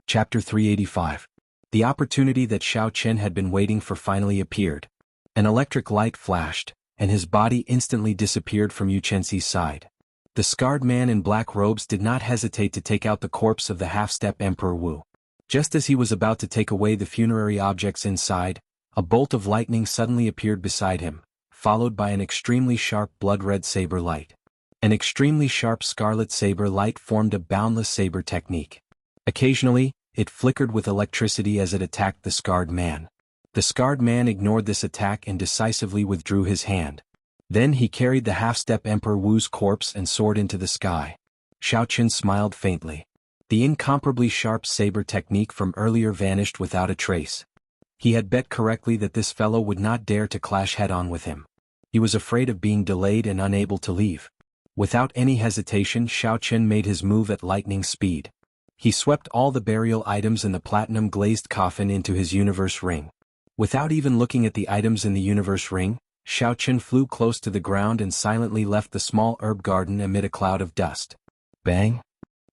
Chapter 385. The opportunity that Xiao Chen had been waiting for finally appeared. An electric light flashed, and his body instantly disappeared from Yu Chenxi's side. The scarred man in black robes did not hesitate to take out the corpse of the half-step Emperor Wu. Just as he was about to take away the funerary objects inside, a bolt of lightning suddenly appeared beside him, followed by an extremely sharp blood-red saber light. An extremely sharp scarlet saber light formed a boundless saber technique. Occasionally, it flickered with electricity as it attacked the scarred man. The scarred man ignored this attack and decisively withdrew his hand. Then he carried the half-step Emperor Wu's corpse and soared into the sky. Xiao Chen smiled faintly. The incomparably sharp saber technique from earlier vanished without a trace. He had bet correctly that this fellow would not dare to clash head-on with him. He was afraid of being delayed and unable to leave. Without any hesitation, Xiao Chen made his move at lightning speed. He swept all the burial items in the platinum-glazed coffin into his universe ring. Without even looking at the items in the universe ring, Xiao Chen flew close to the ground and silently left the small herb garden amid a cloud of dust. Bang!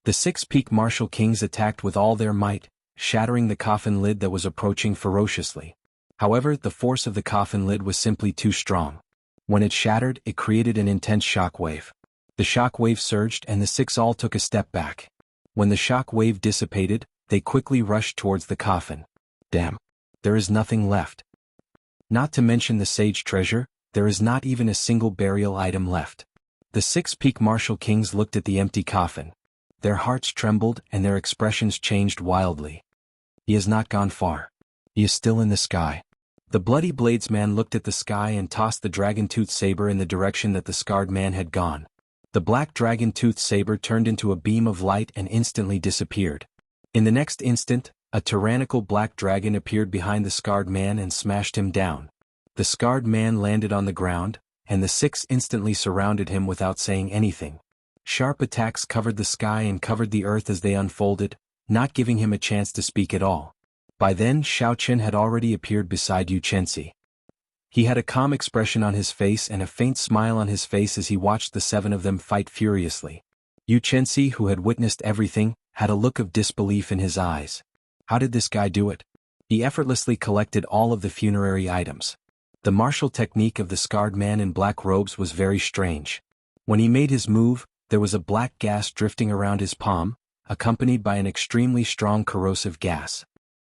The 6 peak martial kings attacked with all their might, shattering the coffin lid that was approaching ferociously. However, the force of the coffin lid was simply too strong. When it shattered, it created an intense shock wave. The shock wave surged and the 6 all took a step back. When the shock wave dissipated, they quickly rushed towards the coffin. Damn! There is nothing left. Not to mention the sage treasure, there is not even a single burial item left. The 6 peak martial kings looked at the empty coffin. Their hearts trembled and their expressions changed wildly. He has not gone far. He is still in the sky. The bloody bladesman looked at the sky and tossed the dragon-tooth saber in the direction that the scarred man had gone. The black dragon-tooth saber turned into a beam of light and instantly disappeared. In the next instant, a tyrannical black dragon appeared behind the scarred man and smashed him down. The scarred man landed on the ground, and the 6 instantly surrounded him without saying anything. Sharp attacks covered the sky and covered the earth as they unfolded, not giving him a chance to speak at all. By then Xiao Chen had already appeared beside Yu Chenxi. He had a calm expression on his face and a faint smile on his face as he watched the 7 of them fight furiously. Yu Chenxi, who had witnessed everything, had a look of disbelief in his eyes. How did this guy do it? He effortlessly collected all of the funerary items. The martial technique of the scarred man in black robes was very strange. When he made his move, there was a black gas drifting around his palm, accompanied by an extremely strong corrosive gas.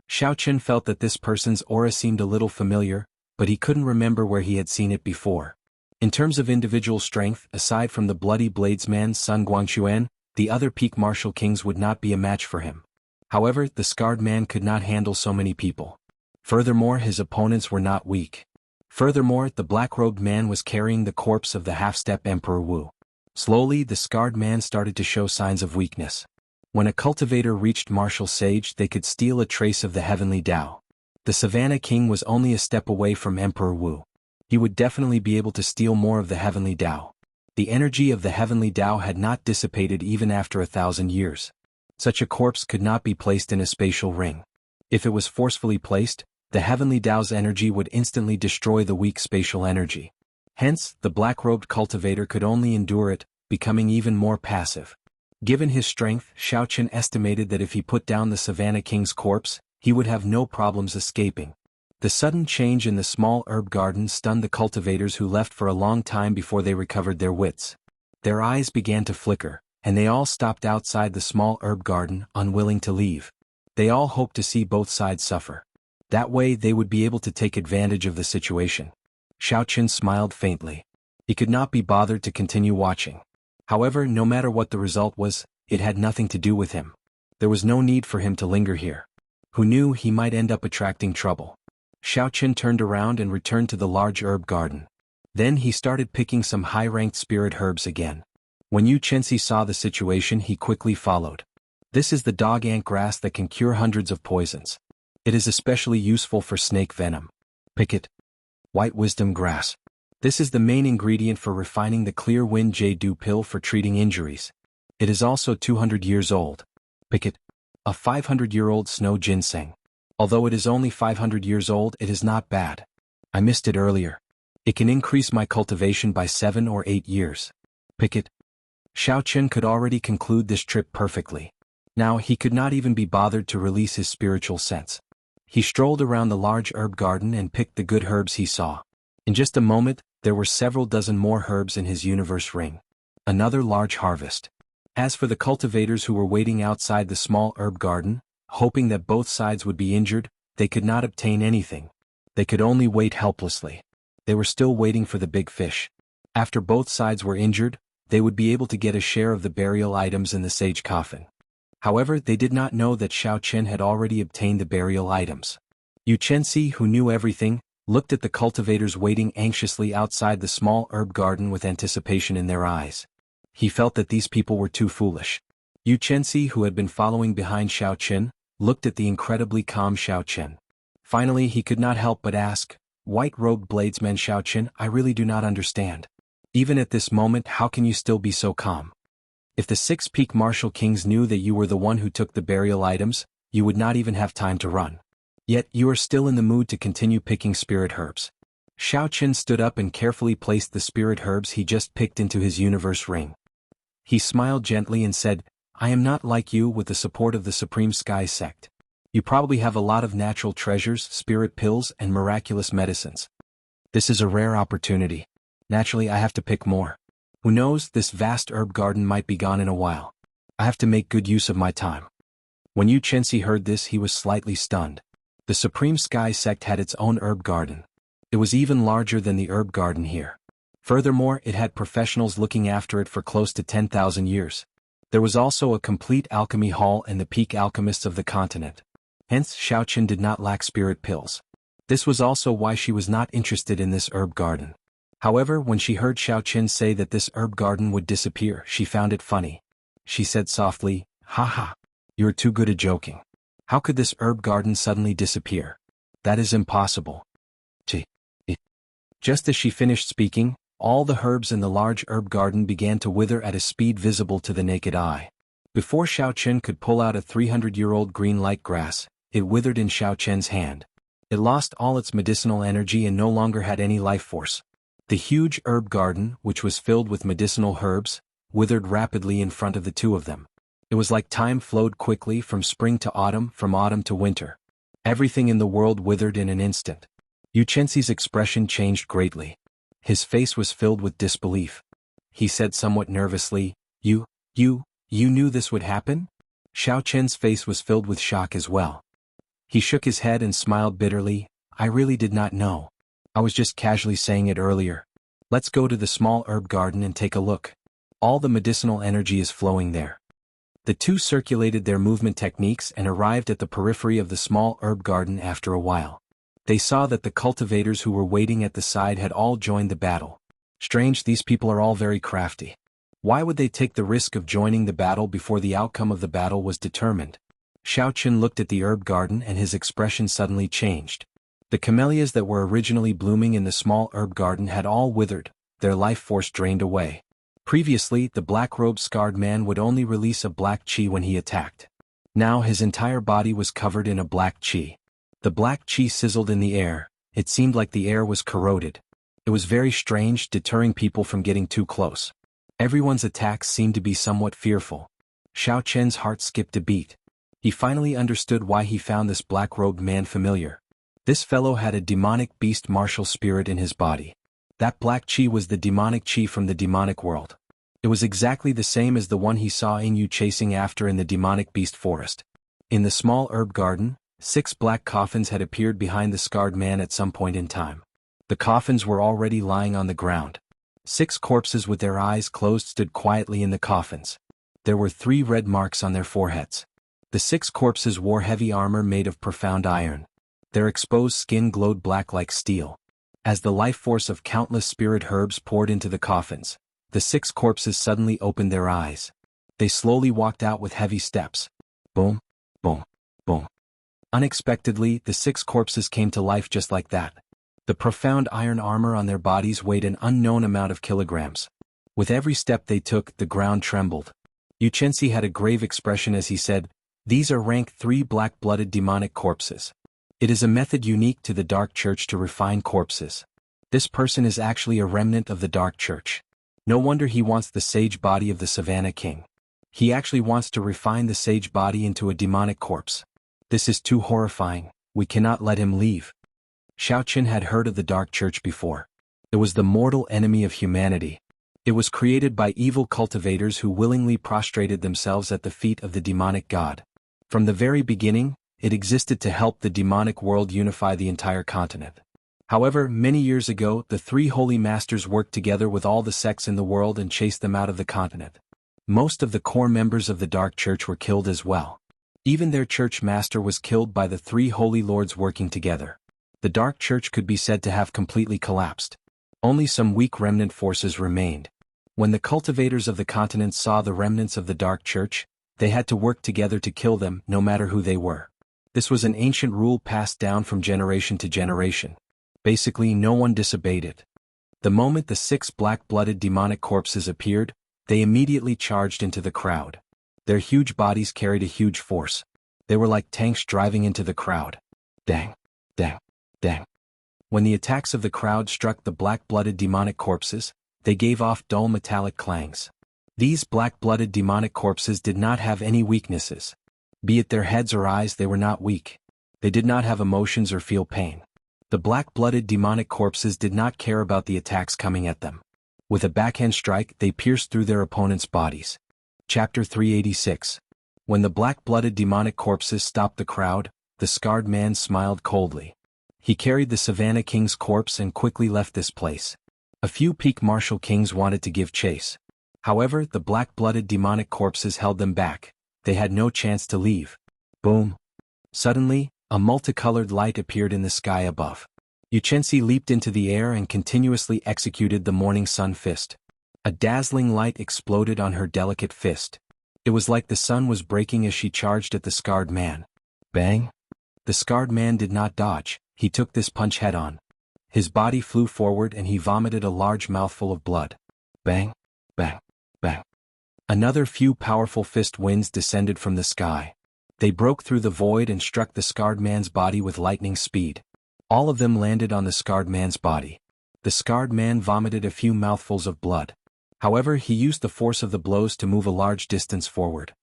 Xiao Chen felt that this person's aura seemed a little familiar, but he couldn't remember where he had seen it before. In terms of individual strength, aside from the bloody bladesman Sun Guangquan, the other peak martial kings would not be a match for him. However, the scarred man could not handle so many people. Furthermore, his opponents were not weak. Furthermore, the black-robed man was carrying the corpse of the half-step Emperor Wu. Slowly, the scarred man started to show signs of weakness. When a cultivator reached martial sage, they could steal a trace of the heavenly Tao. The Savannah King was only a step away from Emperor Wu. He would definitely be able to steal more of the heavenly Tao. The energy of the heavenly Tao had not dissipated even after 1,000 years. Such a corpse could not be placed in a spatial ring. If it was forcefully placed, the heavenly Tao's energy would instantly destroy the weak spatial energy. Hence, the black-robed cultivator could only endure it, becoming even more passive. Given his strength, Xiao Chen estimated that if he put down the Savannah King's corpse, he would have no problems escaping. The sudden change in the small herb garden stunned the cultivators, who left for a long time before they recovered their wits. Their eyes began to flicker, and they all stopped outside the small herb garden, unwilling to leave. They all hoped to see both sides suffer. That way they would be able to take advantage of the situation. Xiao Chen smiled faintly. He could not be bothered to continue watching. However, no matter what the result was, it had nothing to do with him. There was no need for him to linger here. Who knew, he might end up attracting trouble. Xiao Chen turned around and returned to the large herb garden. Then he started picking some high-ranked spirit herbs again. When Yu Chenxi saw the situation, he quickly followed. This is the dog-ant grass that can cure hundreds of poisons. It is especially useful for snake venom. Pick it. White wisdom grass. This is the main ingredient for refining the clear wind jade pill for treating injuries. It is also 200 years old. Pick it. A 500-year-old snow ginseng. Although it is only 500 years old, it is not bad. I missed it earlier. It can increase my cultivation by 7 or 8 years. Pick it. Xiao Chen could already conclude this trip perfectly. Now he could not even be bothered to release his spiritual sense. He strolled around the large herb garden and picked the good herbs he saw. In just a moment, there were several dozen more herbs in his universe ring. Another large harvest. As for the cultivators who were waiting outside the small herb garden, hoping that both sides would be injured, they could not obtain anything. They could only wait helplessly. They were still waiting for the big fish. After both sides were injured, they would be able to get a share of the burial items in the sage coffin. However, they did not know that Xiao Chen had already obtained the burial items. Yu Chenxi, who knew everything, looked at the cultivators waiting anxiously outside the small herb garden with anticipation in their eyes. He felt that these people were too foolish. Yu Chenxi, who had been following behind Xiao Chen, looked at the incredibly calm Xiao Chen. Finally, he could not help but ask, "White-robed bladesman Xiao Chen, I really do not understand. Even at this moment, how can you still be so calm? If the 6 peak martial kings knew that you were the one who took the burial items, you would not even have time to run. Yet you are still in the mood to continue picking spirit herbs." Xiao Chen stood up and carefully placed the spirit herbs he just picked into his universe ring. He smiled gently and said, "I am not like you with the support of the Supreme Sky sect. You probably have a lot of natural treasures, spirit pills, and miraculous medicines. This is a rare opportunity. Naturally, I have to pick more. Who knows, this vast herb garden might be gone in a while. I have to make good use of my time." When Yu Chenxi heard this, he was slightly stunned. The Supreme Sky sect had its own herb garden. It was even larger than the herb garden here. Furthermore, it had professionals looking after it for close to 10,000 years. There was also a complete alchemy hall and the peak alchemists of the continent. Hence, Xiao Chen did not lack spirit pills. This was also why she was not interested in this herb garden. However, when she heard Xiao Chen say that this herb garden would disappear, she found it funny. She said softly, "Ha ha, you're too good at joking. How could this herb garden suddenly disappear? That is impossible." Just as she finished speaking, all the herbs in the large herb garden began to wither at a speed visible to the naked eye. Before Xiao Chen could pull out a 300-year-old green light grass, it withered in Xiao Chen's hand. It lost all its medicinal energy and no longer had any life force. The huge herb garden, which was filled with medicinal herbs, withered rapidly in front of the two of them. It was like time flowed quickly from spring to autumn, from autumn to winter. Everything in the world withered in an instant. Yu Chenxi's expression changed greatly. His face was filled with disbelief. He said somewhat nervously, You knew this would happen?" Xiao Chen's face was filled with shock as well. He shook his head and smiled bitterly, "I really did not know. I was just casually saying it earlier. Let's go to the small herb garden and take a look. All the medicinal energy is flowing there." The two circulated their movement techniques and arrived at the periphery of the small herb garden after a while. They saw that the cultivators who were waiting at the side had all joined the battle. Strange, these people are all very crafty. Why would they take the risk of joining the battle before the outcome of the battle was determined? Xiao Chen looked at the herb garden and his expression suddenly changed. The camellias that were originally blooming in the small herb garden had all withered, their life force drained away. Previously, the black-robed scarred man would only release a black chi when he attacked. Now his entire body was covered in a black chi. The black chi sizzled in the air. It seemed like the air was corroded. It was very strange, deterring people from getting too close. Everyone's attacks seemed to be somewhat fearful. Xiao Chen's heart skipped a beat. He finally understood why he found this black-robed man familiar. This fellow had a demonic beast martial spirit in his body. That black chi was the demonic chi from the demonic world. It was exactly the same as the one he saw Yu chasing after in the demonic beast forest. In the small herb garden, 6 black coffins had appeared behind the scarred man at some point in time. The coffins were already lying on the ground. 6 corpses with their eyes closed stood quietly in the coffins. There were 3 red marks on their foreheads. The 6 corpses wore heavy armor made of profound iron. Their exposed skin glowed black like steel. As the life force of countless spirit herbs poured into the coffins, the 6 corpses suddenly opened their eyes. They slowly walked out with heavy steps. Boom, boom, boom. Unexpectedly, the 6 corpses came to life just like that. The profound iron armor on their bodies weighed an unknown amount of kilograms. With every step they took, the ground trembled. Yu Chenxi had a grave expression as he said, "These are rank 3 black-blooded demonic corpses. It is a method unique to the Dark Church to refine corpses. This person is actually a remnant of the Dark Church. No wonder he wants the sage body of the Savannah King. He actually wants to refine the sage body into a demonic corpse. This is too horrifying, we cannot let him leave. Xiao Qin had heard of the Dark Church before. It was the mortal enemy of humanity. It was created by evil cultivators who willingly prostrated themselves at the feet of the demonic god. From the very beginning, it existed to help the demonic world unify the entire continent. However, many years ago, the three holy masters worked together with all the sects in the world and chased them out of the continent. Most of the core members of the Dark Church were killed as well. Even their church master was killed by the three holy lords working together. The Dark Church could be said to have completely collapsed. Only some weak remnant forces remained. When the cultivators of the continent saw the remnants of the Dark Church, they had to work together to kill them, no matter who they were. This was an ancient rule passed down from generation to generation. Basically, no one disobeyed it. The moment the 6 black-blooded demonic corpses appeared, they immediately charged into the crowd. Their huge bodies carried a huge force. They were like tanks driving into the crowd. Dang, dang, dang. When the attacks of the crowd struck the black-blooded demonic corpses, they gave off dull metallic clangs. These black-blooded demonic corpses did not have any weaknesses. Be it their heads or eyes, they were not weak. They did not have emotions or feel pain. The black-blooded demonic corpses did not care about the attacks coming at them. With a backhand strike, they pierced through their opponents' bodies. Chapter 386. When the black-blooded demonic corpses stopped the crowd, the scarred man smiled coldly. He carried the Savannah King's corpse and quickly left this place. A few peak martial kings wanted to give chase. However, the black-blooded demonic corpses held them back. They had no chance to leave. Boom. Suddenly, a multicolored light appeared in the sky above. Yuchensi leaped into the air and continuously executed the morning sun fist. A dazzling light exploded on her delicate fist. It was like the sun was breaking as she charged at the scarred man. Bang! The scarred man did not dodge, he took this punch head-on. His body flew forward and he vomited a large mouthful of blood. Bang! Bang! Bang! Another few powerful fist winds descended from the sky. They broke through the void and struck the scarred man's body with lightning speed. All of them landed on the scarred man's body. The scarred man vomited a few mouthfuls of blood. However, he used the force of the blows to move a large distance forward.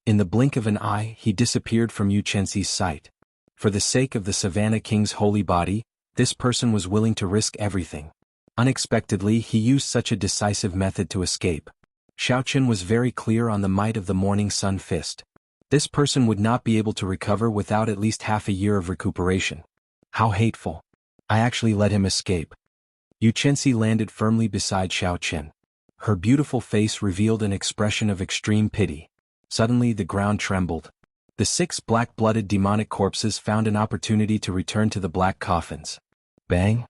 In the blink of an eye, he disappeared from Yuchensi's sight. For the sake of the Savannah King's holy body, this person was willing to risk everything. Unexpectedly, he used such a decisive method to escape. Xiao Qin was very clear on the might of the morning sun fist. This person would not be able to recover without at least half a year of recuperation. How hateful. I actually let him escape. Yuchensi landed firmly beside Xiao Qin. Her beautiful face revealed an expression of extreme pity. Suddenly the ground trembled. The 6 black-blooded demonic corpses found an opportunity to return to the black coffins. Bang!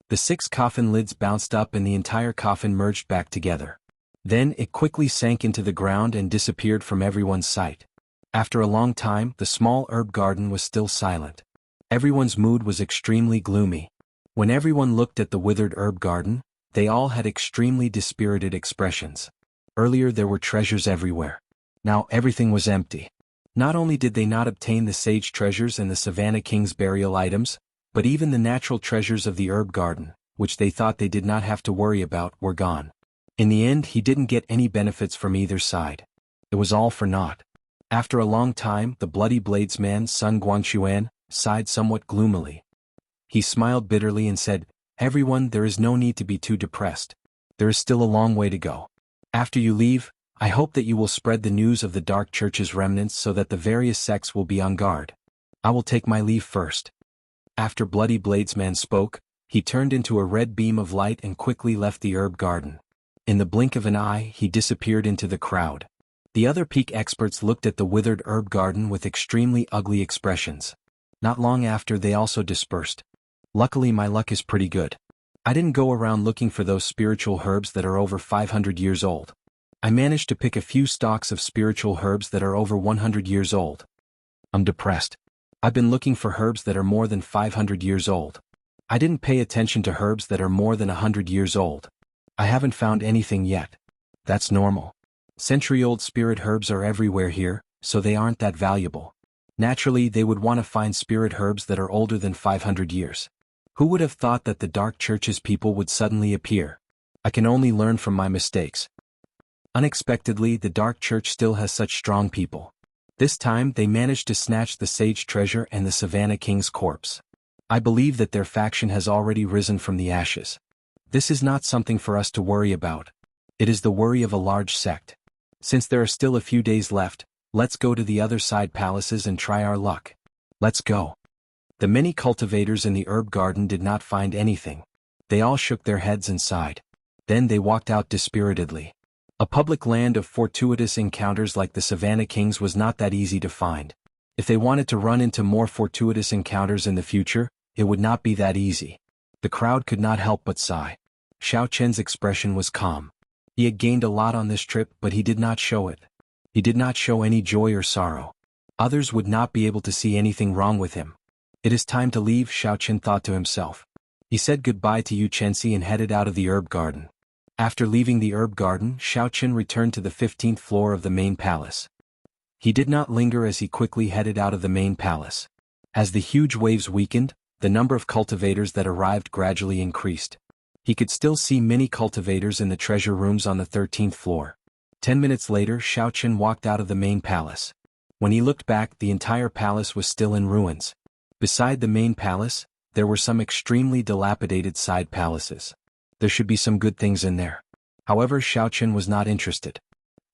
The 6 coffin lids bounced up and the entire coffin merged back together. Then it quickly sank into the ground and disappeared from everyone's sight. After a long time, the small herb garden was still silent. Everyone's mood was extremely gloomy. When everyone looked at the withered herb garden, they all had extremely dispirited expressions. Earlier there were treasures everywhere. Now everything was empty. Not only did they not obtain the sage treasures and the Savannah King's burial items, but even the natural treasures of the herb garden, which they thought they did not have to worry about, were gone. In the end, he didn't get any benefits from either side. It was all for naught. After a long time, the bloody bladesman Sun Guangxuan sighed somewhat gloomily. He smiled bitterly and said, "Everyone, there is no need to be too depressed. There is still a long way to go. After you leave, I hope that you will spread the news of the Dark Church's remnants so that the various sects will be on guard. I will take my leave first." After Bloody Bladesman spoke, he turned into a red beam of light and quickly left the herb garden. In the blink of an eye, he disappeared into the crowd. The other peak experts looked at the withered herb garden with extremely ugly expressions. Not long after, they also dispersed. Luckily, my luck is pretty good. I didn't go around looking for those spiritual herbs that are over 500 years old. I managed to pick a few stalks of spiritual herbs that are over 100 years old. I'm depressed. I've been looking for herbs that are more than 500 years old. I didn't pay attention to herbs that are more than 100 years old. I haven't found anything yet. That's normal. Century-old spirit herbs are everywhere here, so they aren't that valuable. Naturally, they would want to find spirit herbs that are older than 500 years. Who would have thought that the Dark Church's people would suddenly appear? I can only learn from my mistakes. Unexpectedly, the Dark Church still has such strong people. This time they managed to snatch the sage treasure and the Savannah King's corpse. I believe that their faction has already risen from the ashes. This is not something for us to worry about. It is the worry of a large sect. Since there are still a few days left, let's go to the other side palaces and try our luck. Let's go. The many cultivators in the herb garden did not find anything. They all shook their heads and sighed. Then they walked out dispiritedly. A public land of fortuitous encounters like the Savannah Kings was not that easy to find. If they wanted to run into more fortuitous encounters in the future, it would not be that easy. The crowd could not help but sigh. Xiao Chen's expression was calm. He had gained a lot on this trip, but he did not show it. He did not show any joy or sorrow. Others would not be able to see anything wrong with him. It is time to leave, Xiao Chen thought to himself. He said goodbye to Yu Chenxi and headed out of the herb garden. After leaving the herb garden, Xiao Chen returned to the 15th floor of the main palace. He did not linger as he quickly headed out of the main palace. As the huge waves weakened, the number of cultivators that arrived gradually increased. He could still see many cultivators in the treasure rooms on the 13th floor. 10 minutes later, Xiao Chen walked out of the main palace. When he looked back, the entire palace was still in ruins. Beside the main palace, there were some extremely dilapidated side palaces. There should be some good things in there. However, Xiao Chen was not interested.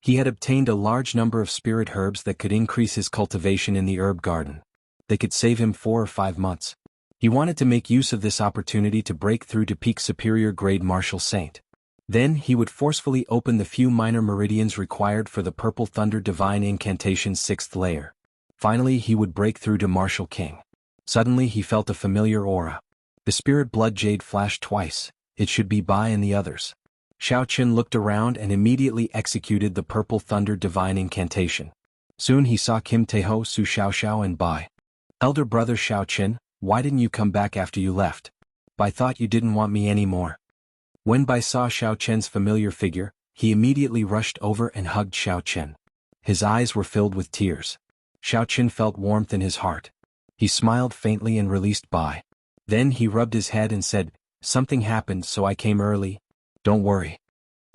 He had obtained a large number of spirit herbs that could increase his cultivation in the herb garden. They could save him 4 or 5 months. He wanted to make use of this opportunity to break through to peak superior grade martial saint. Then he would forcefully open the few minor meridians required for the Purple Thunder Divine Incantation's 6th layer. Finally, he would break through to Martial King. Suddenly he felt a familiar aura. The spirit blood jade flashed twice. It should be Bai and the others. Xiao Chen looked around and immediately executed the Purple Thunder Divine Incantation. Soon he saw Kim Taeho, Su Xiaoxiao and Bai. Elder brother Xiao Chen, why didn't you come back after you left? Bai thought you didn't want me anymore. When Bai saw Xiao Chen's familiar figure, he immediately rushed over and hugged Xiao Chen. His eyes were filled with tears. Xiao Chen felt warmth in his heart. He smiled faintly and released Bai. Then he rubbed his head and said, "Something happened, so I came early. Don't worry."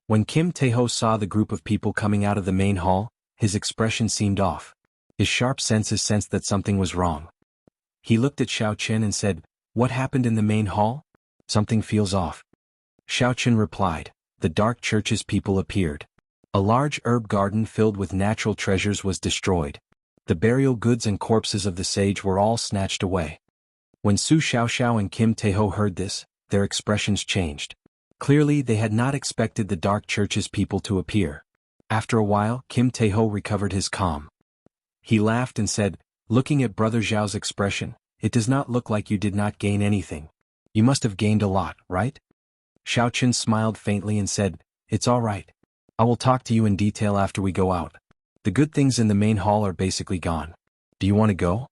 When Kim Taeho saw the group of people coming out of the main hall, his expression seemed off. His sharp senses sensed that something was wrong. He looked at Xiao Chen and said, "What happened in the main hall? Something feels off." Xiao Chen replied, "The Dark Church's people appeared. A large herb garden filled with natural treasures was destroyed. The burial goods and corpses of the sage were all snatched away." When Su Xiaoxiao and Kim Taeho heard this, their expressions changed. Clearly they had not expected the Dark Church's people to appear. After a while, Kim Taeho recovered his calm. He laughed and said, looking at Brother Zhao's expression, "It does not look like you did not gain anything. You must have gained a lot, right?" Xiao Chen smiled faintly and said, "It's all right. I will talk to you in detail after we go out. The good things in the main hall are basically gone. Do you want to go?"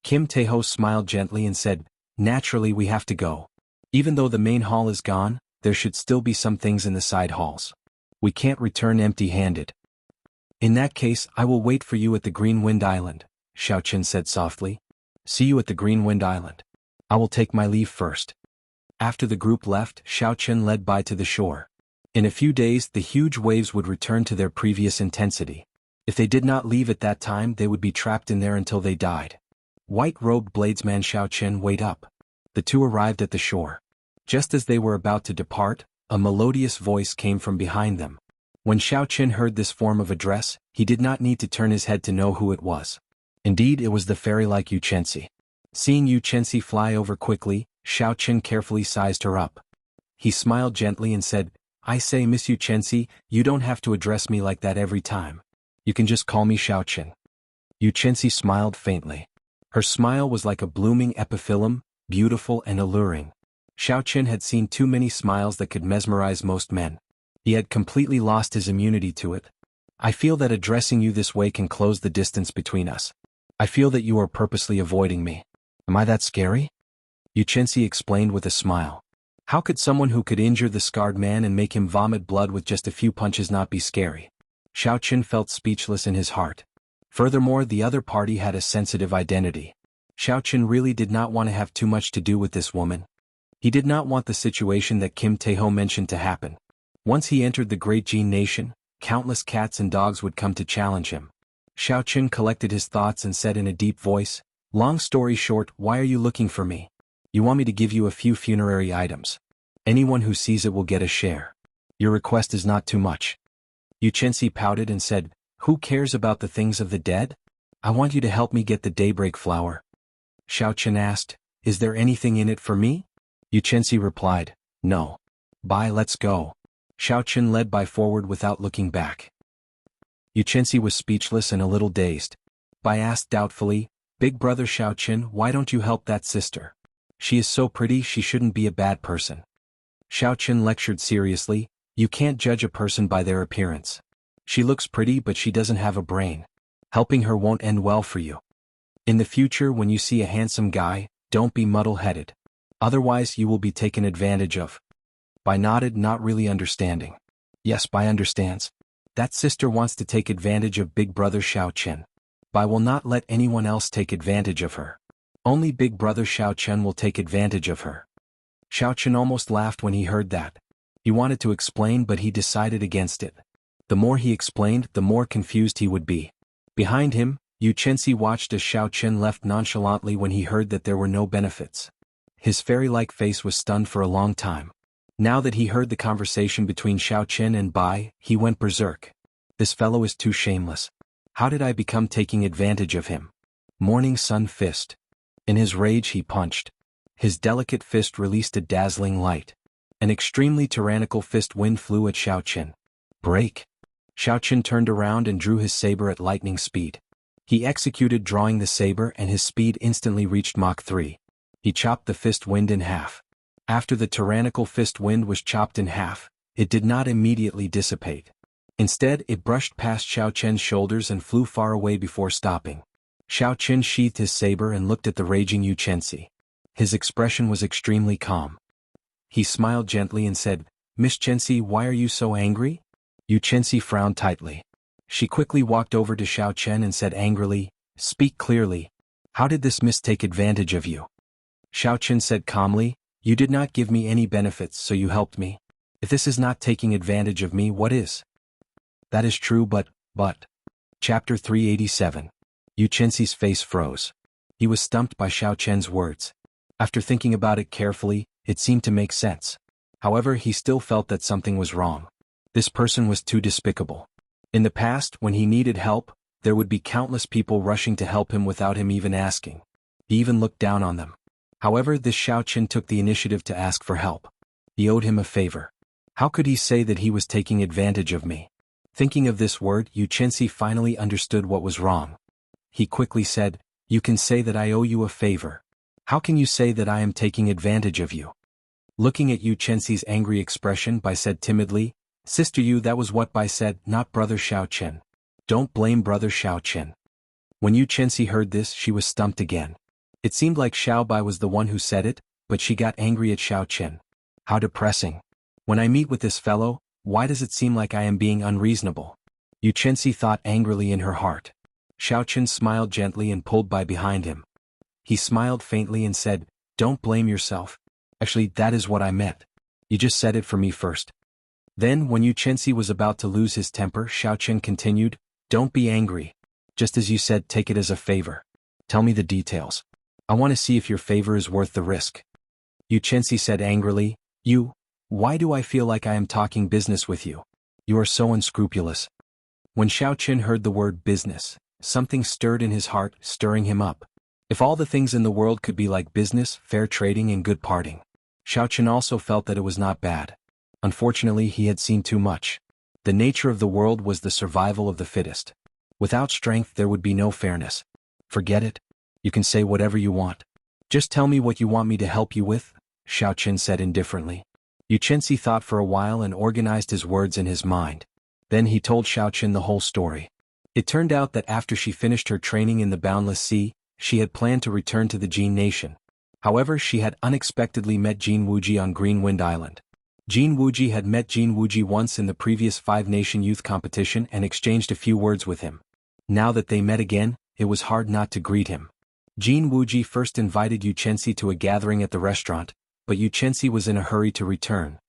Kim Taeho smiled gently and said, "Naturally we have to go. Even though the main hall is gone, there should still be some things in the side halls. We can't return empty-handed." "In that case, I will wait for you at the Green Wind Island," Xiao Chen said softly. "See you at the Green Wind Island. I will take my leave first." After the group left, Xiao Chen led Bai to the shore. In a few days, the huge waves would return to their previous intensity. If they did not leave at that time, they would be trapped in there until they died. White-robed bladesman Xiao Chen, wait up. The two arrived at the shore. Just as they were about to depart, a melodious voice came from behind them. When Xiao Chen heard this form of address, he did not need to turn his head to know who it was. Indeed, it was the fairy-like Yu Chenxi. Seeing Yu Chenxi fly over quickly, Xiao Chen carefully sized her up. He smiled gently and said, "I say, Miss Yu Chenxi, you don't have to address me like that every time. You can just call me Xiao Chen." Yu Chenxi smiled faintly. Her smile was like a blooming epiphyllum, beautiful and alluring. Xiao Chen had seen too many smiles that could mesmerize most men. He had completely lost his immunity to it. "I feel that addressing you this way can close the distance between us. I feel that you are purposely avoiding me. Am I that scary?" Yu Chenxi explained with a smile. How could someone who could injure the scarred man and make him vomit blood with just a few punches not be scary? Xiao Chen felt speechless in his heart. Furthermore, the other party had a sensitive identity. Xiao Chen really did not want to have too much to do with this woman. He did not want the situation that Kim Taeho mentioned to happen. Once he entered the Great Jin Nation, countless cats and dogs would come to challenge him. Xiao Qin collected his thoughts and said in a deep voice, "Long story short, why are you looking for me? You want me to give you a few funerary items. Anyone who sees it will get a share. Your request is not too much." Yu Chenxi pouted and said, "Who cares about the things of the dead? I want you to help me get the daybreak flower." Xiao Qin asked, "Is there anything in it for me?" Yu Chenxi replied, "No. Bye, let's go." Xiao Qin led Bai forward without looking back. Yu Chenxi was speechless and a little dazed. Bai asked doubtfully, "Big brother Xiao Qin, why don't you help that sister? She is so pretty, she shouldn't be a bad person." Xiao Qin lectured seriously, "You can't judge a person by their appearance. She looks pretty but she doesn't have a brain. Helping her won't end well for you. In the future when you see a handsome guy, don't be muddle-headed. Otherwise you will be taken advantage of." Bai nodded, not really understanding. Yes, Bai understands. That sister wants to take advantage of big brother Xiao Qin. Bai will not let anyone else take advantage of her. Only big brother Xiao Qin will take advantage of her. Xiao Qin almost laughed when he heard that. He wanted to explain but he decided against it. The more he explained, the more confused he would be. Behind him, Yu Chenxi watched as Xiao Qin left nonchalantly when he heard that there were no benefits. His fairy-like face was stunned for a long time. Now that he heard the conversation between Xiao Qin and Bai, he went berserk. This fellow is too shameless. How did I become taking advantage of him? Morning sun fist. In his rage he punched. His delicate fist released a dazzling light. An extremely tyrannical fist wind flew at Xiao Qin. Break! Xiao Qin turned around and drew his saber at lightning speed. He executed drawing the saber and his speed instantly reached Mach 3. He chopped the fist wind in half. After the tyrannical fist wind was chopped in half, it did not immediately dissipate. Instead, it brushed past Xiao Qin's shoulders and flew far away before stopping. Xiao Qin sheathed his saber and looked at the raging Yu Chenxi. His expression was extremely calm. He smiled gently and said, "Miss Chenxi, why are you so angry?" Yu Chenxi frowned tightly. She quickly walked over to Xiao Qin and said angrily, "Speak clearly. How did this miss take advantage of you?" Xiao Qin said calmly, "You did not give me any benefits, so you helped me. If this is not taking advantage of me, what is?" "That is true, but... Chapter 387. Yu Chenxi's face froze. He was stumped by Xiao Qin's words. After thinking about it carefully, it seemed to make sense. However, he still felt that something was wrong. This person was too despicable. In the past, when he needed help, there would be countless people rushing to help him without him even asking. He even looked down on them. However, this Xiao Qin took the initiative to ask for help. He owed him a favor. How could he say that he was taking advantage of me? Thinking of this word, Yu Chenxi finally understood what was wrong. He quickly said, "You can say that I owe you a favor. How can you say that I am taking advantage of you?" Looking at Yu Chenxi's angry expression, Bai said timidly, "Sister Yu, that was what Bai said, not brother Xiao Qin. Don't blame brother Xiao Qin." When Yu Chenxi heard this, she was stumped again. It seemed like Xiao Bai was the one who said it, but she got angry at Xiao Qin. How depressing. When I meet with this fellow, why does it seem like I am being unreasonable? Yu Chenxi thought angrily in her heart. Xiao Qin smiled gently and pulled Bai behind him. He smiled faintly and said, "Don't blame yourself. Actually, that is what I meant. You just said it for me first." Then, when Yu Chenxi was about to lose his temper, Xiao Qin continued, "Don't be angry. Just as you said, take it as a favor. Tell me the details. I want to see if your favor is worth the risk." Yu Chenxi said angrily, Why do I feel like I am talking business with you? You are so unscrupulous." When Xiao Qin heard the word business, something stirred in his heart, stirring him up. If all the things in the world could be like business, fair trading and good parting. Xiao Qin also felt that it was not bad. Unfortunately, he had seen too much. The nature of the world was the survival of the fittest. Without strength there would be no fairness. Forget it. You can say whatever you want. Just tell me what you want me to help you with, Xiao Qin said indifferently. Yu Chenxi thought for a while and organized his words in his mind. Then he told Xiao Qin the whole story. It turned out that after she finished her training in the Boundless Sea, she had planned to return to the Jin Nation. However, she had unexpectedly met Jin Wuji on Green Wind Island. Jin Wuji had met Jin Wuji once in the previous Five-Nation Youth Competition and exchanged a few words with him. Now that they met again, it was hard not to greet him. Jin Wuji first invited Yu Chenxi to a gathering at the restaurant, but Yu Chenxi was in a hurry to return.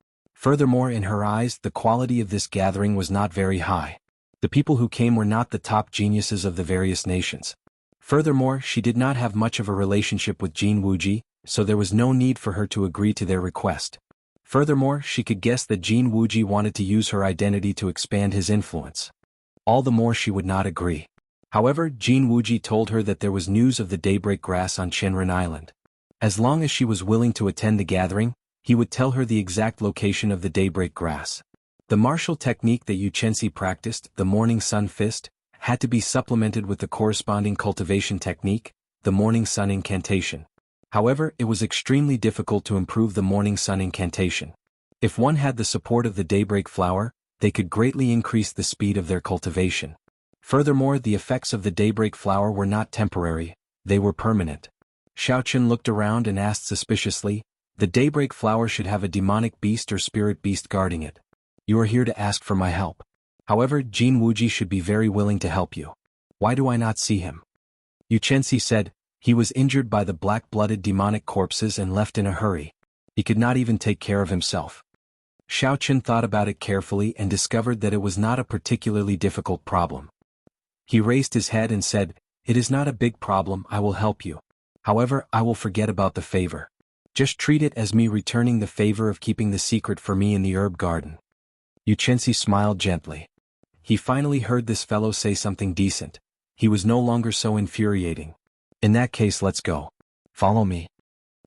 Furthermore, in her eyes, the quality of this gathering was not very high. The people who came were not the top geniuses of the various nations. Furthermore, she did not have much of a relationship with Jianghu, so there was no need for her to agree to their request. Furthermore, she could guess that Jianghu wanted to use her identity to expand his influence. All the more she would not agree. However, Jianghu told her that there was news of the daybreak grass on Chenren Island. As long as she was willing to attend the gathering, he would tell her the exact location of the daybreak grass. The martial technique that Yuchensi practiced, the morning sun fist, had to be supplemented with the corresponding cultivation technique, the morning sun incantation. However, it was extremely difficult to improve the morning sun incantation. If one had the support of the daybreak flower, they could greatly increase the speed of their cultivation. Furthermore, the effects of the daybreak flower were not temporary, they were permanent. Xiaoqun looked around and asked suspiciously, the daybreak flower should have a demonic beast or spirit beast guarding it. You are here to ask for my help. However, Jianghu should be very willing to help you. Why do I not see him? Yuchensi said, he was injured by the black-blooded demonic corpses and left in a hurry. He could not even take care of himself. Xiaoqun thought about it carefully and discovered that it was not a particularly difficult problem. He raised his head and said, it is not a big problem, I will help you. However, I will forget about the favor. Just treat it as me returning the favor of keeping the secret for me in the herb garden. Yuchensi smiled gently. He finally heard this fellow say something decent. He was no longer so infuriating. In that case, let's go. Follow me.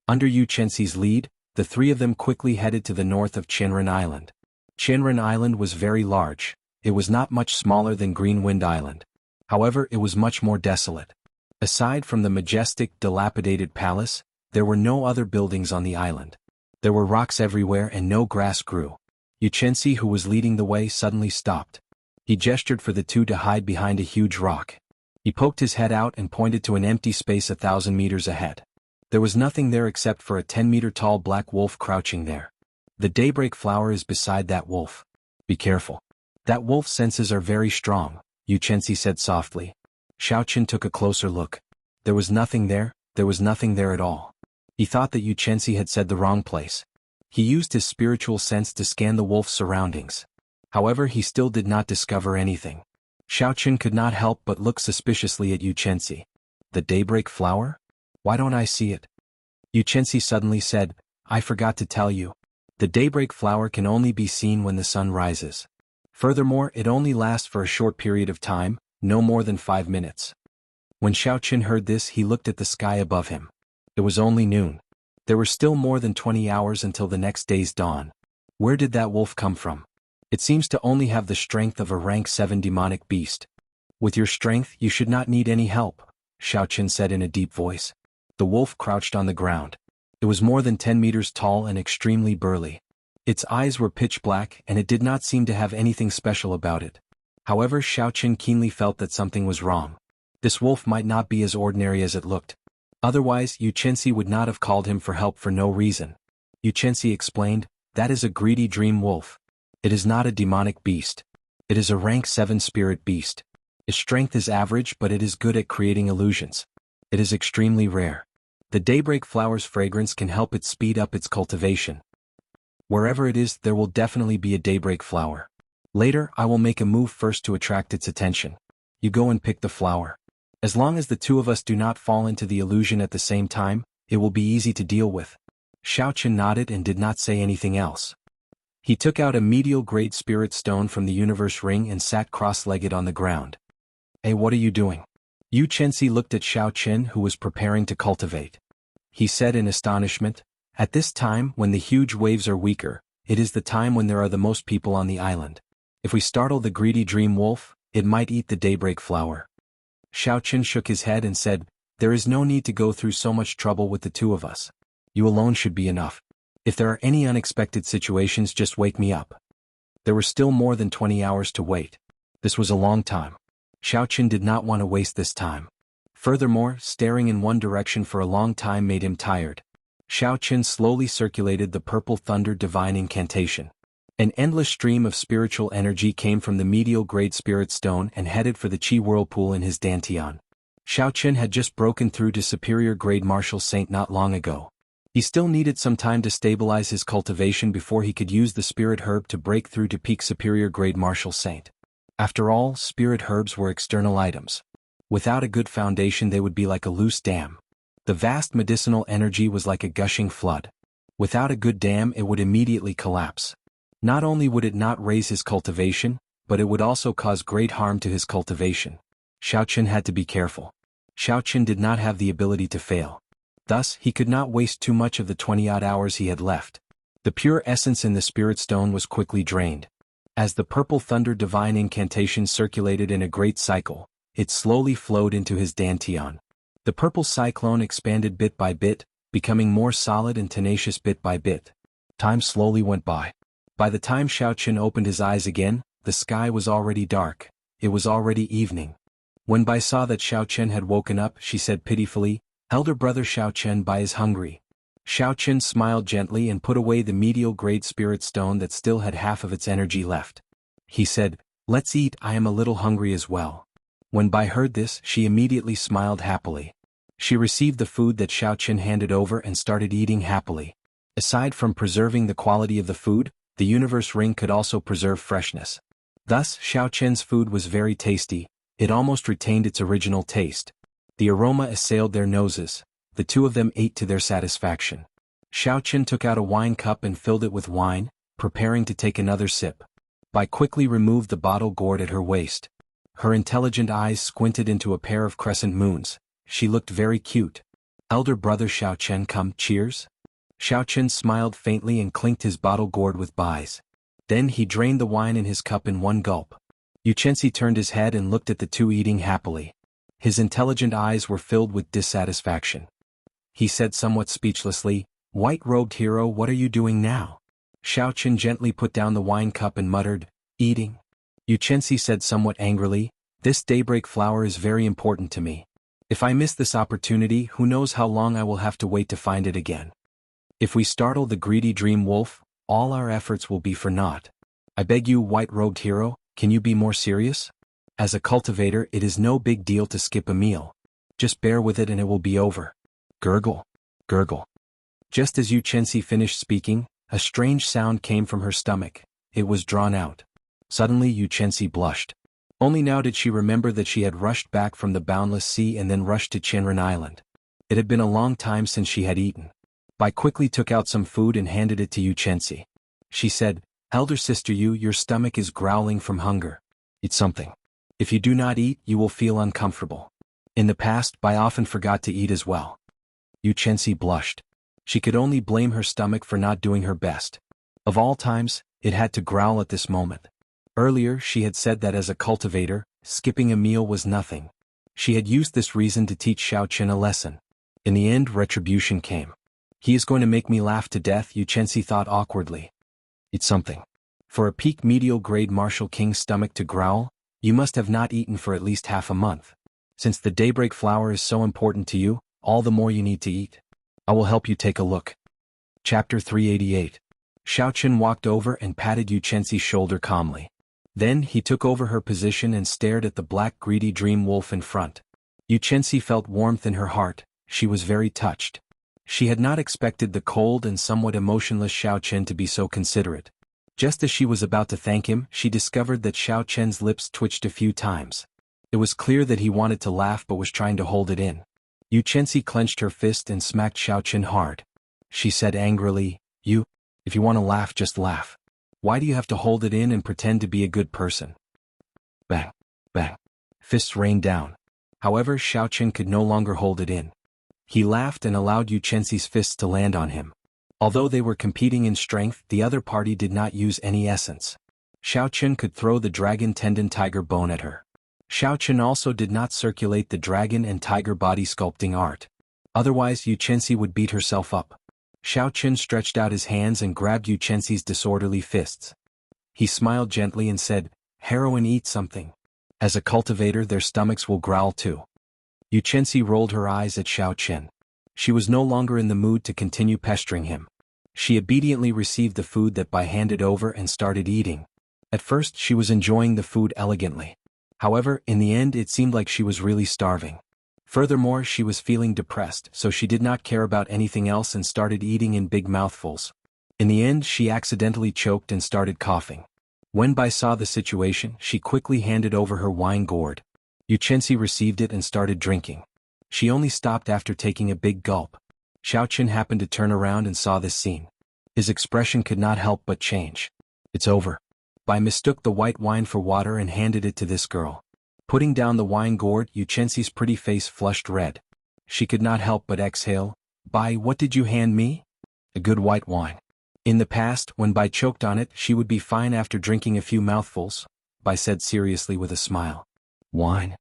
Under Yuchensi's lead, the three of them quickly headed to the north of Chenren Island. Chenren Island was very large. It was not much smaller than Greenwind Island. However, it was much more desolate. Aside from the majestic, dilapidated palace, there were no other buildings on the island. There were rocks everywhere and no grass grew. Yuchensi, who was leading the way, suddenly stopped. He gestured for the two to hide behind a huge rock. He poked his head out and pointed to an empty space 1,000 meters ahead. There was nothing there except for a 10-meter-tall black wolf crouching there. The daybreak flower is beside that wolf. Be careful. That wolf's senses are very strong, Yuchensi said softly. Xiaoqun took a closer look. There was nothing there at all. He thought that Yuchensi had said the wrong place. He used his spiritual sense to scan the wolf's surroundings. However, he still did not discover anything. Xiaoqun could not help but look suspiciously at Yuchensi. The daybreak flower? Why don't I see it? Yuchensi suddenly said, I forgot to tell you. The daybreak flower can only be seen when the sun rises. Furthermore, it only lasts for a short period of time, no more than 5 minutes. When Xiaoqun heard this, he looked at the sky above him. It was only noon. There were still more than 20 hours until the next day's dawn. Where did that wolf come from? It seems to only have the strength of a rank 7 demonic beast. With your strength, you should not need any help, Xiaoqun said in a deep voice. The wolf crouched on the ground. It was more than 10 meters tall and extremely burly. Its eyes were pitch black and it did not seem to have anything special about it. However, Xiaoqun keenly felt that something was wrong. This wolf might not be as ordinary as it looked. Otherwise, Yuchensi would not have called him for help for no reason. Yuchensi explained, that is a greedy dream wolf. It is not a demonic beast. It is a rank 7 spirit beast. Its strength is average, but it is good at creating illusions. It is extremely rare. The daybreak flower's fragrance can help it speed up its cultivation. Wherever it is, there will definitely be a daybreak flower. Later, I will make a move first to attract its attention. You go and pick the flower. As long as the two of us do not fall into the illusion at the same time, it will be easy to deal with. Xiaoqun nodded and did not say anything else. He took out a medial-grade spirit stone from the universe ring and sat cross-legged on the ground. Hey, what are you doing? Yuchensi looked at Xiaoqun, who was preparing to cultivate. He said in astonishment, at this time, when the huge waves are weaker, it is the time when there are the most people on the island. If we startle the greedy dream wolf, it might eat the daybreak flower. Xiaoqun shook his head and said, there is no need to go through so much trouble with the two of us. You alone should be enough. If there are any unexpected situations, just wake me up. There were still more than 20 hours to wait. This was a long time. Xiaoqun did not want to waste this time. Furthermore, staring in one direction for a long time made him tired. Xiaoqun slowly circulated the purple thunder divine incantation. An endless stream of spiritual energy came from the medial-grade spirit stone and headed for the Qi whirlpool in his dantian. Xiaoqun had just broken through to superior-grade martial saint not long ago. He still needed some time to stabilize his cultivation before he could use the spirit herb to break through to peak superior grade martial saint. After all, spirit herbs were external items. Without a good foundation they would be like a loose dam. The vast medicinal energy was like a gushing flood. Without a good dam it would immediately collapse. Not only would it not raise his cultivation, but it would also cause great harm to his cultivation. Xiaochen had to be careful. Xiaochen did not have the ability to fail. Thus, he could not waste too much of the 20-odd hours he had left. The pure essence in the spirit stone was quickly drained. As the purple thunder divine incantation circulated in a great cycle, it slowly flowed into his dantian. The purple cyclone expanded bit by bit, becoming more solid and tenacious bit by bit. Time slowly went by. By the time Xiaochen opened his eyes again, the sky was already dark. It was already evening. When Bai saw that Xiaochen had woken up, she said pitifully, "Elder brother Xiaochen, Bai is hungry." Xiaochen smiled gently and put away the medial grade spirit stone that still had half of its energy left. He said, "Let's eat, I am a little hungry as well." When Bai heard this, she immediately smiled happily. She received the food that Xiaochen handed over and started eating happily. Aside from preserving the quality of the food, the universe ring could also preserve freshness. Thus, Xiaochen's food was very tasty. It almost retained its original taste. The aroma assailed their noses. The two of them ate to their satisfaction. Xiaochen took out a wine cup and filled it with wine, preparing to take another sip. Bai quickly removed the bottle gourd at her waist. Her intelligent eyes squinted into a pair of crescent moons. She looked very cute. "Elder brother Xiaochen, come, cheers?" Xiaochen smiled faintly and clinked his bottle gourd with Bai's. Then he drained the wine in his cup in one gulp. Yuchensi turned his head and looked at the two eating happily. His intelligent eyes were filled with dissatisfaction. He said somewhat speechlessly, "White-robed hero, what are you doing now?" Xiaochen gently put down the wine cup and muttered, "Eating." Yuchensi said somewhat angrily, "This daybreak flower is very important to me. If I miss this opportunity, who knows how long I will have to wait to find it again. If we startle the greedy dream wolf, all our efforts will be for naught. I beg you, white-robed hero, can you be more serious? As a cultivator, it is no big deal to skip a meal. Just bear with it and it will be over." Gurgle. Gurgle. Just as Yuchensi finished speaking, a strange sound came from her stomach. It was drawn out. Suddenly Yuchensi blushed. Only now did she remember that she had rushed back from the boundless sea and then rushed to Chinran Island. It had been a long time since she had eaten. Bai quickly took out some food and handed it to Yuchensi. She said, "Elder sister, your stomach is growling from hunger. Eat something. If you do not eat, you will feel uncomfortable." In the past, Bai often forgot to eat as well. Yuchensi blushed. She could only blame her stomach for not doing her best. Of all times, it had to growl at this moment. Earlier, she had said that as a cultivator, skipping a meal was nothing. She had used this reason to teach Xiaochen a lesson. In the end, retribution came. "He is going to make me laugh to death," Yuchensi thought awkwardly. Eat something. For a peak medial grade martial king's stomach to growl, you must have not eaten for at least half a month. Since the daybreak flower is so important to you, all the more you need to eat. I will help you take a look. Chapter 388. Xiaochen walked over and patted Yuchensi's shoulder calmly. Then he took over her position and stared at the black greedy dream wolf in front. Yuchensi felt warmth in her heart. She was very touched. She had not expected the cold and somewhat emotionless Xiaochen to be so considerate. Just as she was about to thank him, she discovered that Xiaochen's lips twitched a few times. It was clear that he wanted to laugh but was trying to hold it in. Yuchensi clenched her fist and smacked Xiaochen hard. She said angrily, If you want to laugh, just laugh. Why do you have to hold it in and pretend to be a good person?" Bang, bang. Fists rained down. However, Xiaochen could no longer hold it in. He laughed and allowed Yuchensi's fists to land on him. Although they were competing in strength, the other party did not use any essence. Xiaochen could throw the dragon tendon tiger bone at her. Xiaochen also did not circulate the dragon and tiger body sculpting art. Otherwise, Yuchensi would beat herself up. Xiaochen stretched out his hands and grabbed Yuchensi's disorderly fists. He smiled gently and said, "Heroine, eat something. As a cultivator, their stomachs will growl too." Yuchensi rolled her eyes at Xiaochen. She was no longer in the mood to continue pestering him. She obediently received the food that Bai handed over and started eating. At first, she was enjoying the food elegantly. However, in the end it seemed like she was really starving. Furthermore, she was feeling depressed, so she did not care about anything else and started eating in big mouthfuls. In the end, she accidentally choked and started coughing. When Bai saw the situation, she quickly handed over her wine gourd. Yuchensi received it and started drinking. She only stopped after taking a big gulp. Xiaoqin happened to turn around and saw this scene. His expression could not help but change. "It's over." Bai mistook the white wine for water and handed it to this girl. Putting down the wine gourd, Yuchensi's pretty face flushed red. She could not help but exhale. "Bai, what did you hand me?" "A good white wine." In the past, when Bai choked on it, she would be fine after drinking a few mouthfuls, Bai said seriously with a smile. "Wine?"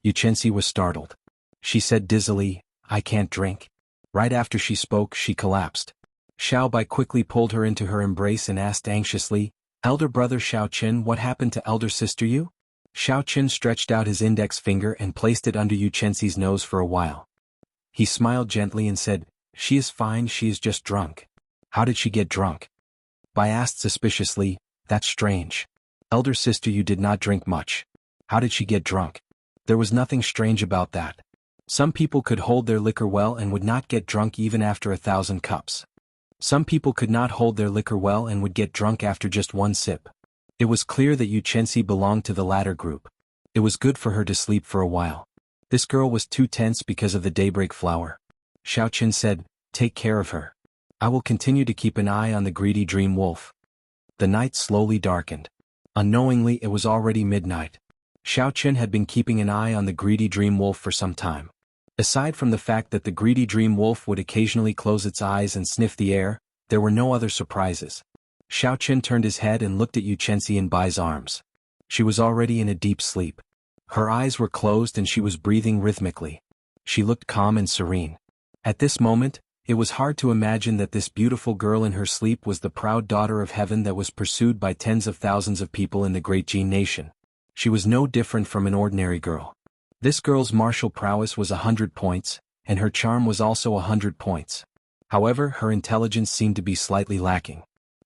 Yuchensi was startled. She said dizzily, "I can't drink." Right after she spoke, she collapsed. Xiao Bai quickly pulled her into her embrace and asked anxiously, "Elder brother Xiaoqin, what happened to elder sister you?" Xiaoqin stretched out his index finger and placed it under Yuchensi's nose for a while. He smiled gently and said, "She is fine, she is just drunk." "How did she get drunk?" Bai asked suspiciously. "That's strange. Elder sister, you did not drink much. How did she get drunk?" There was nothing strange about that. Some people could hold their liquor well and would not get drunk even after 1,000 cups. Some people could not hold their liquor well and would get drunk after just one sip. It was clear that Yuchensi belonged to the latter group. It was good for her to sleep for a while. This girl was too tense because of the daybreak flower. Xiaoqin said, "Take care of her. I will continue to keep an eye on the greedy dream wolf." The night slowly darkened. Unknowingly, it was already midnight. Xiaoqin had been keeping an eye on the greedy dream wolf for some time. Aside from the fact that the greedy dream wolf would occasionally close its eyes and sniff the air, there were no other surprises. Xiaoqin turned his head and looked at Yuchensi in Bai's arms. She was already in a deep sleep. Her eyes were closed and she was breathing rhythmically. She looked calm and serene. At this moment, it was hard to imagine that this beautiful girl in her sleep was the proud daughter of heaven that was pursued by tens of thousands of people in the great Jin nation. She was no different from an ordinary girl. This girl's martial prowess was 100 points, and her charm was also 100 points. However, her intelligence seemed to be slightly lacking.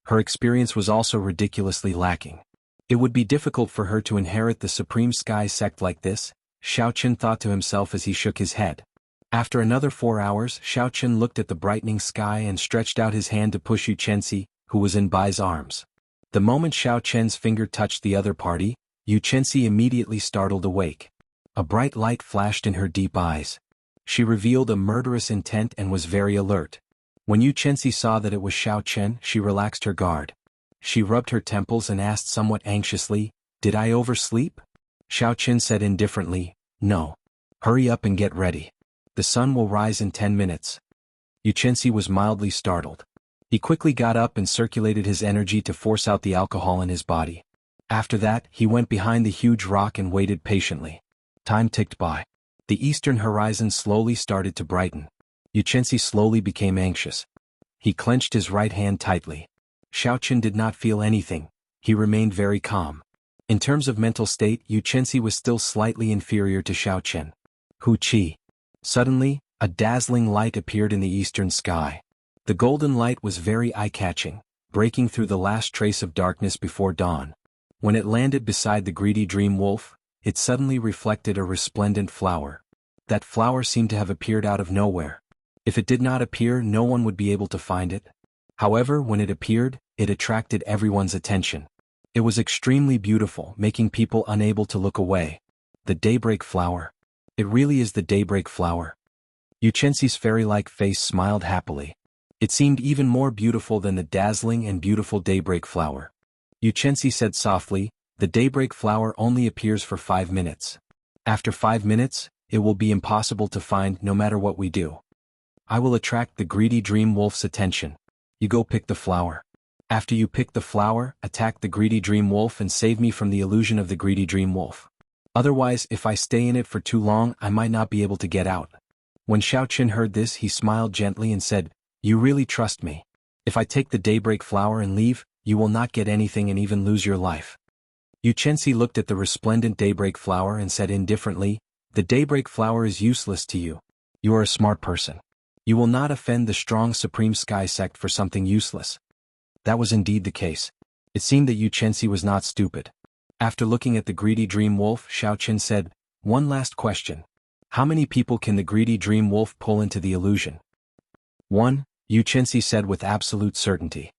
Her experience was also ridiculously lacking. It would be difficult for her to inherit the Supreme Sky sect like this, Xiaoqin thought to himself as he shook his head. After another 4 hours, Xiaoqin looked at the brightening sky and stretched out his hand to push Yuchensi, who was in Bai's arms. The moment Xiaoqin's finger touched the other party, Yuchensi immediately startled awake. A bright light flashed in her deep eyes. She revealed a murderous intent and was very alert. When Yuchensi saw that it was Xiaoqin, she relaxed her guard. She rubbed her temples and asked somewhat anxiously, "Did I oversleep?" Xiaoqin said indifferently, "No. Hurry up and get ready. The sun will rise in 10 minutes. Yuchensi was mildly startled. He quickly got up and circulated his energy to force out the alcohol in his body. After that, he went behind the huge rock and waited patiently. Time ticked by. The eastern horizon slowly started to brighten. Yuchensi slowly became anxious. He clenched his right hand tightly. Xiaoqin did not feel anything. He remained very calm. In terms of mental state, Yuchensi was still slightly inferior to Xiaoqin. Hu Qi. Suddenly, a dazzling light appeared in the eastern sky. The golden light was very eye-catching, breaking through the last trace of darkness before dawn. When it landed beside the greedy dream wolf, it suddenly reflected a resplendent flower. That flower seemed to have appeared out of nowhere. If it did not appear, no one would be able to find it. However, when it appeared, it attracted everyone's attention. It was extremely beautiful, making people unable to look away. The daybreak flower. It really is the daybreak flower. Yuchensi's fairy-like face smiled happily. It seemed even more beautiful than the dazzling and beautiful daybreak flower. Yuchensi said softly, "The daybreak flower only appears for 5 minutes. After 5 minutes, it will be impossible to find no matter what we do. I will attract the greedy dream wolf's attention. You go pick the flower. After you pick the flower, attack the greedy dream wolf and save me from the illusion of the greedy dream wolf. Otherwise, if I stay in it for too long, I might not be able to get out." When Xiaoqin heard this, he smiled gently and said, "You really trust me. If I take the daybreak flower and leave, you will not get anything and even lose your life." Yuchensi looked at the resplendent daybreak flower and said indifferently, "The daybreak flower is useless to you. You are a smart person. You will not offend the strong Supreme Sky sect for something useless." That was indeed the case. It seemed that Yuchensi was not stupid. After looking at the greedy dream wolf, Xiaoqin said, "One last question. How many people can the greedy dream wolf pull into the illusion? 1. Yu Chenxi said with absolute certainty.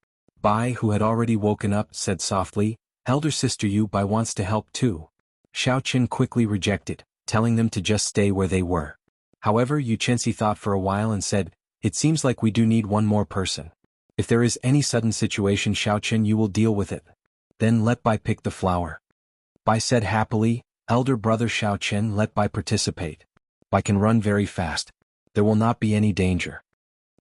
Bai, who had already woken up, said softly, Elder Sister Yu Bai wants to help too. Xiao Qin quickly rejected, telling them to just stay where they were. However, Yu Chenxi thought for a while and said, it seems like we do need one more person. If there is any sudden situation, Xiao Qin, you will deal with it. Then let Bai pick the flower. Bai said happily, Elder brother Xiao Qin, let Bai participate. Bai can run very fast. There will not be any danger.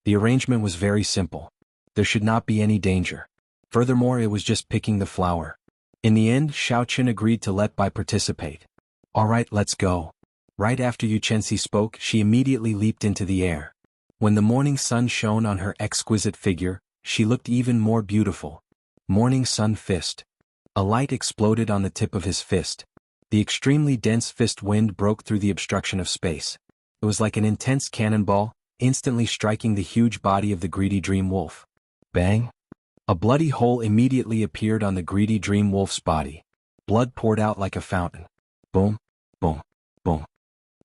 The arrangement was very simple. There should not be any danger. Furthermore, it was just picking the flower. In the end, Xiao Qin agreed to let Bai participate. Alright, let's go. Right after Yu Chenxi spoke, she immediately leaped into the air. When the morning sun shone on her exquisite figure, she looked even more beautiful. Morning sun fist. A light exploded on the tip of his fist. The extremely dense fist wind broke through the obstruction of space. It was like an intense cannonball, instantly striking the huge body of the greedy dream wolf. Bang! A bloody hole immediately appeared on the greedy dream wolf's body. Blood poured out like a fountain. Boom, boom, boom.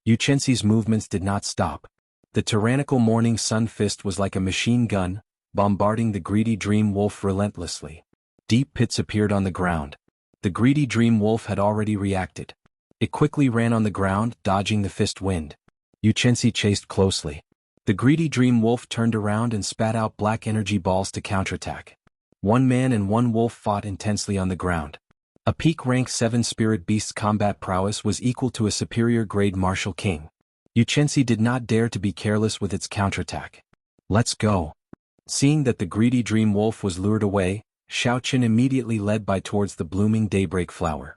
Yu Chenxi's movements did not stop. The tyrannical morning sun fist was like a machine gun, bombarding the greedy dream wolf relentlessly. Deep pits appeared on the ground. The greedy dream wolf had already reacted. It quickly ran on the ground, dodging the fist wind. Yu Chenxi chased closely. The greedy dream wolf turned around and spat out black energy balls to counterattack. One man and one wolf fought intensely on the ground. A peak rank 7 spirit beast's combat prowess was equal to a superior grade martial king. Yu Chenxi did not dare to be careless with its counterattack. Let's go. Seeing that the greedy dream wolf was lured away, Xiao Qin immediately led Bai towards the blooming daybreak flower.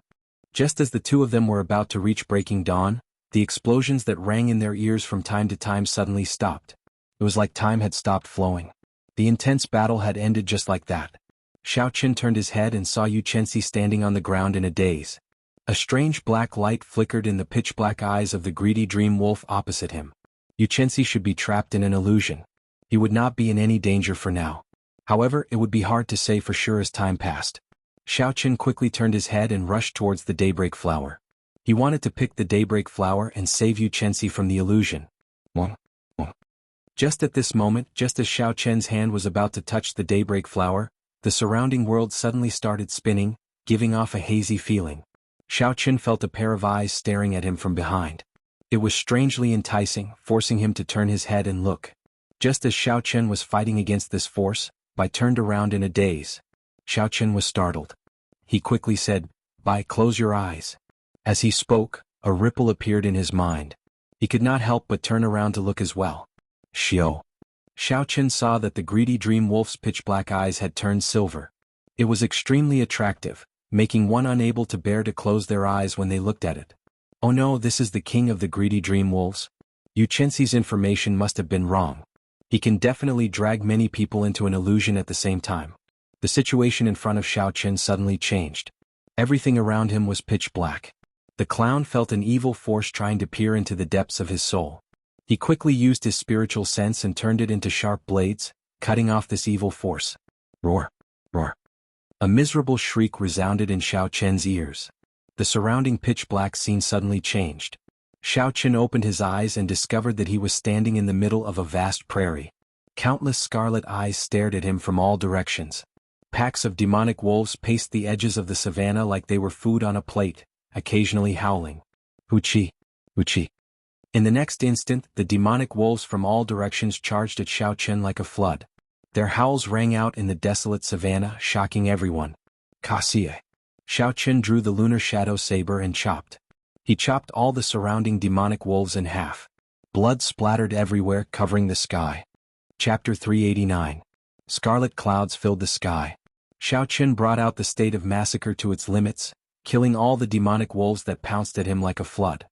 Just as the two of them were about to reach breaking dawn, the explosions that rang in their ears from time to time suddenly stopped. It was like time had stopped flowing. The intense battle had ended just like that. Xiao Qin turned his head and saw Yu Chenxi standing on the ground in a daze. A strange black light flickered in the pitch-black eyes of the greedy dream wolf opposite him. Yu Chenxi should be trapped in an illusion. He would not be in any danger for now. However, it would be hard to say for sure as time passed. Xiao Qin quickly turned his head and rushed towards the daybreak flower. He wanted to pick the daybreak flower and save Yu Chenxi from the illusion. Just at this moment, just as Xiao Qin's hand was about to touch the daybreak flower, the surrounding world suddenly started spinning, giving off a hazy feeling. Xiao Qin felt a pair of eyes staring at him from behind. It was strangely enticing, forcing him to turn his head and look. Just as Xiao Qin was fighting against this force, Bai turned around in a daze. Xiao Qin was startled. He quickly said, Bai, close your eyes. As he spoke, a ripple appeared in his mind. He could not help but turn around to look as well. Xiao Qin saw that the greedy dream wolf's pitch-black eyes had turned silver. It was extremely attractive, making one unable to bear to close their eyes when they looked at it. Oh no, this is the king of the greedy dream wolves? Yu Chenxi's information must have been wrong. He can definitely drag many people into an illusion at the same time. The situation in front of Xiao Qin suddenly changed. Everything around him was pitch black. The clown felt an evil force trying to peer into the depths of his soul. He quickly used his spiritual sense and turned it into sharp blades, cutting off this evil force. Roar! Roar! A miserable shriek resounded in Xiao Qin's ears. The surrounding pitch-black scene suddenly changed. Xiao Qin opened his eyes and discovered that he was standing in the middle of a vast prairie. Countless scarlet eyes stared at him from all directions. Packs of demonic wolves paced the edges of the savanna like they were food on a plate, occasionally howling. Huchi! Huchi! In the next instant, the demonic wolves from all directions charged at Xiao Qin like a flood. Their howls rang out in the desolate savanna, shocking everyone. Kasie! Xiao Qin drew the lunar shadow saber and chopped. He chopped all the surrounding demonic wolves in half. Blood splattered everywhere, covering the sky. Chapter 389. Scarlet clouds filled the sky. Xiao Qin brought out the state of massacre to its limits, killing all the demonic wolves that pounced at him like a flood.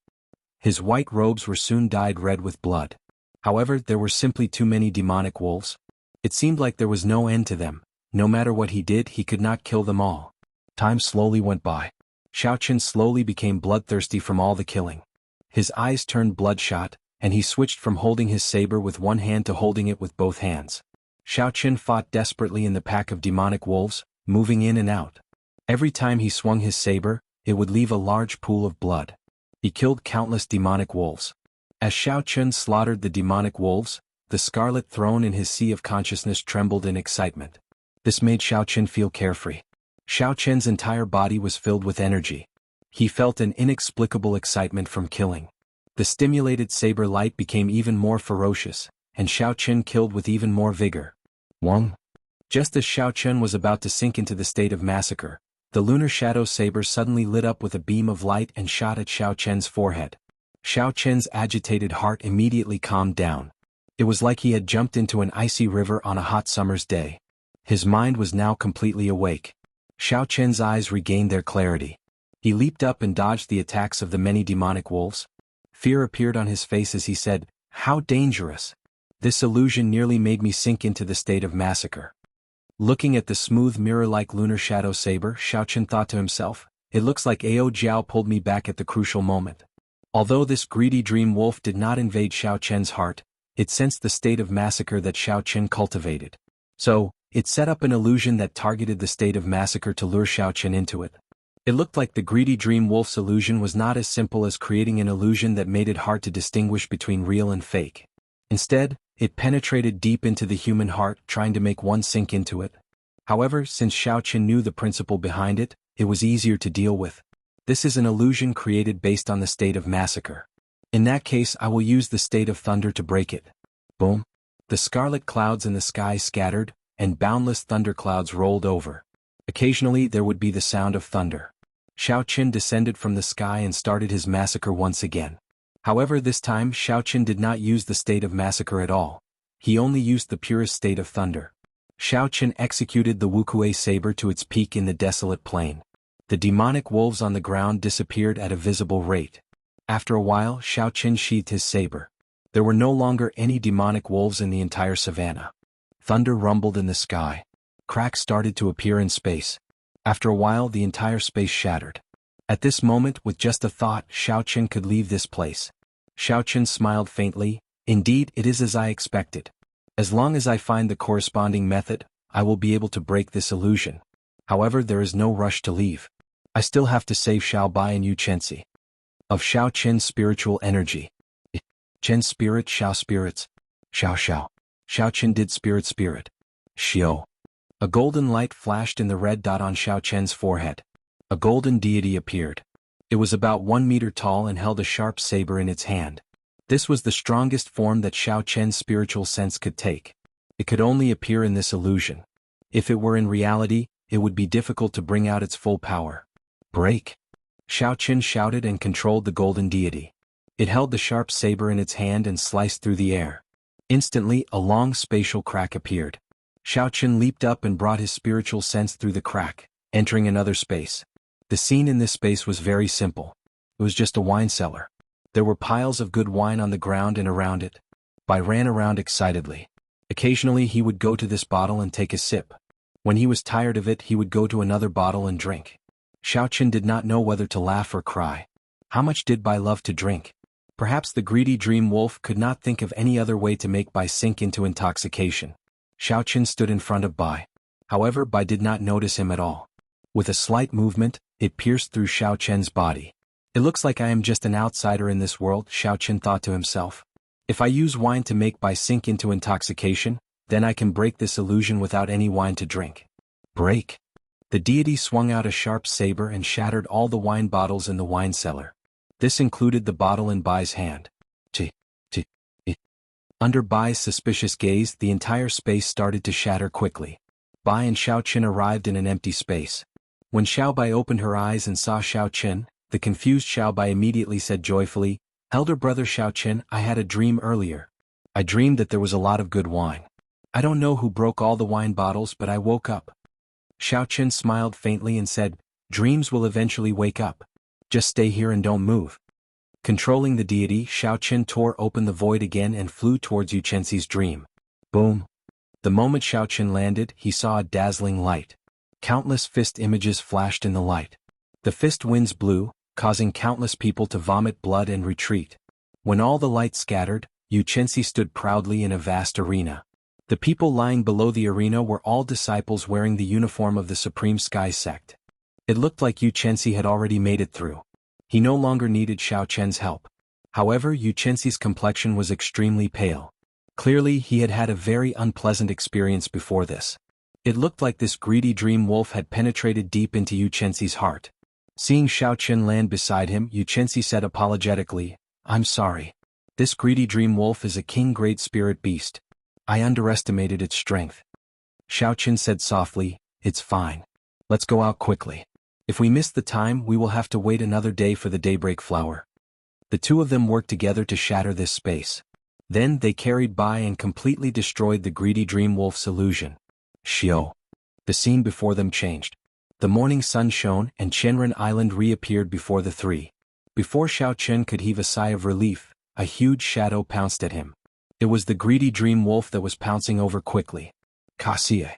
His white robes were soon dyed red with blood. However, there were simply too many demonic wolves. It seemed like there was no end to them. No matter what he did, he could not kill them all. Time slowly went by. Xiao Qin slowly became bloodthirsty from all the killing. His eyes turned bloodshot, and he switched from holding his saber with one hand to holding it with both hands. Xiao Qin fought desperately in the pack of demonic wolves, moving in and out. Every time he swung his saber, it would leave a large pool of blood. He killed countless demonic wolves. As Xiao Chen slaughtered the demonic wolves, the scarlet throne in his sea of consciousness trembled in excitement. This made Xiao Chen feel carefree. Xiao Chen's entire body was filled with energy. He felt an inexplicable excitement from killing. The stimulated saber light became even more ferocious, and Xiao Chen killed with even more vigor. Wong. Just as Xiao Chen was about to sink into the state of massacre, the lunar shadow saber suddenly lit up with a beam of light and shot at Xiao Chen's forehead. Xiao Chen's agitated heart immediately calmed down. It was like he had jumped into an icy river on a hot summer's day. His mind was now completely awake. Xiao Chen's eyes regained their clarity. He leaped up and dodged the attacks of the many demonic wolves. Fear appeared on his face as he said, "How dangerous! This illusion nearly made me sink into the state of massacre." Looking at the smooth mirror-like lunar shadow saber, Xiao Chen thought to himself, "It looks like Ao Jiao pulled me back at the crucial moment." Although this greedy dream wolf did not invade Xiao Chen's heart, it sensed the state of massacre that Xiao Chen cultivated. So, it set up an illusion that targeted the state of massacre to lure Xiao Chen into it. It looked like the greedy dream wolf's illusion was not as simple as creating an illusion that made it hard to distinguish between real and fake. Instead, it penetrated deep into the human heart, trying to make one sink into it. However, since Xiao Chen knew the principle behind it, it was easier to deal with. This is an illusion created based on the state of massacre. In that case, I will use the state of thunder to break it. Boom. The scarlet clouds in the sky scattered, and boundless thunderclouds rolled over. Occasionally there would be the sound of thunder. Xiao Chen descended from the sky and started his massacre once again. However, this time Xiao Chen did not use the state of massacre at all. He only used the purest state of thunder. Xiao Chen executed the Wuxia saber to its peak in the desolate plain. The demonic wolves on the ground disappeared at a visible rate. After a while, Xiao Chen sheathed his saber. There were no longer any demonic wolves in the entire savannah. Thunder rumbled in the sky. Cracks started to appear in space. After a while, the entire space shattered. At this moment, with just a thought, Xiao Chen could leave this place. Xiao Chen smiled faintly. Indeed, it is as I expected. As long as I find the corresponding method, I will be able to break this illusion. However, there is no rush to leave. I still have to save Xiao Bai and Yu Chenxi. Of Xiao Chen's spiritual energy. Chen spirit, Xiao spirits. Xiao Xiao. Xiao Chen did spirit. Xiao. A golden light flashed in the red dot on Xiao Chen's forehead. A golden deity appeared. It was about 1 meter tall and held a sharp saber in its hand. This was the strongest form that Xiao Chen's spiritual sense could take. It could only appear in this illusion. If it were in reality, it would be difficult to bring out its full power. Break! Xiao Chen shouted and controlled the golden deity. It held the sharp saber in its hand and sliced through the air. Instantly, a long spatial crack appeared. Xiao Chen leaped up and brought his spiritual sense through the crack, entering another space. The scene in this space was very simple. It was just a wine cellar. There were piles of good wine on the ground and around it. Bai ran around excitedly. Occasionally he would go to this bottle and take a sip. When he was tired of it, he would go to another bottle and drink. Xiao Chen did not know whether to laugh or cry. How much did Bai love to drink? Perhaps the greedy dream wolf could not think of any other way to make Bai sink into intoxication. Xiao Chen stood in front of Bai. However, Bai did not notice him at all. With a slight movement, it pierced through Xiao Chen's body. It looks like I am just an outsider in this world, Xiao Chen thought to himself. If I use wine to make Bai sink into intoxication, then I can break this illusion without any wine to drink. Break! The deity swung out a sharp saber and shattered all the wine bottles in the wine cellar. This included the bottle in Bai's hand. Under Bai's suspicious gaze, the entire space started to shatter quickly. Bai and Xiao Chen arrived in an empty space. When Xiao Bai opened her eyes and saw Xiao Chen, the confused Xiao Bai immediately said joyfully, "Elder brother Xiao Chen, I had a dream earlier. I dreamed that there was a lot of good wine. I don't know who broke all the wine bottles, but I woke up." Xiao Chen smiled faintly and said, "Dreams will eventually wake up. Just stay here and don't move." Controlling the deity, Xiao Chen tore open the void again and flew towards Yu Chenxi's dream. Boom! The moment Xiao Chen landed, he saw a dazzling light. Countless fist images flashed in the light. The fist winds blew, causing countless people to vomit blood and retreat. When all the light scattered, Yu Chenxi stood proudly in a vast arena. The people lying below the arena were all disciples wearing the uniform of the Supreme Sky Sect. It looked like Yu Chenxi had already made it through. He no longer needed Xiao Chen's help. However, Yu Chenxi's complexion was extremely pale. Clearly, he had had a very unpleasant experience before this. It looked like this greedy dream wolf had penetrated deep into Yu Chenxi's heart. Seeing Xiao Chen land beside him, Yu Chenxi said apologetically, "I'm sorry. This greedy dream wolf is a king-grade spirit beast. I underestimated its strength." Xiao Chen said softly, "It's fine. Let's go out quickly. If we miss the time, we will have to wait another day for the daybreak flower." The two of them worked together to shatter this space. Then they carried by and completely destroyed the greedy dream wolf's illusion. Xiao. The scene before them changed. The morning sun shone and Qianren Island reappeared before the three. Before Xiao Chen could heave a sigh of relief, a huge shadow pounced at him. It was the greedy dream wolf that was pouncing over quickly. Kaxie.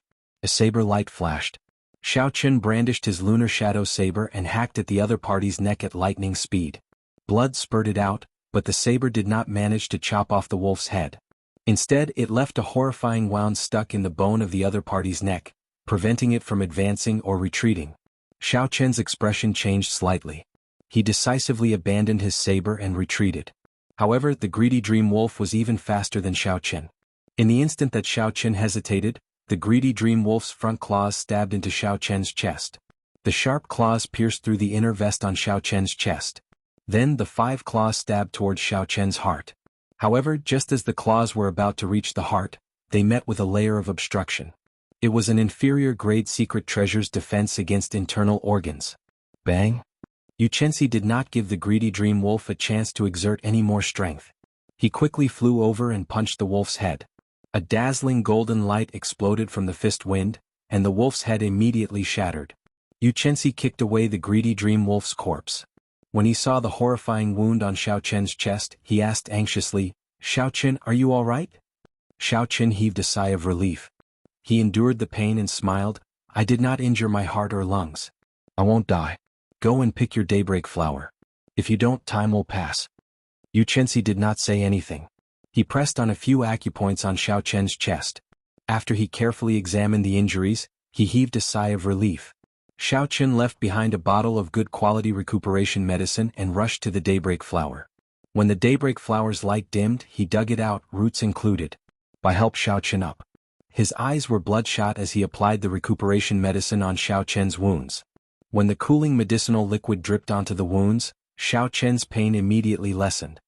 A saber light flashed. Xiao Chen brandished his lunar shadow saber and hacked at the other party's neck at lightning speed. Blood spurted out, but the saber did not manage to chop off the wolf's head. Instead, it left a horrifying wound stuck in the bone of the other party's neck, preventing it from advancing or retreating. Xiao Chen's expression changed slightly. He decisively abandoned his saber and retreated. However, the greedy dream wolf was even faster than Xiao Chen. In the instant that Xiao Chen hesitated, the greedy dream wolf's front claws stabbed into Xiao Chen's chest. The sharp claws pierced through the inner vest on Xiao Chen's chest. Then the 5 claws stabbed towards Xiao Chen's heart. However, just as the claws were about to reach the heart, they met with a layer of obstruction. It was an inferior-grade secret treasure's defense against internal organs. Bang! Yu Chenxi did not give the greedy dream wolf a chance to exert any more strength. He quickly flew over and punched the wolf's head. A dazzling golden light exploded from the fist wind, and the wolf's head immediately shattered. Yu Chenxi kicked away the greedy dream wolf's corpse. When he saw the horrifying wound on Xiao Chen's chest, he asked anxiously, "Xiao Chen, are you all right?" Xiao Chen heaved a sigh of relief. He endured the pain and smiled, "I did not injure my heart or lungs. I won't die. Go and pick your daybreak flower. If you don't, time will pass." Yu Chenxi did not say anything. He pressed on a few acupoints on Xiao Chen's chest. After he carefully examined the injuries, he heaved a sigh of relief. Xiao Chen left behind a bottle of good quality recuperation medicine and rushed to the daybreak flower. When the daybreak flower's light dimmed, he dug it out, roots included. By help Xiao Chen up. His eyes were bloodshot as he applied the recuperation medicine on Xiao Chen's wounds. When the cooling medicinal liquid dripped onto the wounds, Xiao Chen's pain immediately lessened.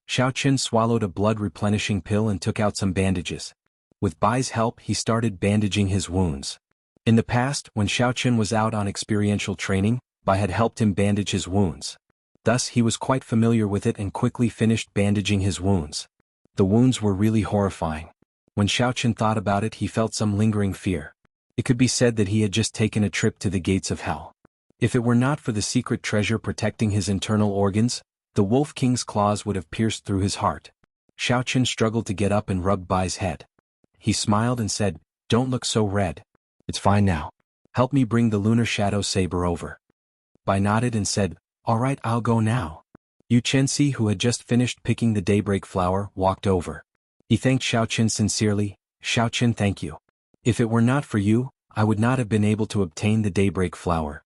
Xiao Chen swallowed a blood-replenishing pill and took out some bandages. With Bai's help, he started bandaging his wounds. In the past, when Xiao Chen was out on experiential training, Bai had helped him bandage his wounds. Thus, he was quite familiar with it and quickly finished bandaging his wounds. The wounds were really horrifying. When Xiao Chen thought about it, he felt some lingering fear. It could be said that he had just taken a trip to the gates of hell. If it were not for the secret treasure protecting his internal organs, the Wolf King's claws would have pierced through his heart. Xiao Chen struggled to get up and rubbed Bai's head. He smiled and said, "Don't look so red. It's fine now. Help me bring the lunar shadow saber over." Bai nodded and said, "All right, I'll go now." Yu Chenxi, who had just finished picking the daybreak flower, walked over. He thanked Xiao Chen sincerely. "Xiao Chen, thank you. If it were not for you, I would not have been able to obtain the daybreak flower."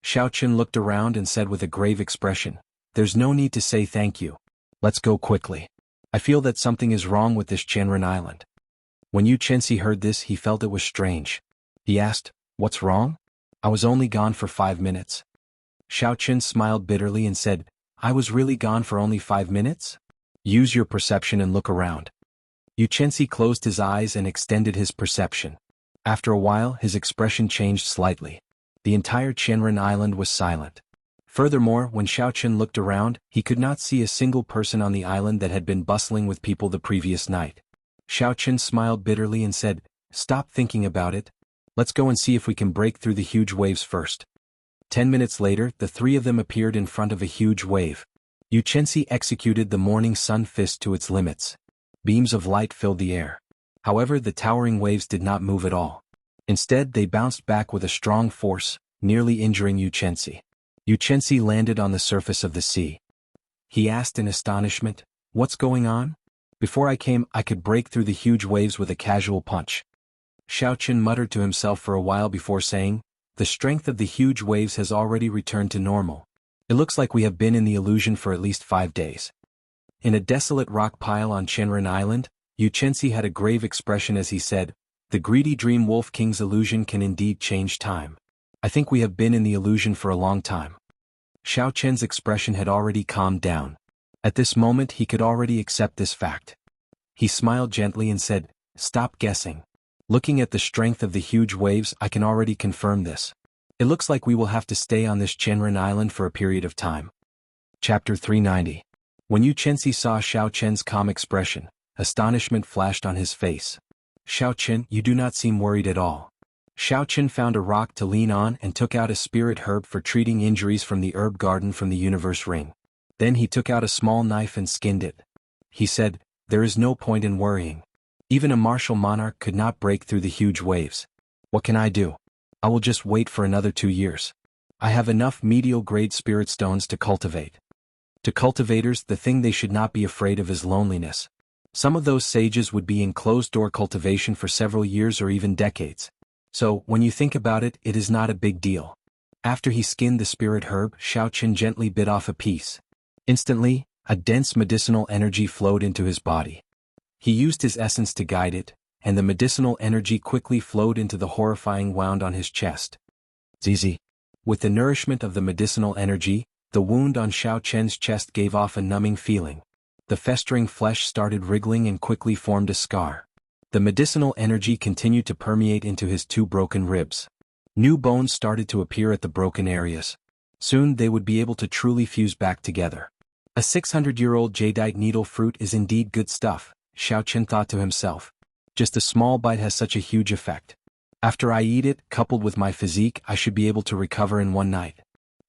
Xiao Chen looked around and said with a grave expression, "There's no need to say thank you. Let's go quickly. I feel that something is wrong with this Qianren Island." When Yu Chenxi heard this, he felt it was strange. He asked, "What's wrong? I was only gone for 5 minutes." Xiao Chen smiled bitterly and said, "I was really gone for only 5 minutes? Use your perception and look around." Yu Chenxi closed his eyes and extended his perception. After a while, his expression changed slightly. The entire Qianren Island was silent. Furthermore, when Xiao Chen looked around, he could not see a single person on the island that had been bustling with people the previous night. Xiao Chen smiled bitterly and said, "Stop thinking about it. Let's go and see if we can break through the huge waves first." 10 minutes later, the three of them appeared in front of a huge wave. Yu Chenxi executed the morning sun fist to its limits. Beams of light filled the air. However, the towering waves did not move at all. Instead, they bounced back with a strong force, nearly injuring Yu Chenxi. Yu Chenxi landed on the surface of the sea. He asked in astonishment, "What's going on? Before I came, I could break through the huge waves with a casual punch." Xiao Chen muttered to himself for a while before saying, "The strength of the huge waves has already returned to normal. It looks like we have been in the illusion for at least 5 days." In a desolate rock pile on Chenren Island, Yu Chenxi had a grave expression as he said, "The greedy dream wolf king's illusion can indeed change time. I think we have been in the illusion for a long time." Xiao Chen's expression had already calmed down. At this moment he could already accept this fact. He smiled gently and said, "Stop guessing. Looking at the strength of the huge waves, I can already confirm this. It looks like we will have to stay on this Chenren Island for a period of time." Chapter 390. When Yu Chenxi saw Xiao Chen's calm expression, astonishment flashed on his face. "Xiao Chen, you do not seem worried at all." Xiao Chen found a rock to lean on and took out a spirit herb for treating injuries from the herb garden from the universe ring. Then he took out a small knife and skinned it. He said, "There is no point in worrying. Even a martial monarch could not break through the huge waves. What can I do? I will just wait for another 2 years. I have enough medial-grade spirit stones to cultivate." To cultivators, the thing they should not be afraid of is loneliness. Some of those sages would be in closed-door cultivation for several years or even decades. So, when you think about it, it is not a big deal. After he skinned the spirit herb, Xiao Chen gently bit off a piece. Instantly, a dense medicinal energy flowed into his body. He used his essence to guide it, and the medicinal energy quickly flowed into the horrifying wound on his chest. Zizi. With the nourishment of the medicinal energy, the wound on Xiao Chen's chest gave off a numbing feeling. The festering flesh started wriggling and quickly formed a scar. The medicinal energy continued to permeate into his 2 broken ribs. New bones started to appear at the broken areas. Soon they would be able to truly fuse back together. A 600-year-old jadeite needle fruit is indeed good stuff, Xiao Chen thought to himself. Just a small bite has such a huge effect. After I eat it, coupled with my physique, I should be able to recover in 1 night.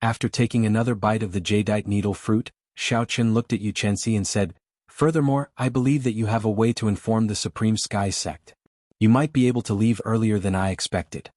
After taking another bite of the jadeite needle fruit, Xiao Chen looked at Yu Chenxi and said, "Furthermore, I believe that you have a way to inform the Supreme Sky Sect. You might be able to leave earlier than I expected."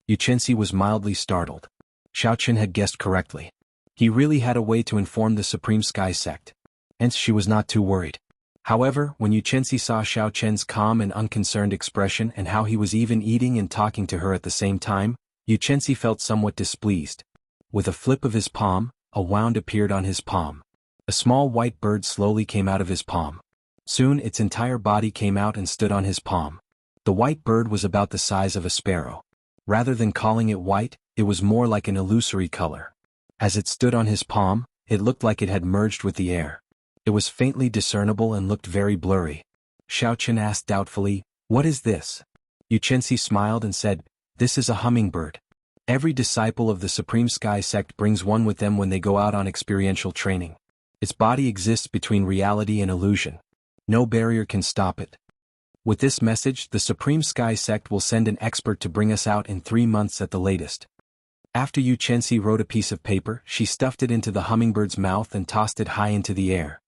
Yu Chenxi was mildly startled. Xiao Chen had guessed correctly. He really had a way to inform the Supreme Sky Sect. Hence she was not too worried. However, when Yu Chenxi saw Xiao Chen's calm and unconcerned expression and how he was even eating and talking to her at the same time, Yu Chenxi felt somewhat displeased. With a flip of his palm, a wound appeared on his palm. A small white bird slowly came out of his palm. Soon its entire body came out and stood on his palm. The white bird was about the size of a sparrow. Rather than calling it white, it was more like an illusory color. As it stood on his palm, it looked like it had merged with the air. It was faintly discernible and looked very blurry. Xiao Chen asked doubtfully, "What is this?" Yu Chenxi smiled and said, "This is a hummingbird. Every disciple of the Supreme Sky Sect brings one with them when they go out on experiential training. Its body exists between reality and illusion. No barrier can stop it. With this message, the Supreme Sky Sect will send an expert to bring us out in 3 months at the latest." After Yu Chenxi wrote a piece of paper, she stuffed it into the hummingbird's mouth and tossed it high into the air.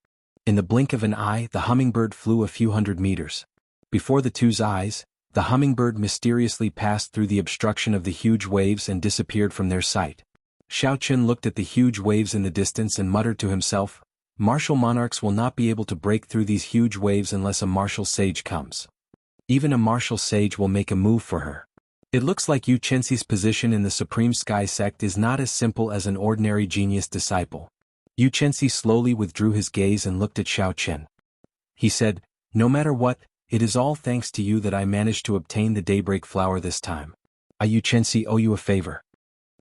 In the blink of an eye, the hummingbird flew a few hundred meters. Before the two's eyes, the hummingbird mysteriously passed through the obstruction of the huge waves and disappeared from their sight. Xiao Chen looked at the huge waves in the distance and muttered to himself, "Martial monarchs will not be able to break through these huge waves unless a martial sage comes. Even a martial sage will make a move for her." It looks like Yu Chenxi's position in the Supreme Sky Sect is not as simple as an ordinary genius disciple. Yu Chenxi slowly withdrew his gaze and looked at Xiao Chen. He said, "No matter what, it is all thanks to you that I managed to obtain the daybreak flower this time. I Yu Chenxi owe you a favor."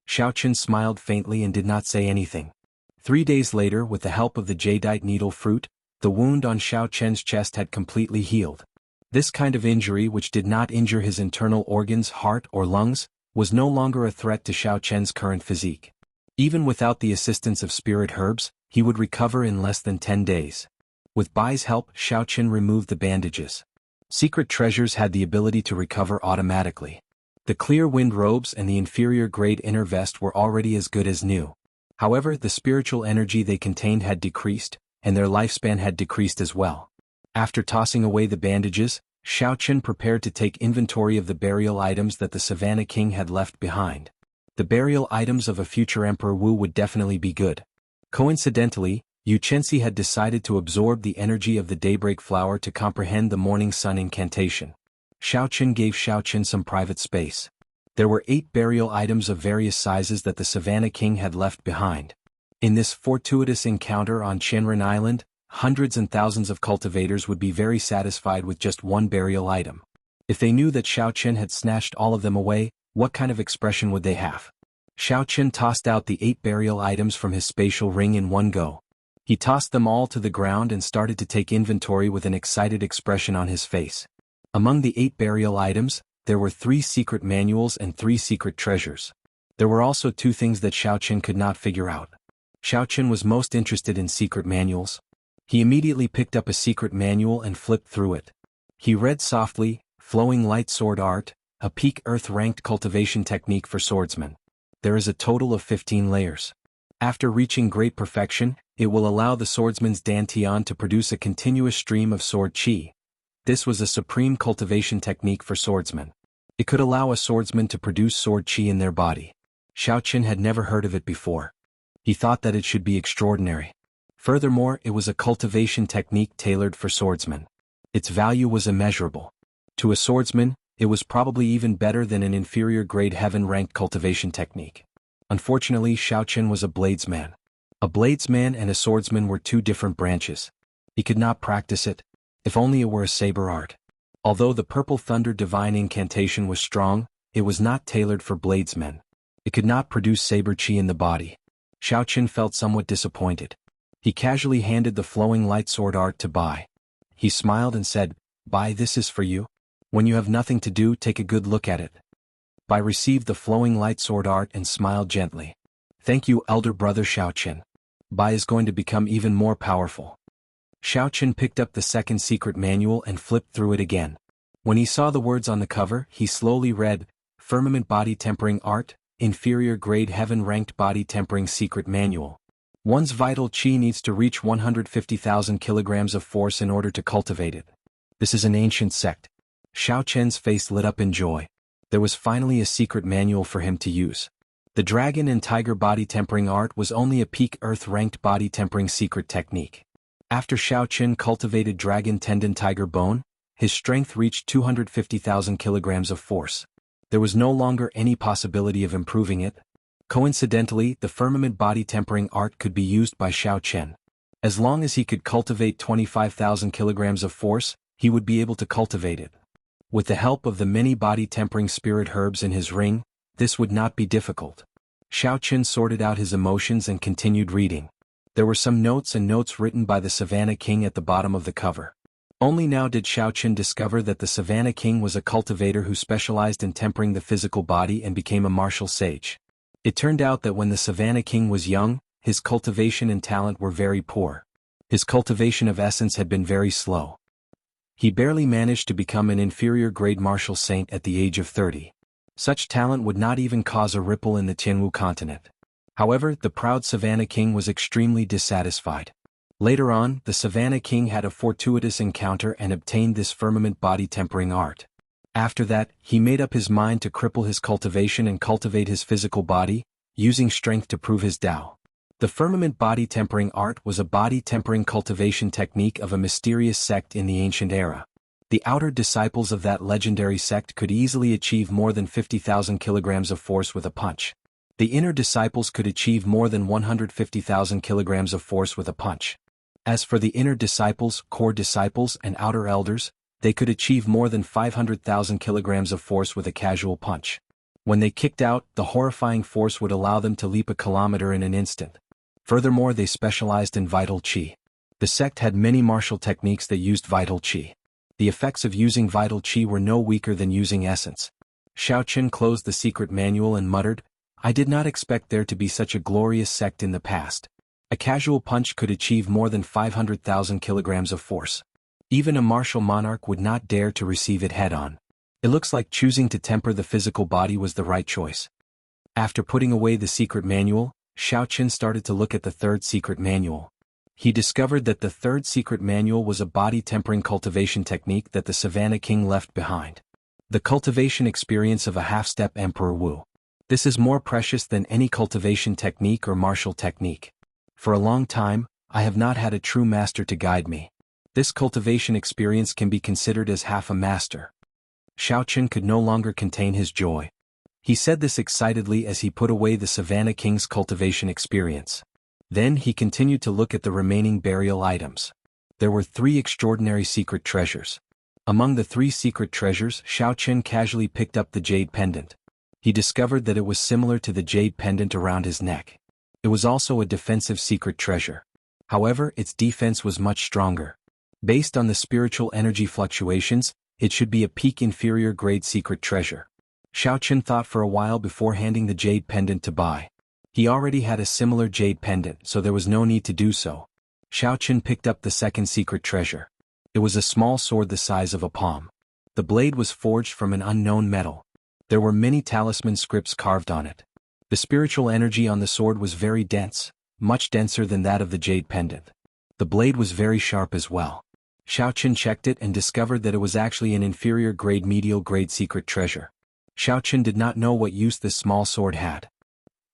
Xiao Chen smiled faintly and did not say anything. 3 days later, with the help of the jadeite needle fruit, the wound on Xiao Chen's chest had completely healed. This kind of injury, which did not injure his internal organs, heart or lungs, was no longer a threat to Xiao Chen's current physique. Even without the assistance of spirit herbs, he would recover in less than 10 days. With Bai's help, Xiao Chen removed the bandages. Secret treasures had the ability to recover automatically. The clear wind robes and the inferior-grade inner vest were already as good as new. However, the spiritual energy they contained had decreased, and their lifespan had decreased as well. After tossing away the bandages, Xiao Chen prepared to take inventory of the burial items that the Savannah King had left behind. The burial items of a future Emperor Wu would definitely be good. Coincidentally, Yu Chenxi had decided to absorb the energy of the daybreak flower to comprehend the morning sun incantation. Xiao Chen gave Xiao Chen some private space. There were 8 burial items of various sizes that the Savannah King had left behind. In this fortuitous encounter on Chenren Island, hundreds and thousands of cultivators would be very satisfied with just one burial item. If they knew that Xiao Chen had snatched all of them away, what kind of expression would they have? Xiao Chen tossed out the 8 burial items from his spatial ring in one go. He tossed them all to the ground and started to take inventory with an excited expression on his face. Among the 8 burial items, there were 3 secret manuals and 3 secret treasures. There were also 2 things that Xiao Chen could not figure out. Xiao Chen was most interested in secret manuals. He immediately picked up a secret manual and flipped through it. He read softly, Flowing Light Sword Art, a peak earth-ranked cultivation technique for swordsmen. There is a total of 15 layers. After reaching great perfection, it will allow the swordsman's dantian to produce a continuous stream of sword qi. This was a supreme cultivation technique for swordsmen. It could allow a swordsman to produce sword qi in their body. Xiao Chen had never heard of it before. He thought that it should be extraordinary. Furthermore, it was a cultivation technique tailored for swordsmen. Its value was immeasurable. To a swordsman, it was probably even better than an inferior-grade heaven-ranked cultivation technique. Unfortunately, Xiao Chen was a bladesman. A bladesman and a swordsman were 2 different branches. He could not practice it. If only it were a saber art. Although the Purple Thunder divine incantation was strong, it was not tailored for bladesmen. It could not produce saber qi in the body. Xiao Chen felt somewhat disappointed. He casually handed the Flowing Light Sword Art to Bai. He smiled and said, "Bai, this is for you. When you have nothing to do, take a good look at it." Bai received the Flowing Light Sword Art and smiled gently. "Thank you, elder brother Xiao Chen. Bai is going to become even more powerful." Xiao Chen picked up the second secret manual and flipped through it again. When he saw the words on the cover, he slowly read, Firmament Body Tempering Art, Inferior Grade Heaven-Ranked Body Tempering Secret Manual. One's vital qi needs to reach 150,000 kilograms of force in order to cultivate it. This is an ancient sect. Xiao Chen's face lit up in joy. There was finally a secret manual for him to use. The Dragon and Tiger Body Tempering Art was only a peak Earth-ranked body tempering secret technique. After Xiao Chen cultivated Dragon Tendon Tiger Bone, his strength reached 250,000 kilograms of force. There was no longer any possibility of improving it. Coincidentally, the Firmament Body Tempering Art could be used by Xiao Chen. As long as he could cultivate 25,000 kilograms of force, he would be able to cultivate it. With the help of the many body tempering spirit herbs in his ring, this would not be difficult. Xiao Chen sorted out his emotions and continued reading. There were some notes and notes written by the Savannah King at the bottom of the cover. Only now did Xiao Chen discover that the Savannah King was a cultivator who specialized in tempering the physical body and became a martial sage. It turned out that when the Savannah King was young, his cultivation and talent were very poor. His cultivation of essence had been very slow. He barely managed to become an inferior-grade martial saint at the age of 30. Such talent would not even cause a ripple in the Jianghu continent. However, the proud Savannah King was extremely dissatisfied. Later on, the Savannah King had a fortuitous encounter and obtained this Firmament Body Tempering Art. After that, he made up his mind to cripple his cultivation and cultivate his physical body, using strength to prove his Tao. The Firmament Body Tempering Art was a body tempering cultivation technique of a mysterious sect in the ancient era. The outer disciples of that legendary sect could easily achieve more than 50,000 kilograms of force with a punch. The inner disciples could achieve more than 150,000 kilograms of force with a punch. As for the inner disciples, core disciples, and outer elders, they could achieve more than 500,000 kilograms of force with a casual punch. When they kicked out, the horrifying force would allow them to leap a kilometer in an instant. Furthermore, they specialized in vital qi. The sect had many martial techniques that used vital qi. The effects of using vital qi were no weaker than using essence. Xiao Chen closed the secret manual and muttered, "I did not expect there to be such a glorious sect in the past. A casual punch could achieve more than 500,000 kilograms of force. Even a martial monarch would not dare to receive it head-on. It looks like choosing to temper the physical body was the right choice." After putting away the secret manual, Xiao Chen started to look at the third secret manual. He discovered that the third secret manual was a body tempering cultivation technique that the Savannah King left behind. The cultivation experience of a half-step Emperor Wu. This is more precious than any cultivation technique or martial technique. For a long time, I have not had a true master to guide me. This cultivation experience can be considered as half a master. Xiao Chen could no longer contain his joy. He said this excitedly as he put away the Savannah King's cultivation experience. Then he continued to look at the remaining burial items. There were 3 extraordinary secret treasures. Among the 3 secret treasures, Xiao Chen casually picked up the jade pendant. He discovered that it was similar to the jade pendant around his neck. It was also a defensive secret treasure. However, its defense was much stronger. Based on the spiritual energy fluctuations, it should be a peak inferior grade secret treasure. Xiao Chen thought for a while before handing the jade pendant to Bai. He already had a similar jade pendant, so there was no need to do so. Xiao Chen picked up the second secret treasure. It was a small sword the size of a palm. The blade was forged from an unknown metal. There were many talisman scripts carved on it. The spiritual energy on the sword was very dense, much denser than that of the jade pendant. The blade was very sharp as well. Xiao Chen checked it and discovered that it was actually an inferior grade medial grade secret treasure. Xiao Chen did not know what use this small sword had.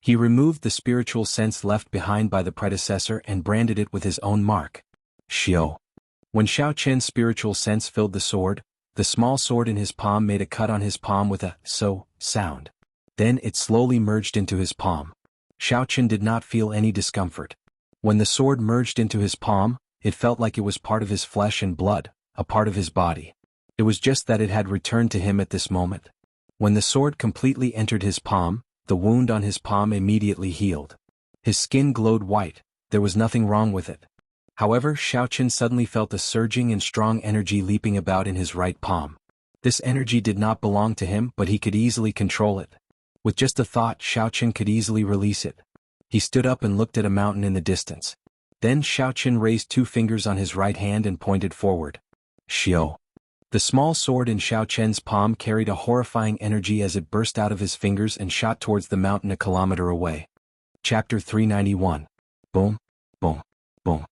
He removed the spiritual sense left behind by the predecessor and branded it with his own mark. Xiao. When Xiao Chen's spiritual sense filled the sword, the small sword in his palm made a cut on his palm with a so sound. Then it slowly merged into his palm. Xiao Chen did not feel any discomfort. When the sword merged into his palm, it felt like it was part of his flesh and blood, a part of his body. It was just that it had returned to him at this moment. When the sword completely entered his palm, the wound on his palm immediately healed. His skin glowed white, there was nothing wrong with it. However, Xiao Chen suddenly felt a surging and strong energy leaping about in his right palm. This energy did not belong to him, but he could easily control it. With just a thought, Xiao Chen could easily release it. He stood up and looked at a mountain in the distance. Then Xiao Chen raised 2 fingers on his right hand and pointed forward. Xiao. The small sword in Xiao Chen's palm carried a horrifying energy as it burst out of his fingers and shot towards the mountain a kilometer away. Chapter 391. Boom, boom, boom.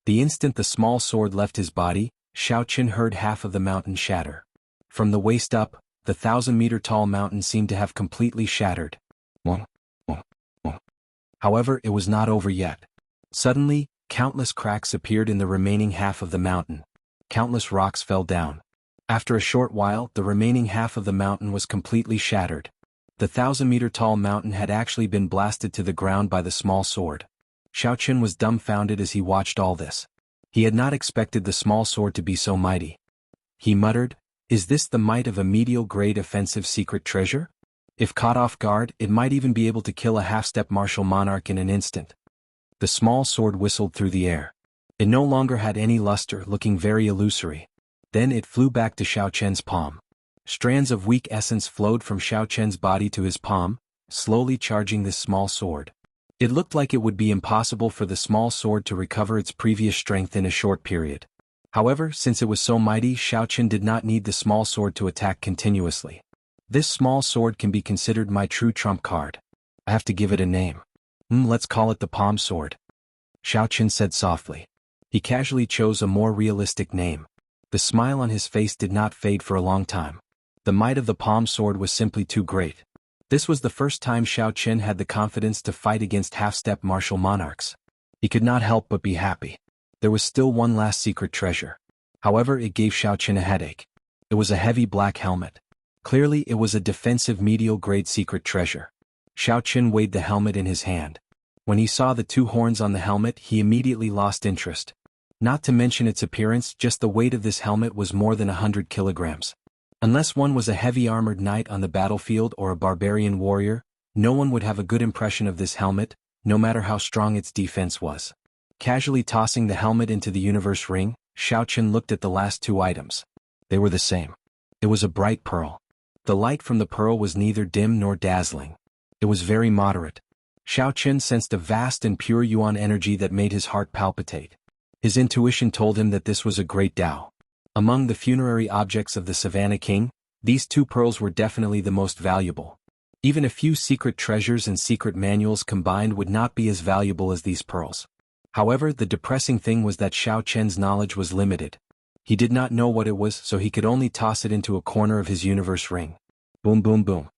The instant the small sword left his body, Xiao Chen heard half of the mountain shatter. From the waist up, the 1,000-meter-tall mountain seemed to have completely shattered. Boom, boom, boom. However, it was not over yet. Suddenly, countless cracks appeared in the remaining half of the mountain. Countless rocks fell down. After a short while, the remaining half of the mountain was completely shattered. The 1,000-meter-tall mountain had actually been blasted to the ground by the small sword. Xiao Chen was dumbfounded as he watched all this. He had not expected the small sword to be so mighty. He muttered, "Is this the might of a medial-grade offensive secret treasure? If caught off guard, it might even be able to kill a half-step martial monarch in an instant." The small sword whistled through the air. It no longer had any luster, looking very illusory. Then it flew back to Xiao Chen's palm. Strands of weak essence flowed from Xiao Chen's body to his palm, slowly charging this small sword. It looked like it would be impossible for the small sword to recover its previous strength in a short period. However, since it was so mighty, Xiao Chen did not need the small sword to attack continuously. This small sword can be considered my true trump card. I have to give it a name. Let's call it the palm sword. Xiao Chen said softly. He casually chose a more realistic name. The smile on his face did not fade for a long time. The might of the palm sword was simply too great. This was the first time Xiao Chen had the confidence to fight against half-step martial monarchs. He could not help but be happy. There was still one last secret treasure. However, it gave Xiao Chen a headache. It was a heavy black helmet. Clearly, it was a defensive medial-grade secret treasure. Xiao Chen weighed the helmet in his hand. When he saw the 2 horns on the helmet, he immediately lost interest. Not to mention its appearance, just the weight of this helmet was more than 100 kilograms. Unless one was a heavy armored knight on the battlefield or a barbarian warrior, no one would have a good impression of this helmet, no matter how strong its defense was. Casually tossing the helmet into the universe ring, Xiao Chen looked at the last 2 items. They were the same. It was a bright pearl. The light from the pearl was neither dim nor dazzling. It was very moderate. Xiao Chen sensed a vast and pure yuan energy that made his heart palpitate. His intuition told him that this was a great Tao. Among the funerary objects of the Savannah King, these 2 pearls were definitely the most valuable. Even a few secret treasures and secret manuals combined would not be as valuable as these pearls. However, the depressing thing was that Xiao Chen's knowledge was limited. He did not know what it was, so he could only toss it into a corner of his universe ring. Boom boom boom.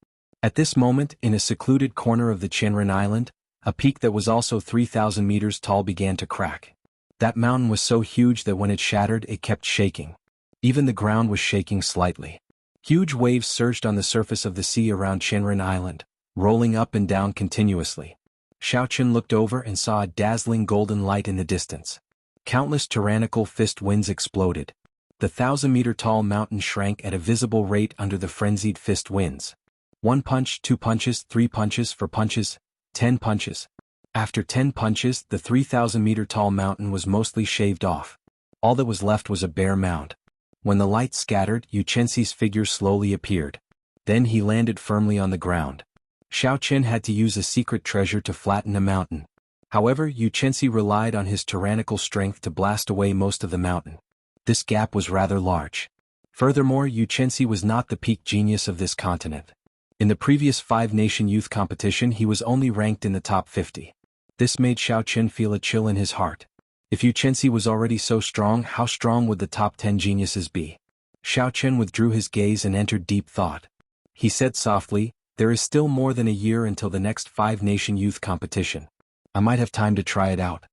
At this moment, in a secluded corner of the Qianren Island, a peak that was also 3,000 meters tall began to crack. That mountain was so huge that when it shattered, it kept shaking. Even the ground was shaking slightly. Huge waves surged on the surface of the sea around Qianren Island, rolling up and down continuously. Xiao Chen looked over and saw a dazzling golden light in the distance. Countless tyrannical fist winds exploded. The 1,000-meter-tall mountain shrank at a visible rate under the frenzied fist winds. 1 punch, 2 punches, 3 punches, 4 punches, 10 punches. After 10 punches, the 3,000-meter-tall mountain was mostly shaved off. All that was left was a bare mound. When the light scattered, Yuchensi's figure slowly appeared. Then he landed firmly on the ground. Xiao Qian had to use a secret treasure to flatten a mountain. However, Yuchensi relied on his tyrannical strength to blast away most of the mountain. This gap was rather large. Furthermore, Yuchensi was not the peak genius of this continent. In the previous 5-nation youth competition he was only ranked in the top 50. This made Xiao Qian feel a chill in his heart. If Yuchensi was already so strong, how strong would the top 10 geniuses be? Xiao Qian withdrew his gaze and entered deep thought. He said softly, "There is still more than a year until the next 5-nation youth competition. I might have time to try it out."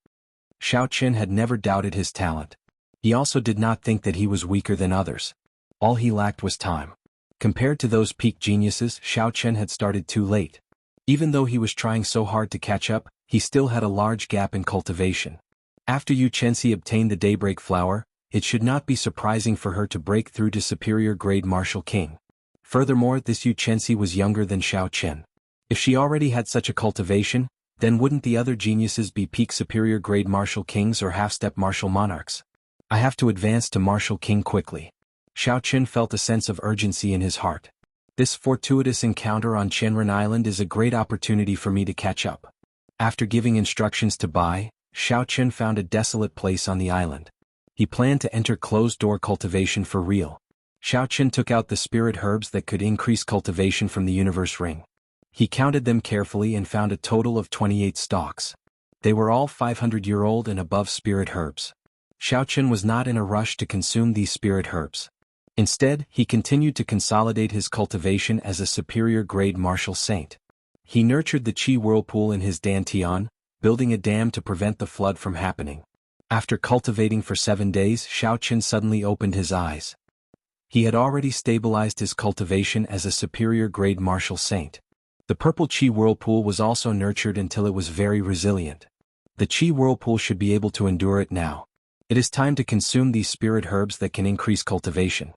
Xiao Qian had never doubted his talent. He also did not think that he was weaker than others. All he lacked was time. Compared to those peak geniuses, Xiao Qian had started too late. Even though he was trying so hard to catch up, he still had a large gap in cultivation. After Yuchensi obtained the Daybreak Flower, it should not be surprising for her to break through to superior grade Martial King. Furthermore, this Yuchensi was younger than Xiao Qian. If she already had such a cultivation, then wouldn't the other geniuses be peak superior grade Martial Kings or half-step Martial Monarchs? I have to advance to Martial King quickly. Xiao Qian felt a sense of urgency in his heart. This fortuitous encounter on Qianren Island is a great opportunity for me to catch up. After giving instructions to Bai, Xiao Qian found a desolate place on the island. He planned to enter closed-door cultivation for real. Xiao Qian took out the spirit herbs that could increase cultivation from the universe ring. He counted them carefully and found a total of 28 stalks. They were all 500-year-old and above spirit herbs. Xiao Qian was not in a rush to consume these spirit herbs. Instead, he continued to consolidate his cultivation as a superior grade martial saint. He nurtured the qi whirlpool in his dantian, building a dam to prevent the flood from happening. After cultivating for 7 days, Xiao Qian suddenly opened his eyes. He had already stabilized his cultivation as a superior grade martial saint. The purple qi whirlpool was also nurtured until it was very resilient. The qi whirlpool should be able to endure it now. It is time to consume these spirit herbs that can increase cultivation.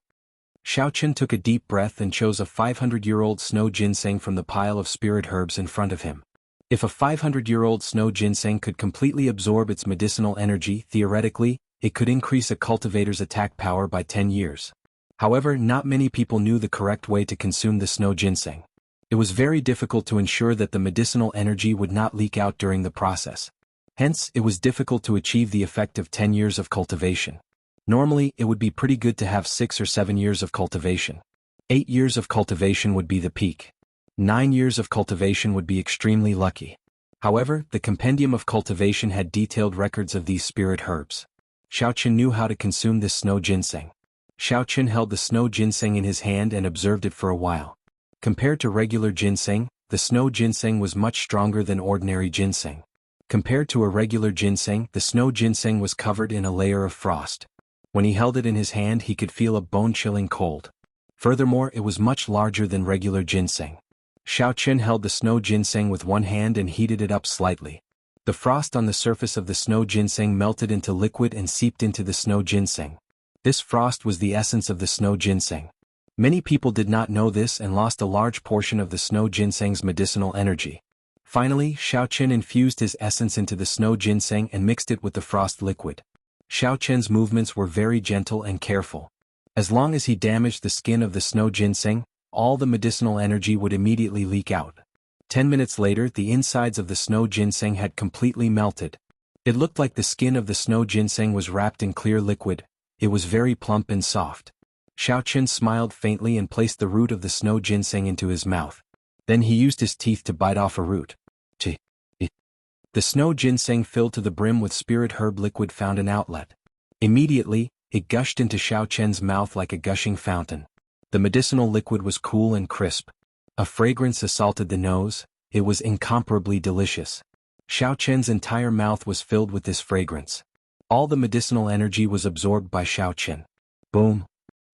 Xiao Qian took a deep breath and chose a 500-year-old snow ginseng from the pile of spirit herbs in front of him. If a 500-year-old snow ginseng could completely absorb its medicinal energy, theoretically, it could increase a cultivator's attack power by 10 years. However, not many people knew the correct way to consume the snow ginseng. It was very difficult to ensure that the medicinal energy would not leak out during the process. Hence, it was difficult to achieve the effect of 10 years of cultivation. Normally, it would be pretty good to have 6 or 7 years of cultivation. 8 years of cultivation would be the peak. 9 years of cultivation would be extremely lucky. However, the compendium of cultivation had detailed records of these spirit herbs. Xiao Qian knew how to consume this snow ginseng. Xiao Qian held the snow ginseng in his hand and observed it for a while. Compared to regular ginseng, the snow ginseng was much stronger than ordinary ginseng. Compared to a regular ginseng, the snow ginseng was covered in a layer of frost. When he held it in his hand he could feel a bone-chilling cold. Furthermore, it was much larger than regular ginseng. Xiao Qian held the snow ginseng with one hand and heated it up slightly. The frost on the surface of the snow ginseng melted into liquid and seeped into the snow ginseng. This frost was the essence of the snow ginseng. Many people did not know this and lost a large portion of the snow ginseng's medicinal energy. Finally, Xiao Qian infused his essence into the snow ginseng and mixed it with the frost liquid. Xiao Qian's movements were very gentle and careful. As long as he damaged the skin of the snow ginseng, all the medicinal energy would immediately leak out. 10 minutes later, the insides of the snow ginseng had completely melted. It looked like the skin of the snow ginseng was wrapped in clear liquid. It was very plump and soft. Xiao Qian smiled faintly and placed the root of the snow ginseng into his mouth. Then he used his teeth to bite off a root. The snow ginseng filled to the brim with spirit herb liquid found an outlet. Immediately, it gushed into Xiao Qian's mouth like a gushing fountain. The medicinal liquid was cool and crisp. A fragrance assaulted the nose. It was incomparably delicious. Xiao Qian's entire mouth was filled with this fragrance. All the medicinal energy was absorbed by Xiao Qian. Boom!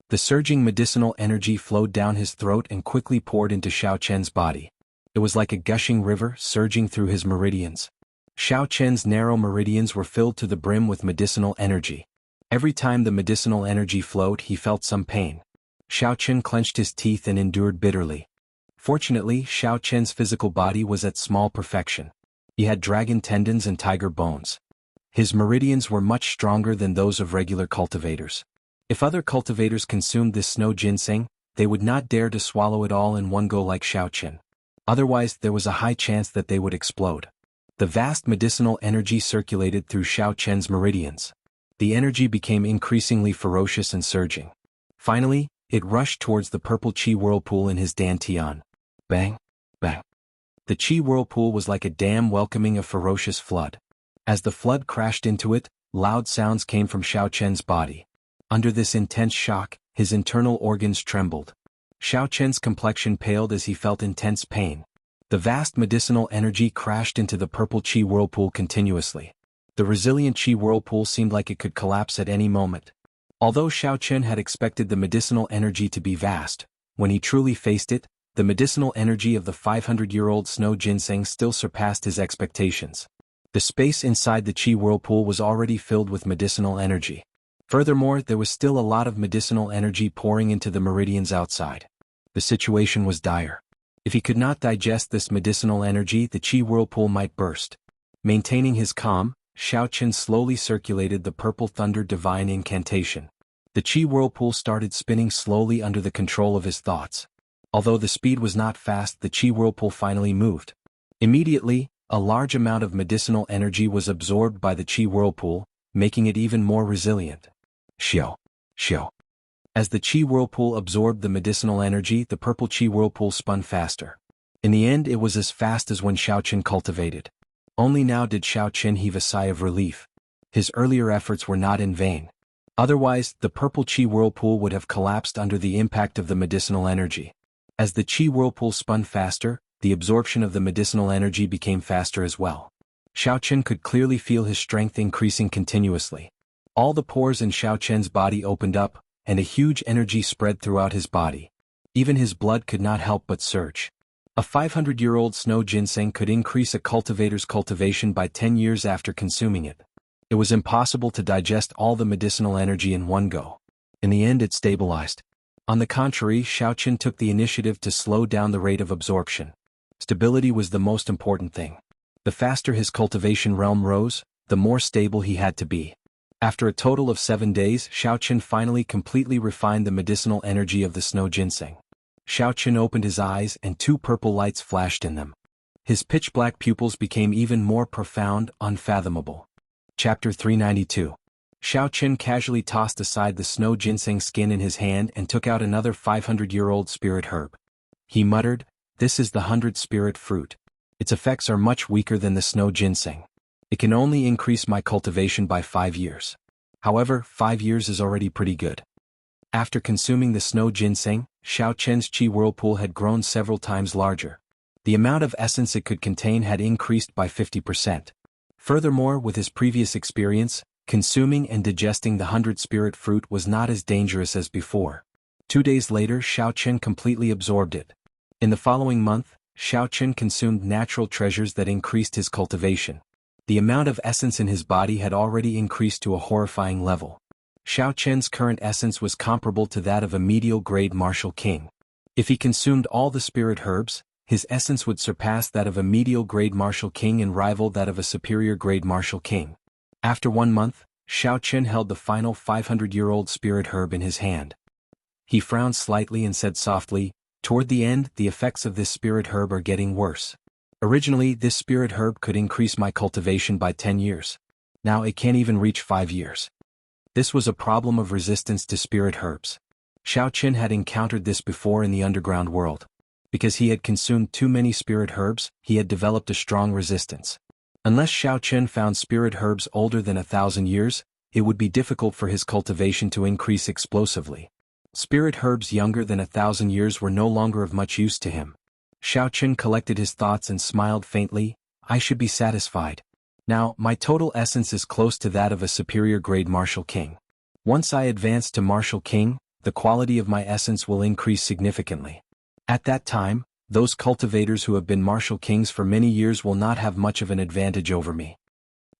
The surging medicinal energy flowed down his throat and quickly poured into Xiao Qian's body. It was like a gushing river surging through his meridians. Xiao Chen's narrow meridians were filled to the brim with medicinal energy. Every time the medicinal energy flowed, he felt some pain. Xiao Chen clenched his teeth and endured bitterly. Fortunately, Xiao Chen's physical body was at small perfection. He had dragon tendons and tiger bones. His meridians were much stronger than those of regular cultivators. If other cultivators consumed this snow ginseng, they would not dare to swallow it all in one go like Xiao Chen. Otherwise, there was a high chance that they would explode. The vast medicinal energy circulated through Xiao Chen's meridians. The energy became increasingly ferocious and surging. Finally, it rushed towards the purple qi whirlpool in his dantian. Bang! Bang! The qi whirlpool was like a dam welcoming a ferocious flood. As the flood crashed into it, loud sounds came from Xiao Chen's body. Under this intense shock, his internal organs trembled. Xiao Chen's complexion paled as he felt intense pain. The vast medicinal energy crashed into the purple qi whirlpool continuously. The resilient qi whirlpool seemed like it could collapse at any moment. Although Xiao Chen had expected the medicinal energy to be vast, when he truly faced it, the medicinal energy of the 500-year-old snow ginseng still surpassed his expectations. The space inside the qi whirlpool was already filled with medicinal energy. Furthermore, there was still a lot of medicinal energy pouring into the meridians outside. The situation was dire. If he could not digest this medicinal energy, the qi whirlpool might burst. Maintaining his calm, Xiao Chen slowly circulated the purple thunder divine incantation. The qi whirlpool started spinning slowly under the control of his thoughts. Although the speed was not fast, the qi whirlpool finally moved. Immediately, a large amount of medicinal energy was absorbed by the qi whirlpool, making it even more resilient. Xiao, xiao. As the qi whirlpool absorbed the medicinal energy, the purple qi whirlpool spun faster. In the end, it was as fast as when Xiao Chen cultivated. Only now did Xiao Chen heave a sigh of relief. His earlier efforts were not in vain. Otherwise, the purple qi whirlpool would have collapsed under the impact of the medicinal energy. As the qi whirlpool spun faster, the absorption of the medicinal energy became faster as well. Xiao Chen could clearly feel his strength increasing continuously. All the pores in Xiao Chen's body opened up, and a huge energy spread throughout his body. Even his blood could not help but surge. A 500-year-old snow ginseng could increase a cultivator's cultivation by 10 years after consuming it. It was impossible to digest all the medicinal energy in one go. In the end, it stabilized. On the contrary, Xiao Chen took the initiative to slow down the rate of absorption. Stability was the most important thing. The faster his cultivation realm rose, the more stable he had to be. After a total of 7 days, Xiao Chen finally completely refined the medicinal energy of the snow ginseng. Xiao Chen opened his eyes and 2 purple lights flashed in them. His pitch-black pupils became even more profound, unfathomable. Chapter 392. Xiao Chen casually tossed aside the snow ginseng skin in his hand and took out another 500-year-old spirit herb. He muttered, "This is the 100 spirit fruit. Its effects are much weaker than the snow ginseng. It can only increase my cultivation by 5 years. However, 5 years is already pretty good." After consuming the snow ginseng, Xiao Chen's qi whirlpool had grown several times larger. The amount of essence it could contain had increased by 50%. Furthermore, with his previous experience, consuming and digesting the 100 spirit fruit was not as dangerous as before. 2 days later, Xiao Chen completely absorbed it. In the following month, Xiao Chen consumed natural treasures that increased his cultivation. The amount of essence in his body had already increased to a horrifying level. Xiao Chen's current essence was comparable to that of a medial-grade martial king. If he consumed all the spirit herbs, his essence would surpass that of a medial-grade martial king and rival that of a superior-grade martial king. After 1 month, Xiao Chen held the final 500-year-old spirit herb in his hand. He frowned slightly and said softly, "Toward the end, the effects of this spirit herb are getting worse. Originally, this spirit herb could increase my cultivation by 10 years. Now it can't even reach 5 years. This was a problem of resistance to spirit herbs. Xiao Chen had encountered this before in the underground world. Because he had consumed too many spirit herbs, he had developed a strong resistance. Unless Xiao Chen found spirit herbs older than 1,000 years, it would be difficult for his cultivation to increase explosively. Spirit herbs younger than 1,000 years were no longer of much use to him. Xiao Chen collected his thoughts and smiled faintly. "I should be satisfied. Now, my total essence is close to that of a superior-grade martial king. Once I advance to martial king, the quality of my essence will increase significantly. At that time, Those cultivators who have been martial kings for many years will not have much of an advantage over me.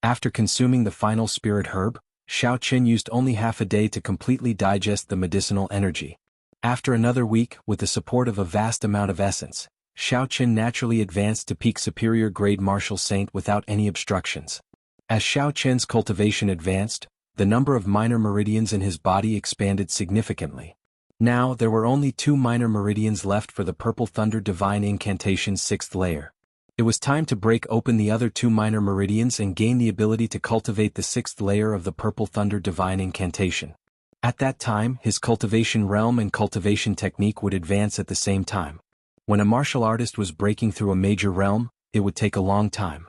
After consuming the final spirit herb, Xiao Qin used only half a day to completely digest the medicinal energy. After another week, with the support of a vast amount of essence, Xiao Qin naturally advanced to peak superior grade martial saint without any obstructions. As Xiao Qin's cultivation advanced, the number of minor meridians in his body expanded significantly. Now there were only 2 minor meridians left for the Purple Thunder Divine Incantation's 6th layer. It was time to break open the other 2 minor meridians and gain the ability to cultivate the 6th layer of the Purple Thunder Divine Incantation. At that time, his cultivation realm and cultivation technique would advance at the same time. When a martial artist was breaking through a major realm, it would take a long time.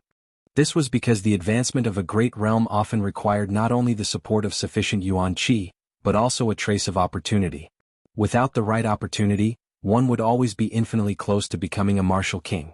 This was because the advancement of a great realm often required not only the support of sufficient yuan qi, but also a trace of opportunity. Without the right opportunity, one would always be infinitely close to becoming a martial king.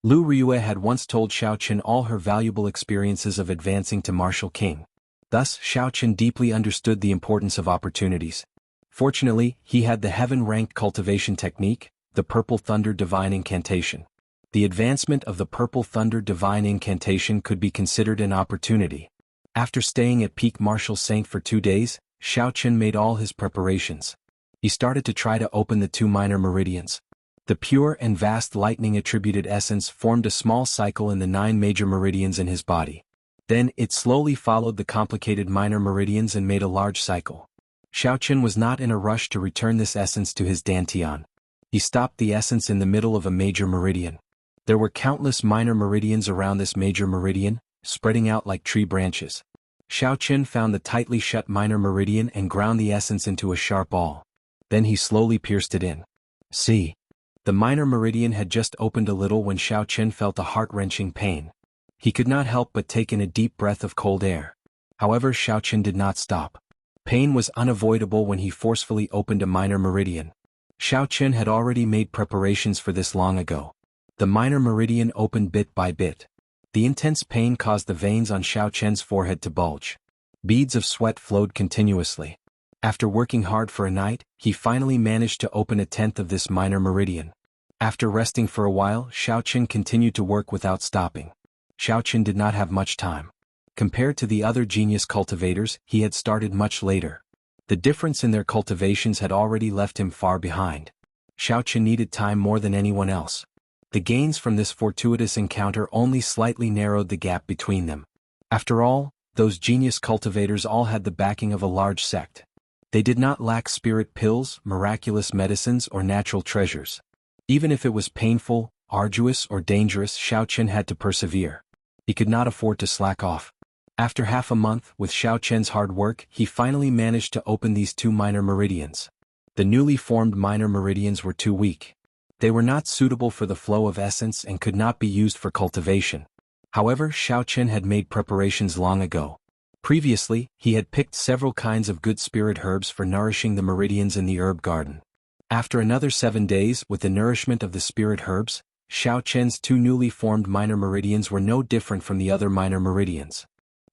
Lu Ryue had once told Xiao Qin all her valuable experiences of advancing to martial king. Thus, Xiao Qin deeply understood the importance of opportunities. Fortunately, he had the heaven-ranked cultivation technique, the Purple Thunder Divine Incantation. The advancement of the Purple Thunder Divine Incantation could be considered an opportunity. After staying at peak martial saint for 2 days, Xiao Qin made all his preparations. He started to try to open the 2 minor meridians. The pure and vast lightning-attributed essence formed a small cycle in the 9 major meridians in his body. Then it slowly followed the complicated minor meridians and made a large cycle. Xiao Qin was not in a rush to return this essence to his dantian. He stopped the essence in the middle of a major meridian. There were countless minor meridians around this major meridian, spreading out like tree branches. Xiao Qin found the tightly shut minor meridian and ground the essence into a sharp awl. Then he slowly pierced it in. See. The minor meridian had just opened a little when Xiao Qin felt a heart-wrenching pain. He could not help but take in a deep breath of cold air. However, Xiao Qin did not stop. Pain was unavoidable when he forcefully opened a minor meridian. Xiao Qin had already made preparations for this long ago. The minor meridian opened bit by bit. The intense pain caused the veins on Xiao Qin's forehead to bulge. Beads of sweat flowed continuously. After working hard for a night, he finally managed to open 1/10 of this minor meridian. After resting for a while, Xiao Qin continued to work without stopping. Xiao Qin did not have much time. Compared to the other genius cultivators, he had started much later. The difference in their cultivations had already left him far behind. Xiao Qin needed time more than anyone else. The gains from this fortuitous encounter only slightly narrowed the gap between them. After all, those genius cultivators all had the backing of a large sect. They did not lack spirit pills, miraculous medicines, or natural treasures. Even if it was painful, arduous, or dangerous, Xiao Qin had to persevere. He could not afford to slack off. After half a month, with Xiao Qin's hard work, he finally managed to open these 2 minor meridians. The newly formed minor meridians were too weak. They were not suitable for the flow of essence and could not be used for cultivation. However, Xiao Qin had made preparations long ago. Previously, he had picked several kinds of good spirit herbs for nourishing the meridians in the herb garden. After another 7 days, with the nourishment of the spirit herbs, Xiao Qin's 2 newly formed minor meridians were no different from the other minor meridians.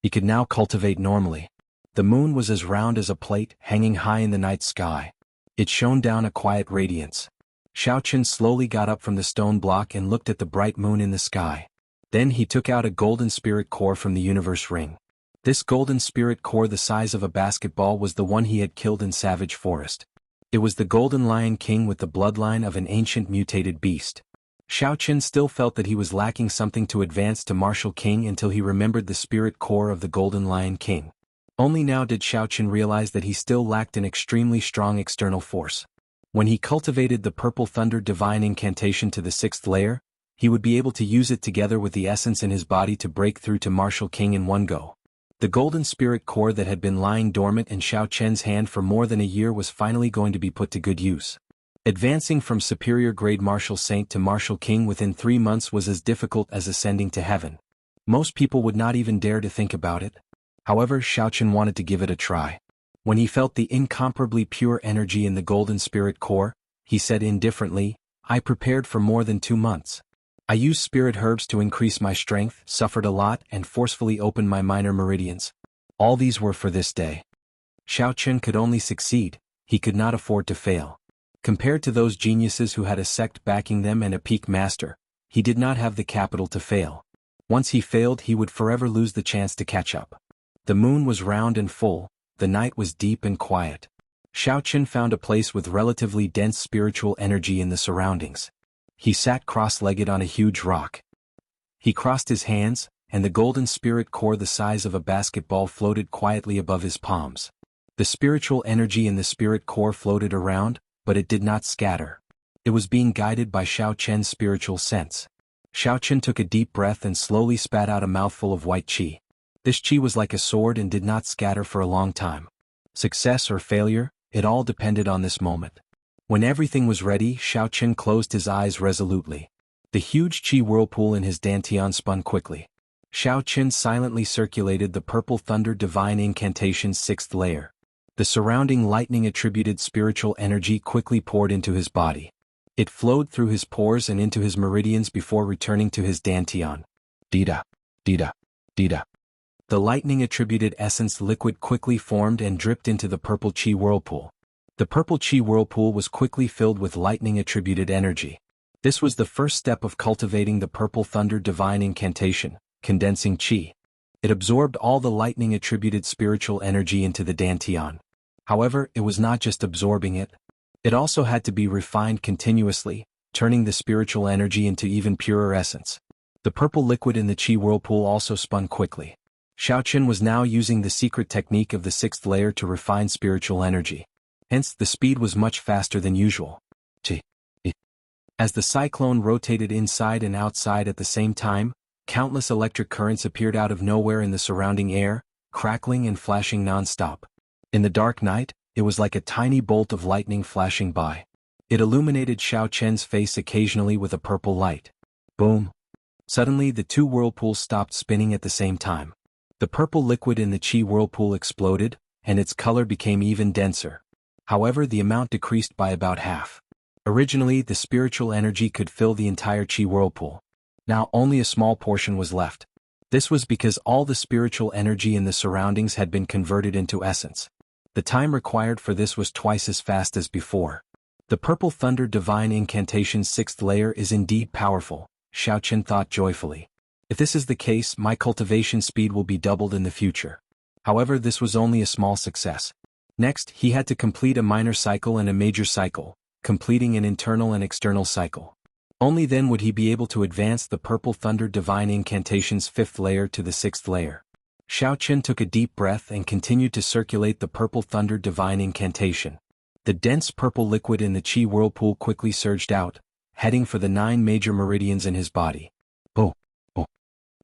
He could now cultivate normally. The moon was as round as a plate, hanging high in the night sky. It shone down a quiet radiance. Xiao Qin slowly got up from the stone block and looked at the bright moon in the sky. Then he took out a golden spirit core from the universe ring. This golden spirit core the size of a basketball was the one he had killed in Savage Forest. It was the Golden Lion King with the bloodline of an ancient mutated beast. Xiao Qin still felt that he was lacking something to advance to Martial King until he remembered the spirit core of the Golden Lion King. Only now did Xiao Qin realize that he still lacked an extremely strong external force. When he cultivated the Purple Thunder Divine Incantation to the 6th layer, he would be able to use it together with the essence in his body to break through to Martial King in one go. The golden spirit core that had been lying dormant in Xiao Qin's hand for more than a year was finally going to be put to good use. Advancing from superior grade Martial Saint to Martial King within 3 months was as difficult as ascending to heaven. Most people would not even dare to think about it. However, Xiao Qin wanted to give it a try. When he felt the incomparably pure energy in the golden spirit core, he said indifferently, "I prepared for more than 2 months. I used spirit herbs to increase my strength, suffered a lot, and forcefully opened my minor meridians. All these were for this day." Xiao Qin could only succeed, he could not afford to fail. Compared to those geniuses who had a sect backing them and a peak master, he did not have the capital to fail. Once he failed, he would forever lose the chance to catch up. The moon was round and full, the night was deep and quiet. Xiao Qin found a place with relatively dense spiritual energy in the surroundings. He sat cross-legged on a huge rock. He crossed his hands, and the golden spirit core the size of a basketball floated quietly above his palms. The spiritual energy in the spirit core floated around, but it did not scatter. It was being guided by Xiao Qian's spiritual sense. Xiao Qian took a deep breath and slowly spat out a mouthful of white qi. This qi was like a sword and did not scatter for a long time. Success or failure, it all depended on this moment. When everything was ready, Xiao Qian closed his eyes resolutely. The huge qi whirlpool in his dantian spun quickly. Xiao Qian silently circulated the purple thunder divine incantation's 6th layer. The surrounding lightning-attributed spiritual energy quickly poured into his body. It flowed through his pores and into his meridians before returning to his dantian. Dida, dida, dida. The lightning-attributed essence liquid quickly formed and dripped into the purple qi whirlpool. The purple qi whirlpool was quickly filled with lightning-attributed energy. This was the first step of cultivating the purple thunder divine incantation, condensing qi. It absorbed all the lightning-attributed spiritual energy into the dantian. However, it was not just absorbing it. It also had to be refined continuously, turning the spiritual energy into even purer essence. The purple liquid in the qi whirlpool also spun quickly. Xiao Qian was now using the secret technique of the 6th layer to refine spiritual energy. Hence, the speed was much faster than usual. As the cyclone rotated inside and outside at the same time, countless electric currents appeared out of nowhere in the surrounding air, crackling and flashing non-stop. In the dark night, it was like a tiny bolt of lightning flashing by. It illuminated Xiao Qian's face occasionally with a purple light. Boom! Suddenly the two whirlpools stopped spinning at the same time. The purple liquid in the qi whirlpool exploded, and its color became even denser. However, the amount decreased by about half. Originally, the spiritual energy could fill the entire qi whirlpool. Now only a small portion was left. This was because all the spiritual energy in the surroundings had been converted into essence. The time required for this was twice as fast as before. The purple thunder divine incantation's 6th layer is indeed powerful, Xiao Qian thought joyfully. If this is the case, my cultivation speed will be doubled in the future. However, this was only a small success. Next, he had to complete a minor cycle and a major cycle, completing an internal and external cycle. Only then would he be able to advance the purple thunder divine incantation's 5th layer to the 6th layer. Xiao Qian took a deep breath and continued to circulate the purple thunder divine incantation. The dense purple liquid in the qi whirlpool quickly surged out, heading for the 9 major meridians in his body. Oh, oh.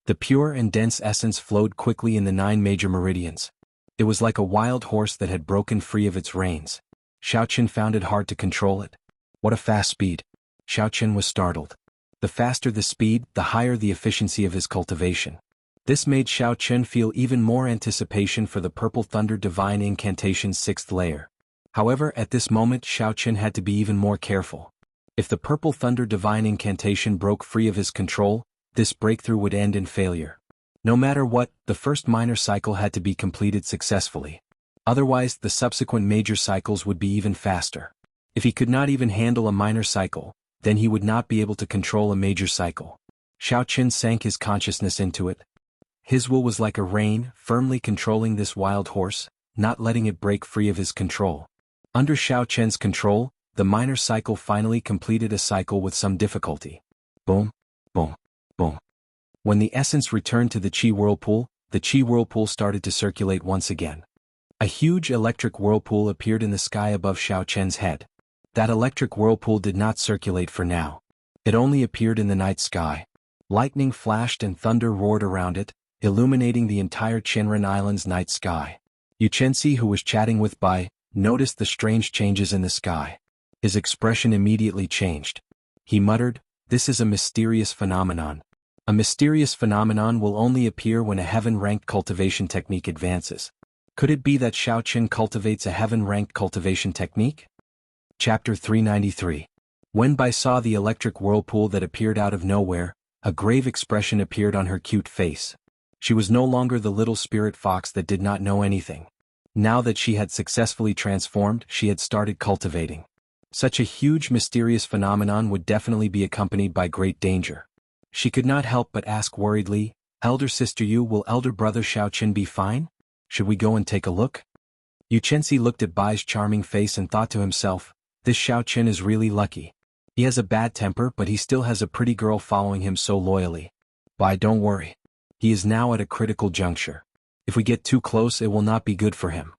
The pure and dense essence flowed quickly in the 9 major meridians. It was like a wild horse that had broken free of its reins. Xiao Qian found it hard to control it. What a fast speed! Xiao Qian was startled. The faster the speed, the higher the efficiency of his cultivation. This made Xiao Qian feel even more anticipation for the purple thunder divine incantation's 6th layer. However, at this moment Xiao Qian had to be even more careful. If the purple thunder divine incantation broke free of his control, this breakthrough would end in failure. No matter what, the first minor cycle had to be completed successfully. Otherwise, the subsequent major cycles would be even faster. If he could not even handle a minor cycle, then he would not be able to control a major cycle. Xiao Qian sank his consciousness into it. His will was like a rein, firmly controlling this wild horse, not letting it break free of his control. Under Xiao Qian's control, the minor cycle finally completed a cycle with some difficulty. Boom, boom, boom. When the essence returned to the qi whirlpool started to circulate once again. A huge electric whirlpool appeared in the sky above Xiao Qian's head. That electric whirlpool did not circulate for now. It only appeared in the night sky. Lightning flashed and thunder roared around it, illuminating the entire Qianren Island's night sky. Yuchensi, who was chatting with Bai, noticed the strange changes in the sky. His expression immediately changed. He muttered, "This is a mysterious phenomenon. A mysterious phenomenon will only appear when a heaven-ranked cultivation technique advances. Could it be that Xiao Qian cultivates a heaven-ranked cultivation technique?" Chapter 393. When Bai saw the electric whirlpool that appeared out of nowhere, a grave expression appeared on her cute face. She was no longer the little spirit fox that did not know anything. Now that she had successfully transformed, she had started cultivating. Such a huge mysterious phenomenon would definitely be accompanied by great danger. She could not help but ask worriedly, "Elder sister Yu, will elder brother Xiaoqin be fine? Should we go and take a look?" Yu Chenxi looked at Bai's charming face and thought to himself, this Xiaoqin is really lucky. He has a bad temper but he still has a pretty girl following him so loyally. Bai, don't worry. He is now at a critical juncture. If we get too close it will not be good for him.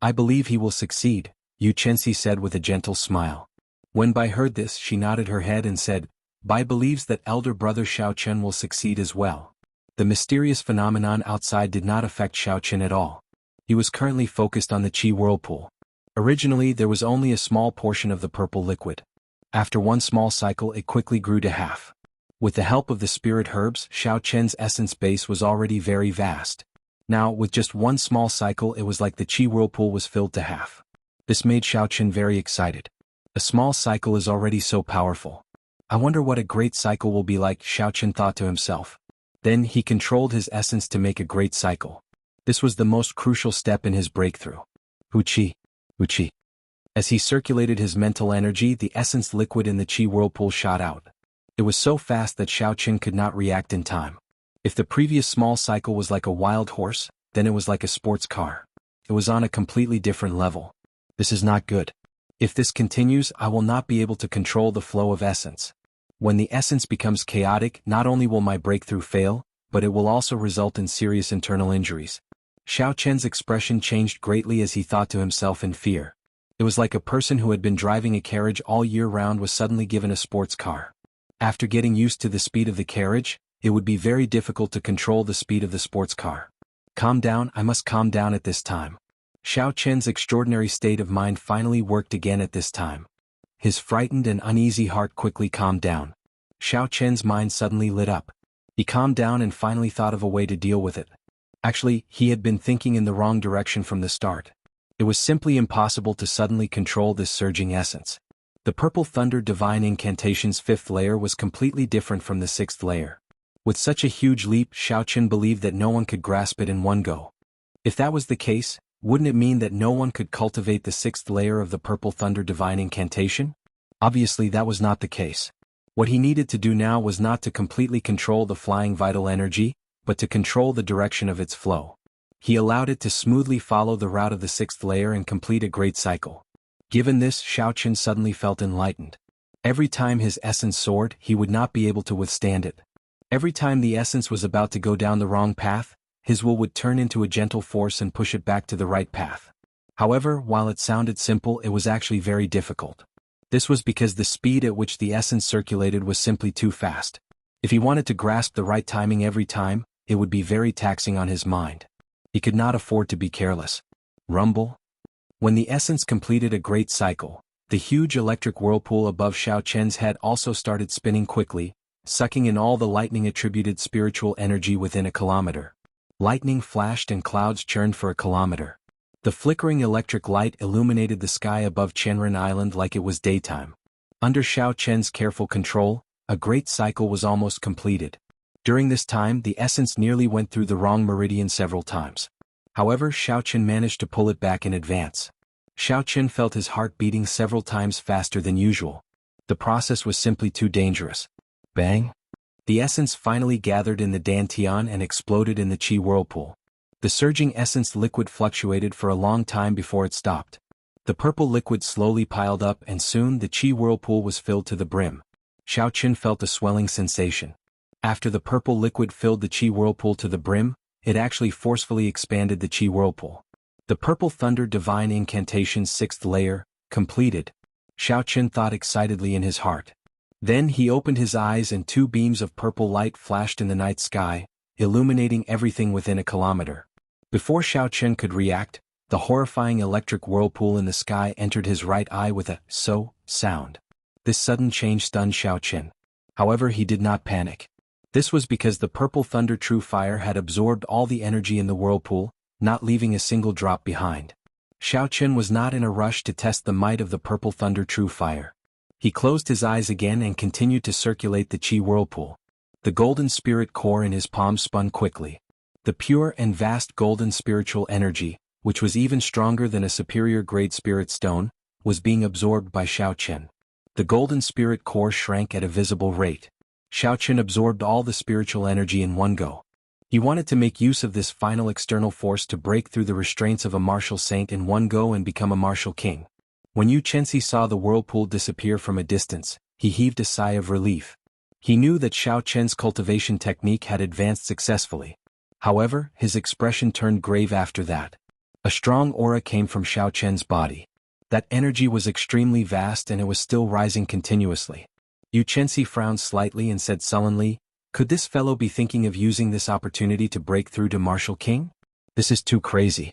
I believe he will succeed, Yu Chenxi said with a gentle smile. When Bai heard this she nodded her head and said, Bai believes that elder brother Xiaoqin will succeed as well. The mysterious phenomenon outside did not affect Xiaoqin at all. He was currently focused on the Qi whirlpool. Originally there was only a small portion of the purple liquid. After one small cycle it quickly grew to half. With the help of the spirit herbs, Xiaoqin's essence base was already very vast. Now, with just one small cycle it was like the Qi whirlpool was filled to half. This made Xiaoqin very excited. A small cycle is already so powerful. I wonder what a great cycle will be like, Xiaoqin thought to himself. Then he controlled his essence to make a great cycle. This was the most crucial step in his breakthrough. Wuxia. Wuxia. As he circulated his mental energy, the essence liquid in the Qi whirlpool shot out. It was so fast that Xiaoqin could not react in time. If the previous small cycle was like a wild horse, then it was like a sports car. It was on a completely different level. This is not good. If this continues, I will not be able to control the flow of essence. When the essence becomes chaotic, not only will my breakthrough fail, but it will also result in serious internal injuries. Xiaoqin's expression changed greatly as he thought to himself in fear. It was like a person who had been driving a carriage all year round was suddenly given a sports car. After getting used to the speed of the carriage, it would be very difficult to control the speed of the sports car. Calm down, I must calm down at this time. Xiaoqin's extraordinary state of mind finally worked again at this time. His frightened and uneasy heart quickly calmed down. Xiaoqin's mind suddenly lit up. He calmed down and finally thought of a way to deal with it. Actually, he had been thinking in the wrong direction from the start. It was simply impossible to suddenly control this surging essence. The Purple Thunder Divine Incantation's 5th layer was completely different from the 6th layer. With such a huge leap, Xiaoqin believed that no one could grasp it in one go. If that was the case, wouldn't it mean that no one could cultivate the 6th layer of the Purple Thunder Divine Incantation? Obviously that was not the case. What he needed to do now was not to completely control the flying vital energy, but to control the direction of its flow. He allowed it to smoothly follow the route of the 6th layer and complete a great cycle. Given this, Xiaoqin suddenly felt enlightened. Every time his essence soared, he would not be able to withstand it. Every time the essence was about to go down the wrong path, his will would turn into a gentle force and push it back to the right path. However, while it sounded simple, it was actually very difficult. This was because the speed at which the essence circulated was simply too fast. If he wanted to grasp the right timing every time, it would be very taxing on his mind. He could not afford to be careless. Rumble. When the essence completed a great cycle, the huge electric whirlpool above Xiaoqin's head also started spinning quickly, sucking in all the lightning-attributed spiritual energy within a kilometer. Lightning flashed and clouds churned for a kilometer. The flickering electric light illuminated the sky above Chenren Island like it was daytime. Under Xiaoqin's careful control, a great cycle was almost completed. During this time, the essence nearly went through the wrong meridian several times. However, Xiaoqin managed to pull it back in advance. Xiaoqin felt his heart beating several times faster than usual. The process was simply too dangerous. Bang! The essence finally gathered in the Dantian and exploded in the Qi whirlpool. The surging essence liquid fluctuated for a long time before it stopped. The purple liquid slowly piled up and soon the Qi whirlpool was filled to the brim. Xiaoqin felt a swelling sensation. After the purple liquid filled the Qi whirlpool to the brim, it actually forcefully expanded the Qi whirlpool. The Purple Thunder Divine Incantation's 6th layer, completed. Xiaoqin thought excitedly in his heart. Then he opened his eyes and 2 beams of purple light flashed in the night sky, illuminating everything within a kilometer. Before Xiaoqin could react, the horrifying electric whirlpool in the sky entered his right eye with a "so" sound. This sudden change stunned Xiaoqin. However, he did not panic. This was because the Purple Thunder True Fire had absorbed all the energy in the whirlpool, not leaving a single drop behind. Xiaoqin was not in a rush to test the might of the Purple Thunder True Fire. He closed his eyes again and continued to circulate the Qi whirlpool. The golden spirit core in his palm spun quickly. The pure and vast golden spiritual energy, which was even stronger than a superior grade spirit stone, was being absorbed by Xiao Chen. The golden spirit core shrank at a visible rate. Xiao Chen absorbed all the spiritual energy in one go. He wanted to make use of this final external force to break through the restraints of a martial saint in one go and become a martial king. When Yu Chenxi saw the whirlpool disappear from a distance, he heaved a sigh of relief. He knew that Xiao Chen's cultivation technique had advanced successfully. However, his expression turned grave after that. A strong aura came from Xiao Chen's body. That energy was extremely vast and it was still rising continuously. Yu Chenxi frowned slightly and said sullenly, "Could this fellow be thinking of using this opportunity to break through to martial king? This is too crazy."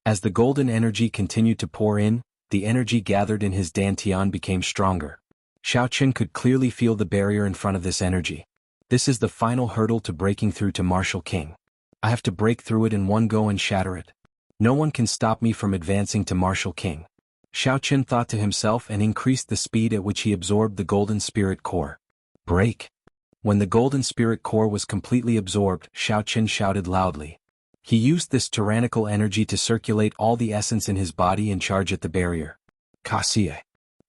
As the golden energy continued to pour in, the energy gathered in his dantian became stronger. Xiao Chen could clearly feel the barrier in front of this energy. This is the final hurdle to breaking through to martial king. I have to break through it in one go and shatter it. No one can stop me from advancing to martial king. Xiao Chen thought to himself and increased the speed at which he absorbed the golden spirit core. Break! When the golden spirit core was completely absorbed, Xiao Chen shouted loudly. He used this tyrannical energy to circulate all the essence in his body and charge at the barrier. Kaxie!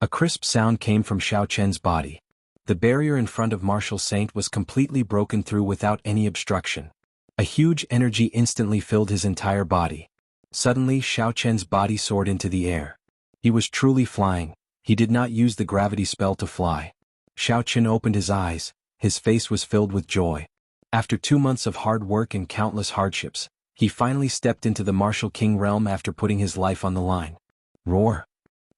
A crisp sound came from Xiao Chen's body. The barrier in front of Martial Saint was completely broken through without any obstruction. A huge energy instantly filled his entire body. Suddenly Xiao Chen's body soared into the air. He was truly flying. He did not use the gravity spell to fly. Xiao Chen opened his eyes. His face was filled with joy. After 2 months of hard work and countless hardships, he finally stepped into the martial king realm after putting his life on the line. Roar!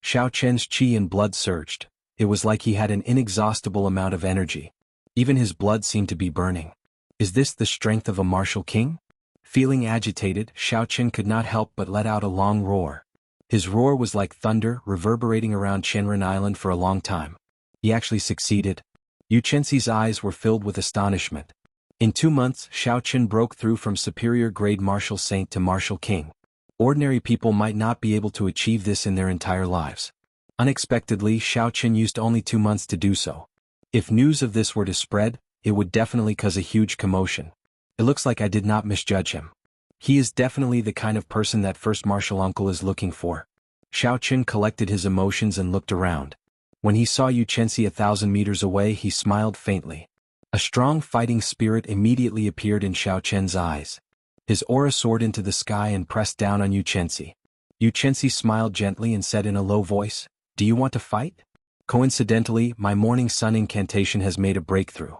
Xiao Chen's qi and blood surged. It was like he had an inexhaustible amount of energy. Even his blood seemed to be burning. Is this the strength of a martial king? Feeling agitated, Xiao Chen could not help but let out a long roar. His roar was like thunder reverberating around Qianren Island for a long time. He actually succeeded. Yu Chenxi's eyes were filled with astonishment. In 2 months, Xiao Chen broke through from superior-grade martial saint to martial king. Ordinary people might not be able to achieve this in their entire lives. Unexpectedly, Xiao Chen used only 2 months to do so. If news of this were to spread, it would definitely cause a huge commotion. It looks like I did not misjudge him. He is definitely the kind of person that first martial uncle is looking for. Xiao Chen collected his emotions and looked around. When he saw Yu Chenxi 1,000 meters away, he smiled faintly. A strong fighting spirit immediately appeared in Xiao Chen's eyes. His aura soared into the sky and pressed down on Yu Chenxi. Yu Chenxi smiled gently and said in a low voice, "Do you want to fight? Coincidentally, my morning sun incantation has made a breakthrough.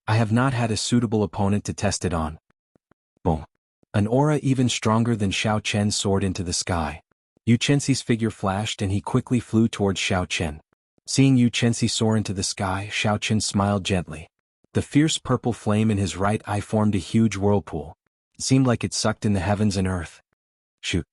I have not had a suitable opponent to test it on." Boom! An aura even stronger than Xiao Chen soared into the sky. Yu Chenxi's figure flashed and he quickly flew towards Xiao Chen. Seeing Yu Chenxi soar into the sky, Xiao Chen smiled gently. The fierce purple flame in his right eye formed a huge whirlpool. It seemed like it sucked in the heavens and earth. Shoot!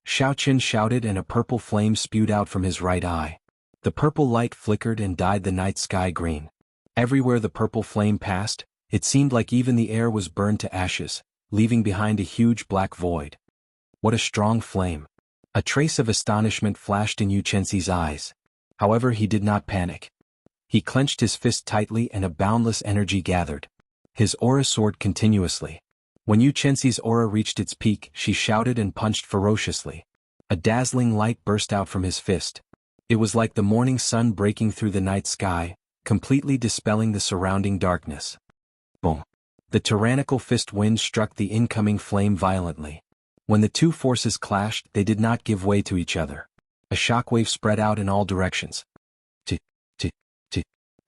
Xiao Chen shouted and a purple flame spewed out from his right eye. The purple light flickered and dyed the night sky green. Everywhere the purple flame passed, it seemed like even the air was burned to ashes, leaving behind a huge black void. What a strong flame! A trace of astonishment flashed in Yu Chenxi's eyes. However, he did not panic. He clenched his fist tightly and a boundless energy gathered. His aura soared continuously. When Yu Chenxi's aura reached its peak, she shouted and punched ferociously. A dazzling light burst out from his fist. It was like the morning sun breaking through the night sky, completely dispelling the surrounding darkness. Boom! The tyrannical fist wind struck the incoming flame violently. When the two forces clashed, they did not give way to each other. A shockwave spread out in all directions.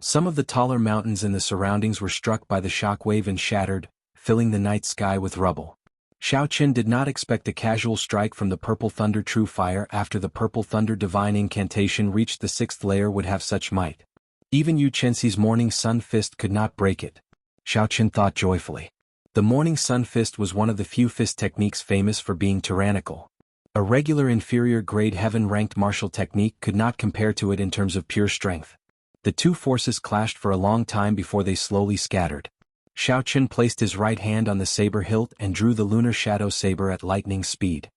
Some of the taller mountains in the surroundings were struck by the shockwave and shattered, filling the night sky with rubble. Xiao Chen did not expect a casual strike from the Purple Thunder True Fire after the Purple Thunder Divine Incantation reached the 6th layer would have such might. Even Yu Chenxi's Morning Sun Fist could not break it. Xiao Chen thought joyfully. The Morning Sun Fist was one of the few fist techniques famous for being tyrannical. A regular inferior-grade heaven-ranked martial technique could not compare to it in terms of pure strength. The two forces clashed for a long time before they slowly scattered. Xiao Chen placed his right hand on the saber hilt and drew the lunar shadow saber at lightning speed.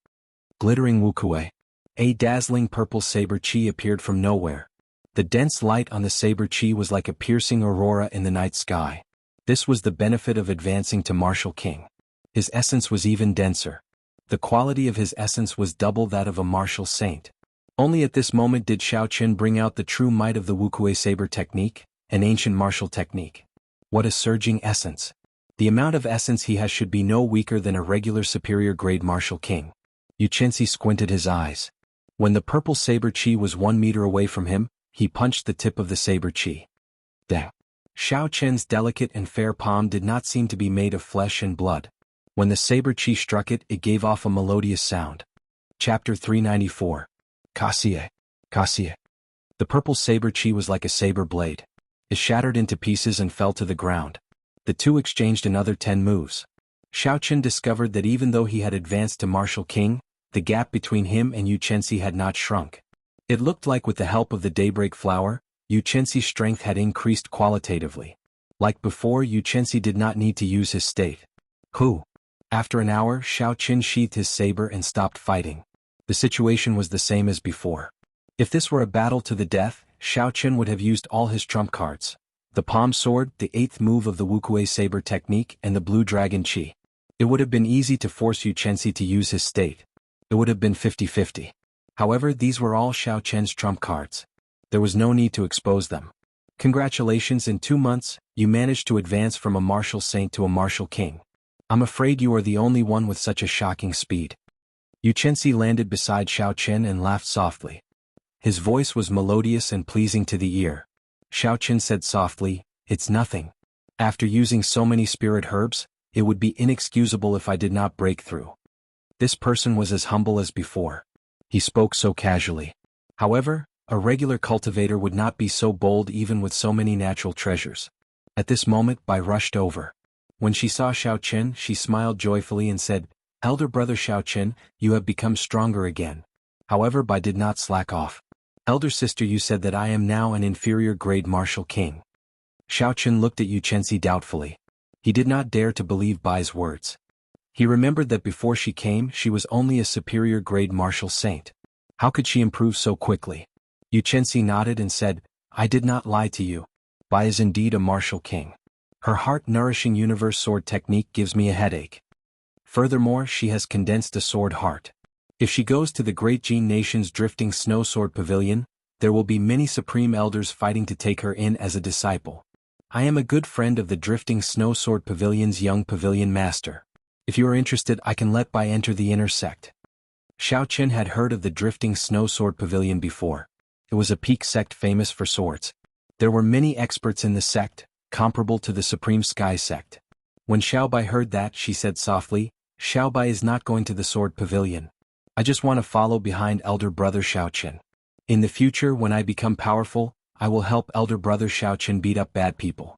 Glittering Wuxia. A dazzling purple saber qi appeared from nowhere. The dense light on the saber qi was like a piercing aurora in the night sky. This was the benefit of advancing to martial king. His essence was even denser. The quality of his essence was double that of a martial saint. Only at this moment did Xiao Qin bring out the true might of the Wuxia saber technique, an ancient martial technique. What a surging essence. The amount of essence he has should be no weaker than a regular superior grade martial king. Yu Chenxi squinted his eyes. When the purple saber chi was 1 meter away from him, he punched the tip of the saber chi. Dang. Xiao Qin's delicate and fair palm did not seem to be made of flesh and blood. When the saber chi struck it, it gave off a melodious sound. Chapter 394. Kasie. Kasie. The purple saber chi was like a saber blade. It shattered into pieces and fell to the ground. The two exchanged another 10 moves. Xiao Qin discovered that even though he had advanced to martial king, the gap between him and Yu Chenxi had not shrunk. It looked like with the help of the daybreak flower, Yu Chenxi's strength had increased qualitatively. Like before, Yu Chenxi did not need to use his state. Who? After an hour, Xiao Qin sheathed his saber and stopped fighting. The situation was the same as before. If this were a battle to the death, Xiao Qin would have used all his trump cards. The palm sword, the 8th move of the Wuxia saber technique, and the blue dragon chi. It would have been easy to force Yu Chenxi to use his state. It would have been 50-50. However, these were all Xiao Qin's trump cards. There was no need to expose them. Congratulations, in 2 months, you managed to advance from a martial saint to a martial king. I'm afraid you are the only one with such a shocking speed. Yu Chenxi landed beside Xiao Qin and laughed softly. His voice was melodious and pleasing to the ear. Xiao Qin said softly, "It's nothing. After using so many spirit herbs, it would be inexcusable if I did not break through." This person was as humble as before. He spoke so casually. However, a regular cultivator would not be so bold even with so many natural treasures. At this moment, Bai rushed over. When she saw Xiao Qin, she smiled joyfully and said, "Elder brother Xiao Qin, you have become stronger again." However, Bai did not slack off. "Elder sister, you said that I am now an inferior grade martial king." Xiao Qin looked at Yu Chenxi doubtfully. He did not dare to believe Bai's words. He remembered that before she came, she was only a superior grade martial saint. How could she improve so quickly? Yu Chenxi nodded and said, "I did not lie to you. Bai is indeed a martial king. Her heart-nourishing universe sword technique gives me a headache. Furthermore, she has condensed a sword heart. If she goes to the great Jin nation's drifting snow sword pavilion, there will be many supreme elders fighting to take her in as a disciple. I am a good friend of the drifting snow sword pavilion's young pavilion master. If you are interested, I can let Bai enter the inner sect." Xiao Qin had heard of the drifting snow sword pavilion before. It was a peak sect famous for swords. There were many experts in the sect, comparable to the Supreme Sky sect. When Xiao Bai heard that, she said softly, "Xiao Bai is not going to the sword pavilion. I just want to follow behind elder brother Xiao Qin. In the future, when I become powerful, I will help elder brother Xiao Qin beat up bad people.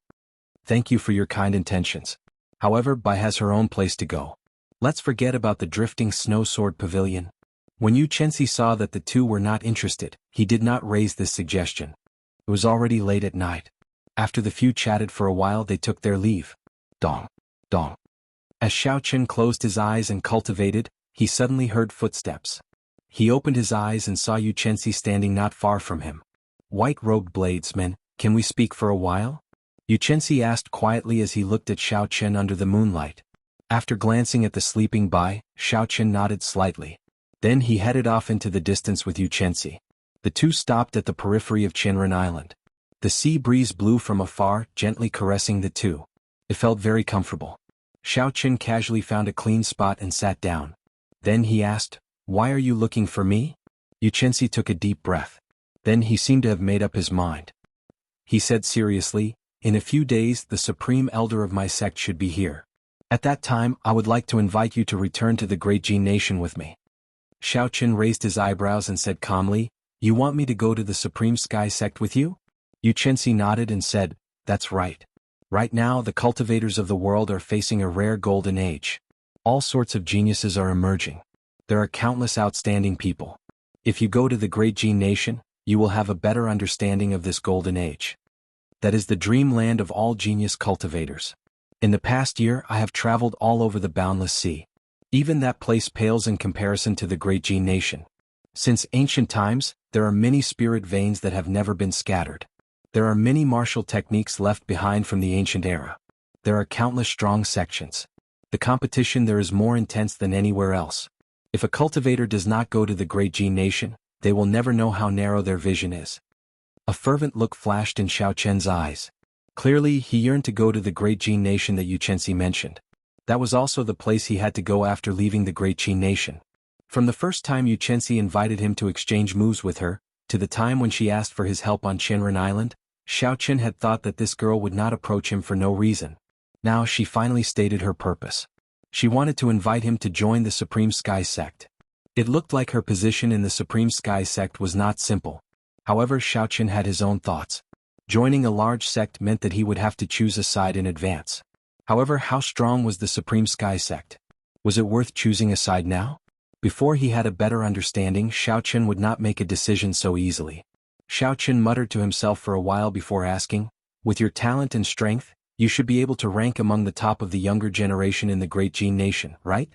Thank you for your kind intentions. However, Bai has her own place to go. Let's forget about the drifting snow sword pavilion." When Yu Chenxi saw that the two were not interested, he did not raise this suggestion. It was already late at night. After the few chatted for a while, they took their leave. Dong, dong. As Xiao Qin closed his eyes and cultivated, he suddenly heard footsteps. He opened his eyes and saw Yu Chenxi standing not far from him. "White-robed bladesman, can we speak for a while?" Yu Chenxi asked quietly as he looked at Xiao Qin under the moonlight. After glancing at the sleeping Bai, Xiao Qin nodded slightly. Then he headed off into the distance with Yu Chenxi. The two stopped at the periphery of Qinren Island. The sea breeze blew from afar, gently caressing the two. It felt very comfortable. Xiao Qin casually found a clean spot and sat down. Then he asked, "Why are you looking for me?" Yu Chenxi took a deep breath. Then he seemed to have made up his mind. He said seriously, "In a few days, the supreme elder of my sect should be here. At that time, I would like to invite you to return to the great Jin nation with me." Xiao Qin raised his eyebrows and said calmly, "You want me to go to the Supreme Sky sect with you?" Yu Chenxi nodded and said, "That's right. Right now, the cultivators of the world are facing a rare golden age. All sorts of geniuses are emerging. There are countless outstanding people. If you go to the great Jin nation, you will have a better understanding of this golden age. That is the dreamland of all genius cultivators. In the past year, I have traveled all over the boundless sea. Even that place pales in comparison to the great Jin nation. Since ancient times, there are many spirit veins that have never been scattered. There are many martial techniques left behind from the ancient era. There are countless strong sections. The competition there is more intense than anywhere else. If a cultivator does not go to the great Jin nation, they will never know how narrow their vision is. A fervent look flashed in Xiao Chen's eyes. Clearly, he yearned to go to the great Jin nation that Yu Chenxi mentioned. That was also the place he had to go after leaving the great Qin nation. From the first time Yu Chenxi invited him to exchange moves with her, to the time when she asked for his help on Qianren Island, Xiao Chen had thought that this girl would not approach him for no reason. Now she finally stated her purpose. She wanted to invite him to join the Supreme Sky Sect. It looked like her position in the Supreme Sky Sect was not simple. However, Xiao Chen had his own thoughts. Joining a large sect meant that he would have to choose a side in advance. However, how strong was the Supreme Sky Sect? Was it worth choosing a side now? Before he had a better understanding, Xiao Chen would not make a decision so easily. Xiao Chen muttered to himself for a while before asking, "With your talent and strength, you should be able to rank among the top of the younger generation in the great Jin nation, right?"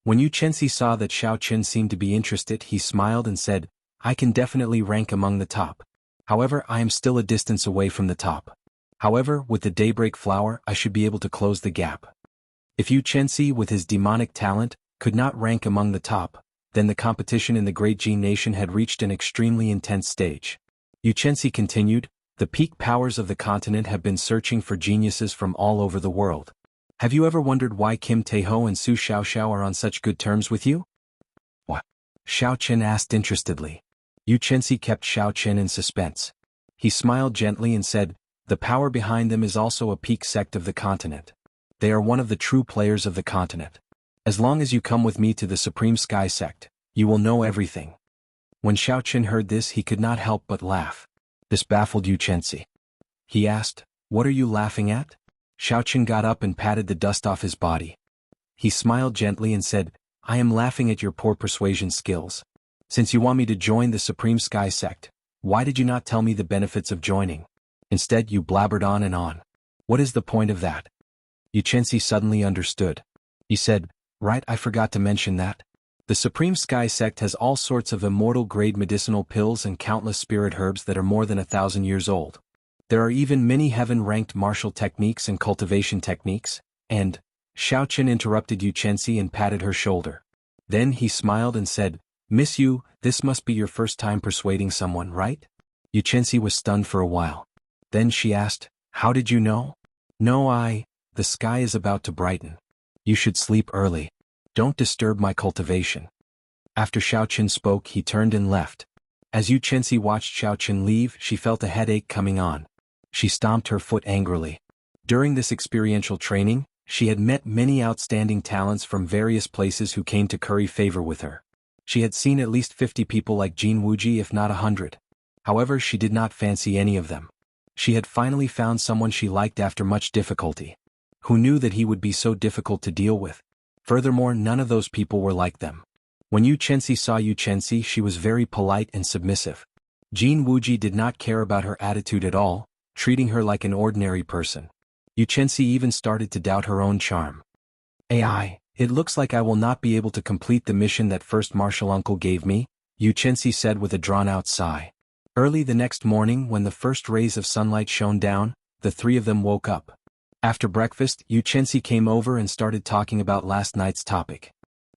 When Yu Chenxi saw that Xiao Chen seemed to be interested, he smiled and said, "I can definitely rank among the top. However, I am still a distance away from the top. However, with the daybreak flower, I should be able to close the gap." If Yu Chenxi, with his demonic talent, could not rank among the top, then the competition in the great Jin nation had reached an extremely intense stage. Yu Chenxi continued, "The peak powers of the continent have been searching for geniuses from all over the world. Have you ever wondered why Kim Taeho and Su Xiaoxiao are on such good terms with you?" "What?" Xiao Chen asked interestedly. Yu Chenxi kept Xiao Chen in suspense. He smiled gently and said, "The power behind them is also a peak sect of the continent. They are one of the true players of the continent. As long as you come with me to the Supreme Sky Sect, you will know everything." When Xiao Chen heard this, he could not help but laugh. This baffled Yu Chenxi. He asked, "What are you laughing at?" Xiao Chen got up and patted the dust off his body. He smiled gently and said, "I am laughing at your poor persuasion skills. Since you want me to join the Supreme Sky Sect, why did you not tell me the benefits of joining? Instead, you blabbered on and on. What is the point of that?" Yu Chenxi suddenly understood. He said, "Right, I forgot to mention that. The Supreme Sky Sect has all sorts of immortal-grade medicinal pills and countless spirit herbs that are more than 1,000 years old. There are even many heaven-ranked martial techniques and cultivation techniques, and—" Xiao Chen interrupted Yu Chenxi and patted her shoulder. Then he smiled and said, "Miss Yu, this must be your first time persuading someone, right?" Yu Chenxi was stunned for a while. Then she asked, "How did you know?" "No, the sky is about to brighten. You should sleep early. Don't disturb my cultivation." After Xiao Chen spoke, he turned and left. As Yu Chenxi watched Xiao Chen leave, she felt a headache coming on. She stomped her foot angrily. During this experiential training, she had met many outstanding talents from various places who came to curry favor with her. She had seen at least 50 people like Jin Wuji, if not 100. However, she did not fancy any of them. She had finally found someone she liked after much difficulty. Who knew that he would be so difficult to deal with? Furthermore, none of those people were like them. When Yu Chenxi saw Yu Chenxi, she was very polite and submissive. Jin Wuji did not care about her attitude at all, treating her like an ordinary person. Yu Chenxi even started to doubt her own charm. It looks like I will not be able to complete the mission that first martial uncle gave me," Yu Chenxi said with a drawn-out sigh. Early the next morning, when the first rays of sunlight shone down, the three of them woke up. After breakfast, Yu Chenxi came over and started talking about last night's topic.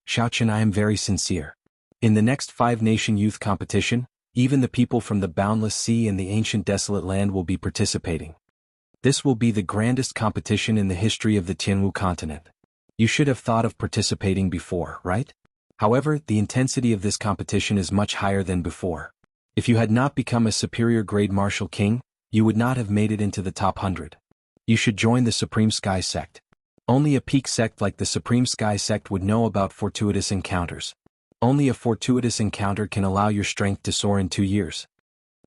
"Xiao Chen, I am very sincere. In the next 5-nation youth competition, even the people from the boundless sea and the ancient desolate land will be participating. This will be the grandest competition in the history of the Jianghu continent. You should have thought of participating before, right? However, the intensity of this competition is much higher than before. If you had not become a superior grade martial king, you would not have made it into the top 100. You should join the Supreme Sky Sect. Only a peak sect like the Supreme Sky Sect would know about fortuitous encounters. Only a fortuitous encounter can allow your strength to soar in 2 years."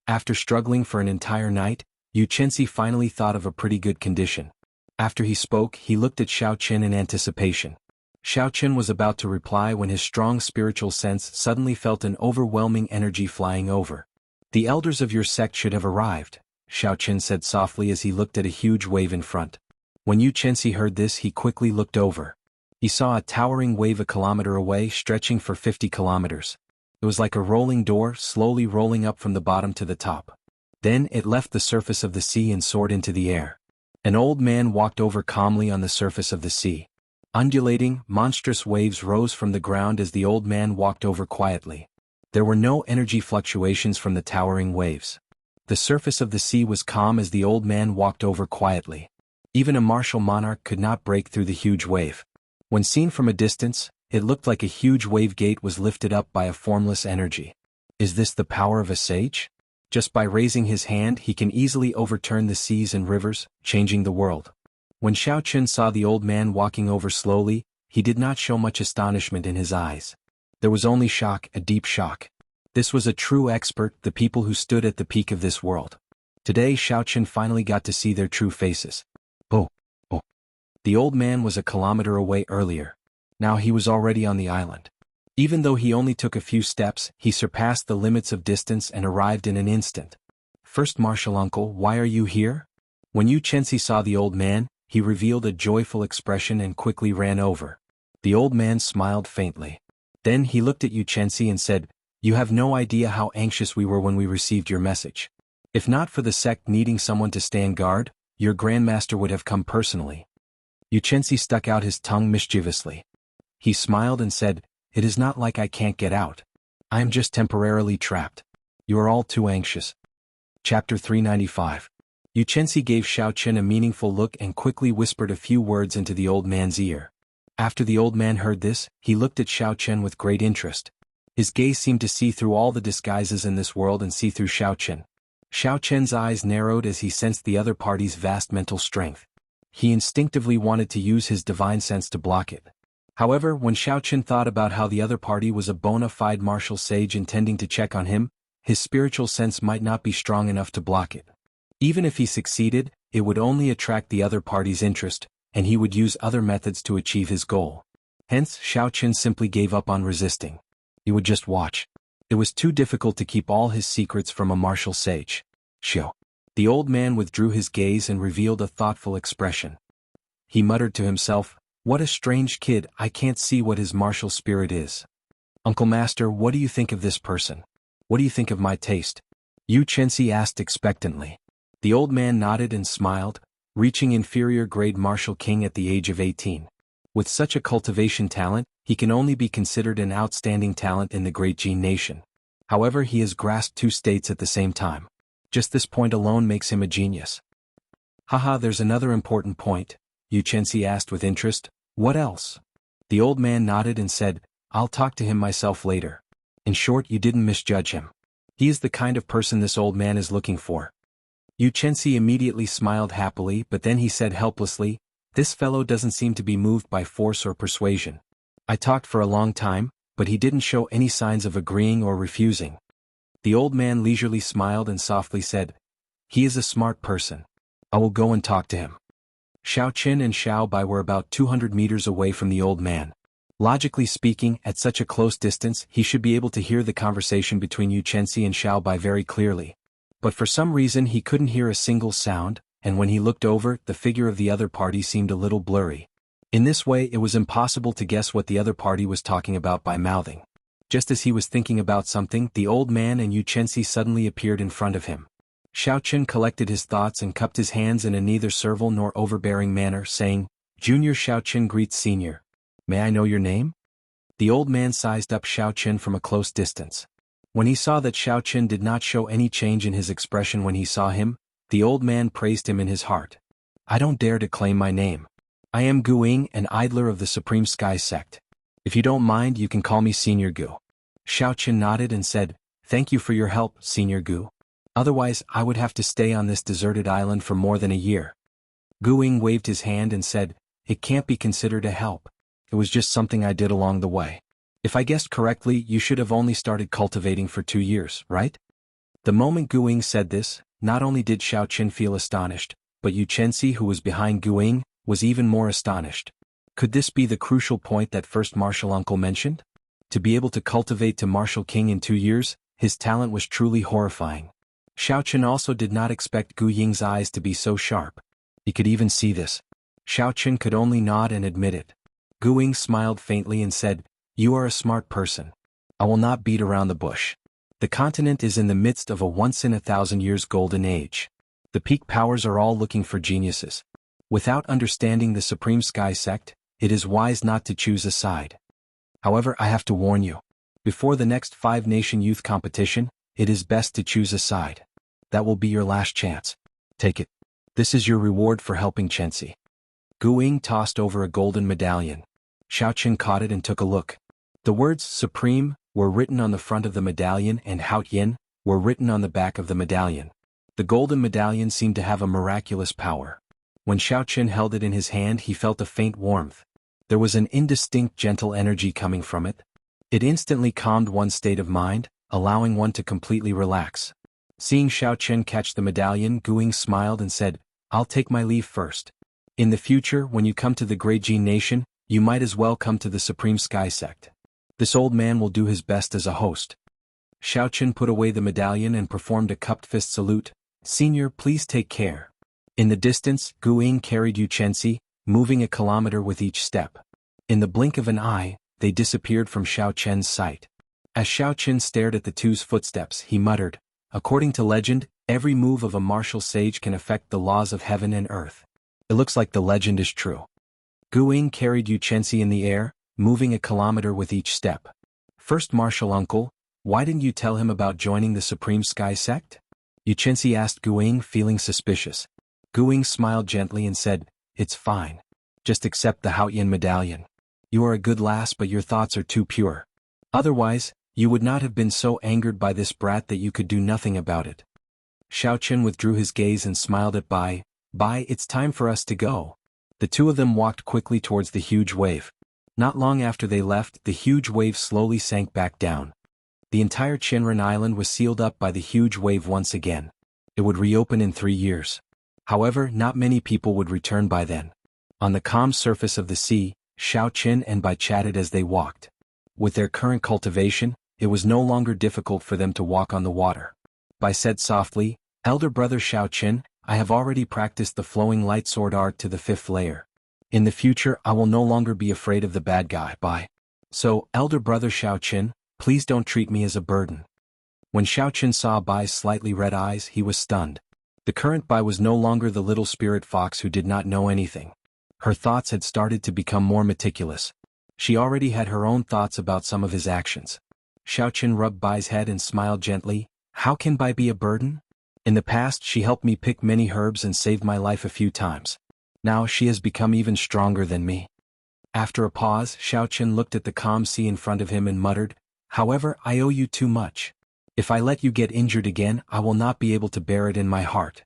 After struggling for an entire night, Yu Chenxi finally thought of a pretty good condition. After he spoke, he looked at Xiao Chen in anticipation. Xiao Chen was about to reply when his strong spiritual sense suddenly felt an overwhelming energy flying over. "The elders of your sect should have arrived," Xiao Chen said softly as he looked at a huge wave in front. When Yu Chenxi heard this, he quickly looked over. He saw a towering wave a kilometer away, stretching for 50 kilometers. It was like a rolling door, slowly rolling up from the bottom to the top. Then it left the surface of the sea and soared into the air. An old man walked over calmly on the surface of the sea. Undulating, monstrous waves rose from the ground as the old man walked over quietly. There were no energy fluctuations from the towering waves. The surface of the sea was calm as the old man walked over quietly. Even a martial monarch could not break through the huge wave. When seen from a distance, it looked like a huge wave gate was lifted up by a formless energy. Is this the power of a sage? Just by raising his hand he can easily overturn the seas and rivers, changing the world. When Xiao Chen saw the old man walking over slowly, he did not show much astonishment in his eyes. There was only shock, a deep shock. This was a true expert, the people who stood at the peak of this world. Today Xiao Chen finally got to see their true faces. Oh. The old man was a kilometer away earlier. Now he was already on the island. Even though he only took a few steps, he surpassed the limits of distance and arrived in an instant. First martial uncle, why are you here? When Yu Chenxi saw the old man, he revealed a joyful expression and quickly ran over. The old man smiled faintly. Then he looked at Yu Chenxi and said, "You have no idea how anxious we were when we received your message. If not for the sect needing someone to stand guard, your grandmaster would have come personally." Yu Chenxi stuck out his tongue mischievously. He smiled and said, "It is not like I can't get out. I am just temporarily trapped. You are all too anxious." Chapter 395. Yu Chenxi gave Xiao Chen a meaningful look and quickly whispered a few words into the old man's ear. After the old man heard this, he looked at Xiao Chen with great interest. His gaze seemed to see through all the disguises in this world and see through Xiao Chen. Xiao Chen's eyes narrowed as he sensed the other party's vast mental strength. He instinctively wanted to use his divine sense to block it. However, when Xiao Chen thought about how the other party was a bona fide martial sage intending to check on him, his spiritual sense might not be strong enough to block it. Even if he succeeded, it would only attract the other party's interest, and he would use other methods to achieve his goal. Hence, Xiao Chen simply gave up on resisting. He would just watch. It was too difficult to keep all his secrets from a martial sage. Xiao. The old man withdrew his gaze and revealed a thoughtful expression. He muttered to himself, "What a strange kid, I can't see what his martial spirit is. Uncle Master, what do you think of this person? What do you think of my taste?" Yu Chenxi asked expectantly. The old man nodded and smiled, reaching inferior grade martial king at the age of 18. With such a cultivation talent, he can only be considered an outstanding talent in the great Jin nation. However, he has grasped two states at the same time. Just this point alone makes him a genius. Haha, there's another important point, Yu Chenxi asked with interest. What else? The old man nodded and said, "I'll talk to him myself later." In short, you didn't misjudge him. He is the kind of person this old man is looking for. Yu Chenxi immediately smiled happily, but then he said helplessly, "This fellow doesn't seem to be moved by force or persuasion. I talked for a long time, but he didn't show any signs of agreeing or refusing." The old man leisurely smiled and softly said, "He is a smart person. I will go and talk to him." Xiao Chen and Xiao Bai were about 200 meters away from the old man. Logically speaking, at such a close distance, he should be able to hear the conversation between Yu Chenxi and Xiao Bai very clearly. But for some reason he couldn't hear a single sound, and when he looked over, the figure of the other party seemed a little blurry. In this way it was impossible to guess what the other party was talking about by mouthing. Just as he was thinking about something, the old man and Yu Chenxi suddenly appeared in front of him. Xiao Chen collected his thoughts and cupped his hands in a neither servile nor overbearing manner, saying, "Junior Xiao Chen greets Senior. May I know your name?" The old man sized up Xiao Chen from a close distance. When he saw that Xiao Chen did not show any change in his expression when he saw him, the old man praised him in his heart. "I don't dare to claim my name. I am Gu Ying, an idler of the Supreme Sky Sect. If you don't mind, you can call me Senior Gu." Xiao Chen nodded and said, "Thank you for your help, Senior Gu. Otherwise, I would have to stay on this deserted island for more than a year." Gu Ying waved his hand and said, "It can't be considered a help. It was just something I did along the way. If I guessed correctly, you should have only started cultivating for 2 years, right?" The moment Gu Ying said this, not only did Xiao Chen feel astonished, but Yu Chenxi, who was behind Gu Ying, was even more astonished. Could this be the crucial point that first martial uncle mentioned? To be able to cultivate to martial king in 2 years, his talent was truly horrifying. Xiao Chen also did not expect Gu Ying's eyes to be so sharp. He could even see this. Xiao Chen could only nod and admit it. Gu Ying smiled faintly and said, "You are a smart person. I will not beat around the bush. The continent is in the midst of a once-in-a-thousand-years golden age. The peak powers are all looking for geniuses. Without understanding the Supreme Sky Sect, it is wise not to choose a side. However, I have to warn you. Before the next five-nation youth competition, it is best to choose a side. That will be your last chance. Take it. This is your reward for helping Chenxi. Gu Ying tossed over a golden medallion. Xiao Qin caught it and took a look. The words Supreme were written on the front of the medallion and Hao Yin were written on the back of the medallion. The golden medallion seemed to have a miraculous power. When Xiao Qin held it in his hand, he felt a faint warmth. There was an indistinct gentle energy coming from it. It instantly calmed one's state of mind, allowing one to completely relax. Seeing Xiao Qin catch the medallion, Gu Ying smiled and said, "I'll take my leave first. In the future, when you come to the Great Jin Nation, you might as well come to the Supreme Sky Sect. This old man will do his best as a host." Xiao Qin put away the medallion and performed a cupped fist salute. "Senior, please take care." In the distance, Gu Ying carried Yu Chenxi, moving a kilometer with each step. In the blink of an eye, they disappeared from Xiao Qian's sight. As Xiao Qin stared at the two's footsteps, he muttered, "According to legend, every move of a martial sage can affect the laws of heaven and earth. It looks like the legend is true." Gu Ying carried Yu Chenxi in the air, moving a kilometer with each step. "First martial uncle, why didn't you tell him about joining the Supreme Sky Sect?" Yu Chenxi asked Gu Ying, feeling suspicious. Gu Ying smiled gently and said, "It's fine. Just accept the Hao Yin medallion. You are a good lass, but your thoughts are too pure. Otherwise, you would not have been so angered by this brat that you could do nothing about it." Xiao Qin withdrew his gaze and smiled at Bai. "Bai, it's time for us to go." The two of them walked quickly towards the huge wave. Not long after they left, the huge wave slowly sank back down. The entire Qinren Island was sealed up by the huge wave once again. It would reopen in 3 years. However, not many people would return by then. On the calm surface of the sea, Xiao Qin and Bai chatted as they walked. With their current cultivation, it was no longer difficult for them to walk on the water. Bai said softly, "Elder brother Xiao Qin, I have already practiced the flowing light sword art to the 5th layer. In the future, I will no longer be afraid of the bad guy, Bai. So, elder brother Xiao Qin, please don't treat me as a burden." When Xiao Qin saw Bai's slightly red eyes, he was stunned. The current Bai was no longer the little spirit fox who did not know anything. Her thoughts had started to become more meticulous. She already had her own thoughts about some of his actions. Xiao Qin rubbed Bai's head and smiled gently. "How can Bai be a burden? In the past, she helped me pick many herbs and saved my life a few times. Now she has become even stronger than me." After a pause, Xiao Qin looked at the calm sea in front of him and muttered, "However, I owe you too much. If I let you get injured again, I will not be able to bear it in my heart."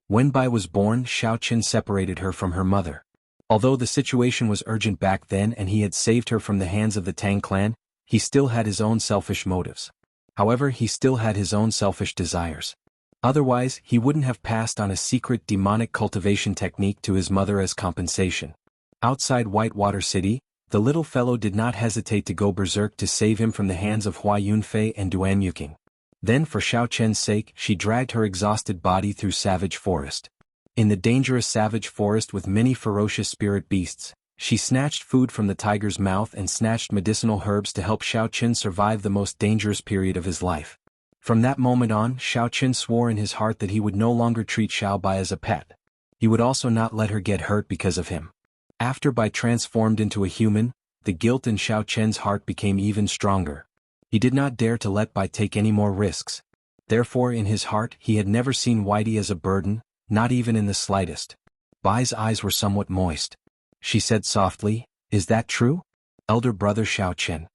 When Bai was born, Xiao Qin separated her from her mother. Although the situation was urgent back then and he had saved her from the hands of the Tang clan, he still had his own selfish motives. However, he still had his own selfish desires. Otherwise, he wouldn't have passed on a secret demonic cultivation technique to his mother as compensation. Outside Whitewater City, the little fellow did not hesitate to go berserk to save him from the hands of Hua Yunfei and Duan Yuking. Then for Xiao Qian's sake, she dragged her exhausted body through savage forest. In the dangerous savage forest with many ferocious spirit beasts, she snatched food from the tiger's mouth and snatched medicinal herbs to help Xiao Qin survive the most dangerous period of his life. From that moment on, Xiao Qin swore in his heart that he would no longer treat Xiao Bai as a pet. He would also not let her get hurt because of him. After Bai transformed into a human, the guilt in Xiao Qian's heart became even stronger. He did not dare to let Bai take any more risks. Therefore, in his heart, he had never seen Whitey as a burden, not even in the slightest. Bai's eyes were somewhat moist. She said softly, "Is that true, elder brother Xiao Qin?"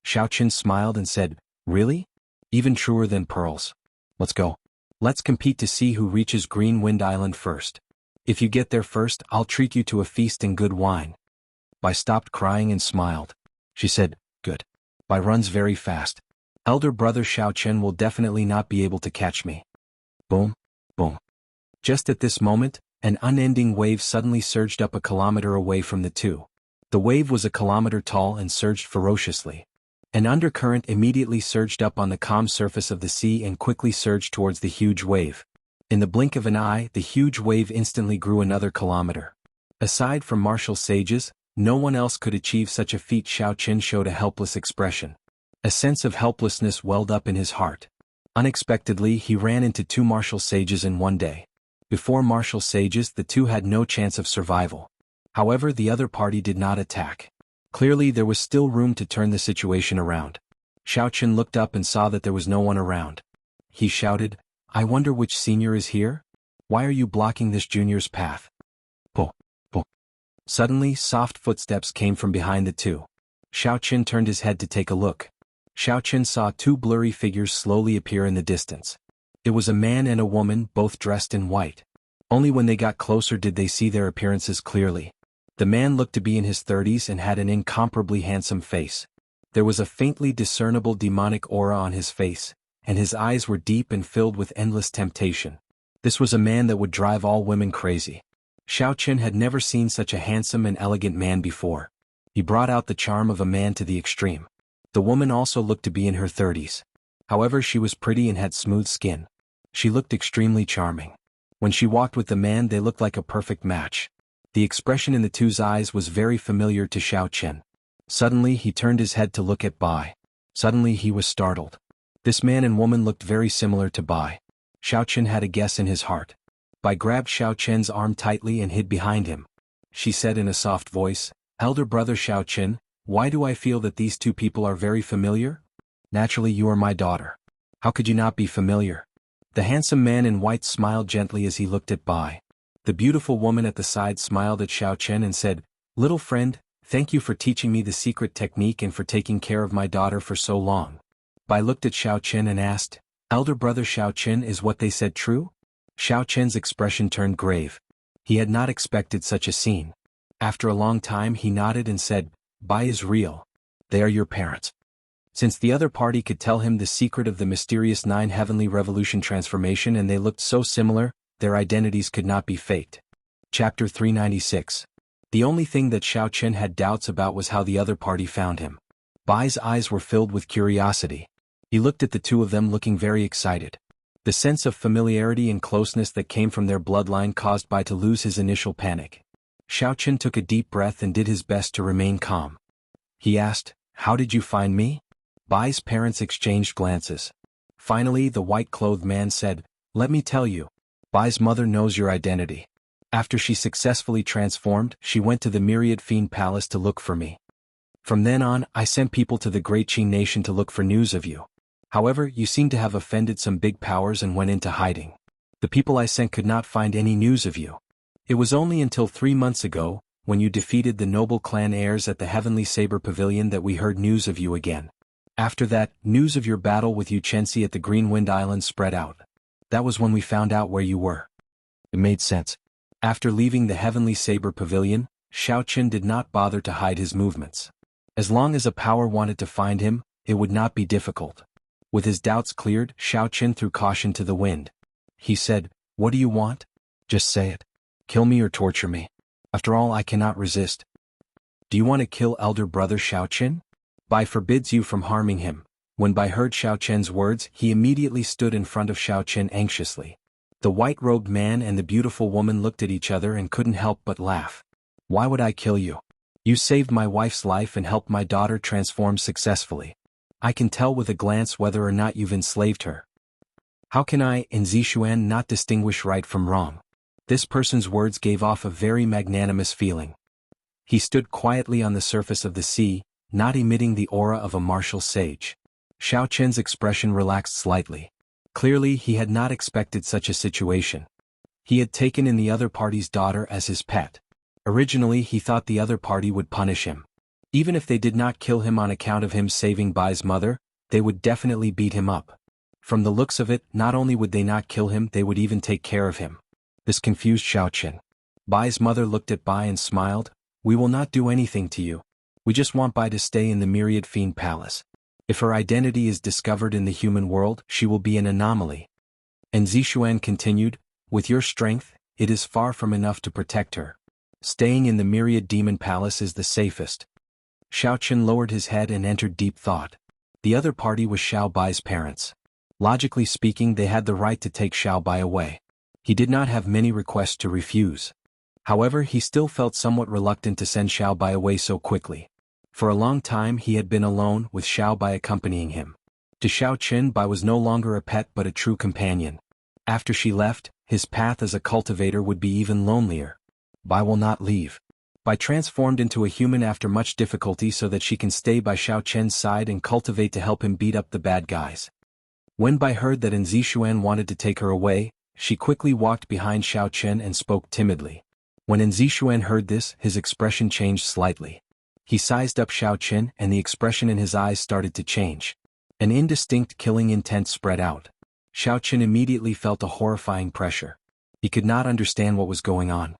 Xiao Qin smiled and said, "Really? Even truer than pearls. Let's go. Let's compete to see who reaches Green Wind Island first. If you get there first, I'll treat you to a feast and good wine." Bai stopped crying and smiled. She said, "Good. Bai runs very fast. Elder brother Xiao Qin will definitely not be able to catch me." Boom, boom. Just at this moment, an unending wave suddenly surged up a kilometer away from the two. The wave was a kilometer tall and surged ferociously. An undercurrent immediately surged up on the calm surface of the sea and quickly surged towards the huge wave. In the blink of an eye, the huge wave instantly grew another kilometer. Aside from martial sages, no one else could achieve such a feat. Xiao Qin showed a helpless expression. A sense of helplessness welled up in his heart. Unexpectedly, he ran into 2 martial sages in one day. Before martial sages, the two had no chance of survival. However, the other party did not attack. Clearly, there was still room to turn the situation around. Xiao Chen looked up and saw that there was no one around. He shouted, "I wonder which senior is here? Why are you blocking this junior's path?" Po, po. Suddenly, soft footsteps came from behind the two. Xiao Chen turned his head to take a look. Xiao Chen saw two blurry figures slowly appear in the distance. It was a man and a woman, both dressed in white. Only when they got closer did they see their appearances clearly. The man looked to be in his 30s and had an incomparably handsome face. There was a faintly discernible demonic aura on his face, and his eyes were deep and filled with endless temptation. This was a man that would drive all women crazy. Xiao Chen had never seen such a handsome and elegant man before. He brought out the charm of a man to the extreme. The woman also looked to be in her 30s. However, she was pretty and had smooth skin. She looked extremely charming. When she walked with the man, they looked like a perfect match. The expression in the two's eyes was very familiar to Xiao Chen. Suddenly, he turned his head to look at Bai. Suddenly, he was startled. This man and woman looked very similar to Bai. Xiao Chen had a guess in his heart. Bai grabbed Xiao Chen's arm tightly and hid behind him. She said in a soft voice, "Elder brother Xiao Chen, why do I feel that these two people are very familiar? Naturally, you are my daughter. How could you not be familiar?" The handsome man in white smiled gently as he looked at Bai. The beautiful woman at the side smiled at Xiao Chen and said, "Little friend, thank you for teaching me the secret technique and for taking care of my daughter for so long." Bai looked at Xiao Chen and asked, "Elder brother Xiao Chen, is what they said true?" Xiao Chen's expression turned grave. He had not expected such a scene. After a long time he nodded and said, "Bai is real. They are your parents." Since the other party could tell him the secret of the mysterious 9 heavenly revolution transformation and they looked so similar, their identities could not be faked. Chapter 396. The only thing that Xiao Chen had doubts about was how the other party found him. Bai's eyes were filled with curiosity. He looked at the two of them looking very excited. The sense of familiarity and closeness that came from their bloodline caused Bai to lose his initial panic. Xiao Chen took a deep breath and did his best to remain calm. He asked, "How did you find me?" Bai's parents exchanged glances. Finally, the white-clothed man said, "Let me tell you. Bai's mother knows your identity. After she successfully transformed, she went to the Myriad Fiend Palace to look for me. From then on, I sent people to the Great Qing Nation to look for news of you. However, you seem to have offended some big powers and went into hiding. The people I sent could not find any news of you. It was only until 3 months ago, when you defeated the noble clan heirs at the Heavenly Saber Pavilion, that we heard news of you again. After that, news of your battle with Yuchensi at the Green Wind Island spread out. That was when we found out where you were." It made sense. After leaving the Heavenly Saber Pavilion, Xiao Chen did not bother to hide his movements. As long as a power wanted to find him, it would not be difficult. With his doubts cleared, Xiao Chen threw caution to the wind. He said, "What do you want? Just say it. Kill me or torture me. After all, I cannot resist." "Do you want to kill elder brother Xiao Chen? Bai forbids you from harming him." When Bai heard Xiao Chen's words, he immediately stood in front of Xiao Chen anxiously. The white-robed man and the beautiful woman looked at each other and couldn't help but laugh. "Why would I kill you? You saved my wife's life and helped my daughter transform successfully. I can tell with a glance whether or not you've enslaved her. How can I, in Zixuan, not distinguish right from wrong?" This person's words gave off a very magnanimous feeling. He stood quietly on the surface of the sea, not emitting the aura of a martial sage. Xiao Chen's expression relaxed slightly. Clearly, he had not expected such a situation. He had taken in the other party's daughter as his pet. Originally, he thought the other party would punish him. Even if they did not kill him on account of him saving Bai's mother, they would definitely beat him up. From the looks of it, not only would they not kill him, they would even take care of him. This confused Xiao Chen. Bai's mother looked at Bai and smiled, "We will not do anything to you. We just want Bai to stay in the Myriad Fiend Palace. If her identity is discovered in the human world, she will be an anomaly." And Zixuan continued, "With your strength, it is far from enough to protect her. Staying in the Myriad Demon Palace is the safest." Xiao Chen lowered his head and entered deep thought. The other party was Xiao Bai's parents. Logically speaking, they had the right to take Xiao Bai away. He did not have many requests to refuse. However, he still felt somewhat reluctant to send Xiao Bai away so quickly. For a long time he had been alone, with Xiao Bai accompanying him. To Xiao Chen, Bai was no longer a pet but a true companion. After she left, his path as a cultivator would be even lonelier. Bai will not leave. Bai transformed into a human after much difficulty so that she can stay by Xiao Chen's side and cultivate to help him beat up the bad guys. When Bai heard that Nzixuan wanted to take her away, she quickly walked behind Xiao Chen and spoke timidly. When Nzixuan heard this, his expression changed slightly. He sized up Xiao Chen and the expression in his eyes started to change. An indistinct killing intent spread out. Xiao Chen immediately felt a horrifying pressure. He could not understand what was going on.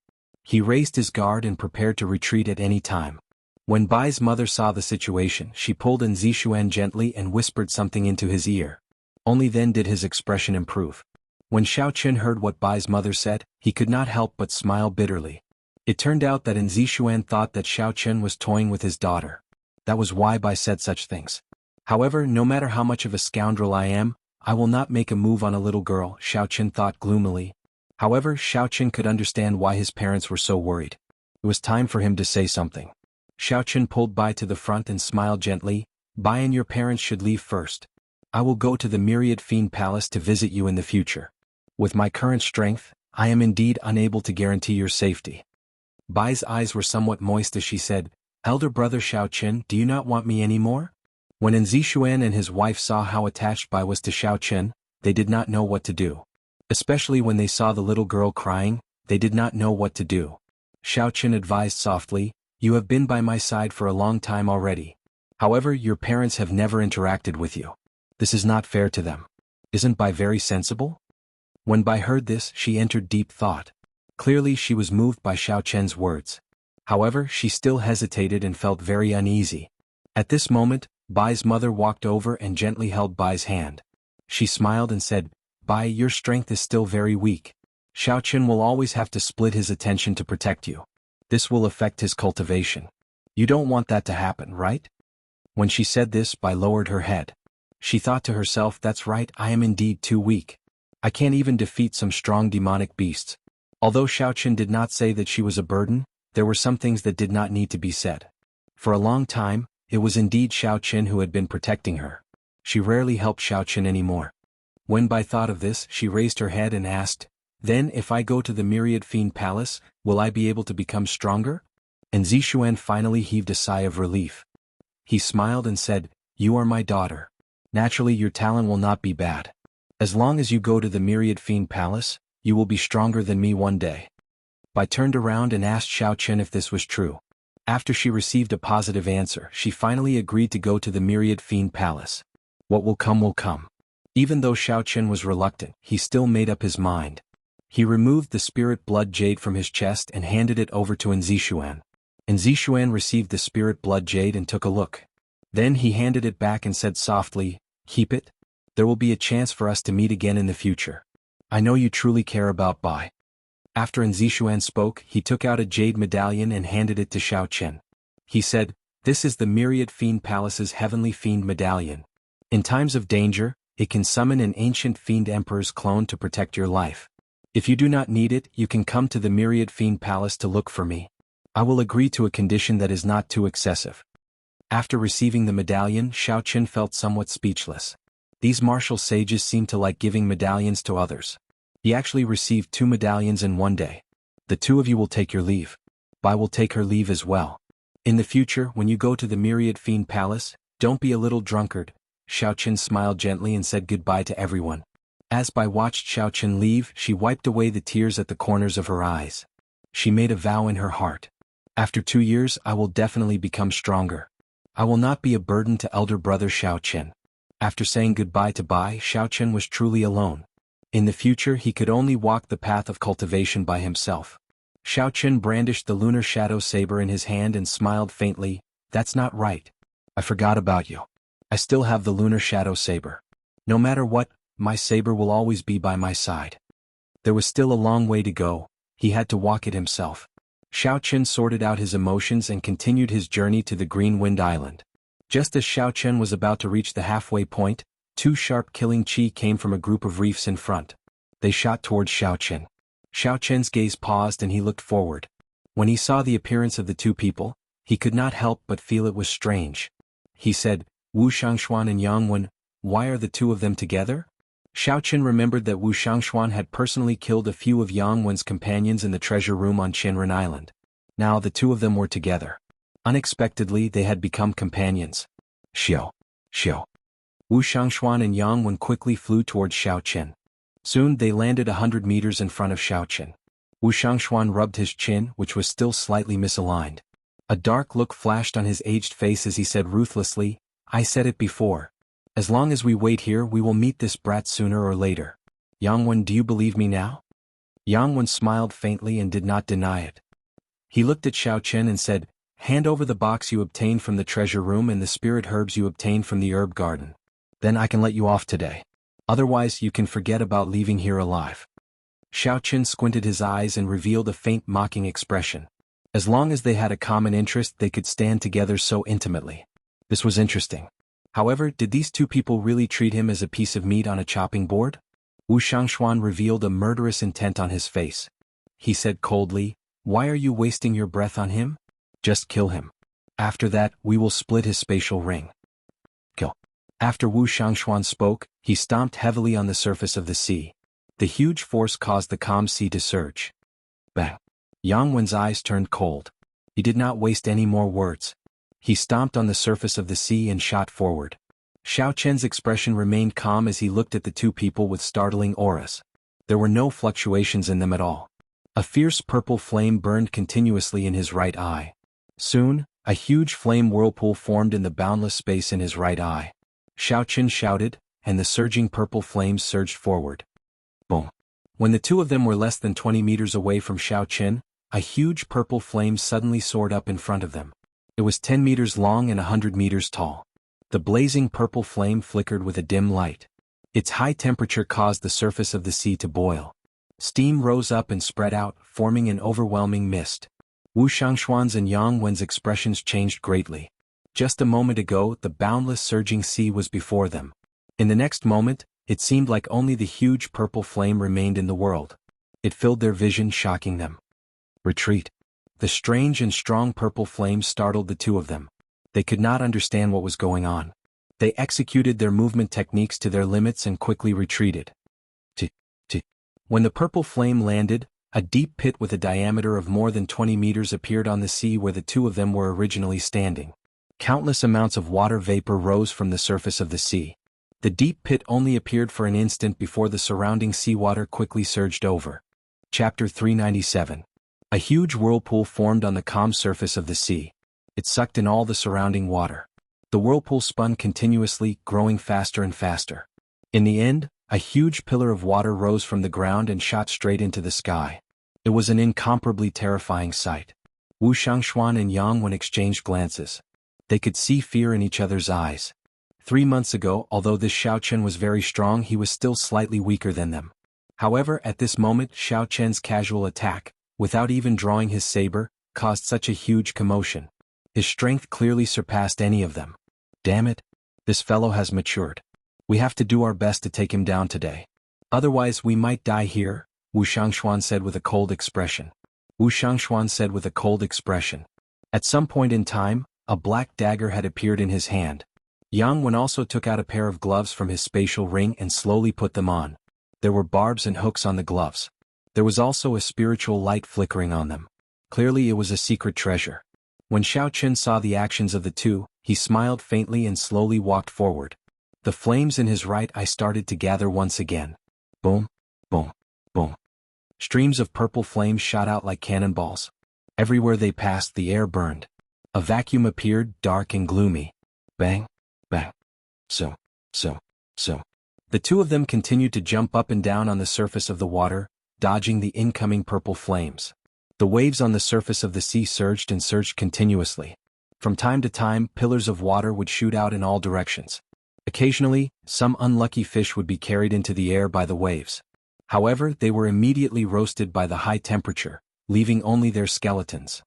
He raised his guard and prepared to retreat at any time. When Bai's mother saw the situation, she pulled Nzixuan gently and whispered something into his ear. Only then did his expression improve. When Xiao Chen heard what Bai's mother said, he could not help but smile bitterly. It turned out that Nzixuan thought that Xiao Chen was toying with his daughter. That was why Bai said such things. However, no matter how much of a scoundrel I am, I will not make a move on a little girl, Xiao Chen thought gloomily. However, Xiao Chen could understand why his parents were so worried. It was time for him to say something. Xiao Chen pulled Bai to the front and smiled gently. Bai and your parents should leave first. I will go to the Myriad Fiend Palace to visit you in the future. With my current strength, I am indeed unable to guarantee your safety. Bai's eyes were somewhat moist as she said, Elder brother Xiao Chen, do you not want me anymore? When Nzixuan and his wife saw how attached Bai was to Xiao Chen, they did not know what to do. Especially when they saw the little girl crying, they did not know what to do. Xiao Chen advised softly, you have been by my side for a long time already. However, your parents have never interacted with you. This is not fair to them. Isn't Bai very sensible? When Bai heard this, she entered deep thought. Clearly she was moved by Xiao Chen's words. However, she still hesitated and felt very uneasy. At this moment, Bai's mother walked over and gently held Bai's hand. She smiled and said, Bai, your strength is still very weak. Xiao Chen will always have to split his attention to protect you. This will affect his cultivation. You don't want that to happen, right? When she said this, Bai lowered her head. She thought to herself, that's right, I am indeed too weak. I can't even defeat some strong demonic beasts. Although Xiao Chen did not say that she was a burden, there were some things that did not need to be said. For a long time, it was indeed Xiao Chen who had been protecting her. She rarely helped Xiao Chen anymore. When Bai thought of this, she raised her head and asked, then if I go to the Myriad Fiend Palace, will I be able to become stronger? Nzixuan finally heaved a sigh of relief. He smiled and said, you are my daughter. Naturally your talent will not be bad. As long as you go to the Myriad Fiend Palace, you will be stronger than me one day. Bai turned around and asked Xiao Chen if this was true. After she received a positive answer, she finally agreed to go to the Myriad Fiend Palace. What will come will come. Even though Xiao Chen was reluctant, he still made up his mind. He removed the spirit blood jade from his chest and handed it over to Nzixuan. Nzixuan received the spirit blood jade and took a look. Then he handed it back and said softly, keep it. There will be a chance for us to meet again in the future. I know you truly care about Bai. After Nzixuan spoke, he took out a jade medallion and handed it to Xiao Chen. He said, this is the Myriad Fiend Palace's Heavenly Fiend Medallion. In times of danger, it can summon an ancient fiend emperor's clone to protect your life. If you do not need it, you can come to the Myriad Fiend Palace to look for me. I will agree to a condition that is not too excessive. After receiving the medallion, Xiao Chen felt somewhat speechless. These martial sages seemed to like giving medallions to others. He actually received 2 medallions in one day. The two of you will take your leave. Bai will take her leave as well. In the future, when you go to the Myriad Fiend Palace, don't be a little drunkard. Xiao Chen smiled gently and said goodbye to everyone. As Bai watched Xiao Chen leave, she wiped away the tears at the corners of her eyes. She made a vow in her heart. After 2 years, I will definitely become stronger. I will not be a burden to elder brother Xiao Chen. After saying goodbye to Bai, Xiao Chen was truly alone. In the future, he could only walk the path of cultivation by himself. Xiao Chen brandished the lunar shadow saber in his hand and smiled faintly. That's not right. I forgot about you. I still have the lunar shadow saber. No matter what, my saber will always be by my side. There was still a long way to go. He had to walk it himself. Xiao Chen sorted out his emotions and continued his journey to the Green Wind Island. Just as Xiao Chen was about to reach the halfway point, 2 sharp killing chi came from a group of reefs in front. They shot towards Xiao Chen. Xiao Chen's gaze paused and he looked forward. When he saw the appearance of the 2 people, he could not help but feel it was strange. He said, Wu Shangshuan and Yang Wen, why are the 2 of them together? Xiao Chen remembered that Wu Shangshuan had personally killed a few of Yang Wen's companions in the treasure room on Shenren Island. Now the two of them were together. Unexpectedly, they had become companions. Xiao. Xiao. Wu Shangshuan and Yang Wen quickly flew towards Xiao Chen. Soon they landed 100 meters in front of Xiao Chen. Wu Shangshuan rubbed his chin, which was still slightly misaligned. A dark look flashed on his aged face as he said ruthlessly, "I said it before. As long as we wait here, we will meet this brat sooner or later. Yang Wen, do you believe me now?" Yang Wen smiled faintly and did not deny it. He looked at Xiao Chen and said, "Hand over the box you obtained from the treasure room and the spirit herbs you obtained from the herb garden. Then I can let you off today. Otherwise you can forget about leaving here alive." Xiao Chen squinted his eyes and revealed a faint mocking expression. As long as they had a common interest, they could stand together so intimately. This was interesting. However, did these two people really treat him as a piece of meat on a chopping board? Wu Shangshuan revealed a murderous intent on his face. He said coldly, "Why are you wasting your breath on him? Just kill him. After that, we will split his spatial ring." Kill. After Wu Shangshuan spoke, he stomped heavily on the surface of the sea. The huge force caused the calm sea to surge. Bang. Yang Wen's eyes turned cold. He did not waste any more words. He stomped on the surface of the sea and shot forward. Xiao Chen's expression remained calm as he looked at the two people with startling auras. There were no fluctuations in them at all. A fierce purple flame burned continuously in his right eye. Soon, a huge flame whirlpool formed in the boundless space in his right eye. Xiao Chen shouted, and the surging purple flames surged forward. Boom. When the two of them were less than 20 meters away from Xiao Chen, a huge purple flame suddenly soared up in front of them. It was 10 meters long and 100 meters tall. The blazing purple flame flickered with a dim light. Its high temperature caused the surface of the sea to boil. Steam rose up and spread out, forming an overwhelming mist. Wu Shangshuan's and Yang Wen's expressions changed greatly. Just a moment ago, the boundless surging sea was before them. In the next moment, it seemed like only the huge purple flame remained in the world. It filled their vision, shocking them. Retreat. The strange and strong purple flame startled the two of them. They could not understand what was going on. They executed their movement techniques to their limits and quickly retreated. When the purple flame landed, a deep pit with a diameter of more than 20 meters appeared on the sea where the two of them were originally standing. Countless amounts of water vapor rose from the surface of the sea. The deep pit only appeared for an instant before the surrounding seawater quickly surged over. Chapter 397. A huge whirlpool formed on the calm surface of the sea. It sucked in all the surrounding water. The whirlpool spun continuously, growing faster and faster. In the end, a huge pillar of water rose from the ground and shot straight into the sky. It was an incomparably terrifying sight. Wu Shangshuan and Yang Wen exchanged glances. They could see fear in each other's eyes. 3 months ago, although this Xiao Chen was very strong, he was still slightly weaker than them. However, at this moment, Xiao Chen's casual attack, without even drawing his saber, caused such a huge commotion. His strength clearly surpassed any of them. Damn it! This fellow has matured. We have to do our best to take him down today. Otherwise we might die here, Wu Shangshuan said with a cold expression. At some point in time, a black dagger had appeared in his hand. Yang Wen also took out a pair of gloves from his spatial ring and slowly put them on. There were barbs and hooks on the gloves. There was also a spiritual light flickering on them. Clearly it was a secret treasure. When Xiao Chen saw the actions of the two, he smiled faintly and slowly walked forward. The flames in his right eye started to gather once again. Boom, boom, boom. Streams of purple flames shot out like cannonballs. Everywhere they passed, the air burned. A vacuum appeared, dark and gloomy. Bang, bang. So. The two of them continued to jump up and down on the surface of the water, dodging the incoming purple flames. The waves on the surface of the sea surged and surged continuously. From time to time, pillars of water would shoot out in all directions. Occasionally, some unlucky fish would be carried into the air by the waves. However, they were immediately roasted by the high temperature, leaving only their skeletons.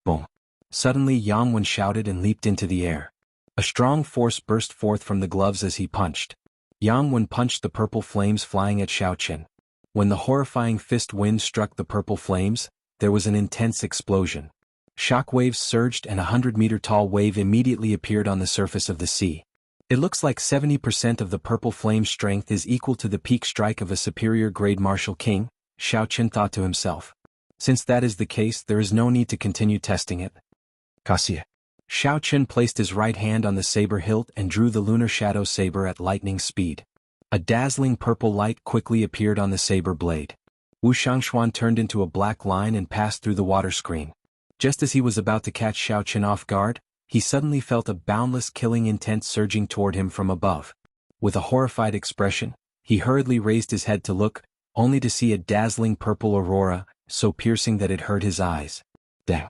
Boom. Suddenly Yang Wen shouted and leaped into the air. A strong force burst forth from the gloves as he punched. Yang Wen punched the purple flames flying at Xiao Chen. When the horrifying fist wind struck the purple flames, there was an intense explosion. Shock waves surged and a 100-meter-tall wave immediately appeared on the surface of the sea. It looks like 70% of the purple flame's strength is equal to the peak strike of a superior-grade martial king, Xiao Chen thought to himself. Since that is the case, there is no need to continue testing it. Cassia. Xiao Chen placed his right hand on the saber hilt and drew the lunar shadow saber at lightning speed. A dazzling purple light quickly appeared on the saber blade. Wu Shangxuan turned into a black line and passed through the water screen. Just as he was about to catch Xiao Chen off guard, he suddenly felt a boundless killing intent surging toward him from above. With a horrified expression, he hurriedly raised his head to look, only to see a dazzling purple aurora, so piercing that it hurt his eyes. Dang.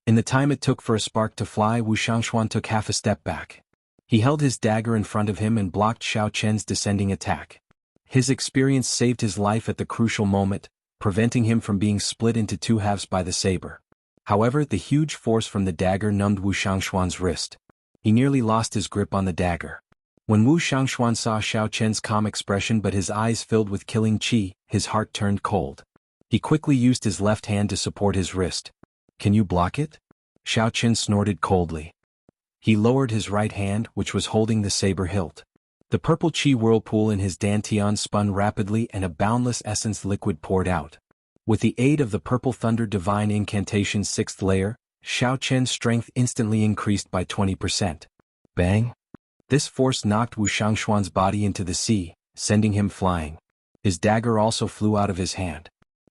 In the time it took for a spark to fly, Wu Shangxuan took half a step back. He held his dagger in front of him and blocked Xiao Chen's descending attack. His experience saved his life at the crucial moment, preventing him from being split into two halves by the saber. However, the huge force from the dagger numbed Wu Shangxuan's wrist. He nearly lost his grip on the dagger. When Wu Shangxuan saw Xiao Chen's calm expression but his eyes filled with killing qi, his heart turned cold. He quickly used his left hand to support his wrist. "Can you block it?" Xiao Chen snorted coldly. He lowered his right hand, which was holding the saber hilt. The purple qi whirlpool in his dantian spun rapidly and a boundless essence liquid poured out. With the aid of the purple thunder divine incantation's 6th layer, Xiao Chen's strength instantly increased by 20%. Bang! This force knocked Wu Shangxuan's body into the sea, sending him flying. His dagger also flew out of his hand.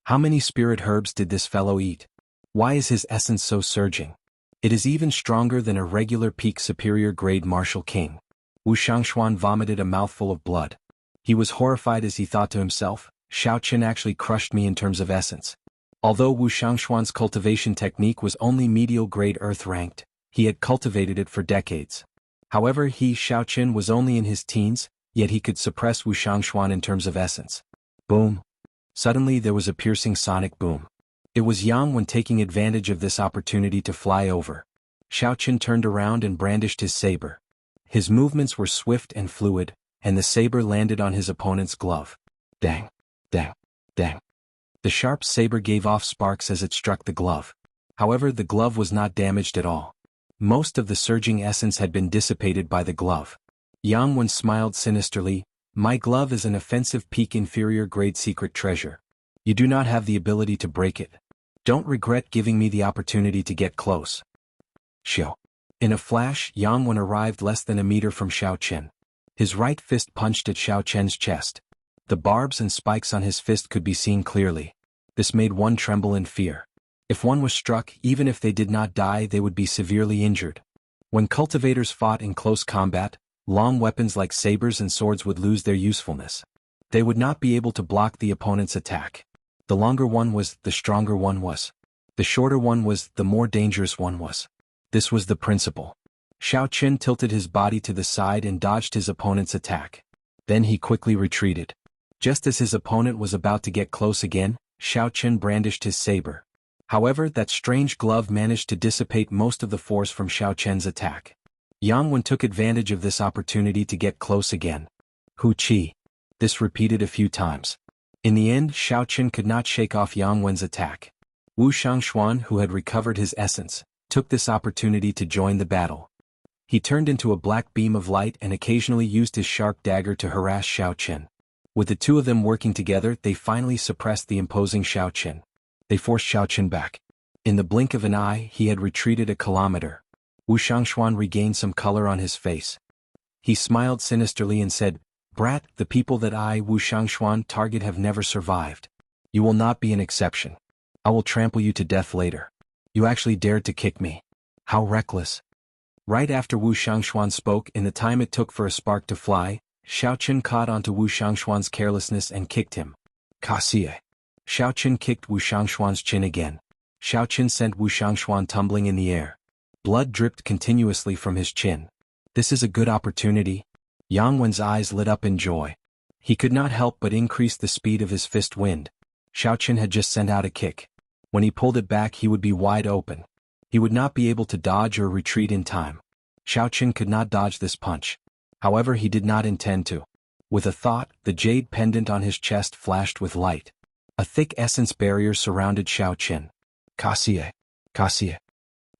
How many spirit herbs did this fellow eat? Why is his essence so surging? It is even stronger than a regular peak superior grade martial king. Wu Shangxuan vomited a mouthful of blood. He was horrified as he thought to himself, Xiao Chen actually crushed me in terms of essence. Although Wu Shangxuan's cultivation technique was only medial grade earth ranked, he had cultivated it for decades. However, Xiao Chen was only in his teens, yet he could suppress Wu Shangxuan in terms of essence. Boom! Suddenly there was a piercing sonic boom. It was Yang Wen taking advantage of this opportunity to fly over. Xiao Chen turned around and brandished his saber. His movements were swift and fluid, and the saber landed on his opponent's glove. Dang! Dang! Dang! The sharp saber gave off sparks as it struck the glove. However, the glove was not damaged at all. Most of the surging essence had been dissipated by the glove. Yang Wen smiled sinisterly. "My glove is an offensive peak inferior grade secret treasure. You do not have the ability to break it. Don't regret giving me the opportunity to get close." Xiao. In a flash, Yang Wen arrived less than a meter from Xiao Chen. His right fist punched at Xiao Chen's chest. The barbs and spikes on his fist could be seen clearly. This made one tremble in fear. If one was struck, even if they did not die, they would be severely injured. When cultivators fought in close combat, long weapons like sabers and swords would lose their usefulness. They would not be able to block the opponent's attack. The longer one was, the stronger one was. The shorter one was, the more dangerous one was. This was the principle. Xiao Chen tilted his body to the side and dodged his opponent's attack. Then he quickly retreated. Just as his opponent was about to get close again, Xiao Chen brandished his saber. However, that strange glove managed to dissipate most of the force from Xiao Chen's attack. Yang Wen took advantage of this opportunity to get close again. Hu Qi. This repeated a few times. In the end, Xiao Chen could not shake off Yang Wen's attack. Wu Shangxuan, who had recovered his essence, took this opportunity to join the battle. He turned into a black beam of light and occasionally used his sharp dagger to harass Xiao Chen. With the two of them working together, they finally suppressed the imposing Xiao Chen. They forced Xiao Chen back. In the blink of an eye, he had retreated a kilometer. Wu Shangxuan regained some color on his face. He smiled sinisterly and said, "Brat, the people that I, Wu Shangxuan, target have never survived. You will not be an exception. I will trample you to death later. You actually dared to kick me. How reckless." Right after Wu Shangxuan spoke, in the time it took for a spark to fly, Xiao Chen caught onto Wu Shangxuan's carelessness and kicked him. Cassia. Xiao Chen kicked Wu Shangxuan's chin again. Xiao Chen sent Wu Shangxuan tumbling in the air. Blood dripped continuously from his chin. This is a good opportunity. Yang Wen's eyes lit up in joy. He could not help but increase the speed of his fist wind. Xiao Chen had just sent out a kick. When he pulled it back, he would be wide open. He would not be able to dodge or retreat in time. Xiao Chen could not dodge this punch. However, he did not intend to. With a thought, the jade pendant on his chest flashed with light. A thick essence barrier surrounded Xiao Chen. Cassia. Cassia.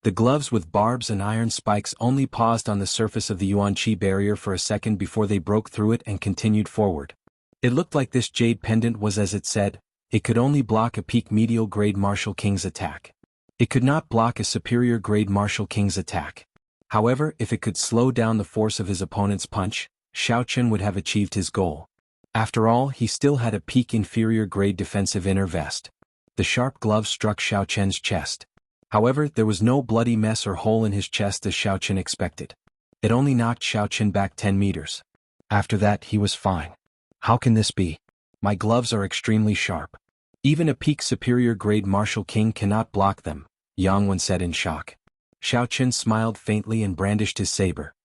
The gloves with barbs and iron spikes only paused on the surface of the Yuan-Chi barrier for a second before they broke through it and continued forward. It looked like this jade pendant was as it said, It could only block a peak medial grade martial king's attack. It could not block a superior grade martial king's attack. However, if it could slow down the force of his opponent's punch, Xiao Chen would have achieved his goal. After all, he still had a peak inferior grade defensive inner vest. The sharp glove struck Xiao Chen's chest. However, there was no bloody mess or hole in his chest as Xiao Chen expected. It only knocked Xiao Chen back 10 meters. After that, he was fine. How can this be? My gloves are extremely sharp. Even a peak superior grade martial king cannot block them, Yang Wen said in shock. Xiao Chen smiled faintly and brandished his saber.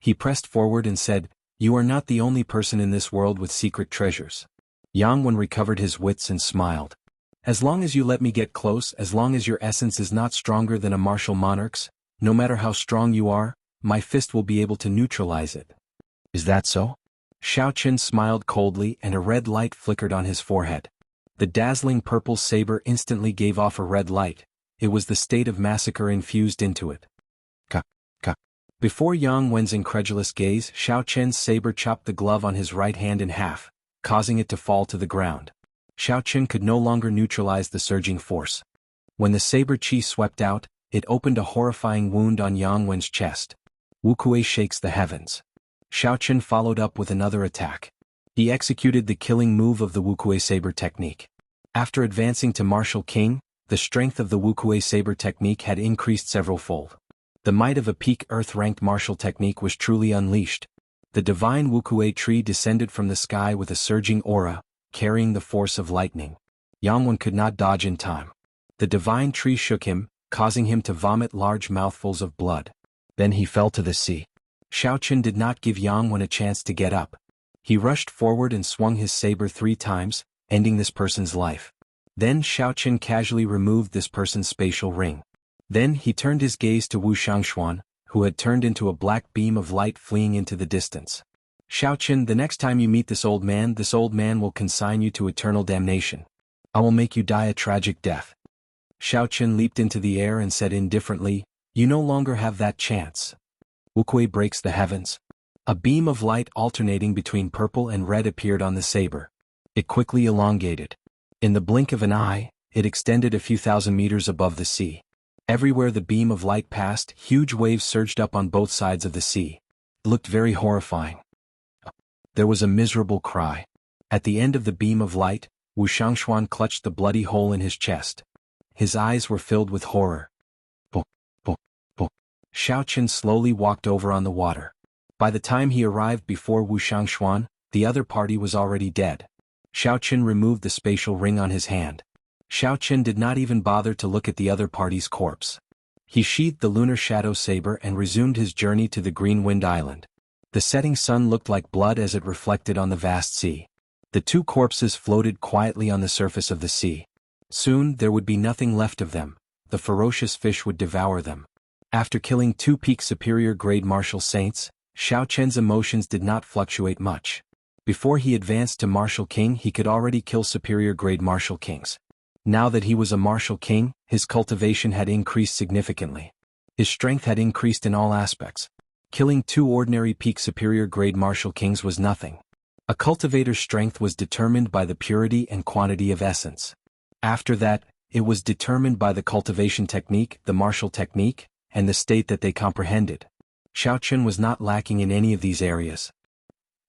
He pressed forward and said, "You are not the only person in this world with secret treasures." Yang Wen recovered his wits and smiled. "As long as you let me get close, as long as your essence is not stronger than a martial monarch's, no matter how strong you are, my fist will be able to neutralize it." "Is that so?" Xiao Chen smiled coldly and a red light flickered on his forehead. The dazzling purple saber instantly gave off a red light. It was the state of massacre infused into it. Ka, ka. Before Yang Wen's incredulous gaze, Xiao Chen's saber chopped the glove on his right hand in half, causing it to fall to the ground. Xiao Chen could no longer neutralize the surging force. When the saber chi swept out, it opened a horrifying wound on Yang Wen's chest. Wuxia shakes the heavens. Xiao Chen followed up with another attack. He executed the killing move of the Wuxia saber technique. After advancing to Martial King, the strength of the Wuxia saber technique had increased several-fold. The might of a peak earth-ranked martial technique was truly unleashed. The divine Wuxia tree descended from the sky with a surging aura, carrying the force of lightning. Yang Wen could not dodge in time. The divine tree shook him, causing him to vomit large mouthfuls of blood. Then he fell to the sea. Xiao Chen did not give Yang Wen a chance to get up. He rushed forward and swung his saber 3 times, ending this person's life. Then Xiao Chen casually removed this person's spatial ring. Then he turned his gaze to Wu Shangshuan, who had turned into a black beam of light fleeing into the distance. "Xiao Chen, the next time you meet this old man will consign you to eternal damnation. I will make you die a tragic death." Xiao Chen leaped into the air and said indifferently, "You no longer have that chance." Wuxia breaks the heavens. A beam of light alternating between purple and red appeared on the saber. It quickly elongated. In the blink of an eye, it extended a few thousand meters above the sea. Everywhere the beam of light passed, huge waves surged up on both sides of the sea. It looked very horrifying. There was a miserable cry. At the end of the beam of light, Wu Shangshuan clutched the bloody hole in his chest. His eyes were filled with horror. Bo, bo, bo. Xiao Chen slowly walked over on the water. By the time he arrived before Wu Shangshuan, the other party was already dead. Xiao Chen removed the spatial ring on his hand. Xiao Chen did not even bother to look at the other party's corpse. He sheathed the lunar shadow saber and resumed his journey to the Green Wind Island. The setting sun looked like blood as it reflected on the vast sea. The 2 corpses floated quietly on the surface of the sea. Soon there would be nothing left of them. The ferocious fish would devour them. After killing 2 peak superior grade martial saints, Xiao Chen's emotions did not fluctuate much. Before he advanced to Martial King, he could already kill superior grade Martial Kings. Now that he was a Martial King, his cultivation had increased significantly. His strength had increased in all aspects. Killing 2 ordinary peak superior grade Martial Kings was nothing. A cultivator's strength was determined by the purity and quantity of essence. After that, it was determined by the cultivation technique, the martial technique, and the state that they comprehended. Xiao Chen was not lacking in any of these areas.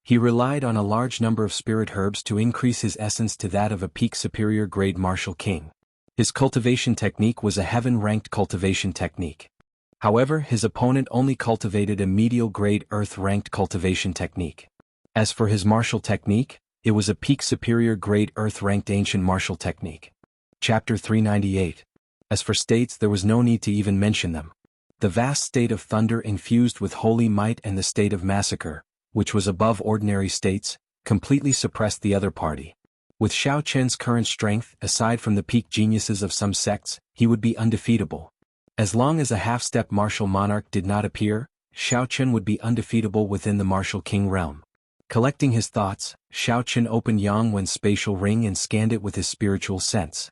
He relied on a large number of spirit herbs to increase his essence to that of a peak superior grade martial king. His cultivation technique was a heaven-ranked cultivation technique. However, his opponent only cultivated a medial grade earth-ranked cultivation technique. As for his martial technique, it was a peak superior grade earth-ranked ancient martial technique. Chapter 398. As for states, there was no need to even mention them. The vast state of thunder infused with holy might and the state of massacre, which was above ordinary states, completely suppressed the other party. With Xiao Chen's current strength, aside from the peak geniuses of some sects, he would be undefeatable. As long as a half-step martial monarch did not appear, Xiao Chen would be undefeatable within the martial king realm. Collecting his thoughts, Xiao Chen opened Yang Wen's spatial ring and scanned it with his spiritual sense.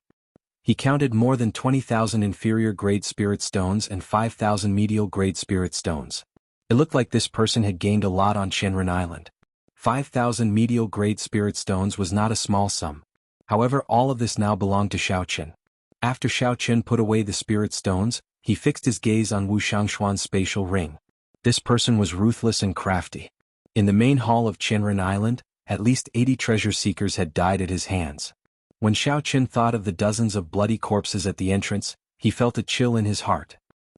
He counted more than 20,000 inferior grade spirit stones and 5,000 medial grade spirit stones. It looked like this person had gained a lot on Shenren Island. 5,000 medial grade spirit stones was not a small sum. However, all of this now belonged to Xiao Qin. After Xiao Qin put away the spirit stones, he fixed his gaze on Wu Xiangshuan's spatial ring. This person was ruthless and crafty. In the main hall of Qianren Island, at least 80 treasure seekers had died at his hands. When Xiao Qin thought of the dozens of bloody corpses at the entrance, he felt a chill in his heart.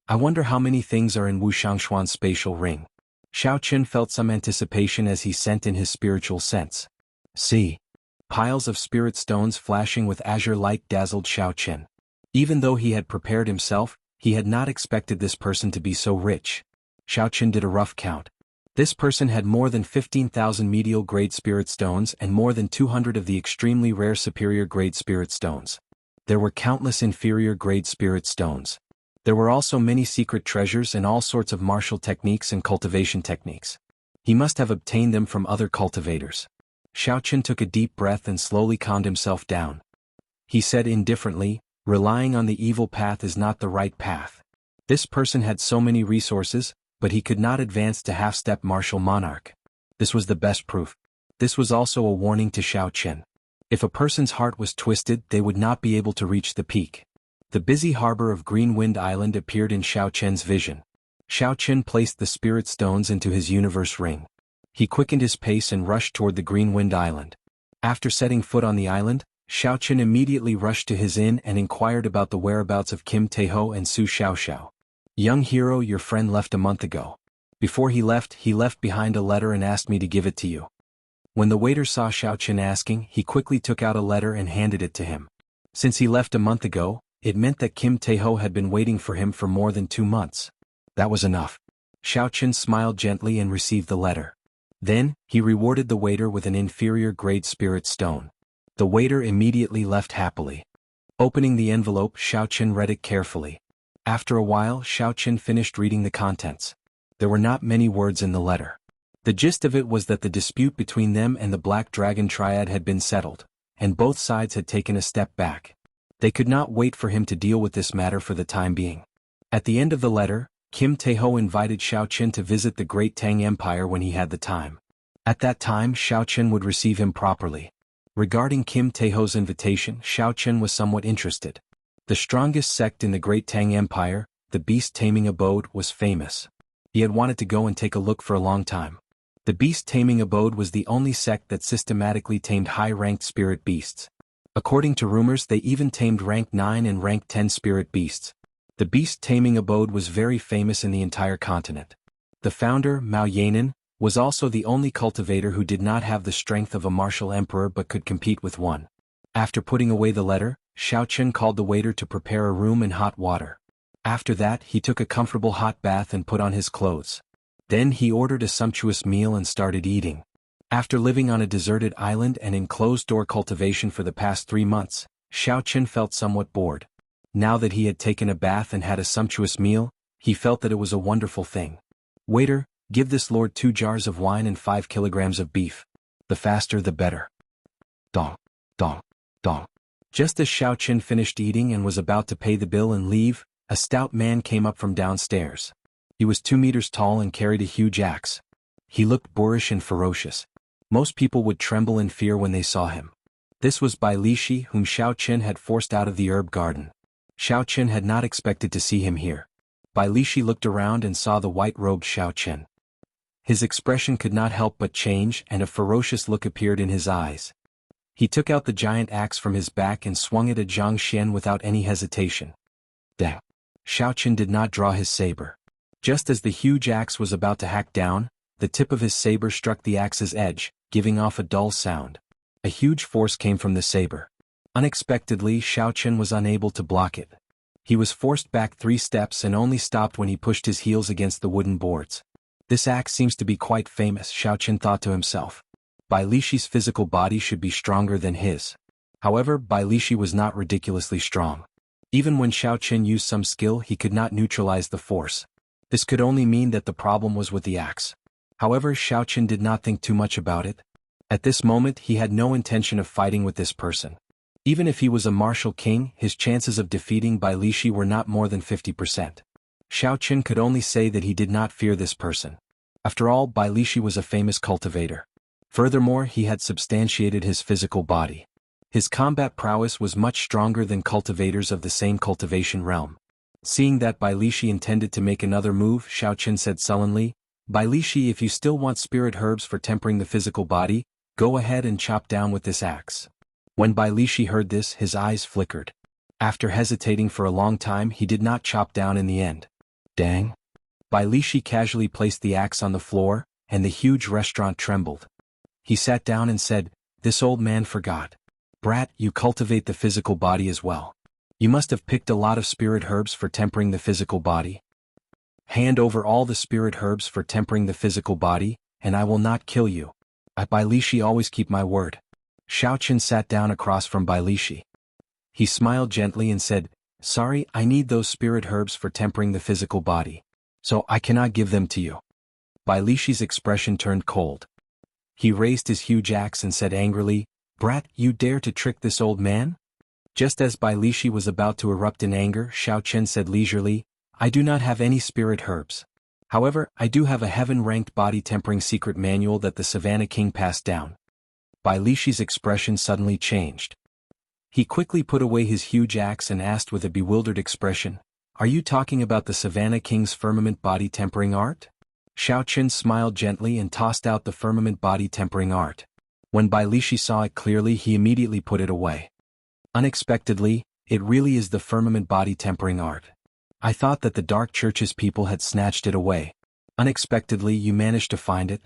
I wonder how many things are in Wu Xiangshuan's spatial ring. Xiao Qin felt some anticipation as he sent in his spiritual sense. See. Piles of spirit stones flashing with azure light dazzled Xiao Qin. Even though he had prepared himself, he had not expected this person to be so rich. Xiao Qin did a rough count. This person had more than 15,000 medial-grade spirit stones and more than 200 of the extremely rare superior-grade spirit stones. There were countless inferior-grade spirit stones. There were also many secret treasures and all sorts of martial techniques and cultivation techniques. He must have obtained them from other cultivators. Xiao Qin took a deep breath and slowly calmed himself down. He said indifferently, "Relying on the evil path is not the right path." This person had so many resources, but he could not advance to half-step martial monarch. This was the best proof. This was also a warning to Xiao Qin. If a person's heart was twisted, they would not be able to reach the peak. The busy harbor of Green Wind Island appeared in Xiao Qin's vision. Xiao Qin placed the spirit stones into his universe ring. He quickened his pace and rushed toward the Green Wind Island. After setting foot on the island, Xiao Qin immediately rushed to his inn and inquired about the whereabouts of Kim Taeho and Su Xiaoxiao. "Young hero, your friend left a month ago. Before he left behind a letter and asked me to give it to you." When the waiter saw Xiao Qin asking, he quickly took out a letter and handed it to him. Since he left a month ago, it meant that Kim Taeho had been waiting for him for more than 2 months. That was enough. Xiao Qin smiled gently and received the letter. Then, he rewarded the waiter with an inferior-grade spirit stone. The waiter immediately left happily. Opening the envelope, Xiao Qin read it carefully. After a while, Xiao Qin finished reading the contents. There were not many words in the letter. The gist of it was that the dispute between them and the Black Dragon Triad had been settled, and both sides had taken a step back. They could not wait for him to deal with this matter for the time being. At the end of the letter, Kim Taeho invited Xiao Qin to visit the Great Tang Empire when he had the time. At that time, Xiao Qin would receive him properly. Regarding Kim Taeho's invitation, Xiao Qin was somewhat interested. The strongest sect in the Great Tang Empire, the Beast Taming Abode, was famous. He had wanted to go and take a look for a long time. The Beast Taming Abode was the only sect that systematically tamed high-ranked spirit beasts. According to rumors, they even tamed rank 9 and rank 10 spirit beasts. The Beast Taming Abode was very famous in the entire continent. The founder, Mao Yanan, was also the only cultivator who did not have the strength of a martial emperor but could compete with one. After putting away the letter, Xiao Qin called the waiter to prepare a room and hot water. After that, he took a comfortable hot bath and put on his clothes. Then he ordered a sumptuous meal and started eating. After living on a deserted island and in closed-door cultivation for the past 3 months, Xiao Qin felt somewhat bored. Now that he had taken a bath and had a sumptuous meal, he felt that it was a wonderful thing. "Waiter, give this lord 2 jars of wine and 5 kilograms of beef. The faster the better." Dong, dong, dong. Just as Xiao Qin finished eating and was about to pay the bill and leave, a stout man came up from downstairs. He was 2 meters tall and carried a huge axe. He looked boorish and ferocious. Most people would tremble in fear when they saw him. This was Bai Lishi, whom Xiao Qin had forced out of the herb garden. Xiao Qin had not expected to see him here. Bai Lishi looked around and saw the white-robed Xiao Qin. His expression could not help but change and a ferocious look appeared in his eyes. He took out the giant axe from his back and swung it at Zhang Xian without any hesitation. Dang! Xiao Qin did not draw his saber. Just as the huge axe was about to hack down, the tip of his saber struck the axe's edge, giving off a dull sound. A huge force came from the saber. Unexpectedly, Xiao Qin was unable to block it. He was forced back 3 steps and only stopped when he pushed his heels against the wooden boards. This axe seems to be quite famous, Xiao Qin thought to himself. Bai Lishi's physical body should be stronger than his. However, Bai Lishi was not ridiculously strong. Even when Xiao Qin used some skill, he could not neutralize the force. This could only mean that the problem was with the axe. However, Xiao Qin did not think too much about it. At this moment, he had no intention of fighting with this person. Even if he was a martial king, his chances of defeating Bai Lishi were not more than 50%. Xiao Qin could only say that he did not fear this person. After all, Bai Lishi was a famous cultivator. Furthermore, he had substantiated his physical body. His combat prowess was much stronger than cultivators of the same cultivation realm. Seeing that Bai Lishi intended to make another move, Xiao Chen said sullenly, "Bai Lishi, if you still want spirit herbs for tempering the physical body, go ahead and chop down with this axe." When Bai Lishi heard this, his eyes flickered. After hesitating for a long time, he did not chop down in the end. Dang. Bai Lishi casually placed the axe on the floor, and the huge restaurant trembled. He sat down and said, "This old man forgot. Brat, you cultivate the physical body as well. You must have picked a lot of spirit herbs for tempering the physical body. Hand over all the spirit herbs for tempering the physical body, and I will not kill you. I Bai Lishi always keep my word." Xiao Chen sat down across from Bai Lishi. He smiled gently and said, "Sorry, I need those spirit herbs for tempering the physical body. So I cannot give them to you." Bai Lishi's expression turned cold. He raised his huge axe and said angrily, "Brat, you dare to trick this old man?" Just as Bai Lishi was about to erupt in anger, Xiao Chen said leisurely, "I do not have any spirit herbs. However, I do have a heaven-ranked body-tempering secret manual that the Savannah King passed down." Bai Lishi's expression suddenly changed. He quickly put away his huge axe and asked with a bewildered expression, "Are you talking about the Savannah King's firmament body-tempering art?" Xiao Chen smiled gently and tossed out the firmament body-tempering art. When Bai Lishi saw it clearly, he immediately put it away. "Unexpectedly, it really is the firmament body-tempering art. I thought that the Dark Church's people had snatched it away. Unexpectedly, you managed to find it?"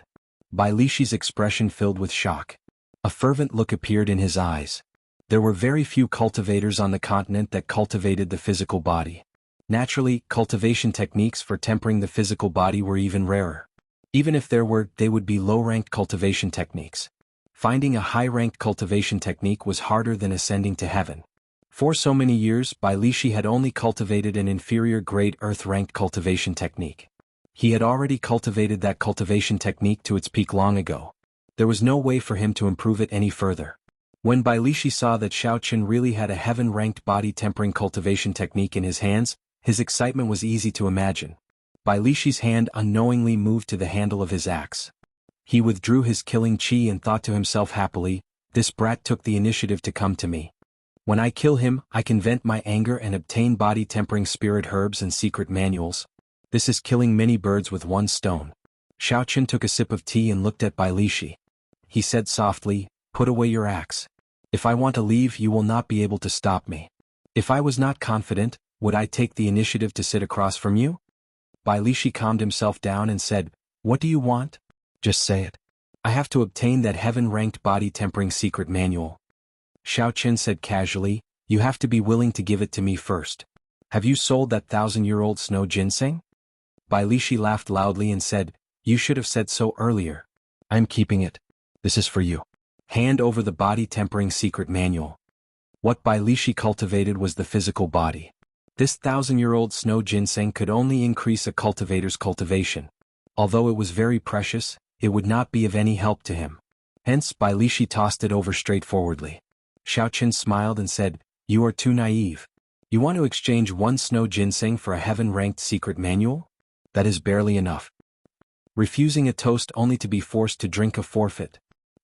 Bai Lishi's expression filled with shock. A fervent look appeared in his eyes. There were very few cultivators on the continent that cultivated the physical body. Naturally, cultivation techniques for tempering the physical body were even rarer. Even if there were, they would be low-ranked cultivation techniques. Finding a high-ranked cultivation technique was harder than ascending to heaven. For so many years, Bai Lishi had only cultivated an inferior-grade earth-ranked cultivation technique. He had already cultivated that cultivation technique to its peak long ago. There was no way for him to improve it any further. When Bai Lishi saw that Xiao Chen really had a heaven-ranked body-tempering cultivation technique in his hands, his excitement was easy to imagine. Bai Lishi's hand unknowingly moved to the handle of his axe. He withdrew his killing chi and thought to himself happily, "This brat took the initiative to come to me. When I kill him, I can vent my anger and obtain body-tempering spirit herbs and secret manuals. This is killing many birds with one stone." Xiao Chen took a sip of tea and looked at Bai Lishi. He said softly, "Put away your axe. If I want to leave, you will not be able to stop me. If I was not confident, would I take the initiative to sit across from you?" Bai Lishi calmed himself down and said, "What do you want? Just say it. I have to obtain that heaven-ranked body-tempering secret manual." Xiao Chen said casually, "You have to be willing to give it to me first. Have you sold that 1,000-year-old snow ginseng?" Bai Lishi laughed loudly and said, "You should have said so earlier. I am keeping it. This is for you. Hand over the body-tempering secret manual." What Bai Lishi cultivated was the physical body. This 1,000-year-old snow ginseng could only increase a cultivator's cultivation. Although it was very precious, it would not be of any help to him. Hence, Bai Lishi tossed it over straightforwardly. Xiao Chen smiled and said, "You are too naive. You want to exchange one snow ginseng for a heaven-ranked secret manual? That is barely enough. Refusing a toast only to be forced to drink a forfeit."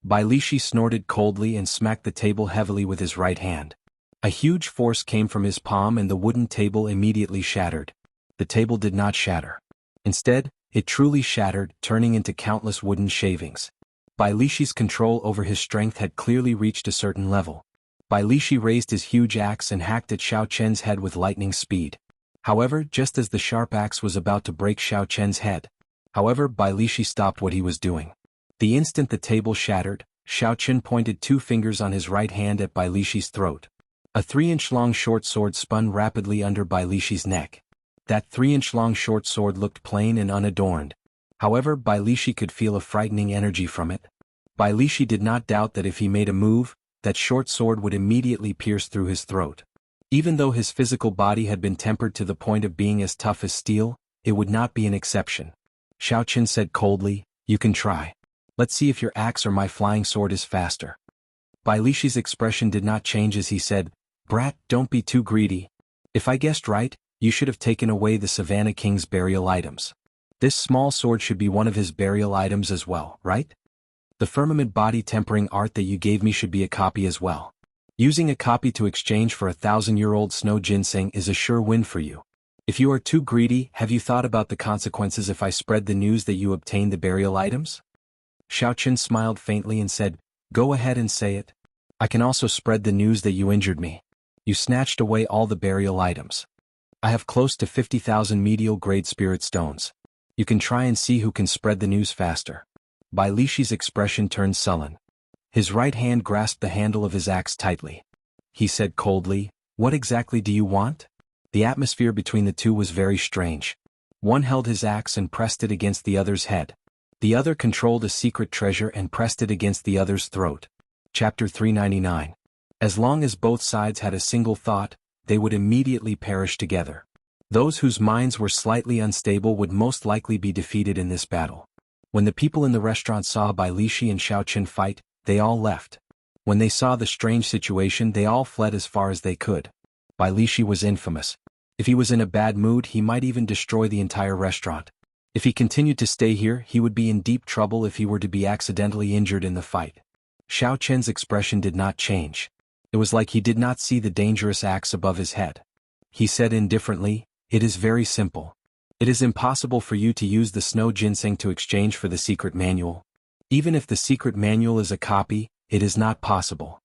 Bai Lishi snorted coldly and smacked the table heavily with his right hand. A huge force came from his palm and the wooden table immediately shattered. The table did not shatter. Instead, it truly shattered, turning into countless wooden shavings. Bai Lishi's control over his strength had clearly reached a certain level. Bai Lishi raised his huge axe and hacked at Xiao Chen's head with lightning speed. However, just as the sharp axe was about to break Xiao Chen's head, Bai Lishi stopped what he was doing. The instant the table shattered, Xiao Chen pointed two fingers on his right hand at Bai Lishi's throat. A 3-inch-long short sword spun rapidly under Bai Lishi's neck. That 3-inch-long short sword looked plain and unadorned. However, Bai Lishi could feel a frightening energy from it. Bai Lishi did not doubt that if he made a move, that short sword would immediately pierce through his throat. Even though his physical body had been tempered to the point of being as tough as steel, it would not be an exception. Xiao Chen said coldly, "You can try. Let's see if your axe or my flying sword is faster." Bai Lishi's expression did not change as he said, "Brat, don't be too greedy. If I guessed right, you should have taken away the Savannah King's burial items. This small sword should be one of his burial items as well, right? The firmament body tempering art that you gave me should be a copy as well. Using a copy to exchange for 1,000-year-old snow ginseng is a sure win for you. If you are too greedy, have you thought about the consequences if I spread the news that you obtained the burial items? Xiaoqin smiled faintly and said, Go ahead and say it. I can also spread the news that you injured me. You snatched away all the burial items. I have close to 50,000 medial-grade spirit stones. You can try and see who can spread the news faster. Bai Lishi's expression turned sullen. His right hand grasped the handle of his axe tightly. He said coldly, What exactly do you want? The atmosphere between the two was very strange. One held his axe and pressed it against the other's head. The other controlled a secret treasure and pressed it against the other's throat. Chapter 399. As long as both sides had a single thought, they would immediately perish together. Those whose minds were slightly unstable would most likely be defeated in this battle. When the people in the restaurant saw Bai Lishi and Xiaoqin fight, they all left. When they saw the strange situation, they all fled as far as they could. Bai Lishi was infamous. If he was in a bad mood, he might even destroy the entire restaurant. If he continued to stay here, he would be in deep trouble if he were to be accidentally injured in the fight. Xiaoqin's expression did not change. It was like he did not see the dangerous axe above his head. He said indifferently, It is very simple. It is impossible for you to use the snow ginseng to exchange for the secret manual. Even if the secret manual is a copy, it is not possible.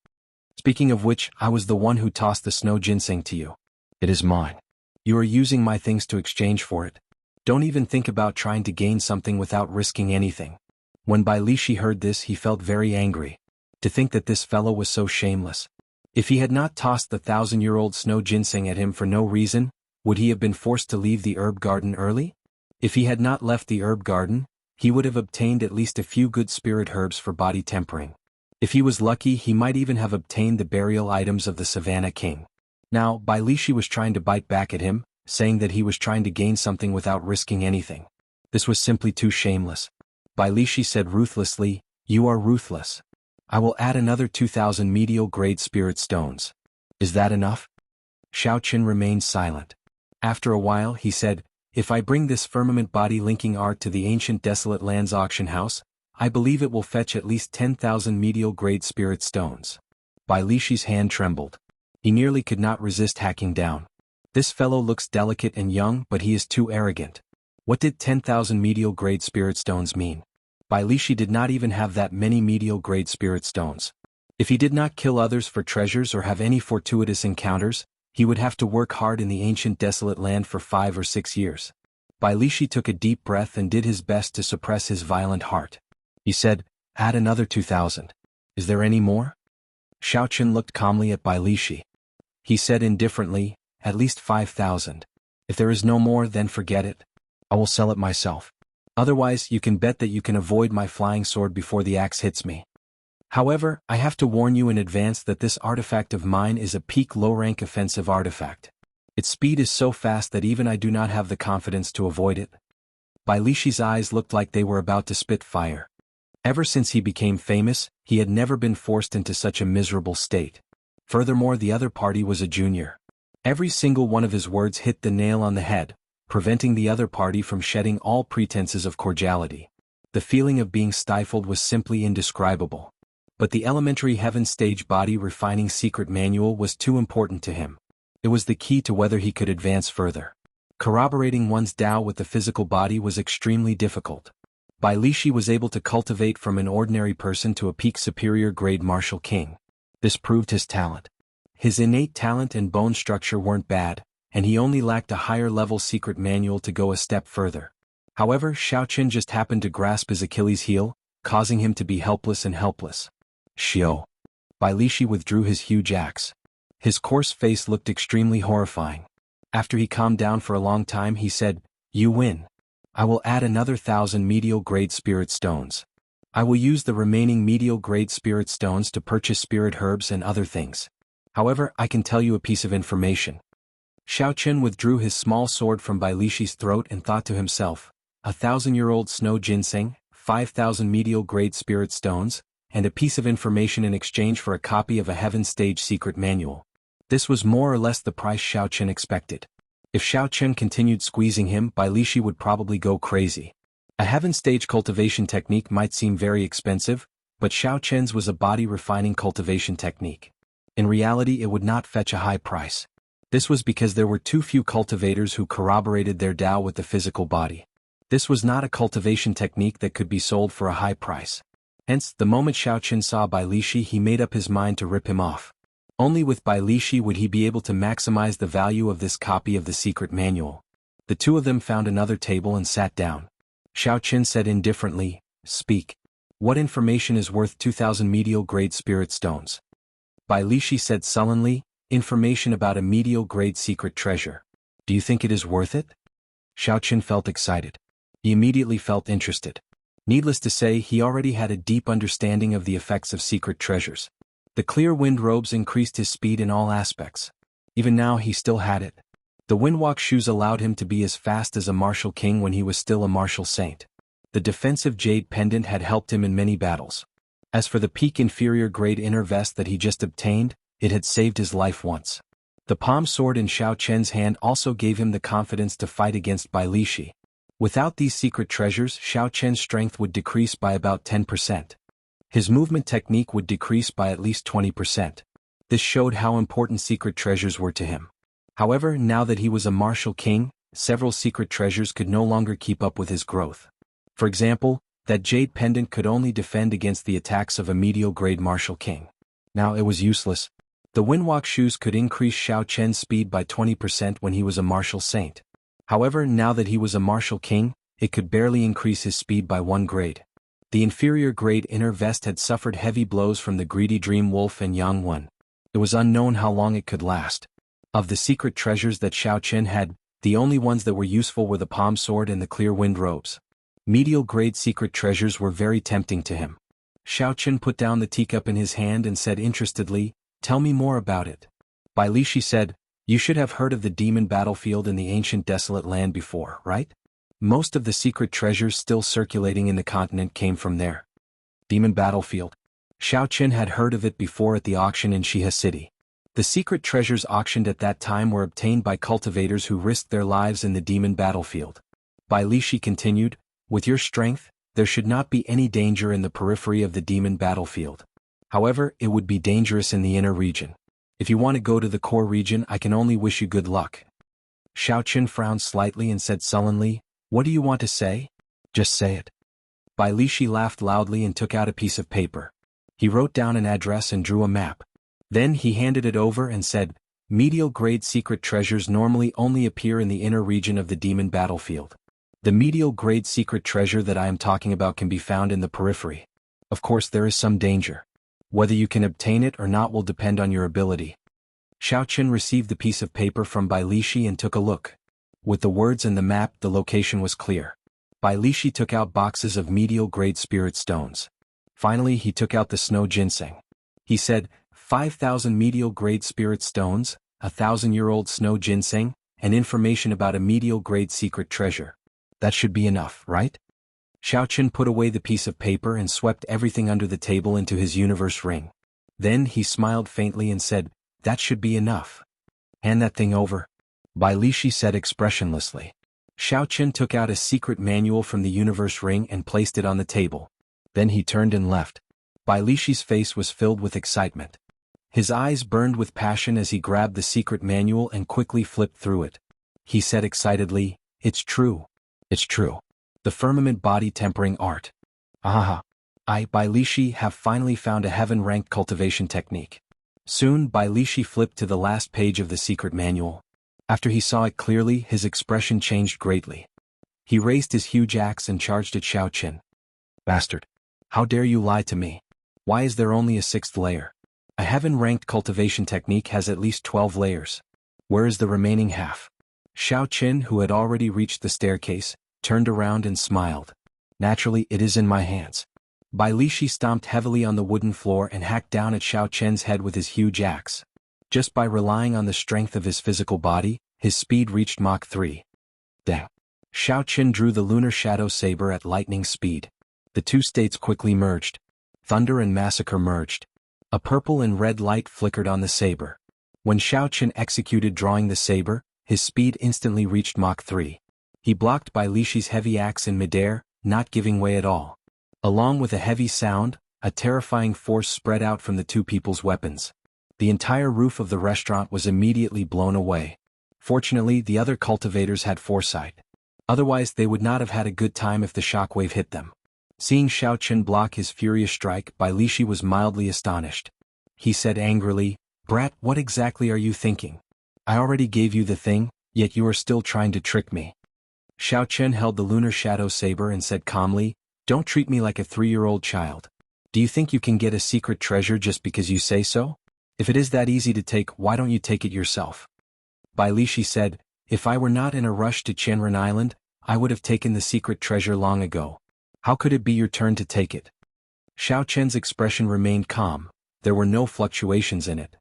Speaking of which, I was the one who tossed the snow ginseng to you. It is mine. You are using my things to exchange for it. Don't even think about trying to gain something without risking anything. When Bai Lishi heard this, he felt very angry. To think that this fellow was so shameless. If he had not tossed the 1,000-year-old snow ginseng at him for no reason, would he have been forced to leave the herb garden early? If he had not left the herb garden, he would have obtained at least a few good spirit herbs for body tempering. If he was lucky, he might even have obtained the burial items of the Savannah King. Now, Bai Lishi was trying to bite back at him, saying that he was trying to gain something without risking anything. This was simply too shameless. Bai Lishi said ruthlessly, You are ruthless. I will add another 2,000 medial-grade spirit stones. Is that enough? Xiaoqin remained silent. After a while, he said, If I bring this firmament body-linking art to the ancient desolate lands auction house, I believe it will fetch at least 10,000 medial-grade spirit stones. Bai Lishi's hand trembled. He nearly could not resist hacking down. This fellow looks delicate and young, but he is too arrogant. What did 10,000 medial-grade spirit stones mean? Bai Lishi did not even have that many medial-grade spirit stones. If he did not kill others for treasures or have any fortuitous encounters, he would have to work hard in the ancient desolate land for 5 or 6 years. Bai Lishi took a deep breath and did his best to suppress his violent heart. He said, Add another 2,000. Is there any more? Xiaoqin looked calmly at Bai Lishi. He said indifferently, At least 5,000. If there is no more, then forget it. I will sell it myself. Otherwise, you can bet that you can avoid my flying sword before the axe hits me. However, I have to warn you in advance that this artifact of mine is a peak low-rank offensive artifact. Its speed is so fast that even I do not have the confidence to avoid it. Bai Lishi's eyes looked like they were about to spit fire. Ever since he became famous, he had never been forced into such a miserable state. Furthermore, the other party was a junior. Every single one of his words hit the nail on the head, preventing the other party from shedding all pretenses of cordiality. The feeling of being stifled was simply indescribable. But the elementary heaven stage body refining secret manual was too important to him. It was the key to whether he could advance further. Corroborating one's Tao with the physical body was extremely difficult. Bai Lishi was able to cultivate from an ordinary person to a peak superior grade martial king. This proved his talent. His innate talent and bone structure weren't bad, and he only lacked a higher level secret manual to go a step further. However, Xiaoqin just happened to grasp his Achilles heel, causing him to be helpless and helpless. Xiao. Bai Lishi withdrew his huge axe. His coarse face looked extremely horrifying. After he calmed down for a long time, he said, You win. I will add another 1,000 medial-grade spirit stones. I will use the remaining medial-grade spirit stones to purchase spirit herbs and other things. However, I can tell you a piece of information. Xiaoqin withdrew his small sword from Bai Lishi's throat and thought to himself, 1,000-year-old snow ginseng, 5,000 medial-grade spirit stones, and a piece of information in exchange for a copy of a heaven stage secret manual. This was more or less the price Xiaoqin expected. If Xiaoqin continued squeezing him, Bai Lishi would probably go crazy. A heaven stage cultivation technique might seem very expensive, but Xiaoqin's was a body refining cultivation technique. In reality, it would not fetch a high price. This was because there were too few cultivators who corroborated their Tao with the physical body. This was not a cultivation technique that could be sold for a high price. Hence, the moment Xiao Qin saw Bai Lishi, he made up his mind to rip him off. Only with Bai Lishi would he be able to maximize the value of this copy of the secret manual. The two of them found another table and sat down. Xiao Qin said indifferently, "Speak. What information is worth 2,000 medial-grade spirit stones?" Bai Lishi said sullenly, "Information about a medial-grade secret treasure. Do you think it is worth it?" Xiao Qin felt excited. He immediately felt interested. Needless to say, he already had a deep understanding of the effects of secret treasures. The clear wind robes increased his speed in all aspects. Even now he still had it. The windwalk shoes allowed him to be as fast as a martial king when he was still a martial saint. The defensive jade pendant had helped him in many battles. As for the peak inferior grade inner vest that he just obtained, it had saved his life once. The palm sword in Xiao Chen's hand also gave him the confidence to fight against Bai Lishi. Without these secret treasures, Xiao Chen's strength would decrease by about 10%. His movement technique would decrease by at least 20%. This showed how important secret treasures were to him. However, now that he was a martial king, several secret treasures could no longer keep up with his growth. For example, that jade pendant could only defend against the attacks of a medial-grade martial king. Now it was useless. The windwalk shoes could increase Xiao Chen's speed by 20% when he was a martial saint. However, now that he was a martial king, it could barely increase his speed by 1 grade. The inferior grade inner vest had suffered heavy blows from the greedy dream wolf and Jianghu. It was unknown how long it could last. Of the secret treasures that Xiao Chen had, the only ones that were useful were the palm sword and the clear wind robes. Medial grade secret treasures were very tempting to him. Xiao Chen put down the teacup in his hand and said interestedly, "Tell me more about it." Bai Lishi said, "You should have heard of the demon battlefield in the ancient desolate land before, right? Most of the secret treasures still circulating in the continent came from there." Demon battlefield. Xiao Chen had heard of it before at the auction in Shihe City. The secret treasures auctioned at that time were obtained by cultivators who risked their lives in the demon battlefield. Bai Lishi continued, "With your strength, there should not be any danger in the periphery of the demon battlefield. However, it would be dangerous in the inner region. If you want to go to the core region, I can only wish you good luck." Xiao Chen frowned slightly and said sullenly, "What do you want to say? Just say it." Bai Lishi laughed loudly and took out a piece of paper. He wrote down an address and drew a map. Then he handed it over and said, "Medial-grade secret treasures normally only appear in the inner region of the demon battlefield. The medial-grade secret treasure that I am talking about can be found in the periphery. Of course, there is some danger. Whether you can obtain it or not will depend on your ability." Xiao Chen received the piece of paper from Bai Lishi and took a look. With the words and the map, the location was clear. Bai Lishi took out boxes of medial-grade spirit stones. Finally, he took out the snow ginseng. He said, 5,000 medial-grade spirit stones, 1,000-year-old snow ginseng, and information about a medial-grade secret treasure. That should be enough, right?" Xiao Chen put away the piece of paper and swept everything under the table into his universe ring. Then he smiled faintly and said, "That should be enough. Hand that thing over." Bai Lishi said expressionlessly. Xiao Chen took out a secret manual from the universe ring and placed it on the table. Then he turned and left. Bai Lishi's face was filled with excitement. His eyes burned with passion as he grabbed the secret manual and quickly flipped through it. He said excitedly, "It's true. It's true. The firmament body tempering art. Ahaha. I, Bai Lishi, have finally found a heaven-ranked cultivation technique." Soon, Bai Lishi flipped to the last page of the secret manual. After he saw it clearly, his expression changed greatly. He raised his huge axe and charged at Xiao Chen. "Bastard. How dare you lie to me? Why is there only a 6th layer? A heaven-ranked cultivation technique has at least 12 layers. Where is the remaining half?" Xiao Chen, who had already reached the staircase, turned around and smiled. "Naturally, it is in my hands." Bai Lishi stomped heavily on the wooden floor and hacked down at Xiao Chen's head with his huge axe. Just by relying on the strength of his physical body, his speed reached Mach 3. Dang. Xiao Chen drew the lunar shadow saber at lightning speed. The two states quickly merged. Thunder and massacre merged. A purple and red light flickered on the saber. When Xiao Chen executed drawing the saber, his speed instantly reached Mach 3. He blocked Bai Lishi's heavy axe in midair, not giving way at all. Along with a heavy sound, a terrifying force spread out from the two people's weapons. The entire roof of the restaurant was immediately blown away. Fortunately, the other cultivators had foresight. Otherwise, they would not have had a good time if the shockwave hit them. Seeing Xiaochen block his furious strike, Bai Lishi was mildly astonished. He said angrily, "Brat, what exactly are you thinking? I already gave you the thing, yet you are still trying to trick me." Xiaochen held the lunar shadow saber and said calmly, "Don't treat me like a 3-year-old child. Do you think you can get a secret treasure just because you say so? If it is that easy to take, why don't you take it yourself?" Bai Lishi said, "If I were not in a rush to Qianren Island, I would have taken the secret treasure long ago. How could it be your turn to take it?" Xiaochen's expression remained calm. There were no fluctuations in it.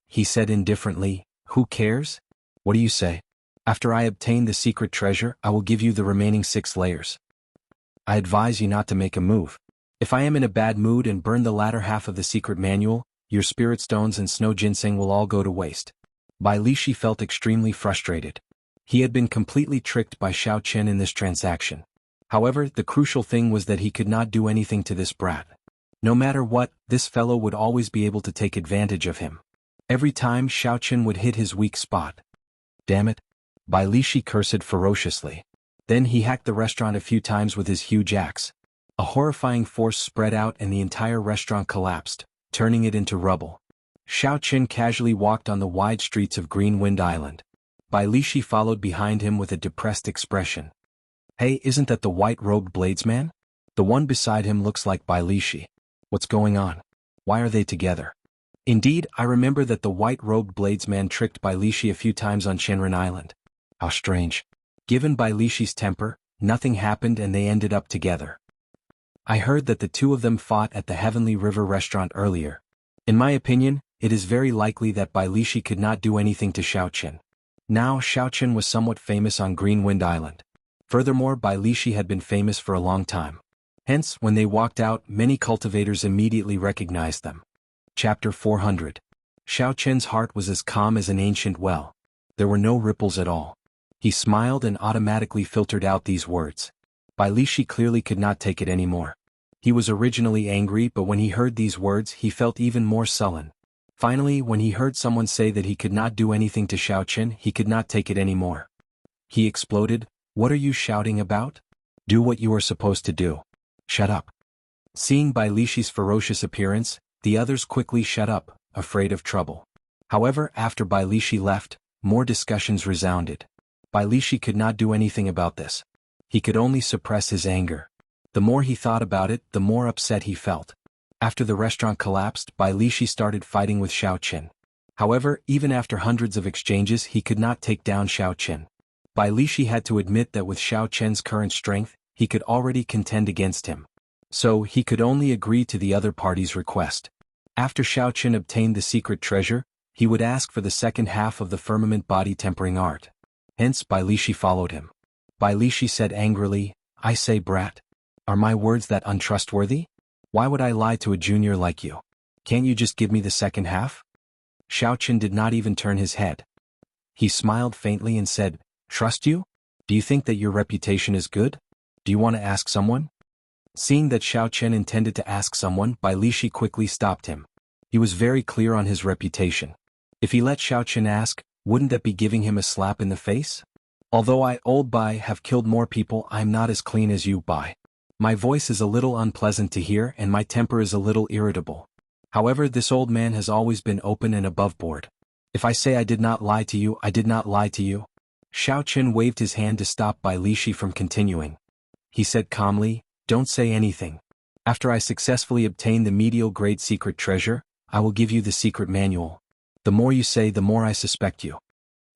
He said indifferently, "Who cares? What do you say? After I obtain the secret treasure, I will give you the remaining 6 layers. I advise you not to make a move. If I am in a bad mood and burn the latter half of the secret manual, your spirit stones and snow ginseng will all go to waste." Bai Lishi felt extremely frustrated. He had been completely tricked by Xiaochen in this transaction. However, the crucial thing was that he could not do anything to this brat. No matter what, this fellow would always be able to take advantage of him. Every time Xiaochen would hit his weak spot. Damn it! Bai Lishi cursed ferociously. Then he hacked the restaurant a few times with his huge axe. A horrifying force spread out and the entire restaurant collapsed, turning it into rubble. Xiaochen casually walked on the wide streets of Green Wind Island. Bai Lishi followed behind him with a depressed expression. "Hey, isn't that the white-robed bladesman? The one beside him looks like Bai Lishi. What's going on? Why are they together?" Indeed, I remember that the white-robed bladesman tricked Bai Lishi a few times on Qianren Island. How strange. Given Bai Lishi's temper, nothing happened and they ended up together. I heard that the two of them fought at the Heavenly River restaurant earlier. In my opinion, it is very likely that Bai Lishi could not do anything to Xiaochen. Now, Xiaochen was somewhat famous on Green Wind Island. Furthermore, Bai Lishi had been famous for a long time. Hence, when they walked out, many cultivators immediately recognized them. Chapter 400. Xiaochen's heart was as calm as an ancient well. There were no ripples at all. He smiled and automatically filtered out these words. Bai Lishi clearly could not take it anymore. He was originally angry, but when he heard these words, he felt even more sullen. Finally, when he heard someone say that he could not do anything to Xiaochen, he could not take it anymore. He exploded, "What are you shouting about? Do what you are supposed to do. Shut up." Seeing Bai Lishi's ferocious appearance, the others quickly shut up, afraid of trouble. However, after Bai Lishi left, more discussions resounded. Bai Lishi could not do anything about this. He could only suppress his anger. The more he thought about it, the more upset he felt. After the restaurant collapsed, Bai Lishi started fighting with Xiaochen. However, even after hundreds of exchanges, he could not take down Xiaochen. Bai Lishi had to admit that with Xiaochen's current strength, he could already contend against him. So, he could only agree to the other party's request. After Xiaochen obtained the secret treasure, he would ask for the second half of the firmament body tempering art. Hence, Bai Lishi followed him. Bai Lishi said angrily, "I say, brat. Are my words that untrustworthy? Why would I lie to a junior like you? Can't you just give me the second half?" Xiaochen did not even turn his head. He smiled faintly and said, "Trust you? Do you think that your reputation is good? Do you want to ask someone?" Seeing that Xiaochen intended to ask someone, Bai Lishi quickly stopped him. He was very clear on his reputation. If he let Xiaochen ask, wouldn't that be giving him a slap in the face? "Although I, old Bai, have killed more people, I'm not as clean as you, Bai. My voice is a little unpleasant to hear and my temper is a little irritable. However, this old man has always been open and above board. If I say I did not lie to you, I did not lie to you." Xiaochen waved his hand to stop Bai Lishi from continuing. He said calmly, "Don't say anything. After I successfully obtain the medial grade secret treasure, I will give you the secret manual. The more you say, the more I suspect you."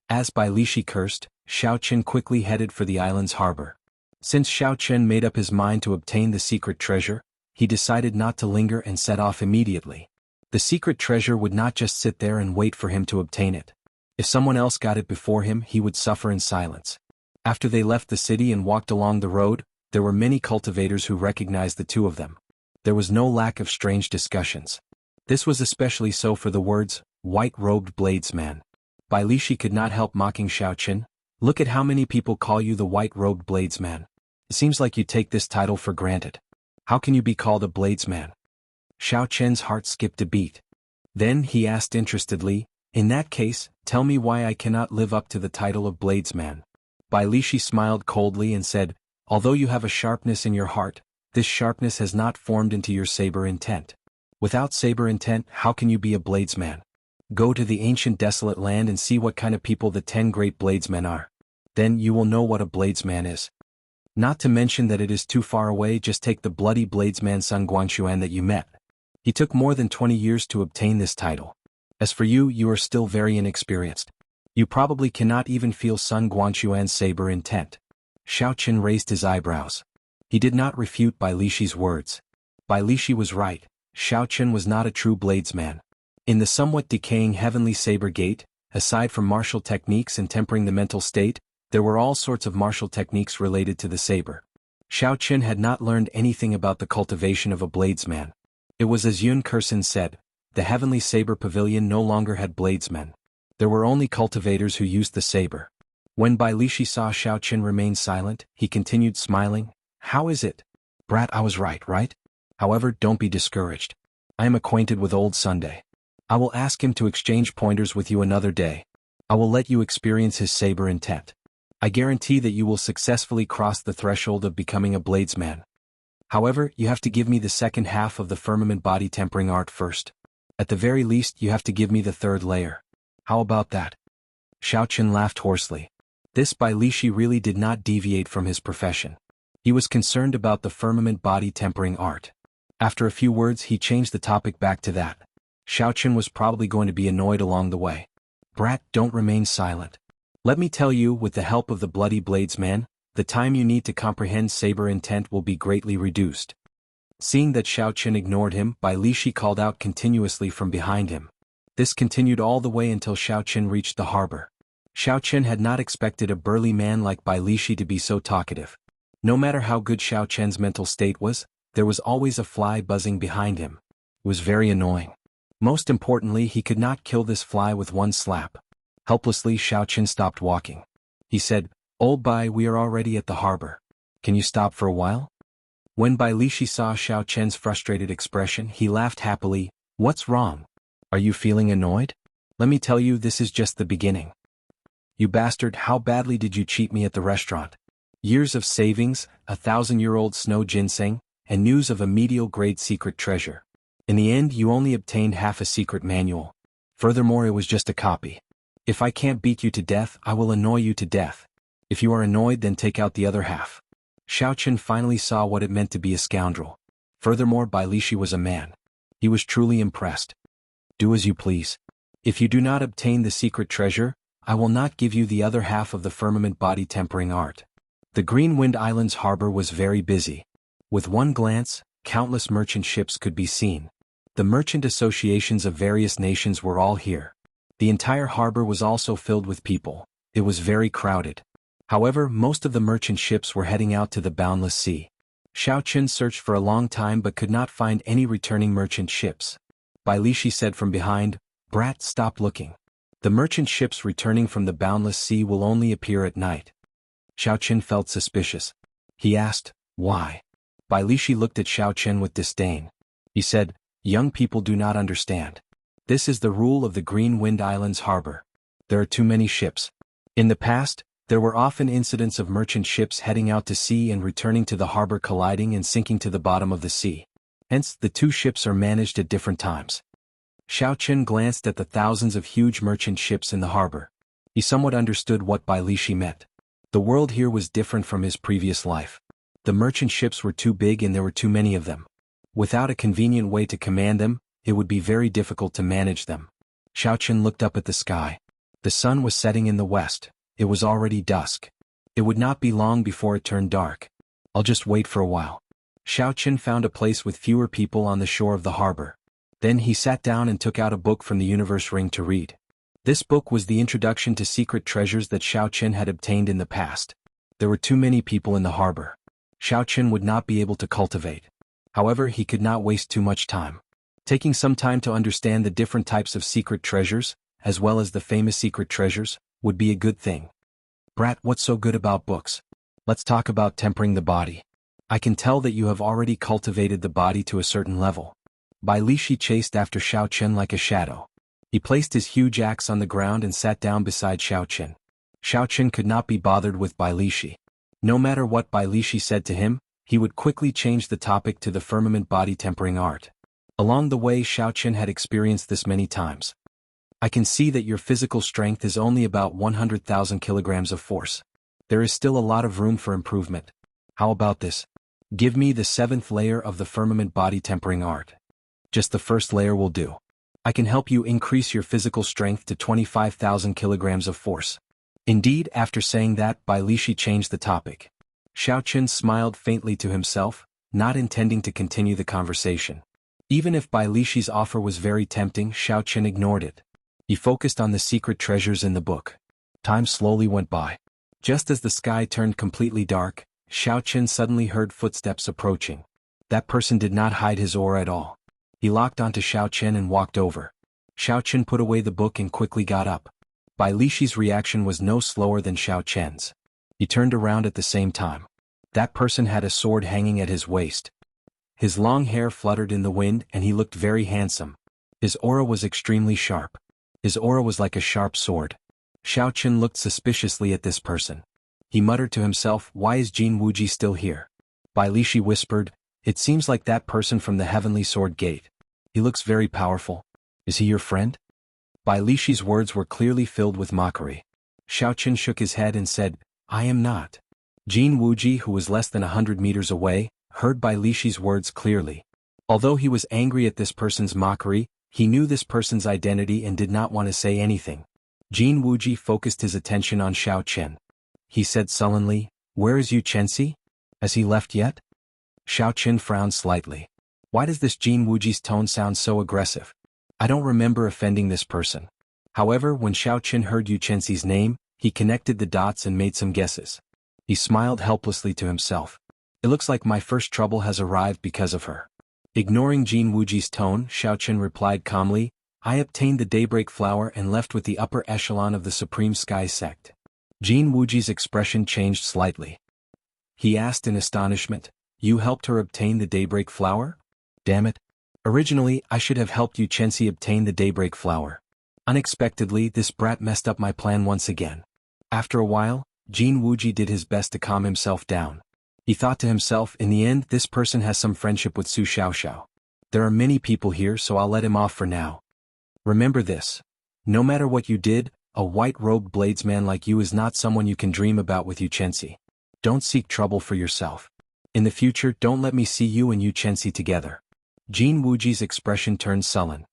As Bai Lishi cursed, Xiaochen quickly headed for the island's harbor. Since Xiaochen made up his mind to obtain the secret treasure, he decided not to linger and set off immediately. The secret treasure would not just sit there and wait for him to obtain it. If someone else got it before him, he would suffer in silence. After they left the city and walked along the road, there were many cultivators who recognized the two of them. There was no lack of strange discussions. This was especially so for the words, "white-robed bladesman." Bai Lishi could not help mocking Xiaochen. "Look at how many people call you the white-robed bladesman. It seems like you take this title for granted. How can you be called a bladesman?" Xiaochen's heart skipped a beat. Then he asked interestedly, "In that case, tell me why I cannot live up to the title of Bladesman." Bai Lishi smiled coldly and said, "Although you have a sharpness in your heart, this sharpness has not formed into your saber intent. Without saber intent, how can you be a bladesman? Go to the ancient desolate land and see what kind of people the 10 great bladesmen are. Then you will know what a bladesman is. Not to mention that it is too far away. Just take the bloody bladesman Sun Guanxuan that you met. He took more than 20 years to obtain this title. As for you, you are still very inexperienced. You probably cannot even feel Sun Guanxuan's saber intent." Xiao Qin raised his eyebrows. He did not refute Bai Lishi's words. Bai Lishi was right. Xiao Qin was not a true bladesman. In the somewhat decaying heavenly saber gate, aside from martial techniques and tempering the mental state, there were all sorts of martial techniques related to the saber. Xiao Qin had not learned anything about the cultivation of a bladesman. It was as Yun Kursin said, the heavenly saber pavilion no longer had bladesmen. There were only cultivators who used the saber. When Bai Lishi saw Xiao Qin remain silent, he continued smiling, "How is it? Brat, I was right? However, don't be discouraged. I am acquainted with old Sunday. I will ask him to exchange pointers with you another day. I will let you experience his saber intent. I guarantee that you will successfully cross the threshold of becoming a bladesman. However, you have to give me the second half of the firmament body tempering art first. At the very least, you have to give me the third layer. How about that?" Xiao Qin laughed hoarsely. This Bai Lishi really did not deviate from his profession. He was concerned about the firmament body tempering art. After a few words, he changed the topic back to that. Xiao Qin was probably going to be annoyed along the way. "Brat, don't remain silent. Let me tell you, with the help of the bloody bladesman, the time you need to comprehend saber intent will be greatly reduced." Seeing that Xiao Qin ignored him, Bai Lishi called out continuously from behind him. This continued all the way until Xiao Qin reached the harbor. Xiao Qin had not expected a burly man like Bai Lishi to be so talkative. No matter how good Xiao Qin's mental state was, there was always a fly buzzing behind him. It was very annoying. Most importantly, he could not kill this fly with one slap. Helplessly, Xiao Qin stopped walking. He said, "Old Bai, we are already at the harbor. Can you stop for a while?" When Bai Lishi saw Xiao Qin's frustrated expression, he laughed happily. "What's wrong? Are you feeling annoyed? Let me tell you, this is just the beginning. You bastard, how badly did you cheat me at the restaurant? Years of savings, 1,000-year-old snow ginseng, and news of a medial-grade secret treasure. In the end, you only obtained half a secret manual. Furthermore, it was just a copy. If I can't beat you to death, I will annoy you to death. If you are annoyed, then take out the other half." Xiao Qin finally saw what it meant to be a scoundrel. Furthermore, Bai Lishi was a man. He was truly impressed. "Do as you please. If you do not obtain the secret treasure, I will not give you the other half of the firmament body tempering art." The Green Wind Islands harbor was very busy. With one glance, countless merchant ships could be seen. The merchant associations of various nations were all here. The entire harbor was also filled with people. It was very crowded. However, most of the merchant ships were heading out to the boundless sea. Xiao Qin searched for a long time but could not find any returning merchant ships. Bai Lishi said from behind, "Brat, stop looking. The merchant ships returning from the boundless sea will only appear at night." Xiao Qin felt suspicious. He asked, "Why?" Bai Lishi looked at Xiao Qin with disdain. He said, "Young people do not understand. This is the rule of the Green Wind Islands harbor. There are too many ships. In the past, there were often incidents of merchant ships heading out to sea and returning to the harbor, colliding and sinking to the bottom of the sea. Hence, the two ships are managed at different times." Xiao Qin glanced at the thousands of huge merchant ships in the harbor. He somewhat understood what Bai Lishi meant. The world here was different from his previous life. The merchant ships were too big and there were too many of them. Without a convenient way to command them, it would be very difficult to manage them. Xiao Qin looked up at the sky. The sun was setting in the west. It was already dusk. It would not be long before it turned dark. "I'll just wait for a while." Xiao Qin found a place with fewer people on the shore of the harbor. Then he sat down and took out a book from the universe ring to read. This book was the introduction to secret treasures that Xiao Qin had obtained in the past. There were too many people in the harbor. Xiao Qin would not be able to cultivate. However, he could not waste too much time. Taking some time to understand the different types of secret treasures, as well as the famous secret treasures, would be a good thing. "Brat, what's so good about books? Let's talk about tempering the body. I can tell that you have already cultivated the body to a certain level. Bai Lishi chased after Xiao Chen like a shadow. He placed his huge axe on the ground and sat down beside Xiao Chen. Xiao Chen could not be bothered with Bai Lishi. No matter what Bai Lishi said to him, he would quickly change the topic to the firmament body tempering art. Along the way, Xiao Chen had experienced this many times. I can see that your physical strength is only about 100,000 kilograms of force. There is still a lot of room for improvement. How about this? Give me the 7th layer of the firmament body tempering art. Just the first layer will do. I can help you increase your physical strength to 25,000 kilograms of force. Indeed, after saying that, Bai Lishi changed the topic. Xiao Chen smiled faintly to himself, not intending to continue the conversation. Even if Bai Lishi's offer was very tempting, Xiao Chen ignored it. He focused on the secret treasures in the book. Time slowly went by. Just as the sky turned completely dark, Xiao Chen suddenly heard footsteps approaching. That person did not hide his aura at all. He locked onto Xiao Chen and walked over. Xiao Chen put away the book and quickly got up. Bai Lishi's reaction was no slower than Xiao Chen's. He turned around at the same time. That person had a sword hanging at his waist. His long hair fluttered in the wind and he looked very handsome. His aura was extremely sharp. His aura was like a sharp sword. Xiao Chen looked suspiciously at this person. He muttered to himself, "Why is Jin Wuji still here?" Bai Lishi whispered, "It seems like that person from the Heavenly Sword Gate. He looks very powerful. Is he your friend?" Bai Lishi's words were clearly filled with mockery. Xiao Chen shook his head and said, "I am not." Jin Wuji, who was less than 100 meters away, heard Bai Lishi's words clearly. Although he was angry at this person's mockery, he knew this person's identity and did not want to say anything. Jin Wuji focused his attention on Xiao Chen. He said sullenly, "Where is Yu Chenxi? Has he left yet?" Xiao Chen frowned slightly. Why does this Jin Wuji's tone sound so aggressive? I don't remember offending this person. However, when Xiao Chen heard Yu Chenxi's name, he connected the dots and made some guesses. He smiled helplessly to himself. It looks like my first trouble has arrived because of her. Ignoring Jin Wuji's tone, Xiao Chen replied calmly, "I obtained the Daybreak Flower and left with the upper echelon of the Supreme Sky Sect." Jin Wuji's expression changed slightly. He asked in astonishment, "You helped her obtain the Daybreak Flower? Damn it. Originally, I should have helped Yu Chenxi obtain the Daybreak Flower. Unexpectedly, this brat messed up my plan once again." After a while, Jin Wuji did his best to calm himself down. He thought to himself, in the end, this person has some friendship with Su Xiaoxiao. There are many people here, so I'll let him off for now. Remember this. No matter what you did, a white-robed bladesman like you is not someone you can dream about with Yu Chenxi. Don't seek trouble for yourself. In the future, don't let me see you and Yu Chenxi together. Jin Wuji's expression turned sullen.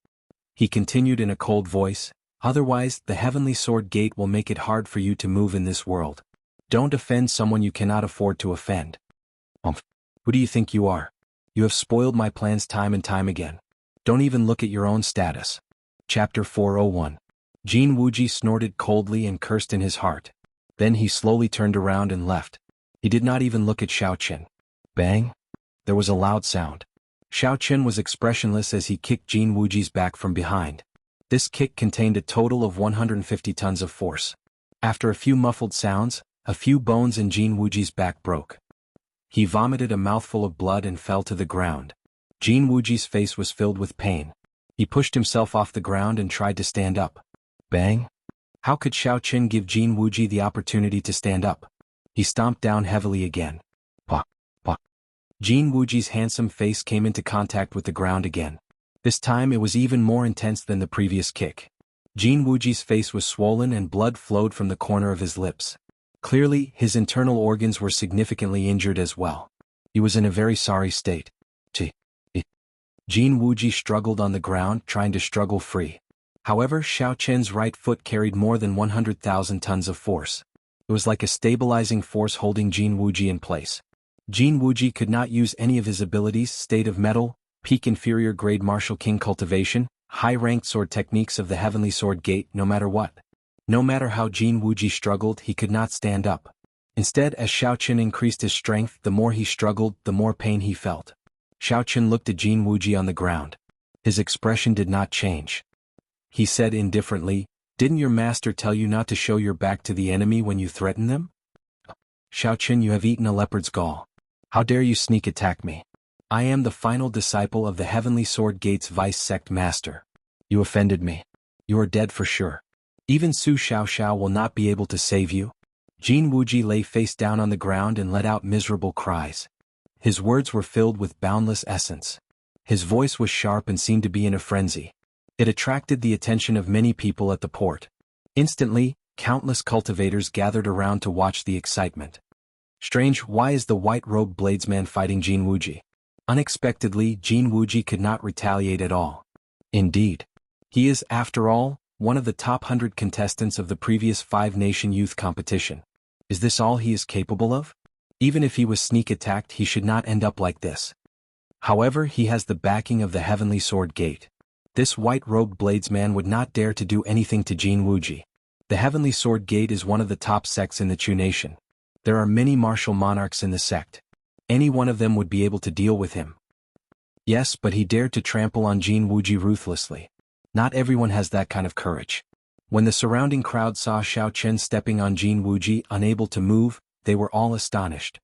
He continued in a cold voice, "Otherwise, the Heavenly Sword Gate will make it hard for you to move in this world. Don't offend someone you cannot afford to offend." Who do you think you are? You have spoiled my plans time and time again. Don't even look at your own status. Chapter 401. Jin Wuji snorted coldly and cursed in his heart. Then he slowly turned around and left. He did not even look at Xiao Chen. Bang! There was a loud sound. Xiao Chen was expressionless as he kicked Jin Wuji's back from behind. This kick contained a total of 150 tons of force. After a few muffled sounds, a few bones in Jin Wuji's back broke. He vomited a mouthful of blood and fell to the ground. Jin Wuji's face was filled with pain. He pushed himself off the ground and tried to stand up. Bang! How could Xiao Chen give Jin Wuji the opportunity to stand up? He stomped down heavily again. Pah! Pah! Jin Wuji's handsome face came into contact with the ground again. This time it was even more intense than the previous kick. Jin Wuji's face was swollen and blood flowed from the corner of his lips. Clearly, his internal organs were significantly injured as well. He was in a very sorry state. Jin Wuji struggled on the ground, trying to struggle free. However, Xiao Chen's right foot carried more than 100,000 tons of force. It was like a stabilizing force holding Jin Wuji in place. Jin Wuji could not use any of his abilities: State of Metal, Peak Inferior Grade Martial King Cultivation, high-ranked sword techniques of the Heavenly Sword Gate, no matter what. No matter how Jin Wuji struggled, he could not stand up. Instead, as Xiao Chen increased his strength, the more he struggled, the more pain he felt. Xiao Chen looked at Jin Wuji on the ground. His expression did not change. He said indifferently, "Didn't your master tell you not to show your back to the enemy when you threaten them? Xiao Chen, you have eaten a leopard's gall. How dare you sneak attack me?" I am the final disciple of the Heavenly Sword Gate's vice sect master. You offended me. You are dead for sure. Even Su Xiaoxiao will not be able to save you. Jin Wuji lay face down on the ground and let out miserable cries. His words were filled with boundless essence. His voice was sharp and seemed to be in a frenzy. It attracted the attention of many people at the port. Instantly, countless cultivators gathered around to watch the excitement. Strange, why is the white-robed bladesman fighting Jin Wuji? Unexpectedly, Jin Wuji could not retaliate at all. Indeed. He is, after all, one of the top 100 contestants of the previous 5-nation youth competition. Is this all he is capable of? Even if he was sneak attacked, he should not end up like this. However, he has the backing of the Heavenly Sword Gate. This white-robed bladesman would not dare to do anything to Jin Wuji. The Heavenly Sword Gate is one of the top sects in the Chu nation. There are many martial monarchs in the sect. Any one of them would be able to deal with him. Yes, but he dared to trample on Jin Wuji ruthlessly. Not everyone has that kind of courage. When the surrounding crowd saw Xiao Chen stepping on Jin Wuji unable to move, they were all astonished.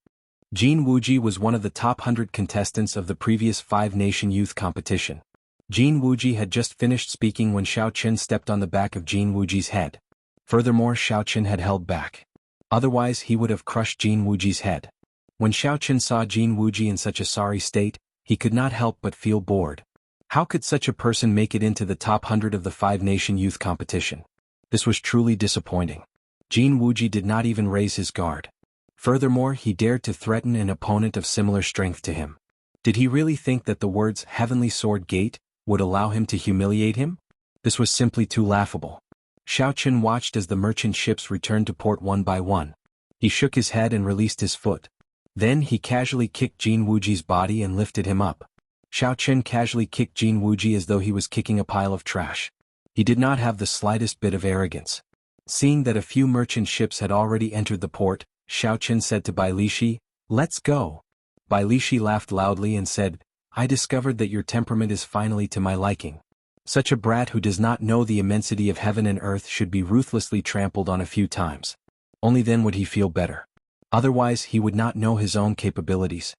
Jin Wuji was one of the top 100 contestants of the previous 5-nation youth competition. Jin Wuji had just finished speaking when Xiao Chen stepped on the back of Jin Wuji's head. Furthermore, Xiao Chen had held back. Otherwise, he would have crushed Jin Wuji's head. When Xiao Chen saw Jin Wuji in such a sorry state, he could not help but feel bored. How could such a person make it into the top 100 of the 5-nation youth competition? This was truly disappointing. Jin Wuji did not even raise his guard. Furthermore, he dared to threaten an opponent of similar strength to him. Did he really think that the words Heavenly Sword Gate would allow him to humiliate him? This was simply too laughable. Xiao Chen watched as the merchant ships returned to port one by one. He shook his head and released his foot. Then he casually kicked Jin Wuji's body and lifted him up. Xiao Chen casually kicked Jin Wuji as though he was kicking a pile of trash. He did not have the slightest bit of arrogance. Seeing that a few merchant ships had already entered the port, Xiao Chen said to Bai Lishi, "Let's go." Bai Lishi laughed loudly and said, "I discovered that your temperament is finally to my liking. Such a brat who does not know the immensity of heaven and earth should be ruthlessly trampled on a few times. Only then would he feel better. Otherwise, he would not know his own capabilities.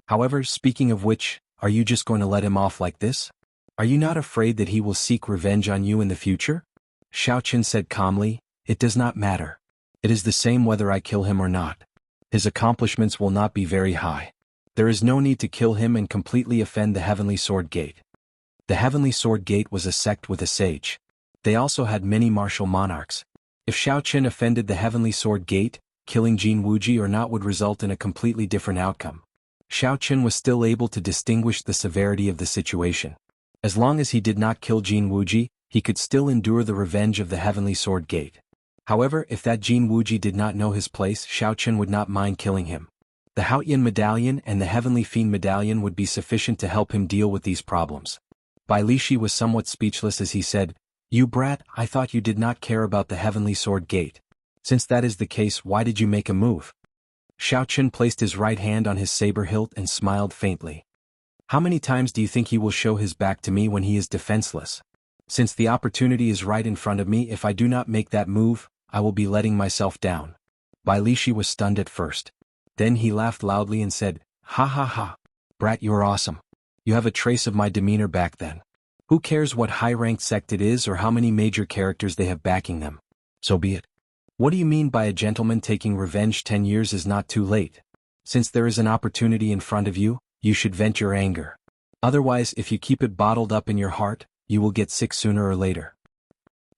However, speaking of which, are you just going to let him off like this? Are you not afraid that he will seek revenge on you in the future?" Xiao Chen said calmly, "It does not matter. It is the same whether I kill him or not. His accomplishments will not be very high. There is no need to kill him and completely offend the Heavenly Sword Gate." The Heavenly Sword Gate was a sect with a sage. They also had many martial monarchs. If Xiao Chen offended the Heavenly Sword Gate, killing Jin Wuji or not would result in a completely different outcome. Xiao Chen was still able to distinguish the severity of the situation. As long as he did not kill Jin Wuji, he could still endure the revenge of the Heavenly Sword Gate. However, if that Jin Wuji did not know his place, Xiao Chen would not mind killing him. The Haoyan Medallion and the Heavenly Fiend Medallion would be sufficient to help him deal with these problems. Bai Lishi was somewhat speechless as he said, "You brat, I thought you did not care about the Heavenly Sword Gate. Since that is the case, why did you make a move?" Xiao Chen placed his right hand on his saber hilt and smiled faintly. "How many times do you think he will show his back to me when he is defenseless? Since the opportunity is right in front of me, if I do not make that move, I will be letting myself down." Bai Lishi was stunned at first. Then he laughed loudly and said, "Ha ha ha. Brat, you're awesome. You have a trace of my demeanor back then. Who cares what high-ranked sect it is or how many major characters they have backing them? So be it. What do you mean by a gentleman taking revenge? 10 years is not too late. Since there is an opportunity in front of you, you should vent your anger. Otherwise, if you keep it bottled up in your heart, you will get sick sooner or later."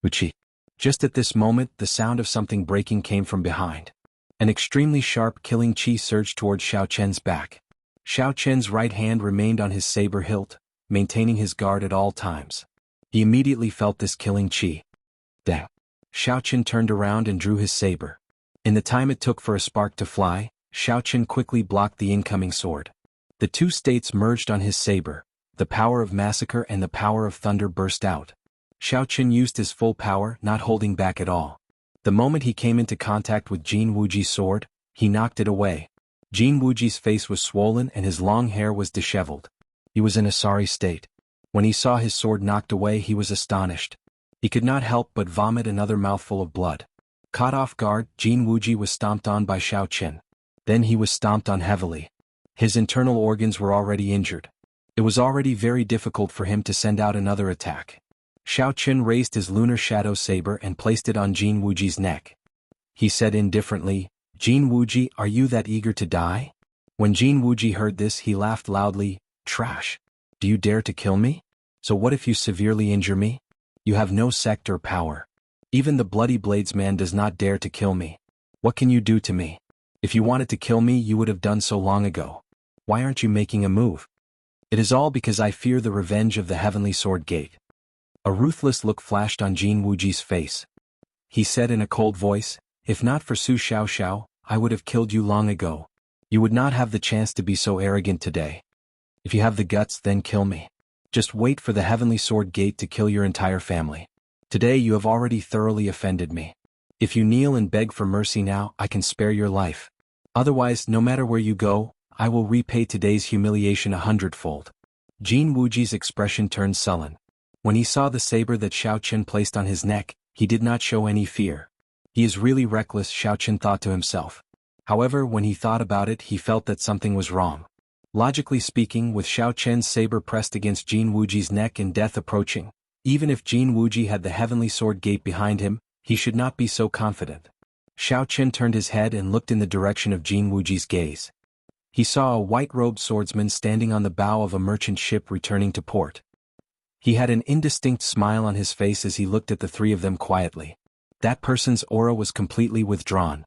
Uchi. Just at this moment, the sound of something breaking came from behind. An extremely sharp killing chi surged towards Xiao Chen's back. Xiao Chen's right hand remained on his saber hilt, maintaining his guard at all times. He immediately felt this killing chi. Dang. Xiao Chen turned around and drew his saber. In the time it took for a spark to fly, Xiao Chen quickly blocked the incoming sword. The two states merged on his saber. The power of massacre and the power of thunder burst out. Xiao Chen used his full power, not holding back at all. The moment he came into contact with Jin Wuji's sword, he knocked it away. Jin Wuji's face was swollen and his long hair was disheveled. He was in a sorry state. When he saw his sword knocked away, he was astonished. He could not help but vomit another mouthful of blood. Caught off guard, Jin Wuji was stomped on by Xiao Chen. Then he was stomped on heavily. His internal organs were already injured. It was already very difficult for him to send out another attack. Xiao Qin raised his lunar shadow saber and placed it on Jin Wuji's neck. He said indifferently, "Jin Wuji, are you that eager to die?" When Jin Wuji heard this, he laughed loudly, "Trash. Do you dare to kill me? So what if you severely injure me? You have no sect or power. Even the Bloody Blades man does not dare to kill me. What can you do to me? If you wanted to kill me, you would have done so long ago. Why aren't you making a move?" "It is all because I fear the revenge of the Heavenly Sword Gate." A ruthless look flashed on Jin Wuji's face. He said in a cold voice, "If not for Su Xiao, I would have killed you long ago. You would not have the chance to be so arrogant today. If you have the guts, then kill me. Just wait for the Heavenly Sword Gate to kill your entire family. Today you have already thoroughly offended me. If you kneel and beg for mercy now, I can spare your life. Otherwise, no matter where you go, I will repay today's humiliation 100-fold. Jin Wuji's expression turned sullen. When he saw the saber that Xiao Qin placed on his neck, he did not show any fear. He is really reckless, Xiao Qin thought to himself. However, when he thought about it, he felt that something was wrong. Logically speaking, with Xiao Qin's saber pressed against Jin Wuji's neck and death approaching, even if Jin Wuji had the Heavenly Sword Gate behind him, he should not be so confident. Xiao Qin turned his head and looked in the direction of Jin Wuji's gaze. He saw a white-robed swordsman standing on the bow of a merchant ship returning to port. He had an indistinct smile on his face as he looked at the three of them quietly. That person's aura was completely withdrawn.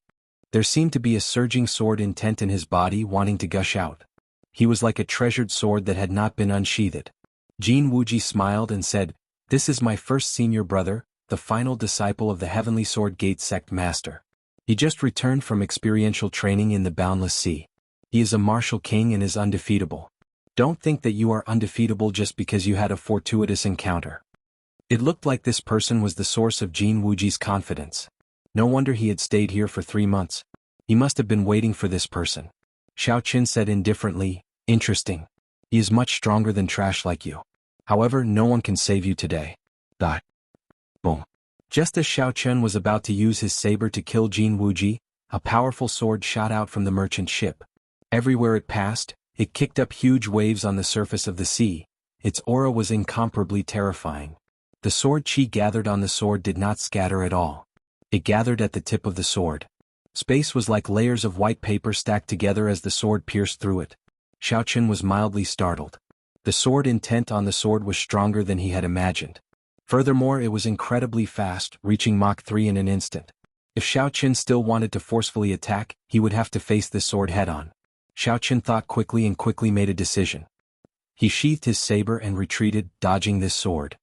There seemed to be a surging sword intent in his body wanting to gush out. He was like a treasured sword that had not been unsheathed. Jin Wuji smiled and said, "This is my first senior brother, the final disciple of the Heavenly Sword Gate sect master. He just returned from experiential training in the Boundless Sea. He is a martial king and is undefeatable. Don't think that you are undefeatable just because you had a fortuitous encounter." It looked like this person was the source of Jin Wuji's confidence. No wonder he had stayed here for 3 months. He must have been waiting for this person. Xiao Qin said indifferently, "Interesting. He is much stronger than trash like you. However, no one can save you today." Dot. Boom. Just as Xiao Qin was about to use his saber to kill Jin Wuji, a powerful sword shot out from the merchant ship. Everywhere it passed, it kicked up huge waves on the surface of the sea. Its aura was incomparably terrifying. The sword chi gathered on the sword did not scatter at all. It gathered at the tip of the sword. Space was like layers of white paper stacked together as the sword pierced through it. Xiao Qin was mildly startled. The sword intent on the sword was stronger than he had imagined. Furthermore, it was incredibly fast, reaching Mach 3 in an instant. If Xiao Qin still wanted to forcefully attack, he would have to face this sword head-on. Xiao Qin thought quickly and quickly made a decision. He sheathed his saber and retreated, dodging this sword.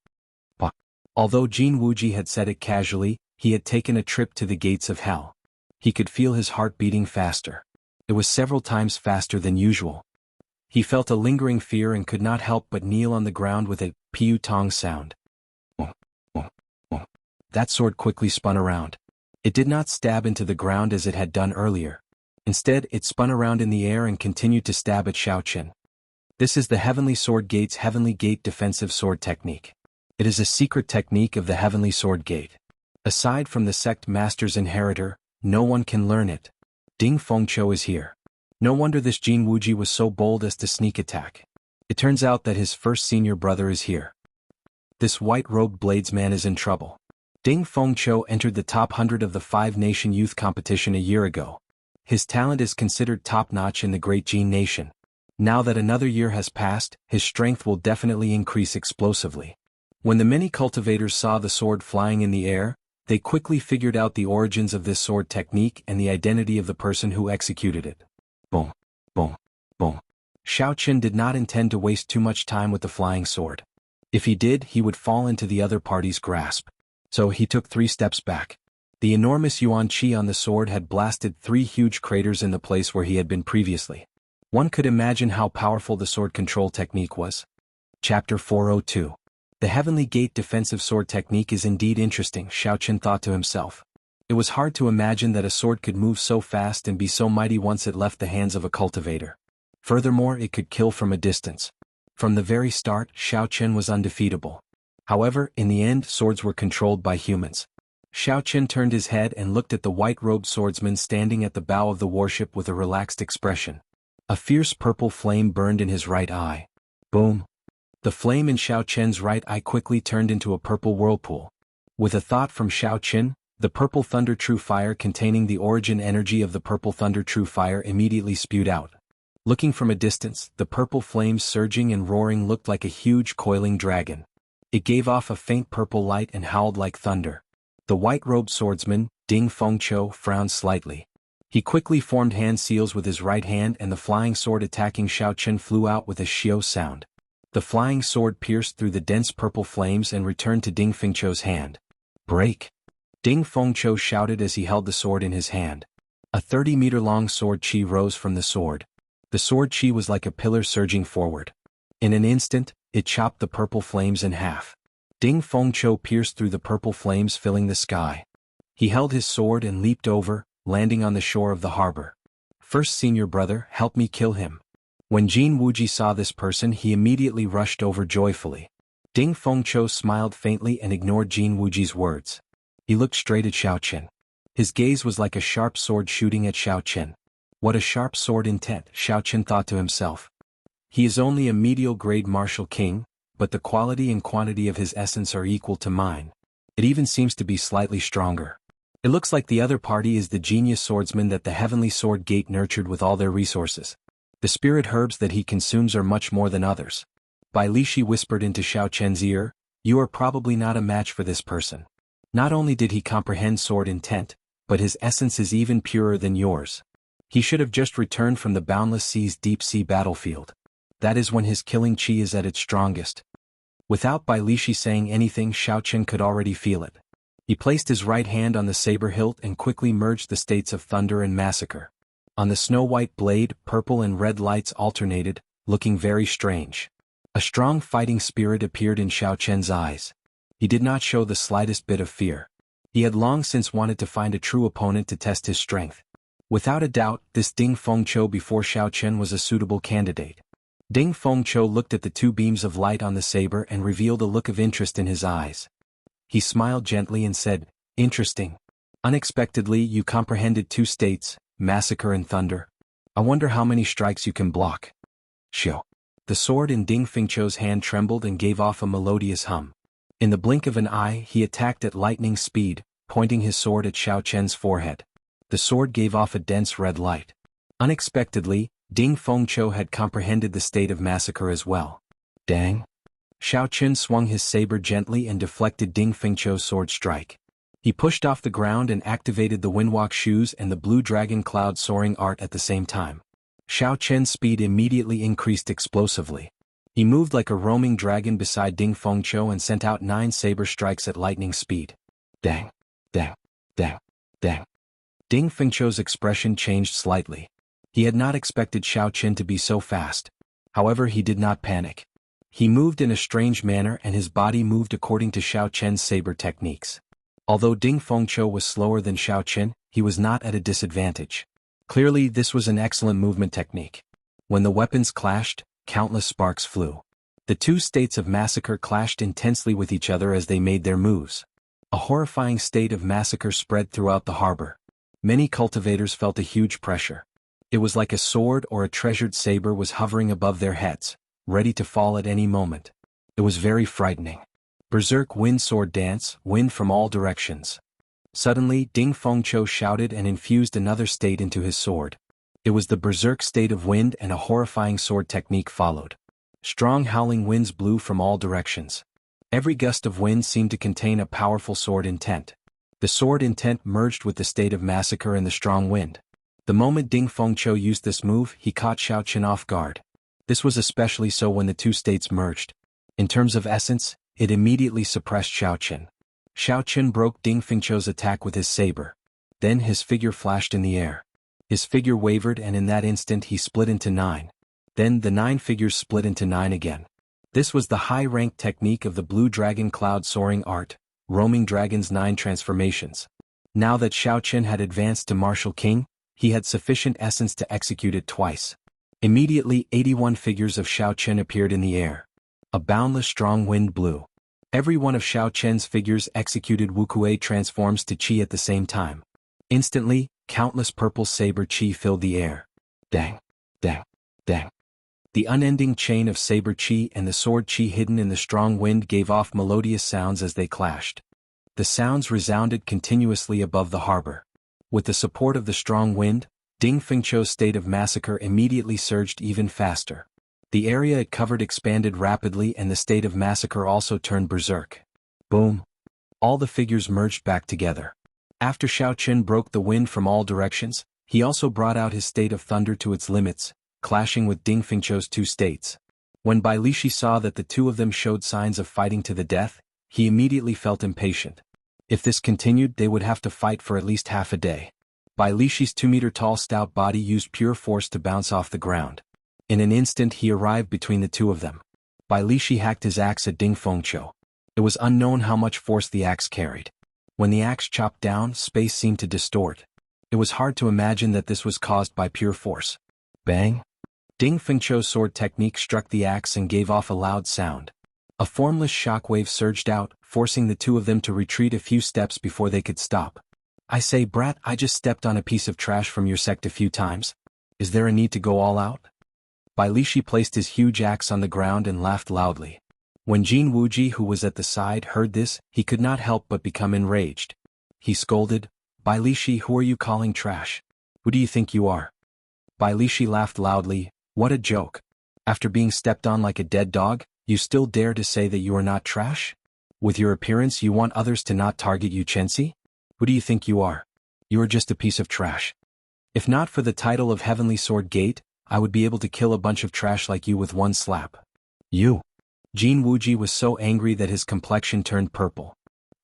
But although Jin Wuji had said it casually, he had taken a trip to the gates of hell. He could feel his heart beating faster. It was several times faster than usual. He felt a lingering fear and could not help but kneel on the ground with a piu tong sound. That sword quickly spun around. It did not stab into the ground as it had done earlier. Instead, it spun around in the air and continued to stab at Xiao Qin. This is the Heavenly Sword Gate's Heavenly Gate defensive sword technique. It is a secret technique of the Heavenly Sword Gate. Aside from the sect master's inheritor, no one can learn it. Ding Fengqiu is here. No wonder this Jin Wuji was so bold as to sneak attack. It turns out that his first senior brother is here. This white-robed bladesman is in trouble. Ding Fengqiu entered the top 100 of the 5-nation youth competition a year ago. His talent is considered top-notch in the Great Jin Nation. Now that another year has passed, his strength will definitely increase explosively. When the many cultivators saw the sword flying in the air, they quickly figured out the origins of this sword technique and the identity of the person who executed it. Boom, boom, boom. Xiao Qin did not intend to waste too much time with the flying sword. If he did, he would fall into the other party's grasp. So he took 3 steps back. The enormous yuan qi on the sword had blasted 3 huge craters in the place where he had been previously. One could imagine how powerful the sword control technique was. Chapter 402. The Heavenly Gate defensive sword technique is indeed interesting, Xiao Qin thought to himself. It was hard to imagine that a sword could move so fast and be so mighty once it left the hands of a cultivator. Furthermore, it could kill from a distance. From the very start, Xiao Qin was undefeatable. However, in the end, swords were controlled by humans. Xiao Qin turned his head and looked at the white-robed swordsman standing at the bow of the warship with a relaxed expression. A fierce purple flame burned in his right eye. Boom! The flame in Xiao Chen's right eye quickly turned into a purple whirlpool. With a thought from Xiao Chen, the purple thunder true fire containing the origin energy of the purple thunder true fire immediately spewed out. Looking from a distance, the purple flames surging and roaring looked like a huge coiling dragon. It gave off a faint purple light and howled like thunder. The white-robed swordsman, Ding Fengqiu, frowned slightly. He quickly formed hand seals with his right hand and the flying sword attacking Xiao Chen flew out with a shio sound. The flying sword pierced through the dense purple flames and returned to Ding Fengqiu's hand. Break! Ding Fengqiu shouted as he held the sword in his hand. A 30-meter-long sword chi rose from the sword. The sword chi was like a pillar surging forward. In an instant, it chopped the purple flames in half. Ding Fengqiu pierced through the purple flames filling the sky. He held his sword and leaped over, landing on the shore of the harbor. First senior brother, help me kill him. When Jin Wuji saw this person he immediately rushed over joyfully. Ding Fengqiu smiled faintly and ignored Jin Wuji's words. He looked straight at Xiao Chen. His gaze was like a sharp sword shooting at Xiao Chen. What a sharp sword intent, Xiao Chen thought to himself. He is only a medial grade martial king, but the quality and quantity of his essence are equal to mine. It even seems to be slightly stronger. It looks like the other party is the genius swordsman that the heavenly sword gate nurtured with all their resources. The spirit herbs that he consumes are much more than others. Bai Lishi whispered into Xiao Chen's ear, you are probably not a match for this person. Not only did he comprehend sword intent, but his essence is even purer than yours. He should have just returned from the boundless sea's deep sea battlefield. That is when his killing chi is at its strongest. Without Bai Lishi saying anything, Xiao Chen could already feel it. He placed his right hand on the saber hilt and quickly merged the states of thunder and massacre. On the snow-white blade, purple and red lights alternated, looking very strange. A strong fighting spirit appeared in Xiao Chen's eyes. He did not show the slightest bit of fear. He had long since wanted to find a true opponent to test his strength. Without a doubt, this Ding Fengqiu before Xiao Chen was a suitable candidate. Ding Fengqiu looked at the two beams of light on the saber and revealed a look of interest in his eyes. He smiled gently and said, interesting. Unexpectedly you comprehended two states, massacre and thunder. I wonder how many strikes you can block. Shio. The sword in Ding Fengqiu's hand trembled and gave off a melodious hum. In the blink of an eye he attacked at lightning speed, pointing his sword at Xiao Chen's forehead. The sword gave off a dense red light. Unexpectedly, Ding Fengqiu had comprehended the state of massacre as well. Dang! Xiao Chen swung his saber gently and deflected Ding Fengqiu's sword strike. He pushed off the ground and activated the windwalk shoes and the blue dragon cloud soaring art at the same time. Xiao Chen's speed immediately increased explosively. He moved like a roaming dragon beside Ding Fengqiu and sent out 9 saber strikes at lightning speed. Dang! Dang! Dang! Dang! Ding Fengqiu's expression changed slightly. He had not expected Xiao Chen to be so fast. However, he did not panic. He moved in a strange manner and his body moved according to Xiao Chen's saber techniques. Although Ding Fengqiu was slower than Xiao Chen, he was not at a disadvantage. Clearly, this was an excellent movement technique. When the weapons clashed, countless sparks flew. The two states of massacre clashed intensely with each other as they made their moves. A horrifying state of massacre spread throughout the harbor. Many cultivators felt a huge pressure. It was like a sword or a treasured saber was hovering above their heads, ready to fall at any moment. It was very frightening. Berserk wind sword dance, wind from all directions. Suddenly, Ding Fengqiu shouted and infused another state into his sword. It was the berserk state of wind and a horrifying sword technique followed. Strong howling winds blew from all directions. Every gust of wind seemed to contain a powerful sword intent. The sword intent merged with the state of massacre and the strong wind. The moment Ding Fengqiu used this move, he caught Xiao Chen off guard. This was especially so when the two states merged. In terms of essence, it immediately suppressed Xiao Chen. Xiao Chen broke Ding Fengqiu's attack with his saber. Then his figure flashed in the air. His figure wavered and in that instant he split into 9. Then the 9 figures split into 9 again. This was the high-ranked technique of the blue dragon cloud soaring art, roaming dragon's 9 transformations. Now that Xiao Chen had advanced to martial king, he had sufficient essence to execute it twice. Immediately 81 figures of Xiao Chen appeared in the air. A boundless strong wind blew. Every one of Xiao Chen's figures executed Wuxia transforms to chi at the same time. Instantly, countless purple saber chi filled the air. Dang! Dang! Dang. The unending chain of saber chi and the sword chi hidden in the strong wind gave off melodious sounds as they clashed. The sounds resounded continuously above the harbor. With the support of the strong wind, Ding Fengqiu's state of massacre immediately surged even faster. The area it covered expanded rapidly and the state of massacre also turned berserk. Boom. All the figures merged back together. After Xiao Qin broke the wind from all directions, he also brought out his state of thunder to its limits, clashing with Ding Fengqiu's two states. When Bai Lishi saw that the two of them showed signs of fighting to the death, he immediately felt impatient. If this continued, they would have to fight for at least half a day. Bai Lishi's 2-meter-tall stout body used pure force to bounce off the ground. In an instant he arrived between the two of them. Bai Lishi hacked his axe at Ding Fengqiu. It was unknown how much force the axe carried. When the axe chopped down, space seemed to distort. It was hard to imagine that this was caused by pure force. Bang! Ding Fengqiu's sword technique struck the axe and gave off a loud sound. A formless shockwave surged out, forcing the two of them to retreat a few steps before they could stop. I say, brat, I just stepped on a piece of trash from your sect a few times. Is there a need to go all out? Bai Lishi placed his huge axe on the ground and laughed loudly. When Jin Wuji, who was at the side, heard this, he could not help but become enraged. He scolded, Bai Lishi, who are you calling trash? Who do you think you are? Bai Lishi laughed loudly. What a joke. After being stepped on like a dead dog, you still dare to say that you are not trash? With your appearance you want others to not target you, Chensi? Who do you think you are? You are just a piece of trash. If not for the title of Heavenly Sword Gate, I would be able to kill a bunch of trash like you with one slap. You. Jin Wuji was so angry that his complexion turned purple.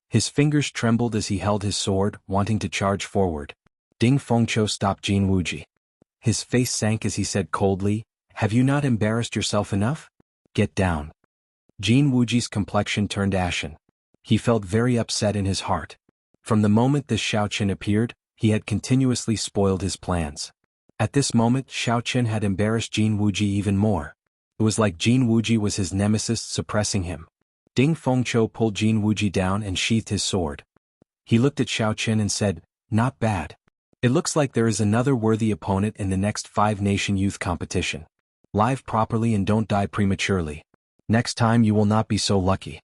His fingers trembled as he held his sword, wanting to charge forward. Ding Fengqiu stopped Jin Wuji. His face sank as he said coldly, have you not embarrassed yourself enough? Get down. Jin Wuji's complexion turned ashen. He felt very upset in his heart. From the moment this Xiao Qin appeared, he had continuously spoiled his plans. At this moment, Xiao Qin had embarrassed Jin Wuji even more. It was like Jin Wuji was his nemesis suppressing him. Ding Fengqiu pulled Jin Wuji down and sheathed his sword. He looked at Xiao Qin and said, not bad. It looks like there is another worthy opponent in the next 5-nation youth competition. Live properly and don't die prematurely. Next time you will not be so lucky.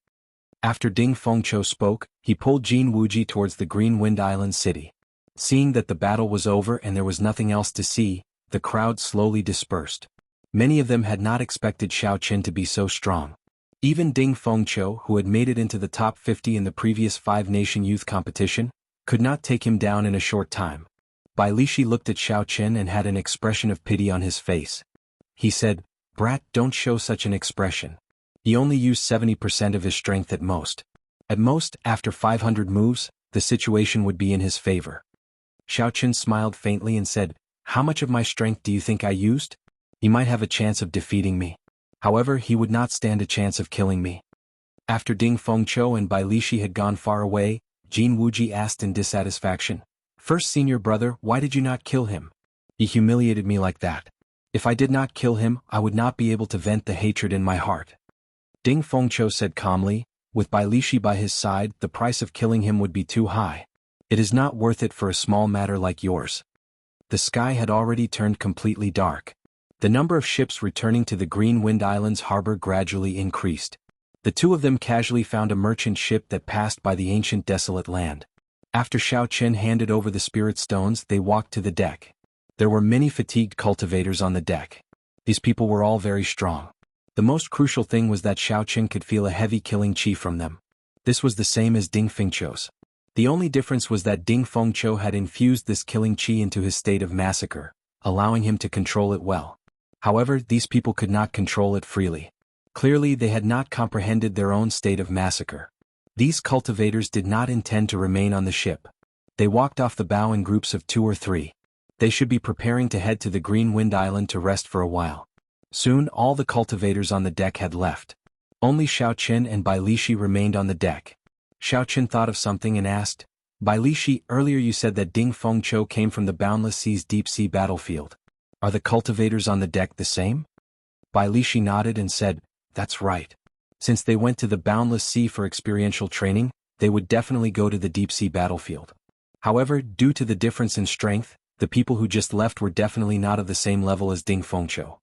After Ding Fengqiu spoke, he pulled Jin Wuji towards the Green Wind Island city. Seeing that the battle was over and there was nothing else to see, the crowd slowly dispersed. Many of them had not expected Xiao Qin to be so strong. Even Ding Fengqiu, who had made it into the top 50 in the previous 5-nation youth competition, could not take him down in a short time. Bai Lishi looked at Xiao Qin and had an expression of pity on his face. He said, brat, don't show such an expression. He only used 70% of his strength at most. At most, after 500 moves, the situation would be in his favor. Xiao Qin smiled faintly and said, how much of my strength do you think I used? He might have a chance of defeating me. However, he would not stand a chance of killing me. After Ding Fengqiu and Bai Lishi had gone far away, Jin Wuji asked in dissatisfaction, first senior brother, why did you not kill him? He humiliated me like that. If I did not kill him, I would not be able to vent the hatred in my heart. Ding Fengqiu said calmly, with Bai Lishi by his side, the price of killing him would be too high. It is not worth it for a small matter like yours. The sky had already turned completely dark. The number of ships returning to the Green Wind Islands harbor gradually increased. The two of them casually found a merchant ship that passed by the ancient desolate land. After Xiao Qin handed over the spirit stones, they walked to the deck. There were many fatigued cultivators on the deck. These people were all very strong. The most crucial thing was that Xiao Qin could feel a heavy killing chi from them. This was the same as Ding Fengqiu's. The only difference was that Ding Fengqiu had infused this killing chi into his state of massacre, allowing him to control it well. However, these people could not control it freely. Clearly, they had not comprehended their own state of massacre. These cultivators did not intend to remain on the ship. They walked off the bow in groups of 2 or 3. They should be preparing to head to the Green Wind Island to rest for a while. Soon all the cultivators on the deck had left. Only Xiao Qin and Bai Lishi remained on the deck. Xiao Qin thought of something and asked, Bai Lishi, earlier you said that Ding Fengqiu came from the Boundless Sea's deep-sea battlefield. Are the cultivators on the deck the same? Bai Lishi nodded and said, that's right. Since they went to the Boundless Sea for experiential training, they would definitely go to the deep-sea battlefield. However, due to the difference in strength, the people who just left were definitely not of the same level as Ding Fengqiu.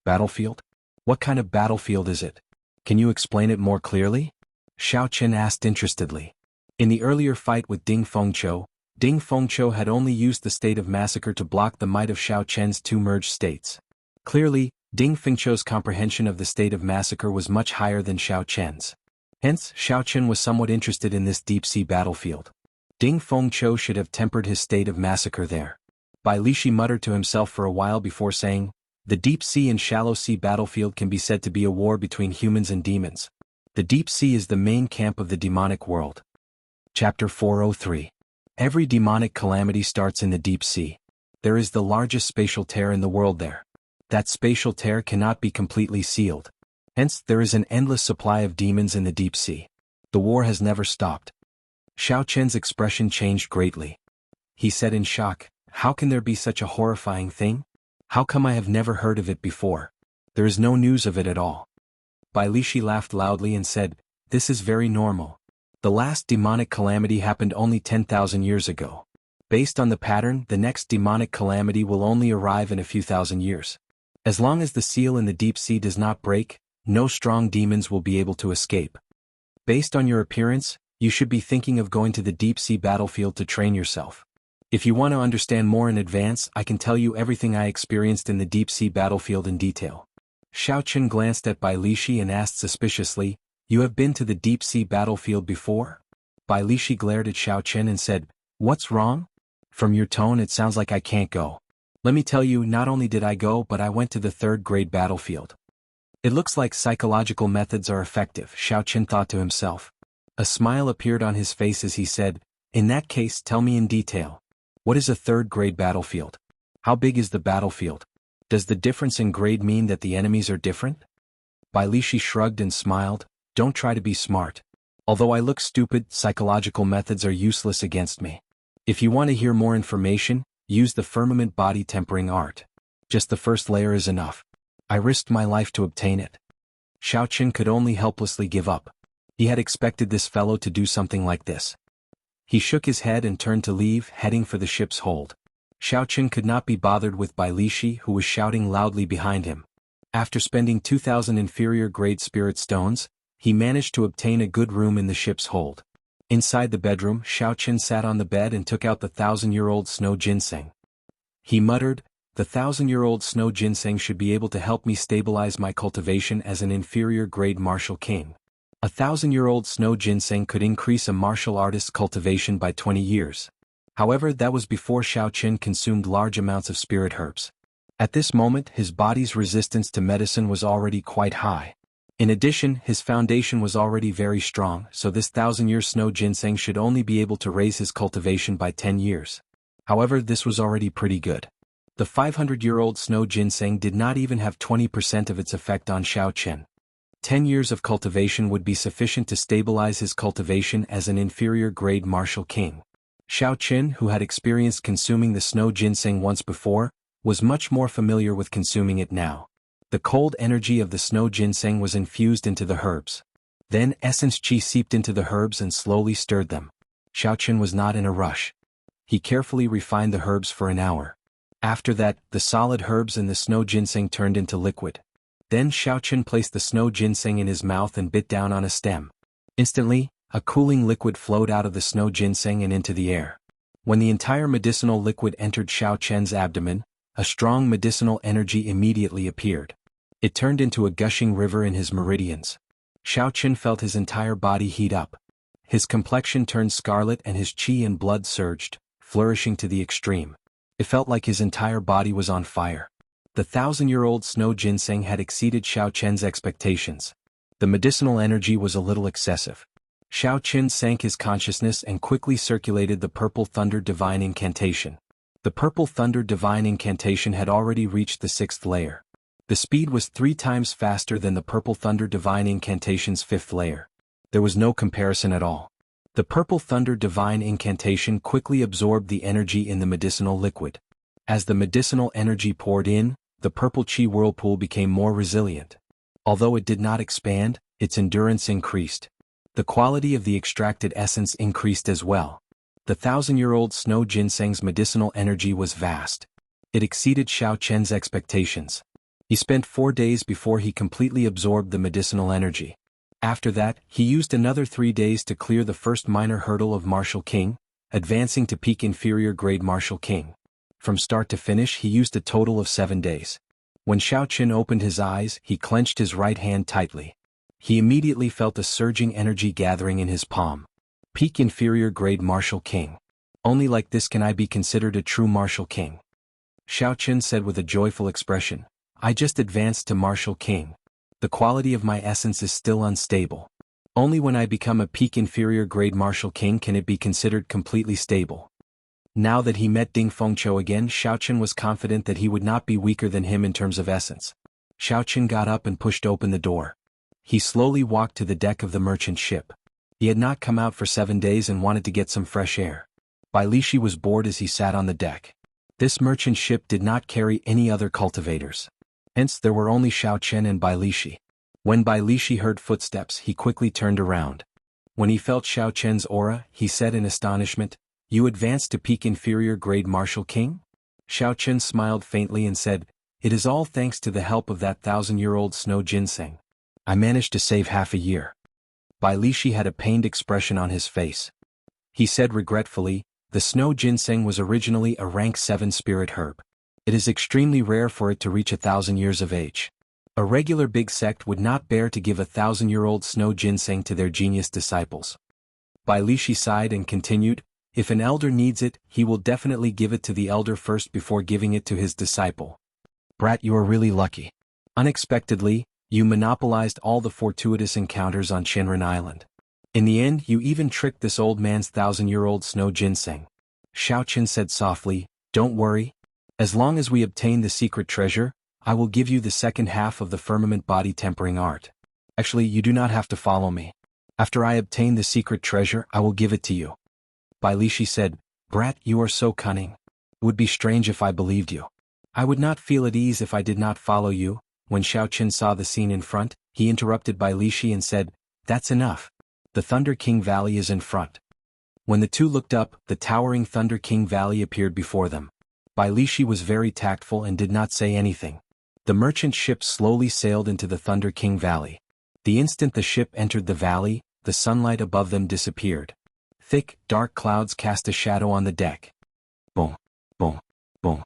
Battlefield? What kind of battlefield is it? Can you explain it more clearly? Xiao Chen asked interestedly. In the earlier fight with Ding Fengqiu had only used the state of massacre to block the might of Xiao Chen's two merged states. Clearly, Ding Fengqiu's comprehension of the state of massacre was much higher than Xiao Chen's. Hence, Xiao Chen was somewhat interested in this deep-sea battlefield. Ding Fengqiu should have tempered his state of massacre there. Bai Lishi muttered to himself for a while before saying, the deep-sea and shallow-sea battlefield can be said to be a war between humans and demons. The deep sea is the main camp of the demonic world. Chapter 403. Every demonic calamity starts in the deep sea. There is the largest spatial tear in the world there. That spatial tear cannot be completely sealed. Hence, there is an endless supply of demons in the deep sea. The war has never stopped. Xiao Chen's expression changed greatly. He said in shock, how can there be such a horrifying thing? How come I have never heard of it before? There is no news of it at all. Bai Lishi laughed loudly and said, this is very normal. The last demonic calamity happened only 10,000 years ago. Based on the pattern, the next demonic calamity will only arrive in a few thousand years. As long as the seal in the deep sea does not break, no strong demons will be able to escape. Based on your appearance, you should be thinking of going to the deep sea battlefield to train yourself. If you want to understand more in advance, I can tell you everything I experienced in the deep sea battlefield in detail. Xiao Chen glanced at Bai Lishi and asked suspiciously, you have been to the deep sea battlefield before? Bai Lishi glared at Xiao Chen and said, what's wrong? From your tone it sounds like I can't go. Let me tell you, not only did I go but I went to the third-grade battlefield. It looks like psychological methods are effective, Xiao Chen thought to himself. A smile appeared on his face as he said, in that case tell me in detail. What is a third-grade battlefield? How big is the battlefield? Does the difference in grade mean that the enemies are different? Bai Lishi shrugged and smiled, don't try to be smart. Although I look stupid, psychological methods are useless against me. If you want to hear more information, use the firmament body tempering art. Just the first layer is enough. I risked my life to obtain it. Xiao Chen could only helplessly give up. He had expected this fellow to do something like this. He shook his head and turned to leave, heading for the ship's hold. Xiao Chen could not be bothered with Bai Lishi, who was shouting loudly behind him. After spending 2,000 inferior-grade spirit stones, he managed to obtain a good room in the ship's hold. Inside the bedroom, Xiao Chen sat on the bed and took out the 1,000-year-old snow ginseng. He muttered, the 1,000-year-old snow ginseng should be able to help me stabilize my cultivation as an inferior-grade martial king. A 1,000-year-old snow ginseng could increase a martial artist's cultivation by 20 years. However, that was before Xiao Chen consumed large amounts of spirit herbs. At this moment, his body's resistance to medicine was already quite high. In addition, his foundation was already very strong, so this 1,000-year snow ginseng should only be able to raise his cultivation by 10 years. However, this was already pretty good. The 500-year-old snow ginseng did not even have 20% of its effect on Xiao Chen. 10 years of cultivation would be sufficient to stabilize his cultivation as an inferior-grade martial king. Xiao Chen, who had experienced consuming the snow ginseng once before, was much more familiar with consuming it now. The cold energy of the snow ginseng was infused into the herbs. Then essence qi seeped into the herbs and slowly stirred them. Xiao Chen was not in a rush. He carefully refined the herbs for an hour. After that, the solid herbs and the snow ginseng turned into liquid. Then Xiao Chen placed the snow ginseng in his mouth and bit down on a stem. Instantly, a cooling liquid flowed out of the snow ginseng and into the air. When the entire medicinal liquid entered Xiao Chen's abdomen, a strong medicinal energy immediately appeared. It turned into a gushing river in his meridians. Xiao Chen felt his entire body heat up. His complexion turned scarlet and his qi and blood surged, flourishing to the extreme. It felt like his entire body was on fire. The 1,000-year-old snow ginseng had exceeded Xiao Chen's expectations. The medicinal energy was a little excessive. Xiao Chen sank his consciousness and quickly circulated the Purple Thunder Divine Incantation. The Purple Thunder Divine Incantation had already reached the 6th layer. The speed was 3 times faster than the Purple Thunder Divine Incantation's 5th layer. There was no comparison at all. The Purple Thunder Divine Incantation quickly absorbed the energy in the medicinal liquid. As the medicinal energy poured in, the purple qi whirlpool became more resilient. Although it did not expand, its endurance increased. The quality of the extracted essence increased as well. The 1,000-year-old snow ginseng's medicinal energy was vast. It exceeded Xiao Chen's expectations. He spent 4 days before he completely absorbed the medicinal energy. After that, he used another 3 days to clear the first minor hurdle of Martial King, advancing to peak inferior grade Martial King. From start to finish he used a total of 7 days. When Xiao Qin opened his eyes, he clenched his right hand tightly. He immediately felt a surging energy gathering in his palm. Peak inferior grade Martial King. Only like this can I be considered a true Martial King. Xiao Qin said with a joyful expression, I just advanced to Martial King. The quality of my essence is still unstable. Only when I become a peak inferior grade Martial King can it be considered completely stable. Now that he met Ding Fengqiu again, Xiao Qin was confident that he would not be weaker than him in terms of essence. Xiao Qin got up and pushed open the door. He slowly walked to the deck of the merchant ship. He had not come out for 7 days and wanted to get some fresh air. Bai Lishi was bored as he sat on the deck. This merchant ship did not carry any other cultivators. Hence there were only Xiao Chen and Bai Lishi. When Bai Lishi heard footsteps, he quickly turned around. When he felt Xiao Chen's aura, he said in astonishment, You advanced to peak inferior grade Martial King? Xiao Chen smiled faintly and said, It is all thanks to the help of that 1,000-year-old snow ginseng. I managed to save half a year. Bai Lishi had a pained expression on his face. He said regretfully, The snow ginseng was originally a rank 7 spirit herb. It is extremely rare for it to reach 1,000 years of age. A regular big sect would not bear to give 1,000-year-old snow ginseng to their genius disciples. Bai Lishi sighed and continued, If an elder needs it, he will definitely give it to the elder first before giving it to his disciple. Brat, you are really lucky. Unexpectedly, you monopolized all the fortuitous encounters on Shenren Island. In the end, you even tricked this old man's 1,000-year-old snow ginseng. Xiao Qin said softly, Don't worry. As long as we obtain the secret treasure, I will give you the second half of the firmament body tempering art. Actually, you do not have to follow me. After I obtain the secret treasure, I will give it to you. Bai Lishi said, Brat, you are so cunning. It would be strange if I believed you. I would not feel at ease if I did not follow you. When Xiao Qin saw the scene in front, he interrupted Bai Lishi and said, That's enough. The Thunder King Valley is in front. When the two looked up, the towering Thunder King Valley appeared before them. Bai Lishi was very tactful and did not say anything. The merchant ship slowly sailed into the Thunder King Valley. The instant the ship entered the valley, the sunlight above them disappeared. Thick, dark clouds cast a shadow on the deck. Boom, boom, boom.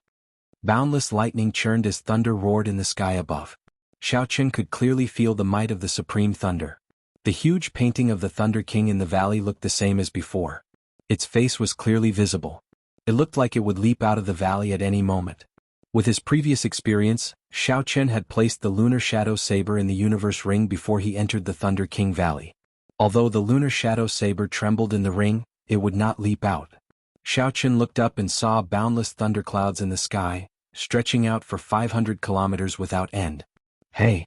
Boundless lightning churned as thunder roared in the sky above. Xiao Qin could clearly feel the might of the supreme thunder. The huge painting of the Thunder King in the valley looked the same as before. Its face was clearly visible. It looked like it would leap out of the valley at any moment. With his previous experience, Xiao Chen had placed the Lunar Shadow Saber in the Universe Ring before he entered the Thunder King Valley. Although the Lunar Shadow Saber trembled in the ring, it would not leap out. Xiao Chen looked up and saw boundless thunderclouds in the sky, stretching out for 500 kilometers without end. Hey!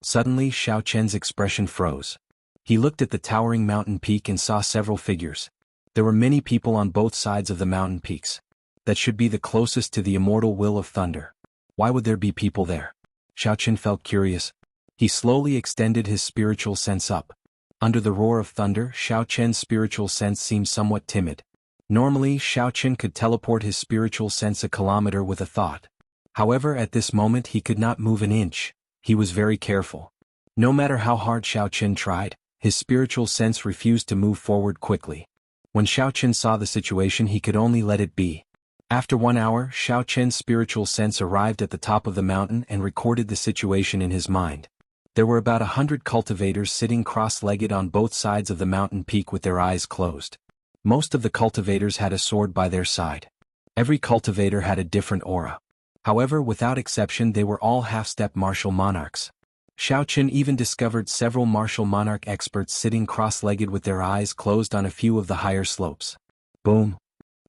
Suddenly Xiao Chen's expression froze. He looked at the towering mountain peak and saw several figures. There were many people on both sides of the mountain peaks. That should be the closest to the immortal will of thunder. Why would there be people there? Xiao Chen felt curious. He slowly extended his spiritual sense up. Under the roar of thunder, Xiao Chen's spiritual sense seemed somewhat timid. Normally, Xiao Chen could teleport his spiritual sense a kilometer with a thought. However, at this moment he could not move an inch. He was very careful. No matter how hard Xiao Chen tried, his spiritual sense refused to move forward quickly. When Xiao Chen saw the situation, he could only let it be. After 1 hour, Xiao Chen's spiritual sense arrived at the top of the mountain and recorded the situation in his mind. There were about 100 cultivators sitting cross-legged on both sides of the mountain peak with their eyes closed. Most of the cultivators had a sword by their side. Every cultivator had a different aura. However, without exception, they were all half-step martial monarchs. Xiao Chen even discovered several martial monarch experts sitting cross-legged with their eyes closed on a few of the higher slopes. Boom!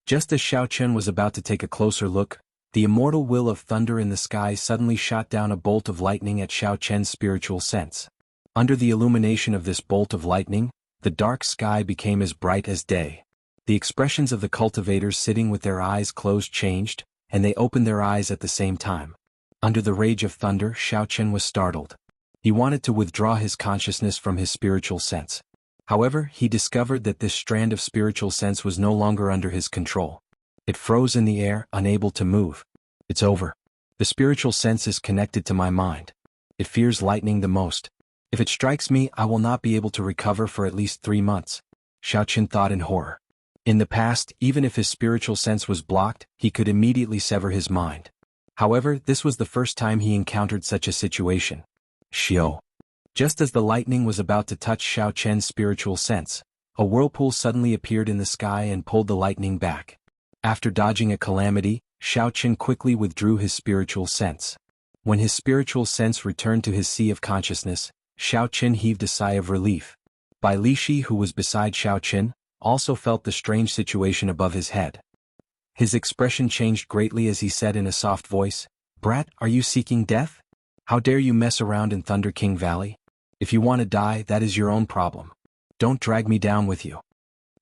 Just as Xiao Chen was about to take a closer look, the immortal will of thunder in the sky suddenly shot down a bolt of lightning at Xiao Chen's spiritual sense. Under the illumination of this bolt of lightning, the dark sky became as bright as day. The expressions of the cultivators sitting with their eyes closed changed, and they opened their eyes at the same time. Under the rage of thunder, Xiao Chen was startled. He wanted to withdraw his consciousness from his spiritual sense. However, he discovered that this strand of spiritual sense was no longer under his control. It froze in the air, unable to move. It's over. The spiritual sense is connected to my mind. It fears lightning the most. If it strikes me, I will not be able to recover for at least 3 months. Xiaoqin thought in horror. In the past, even if his spiritual sense was blocked, he could immediately sever his mind. However, this was the first time he encountered such a situation. Xiao. Just as the lightning was about to touch Xiaoqian's spiritual sense, a whirlpool suddenly appeared in the sky and pulled the lightning back. After dodging a calamity, Xiaoqian quickly withdrew his spiritual sense. When his spiritual sense returned to his sea of consciousness, Xiaoqian heaved a sigh of relief. Bai Lishi, who was beside Xiaoqian, also felt the strange situation above his head. His expression changed greatly as he said in a soft voice, "Brat, are you seeking death? How dare you mess around in Thunder King Valley? If you want to die, that is your own problem. Don't drag me down with you."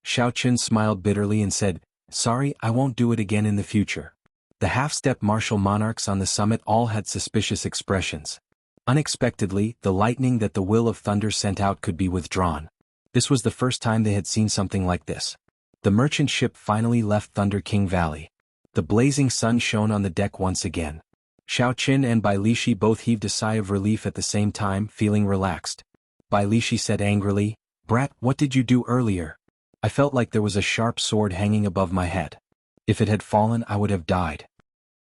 Xiaoqian smiled bitterly and said, "Sorry, I won't do it again in the future." The half-step martial monarchs on the summit all had suspicious expressions. Unexpectedly, the lightning that the will of thunder sent out could be withdrawn. This was the first time they had seen something like this. The merchant ship finally left Thunder King Valley. The blazing sun shone on the deck once again. Xiaoqin and Bai Lishi both heaved a sigh of relief at the same time, feeling relaxed. Bai Lishi said angrily, "Brat, what did you do earlier? I felt like there was a sharp sword hanging above my head. If it had fallen, I would have died."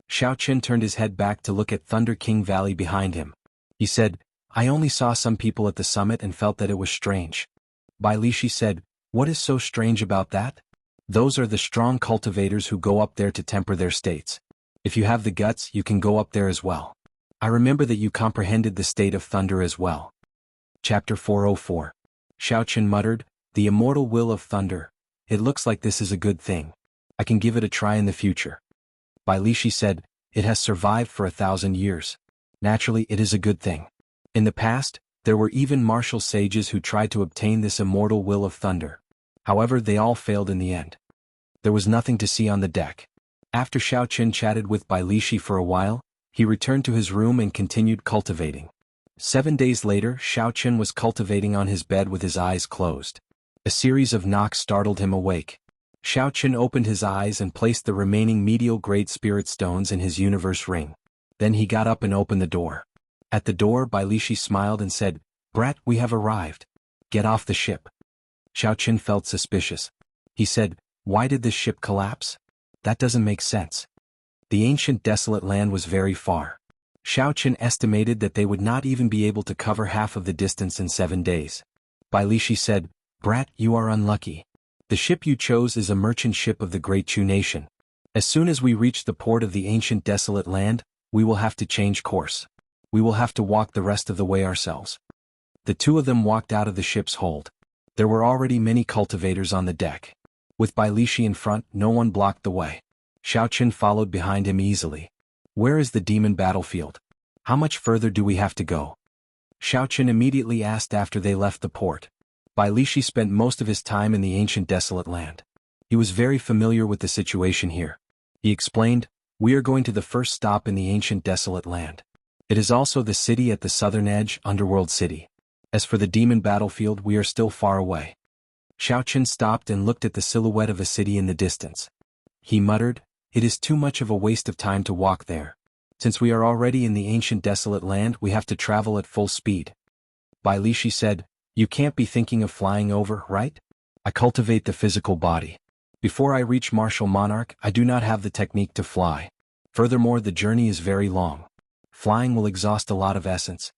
Xiaoqin turned his head back to look at Thunder King Valley behind him. He said, "I only saw some people at the summit and felt that it was strange." Bai Lishi said, "What is so strange about that? Those are the strong cultivators who go up there to temper their states. If you have the guts, you can go up there as well. I remember that you comprehended the state of thunder as well." Chapter 404. Xiaoqin muttered, "The immortal will of thunder. It looks like this is a good thing. I can give it a try in the future." Bai Lishi said, "It has survived for 1,000 years. Naturally, it is a good thing. In the past, there were even martial sages who tried to obtain this immortal will of thunder. However, they all failed in the end." There was nothing to see on the deck. After Xiaoqin chatted with Bai Lishi for a while, he returned to his room and continued cultivating. 7 days later, Xiaoqin was cultivating on his bed with his eyes closed. A series of knocks startled him awake. Xiaoqin opened his eyes and placed the remaining medial-grade spirit stones in his universe ring. Then he got up and opened the door. At the door, Bai Lishi smiled and said, "Brat, we have arrived. Get off the ship." Xiaoqin felt suspicious. He said, "Why did this ship collapse? That doesn't make sense." The ancient desolate land was very far. Xiaoqin estimated that they would not even be able to cover half of the distance in 7 days. Bai Lishi said, "Brat, you are unlucky. The ship you chose is a merchant ship of the Great Chu nation. As soon as we reach the port of the ancient desolate land, we will have to change course. We will have to walk the rest of the way ourselves." The two of them walked out of the ship's hold. There were already many cultivators on the deck. With Bai Lishi in front, no one blocked the way. Xiaoqin followed behind him easily. "Where is the demon battlefield? How much further do we have to go?" Xiaoqin immediately asked after they left the port. Bai Lishi spent most of his time in the ancient desolate land. He was very familiar with the situation here. He explained, "We are going to the first stop in the ancient desolate land. It is also the city at the southern edge, Underworld City. As for the demon battlefield, we are still far away." Xiaoqin stopped and looked at the silhouette of a city in the distance. He muttered, "It is too much of a waste of time to walk there. Since we are already in the ancient desolate land, we have to travel at full speed." Bai Lishi said, "You can't be thinking of flying over, right? I cultivate the physical body. Before I reach Martial Monarch, I do not have the technique to fly. Furthermore, the journey is very long. Flying will exhaust a lot of essence.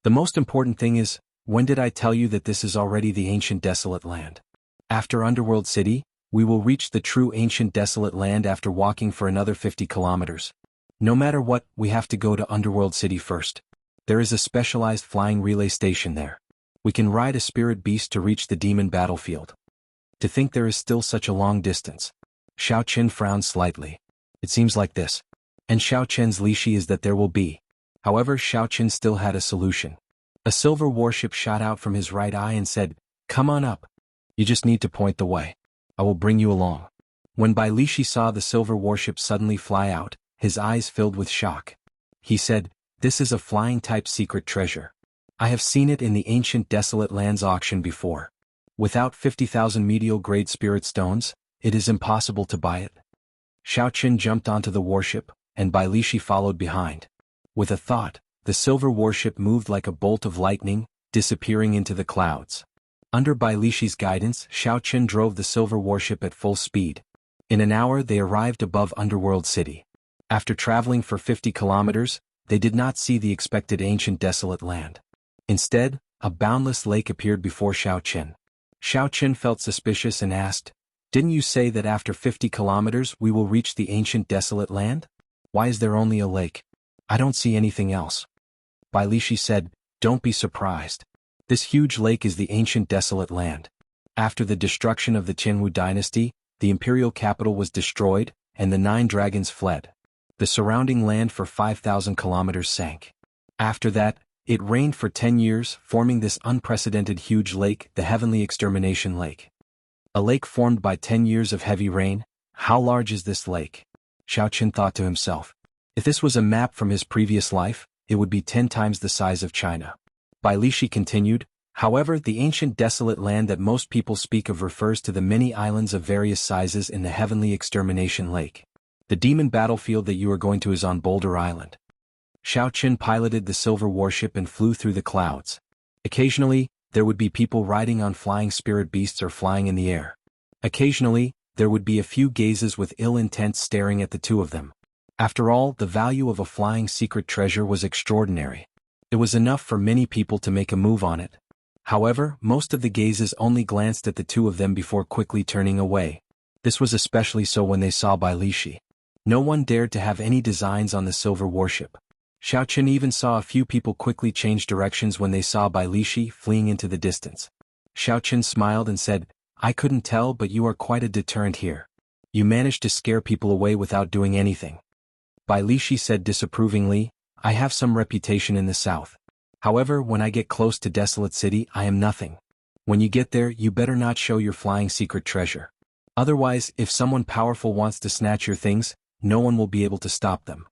The most important thing is, when did I tell you that this is already the ancient desolate land? After Underworld City, we will reach the true ancient desolate land after walking for another 50 kilometers. No matter what, we have to go to Underworld City first. There is a specialized flying relay station there. We can ride a spirit beast to reach the demon battlefield." To think there is still such a long distance. Xiaoqin frowned slightly. It seems like this. And Xiaoqian's Lishi is that there will be. However, Xiaoqin still had a solution. A silver warship shot out from his right eye and said, "Come on up. You just need to point the way. I will bring you along." When Bai Lishi saw the silver warship suddenly fly out, his eyes filled with shock. He said, "This is a flying-type secret treasure. I have seen it in the ancient desolate lands auction before. Without 50,000 medial-grade spirit stones, it is impossible to buy it." Xiaoqin jumped onto the warship, and Bai Lishi followed behind. With a thought, the silver warship moved like a bolt of lightning, disappearing into the clouds. Under Bai Lishi's guidance, Xiao Qin drove the silver warship at full speed. In an hour they arrived above Underworld City. After traveling for 50 kilometers, they did not see the expected ancient desolate land. Instead, a boundless lake appeared before Xiao Qin. Xiao Qin felt suspicious and asked, "Didn't you say that after 50 kilometers we will reach the ancient desolate land? Why is there only a lake? I don't see anything else." Bai Lishi said, "Don't be surprised. This huge lake is the ancient desolate land. After the destruction of the Jianghu dynasty, the imperial capital was destroyed, and the 9 dragons fled. The surrounding land for 5,000 kilometers sank. After that, it rained for 10 years, forming this unprecedented huge lake, the Heavenly Extermination Lake. A lake formed by 10 years of heavy rain? How large is this lake?" Xiao Qin thought to himself. If this was a map from his previous life, it would be 10 times the size of China. Bai Lishi continued, "However, the ancient desolate land that most people speak of refers to the many islands of various sizes in the Heavenly Extermination Lake. The demon battlefield that you are going to is on Boulder Island." Xiao Qin piloted the silver warship and flew through the clouds. Occasionally, there would be people riding on flying spirit beasts or flying in the air. Occasionally, there would be a few gazes with ill intent staring at the two of them. After all, the value of a flying secret treasure was extraordinary. It was enough for many people to make a move on it. However, most of the gazes only glanced at the two of them before quickly turning away. This was especially so when they saw Bai Lishi. No one dared to have any designs on the silver warship. Xiao Qin even saw a few people quickly change directions when they saw Bai Lishi fleeing into the distance. Xiao Qin smiled and said, "I couldn't tell, but you are quite a deterrent here. You managed to scare people away without doing anything." Bai Lishi said disapprovingly, "I have some reputation in the south. However, when I get close to Desolate City, I am nothing. When you get there, you better not show your flying secret treasure. Otherwise, if someone powerful wants to snatch your things, no one will be able to stop them."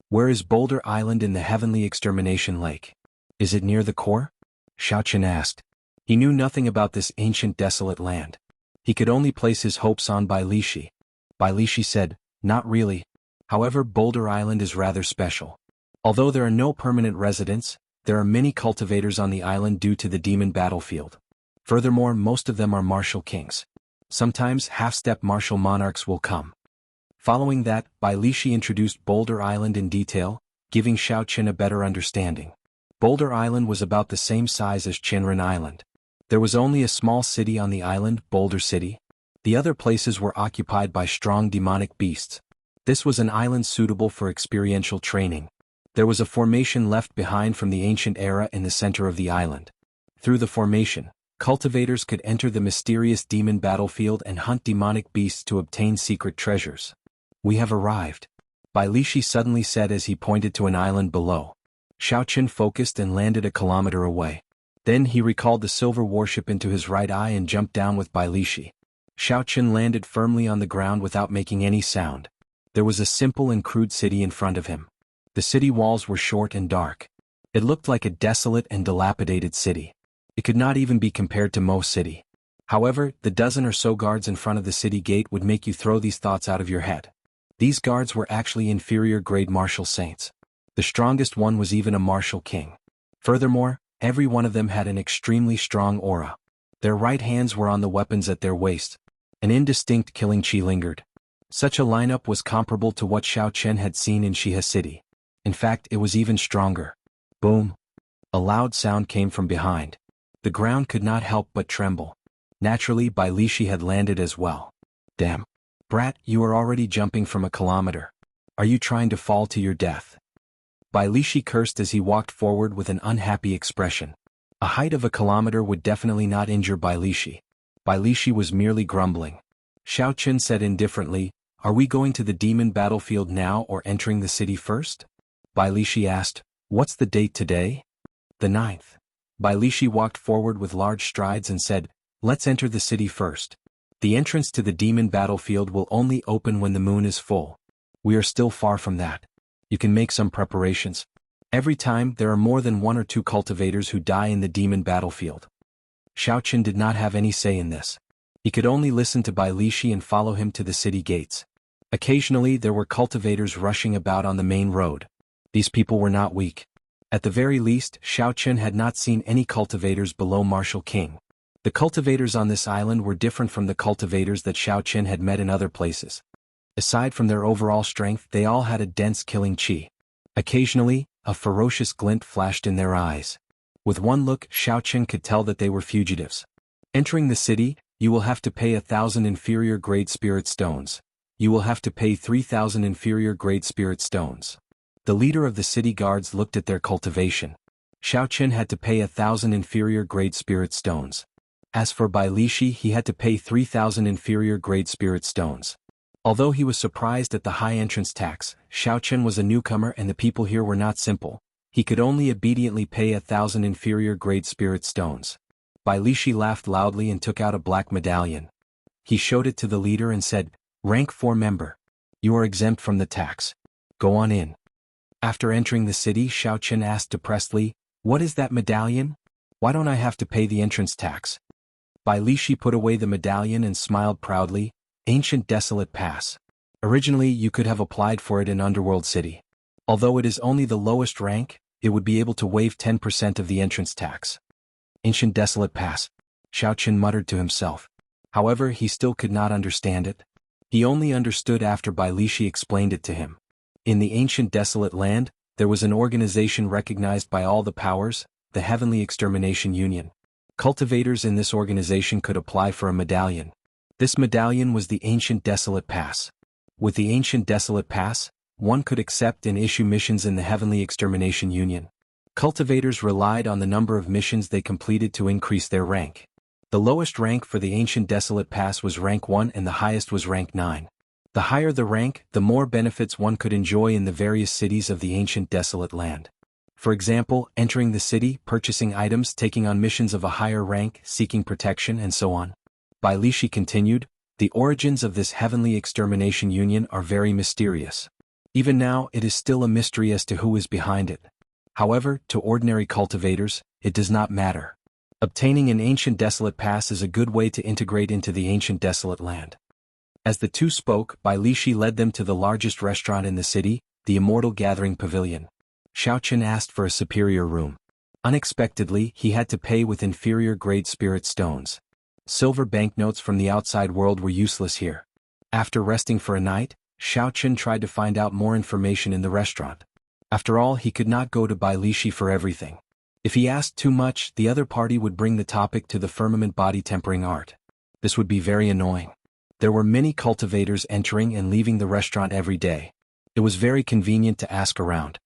"Where is Boulder Island in the Heavenly Extermination Lake? Is it near the core?" Xiao Qin asked. He knew nothing about this ancient desolate land. He could only place his hopes on Bai Lishi. Bai Lishi said, "Not really. However, Boulder Island is rather special. Although there are no permanent residents, there are many cultivators on the island due to the demon battlefield. Furthermore, most of them are martial kings. Sometimes half-step martial monarchs will come." Following that, Bai Lishi introduced Boulder Island in detail, giving Xiao Qin a better understanding. Boulder Island was about the same size as Chinren Island. There was only a small city on the island, Boulder City. The other places were occupied by strong demonic beasts. This was an island suitable for experiential training. There was a formation left behind from the ancient era in the center of the island. Through the formation, cultivators could enter the mysterious demon battlefield and hunt demonic beasts to obtain secret treasures. "We have arrived," Bai Lishi suddenly said as he pointed to an island below. Xiao Qin focused and landed a kilometer away. Then he recalled the silver warship into his right eye and jumped down with Bai Lishi. Xiao Qin landed firmly on the ground without making any sound. There was a simple and crude city in front of him. The city walls were short and dark. It looked like a desolate and dilapidated city. It could not even be compared to Mo City. However, the dozen or so guards in front of the city gate would make you throw these thoughts out of your head. These guards were actually inferior-grade martial saints. The strongest one was even a martial king. Furthermore, every one of them had an extremely strong aura. Their right hands were on the weapons at their waist. An indistinct killing chi lingered. Such a lineup was comparable to what Xiao Qin had seen in Shihe City. In fact, it was even stronger. Boom! A loud sound came from behind. The ground could not help but tremble. Naturally, Bai Lishi had landed as well. "Damn! Brat, you are already jumping from a kilometer. Are you trying to fall to your death?" Bai Lishi cursed as he walked forward with an unhappy expression. A height of a kilometer would definitely not injure Bai Lishi. Bai Lishi was merely grumbling. Xiao Qin said indifferently, "Are we going to the demon battlefield now or entering the city first?" Bai Lishi asked, "What's the date today?" "The 9th. Bai Lishi walked forward with large strides and said, "Let's enter the city first. The entrance to the demon battlefield will only open when the moon is full. We are still far from that. You can make some preparations. Every time there are more than 1 or 2 cultivators who die in the demon battlefield." Xiao Qin did not have any say in this. He could only listen to Bai Lishi and follow him to the city gates. Occasionally there were cultivators rushing about on the main road. These people were not weak. At the very least, Xiao Chen had not seen any cultivators below Martial King. The cultivators on this island were different from the cultivators that Xiao Chen had met in other places. Aside from their overall strength, they all had a dense killing qi. Occasionally, a ferocious glint flashed in their eyes. With one look, Xiao Chen could tell that they were fugitives. Entering the city, you will have to pay 1,000 inferior grade spirit stones. You will have to pay 3,000 inferior grade spirit stones. The leader of the city guards looked at their cultivation. Xiao Chen had to pay 1,000 inferior grade spirit stones. As for Bai Lishi, he had to pay 3,000 inferior grade spirit stones. Although he was surprised at the high entrance tax, Xiao Chen was a newcomer and the people here were not simple. He could only obediently pay 1,000 inferior grade spirit stones. Bai Lishi laughed loudly and took out a black medallion. He showed it to the leader and said, "Rank 4 member. You are exempt from the tax. Go on in." After entering the city, Xiao Chen asked depressedly, "What is that medallion? Why don't I have to pay the entrance tax?" Bai Lishi put away the medallion and smiled proudly. "Ancient Desolate Pass. Originally you could have applied for it in Underworld City. Although it is only the lowest rank, it would be able to waive 10% of the entrance tax." Ancient Desolate Pass. Xiao Chen muttered to himself. However, he still could not understand it. He only understood after Bai Lishi explained it to him. In the ancient desolate land, there was an organization recognized by all the powers, the Heavenly Extermination Union. Cultivators in this organization could apply for a medallion. This medallion was the Ancient Desolate Pass. With the Ancient Desolate Pass, one could accept and issue missions in the Heavenly Extermination Union. Cultivators relied on the number of missions they completed to increase their rank. The lowest rank for the Ancient Desolate Pass was rank 1 and the highest was rank 9. The higher the rank, the more benefits one could enjoy in the various cities of the ancient desolate land. For example, entering the city, purchasing items, taking on missions of a higher rank, seeking protection, and so on. Bai Lishi continued, "The origins of this Heavenly Extermination Union are very mysterious. Even now, it is still a mystery as to who is behind it. However, to ordinary cultivators, it does not matter. Obtaining an Ancient Desolate Pass is a good way to integrate into the ancient desolate land." As the two spoke, Bai Lishi led them to the largest restaurant in the city, the Immortal Gathering Pavilion. Xiao Chen asked for a superior room. Unexpectedly, he had to pay with inferior grade spirit stones. Silver banknotes from the outside world were useless here. After resting for a night, Xiao Chen tried to find out more information in the restaurant. After all, he could not go to Bai Lishi for everything. If he asked too much, the other party would bring the topic to the firmament body tempering art. This would be very annoying. There were many cultivators entering and leaving the restaurant every day. It was very convenient to ask around.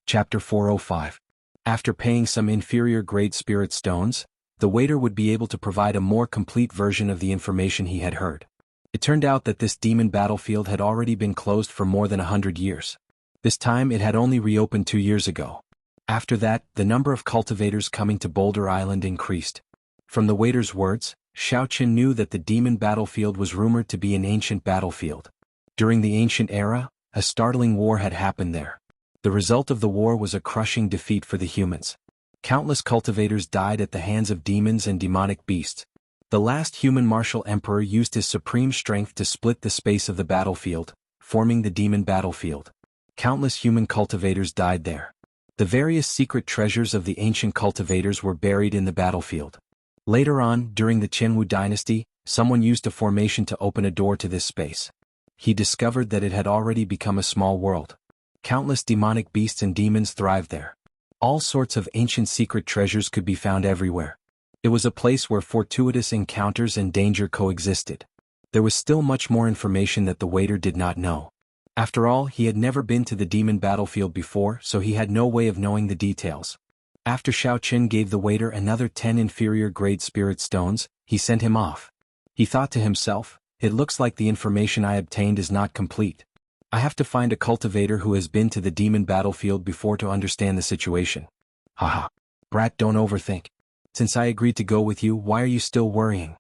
Chapter 405. After paying some inferior grade spirit stones, the waiter would be able to provide a more complete version of the information he had heard. It turned out that this demon battlefield had already been closed for more than 100 years. This time it had only reopened 2 years ago. After that, the number of cultivators coming to Boulder Island increased. From the waiter's words, Xiao Chen knew that the demon battlefield was rumored to be an ancient battlefield. During the ancient era, a startling war had happened there. The result of the war was a crushing defeat for the humans. Countless cultivators died at the hands of demons and demonic beasts. The last human martial emperor used his supreme strength to split the space of the battlefield, forming the demon battlefield. Countless human cultivators died there. The various secret treasures of the ancient cultivators were buried in the battlefield. Later on, during the Jianghu dynasty, someone used a formation to open a door to this space. He discovered that it had already become a small world. Countless demonic beasts and demons thrived there. All sorts of ancient secret treasures could be found everywhere. It was a place where fortuitous encounters and danger coexisted. There was still much more information that the waiter did not know. After all, he had never been to the demon battlefield before, so he had no way of knowing the details. After Xiao Chen gave the waiter another 10 inferior grade spirit stones, he sent him off. He thought to himself, "It looks like the information I obtained is not complete. I have to find a cultivator who has been to the demon battlefield before to understand the situation." Haha. Brat, don't overthink. Since I agreed to go with you, why are you still worrying?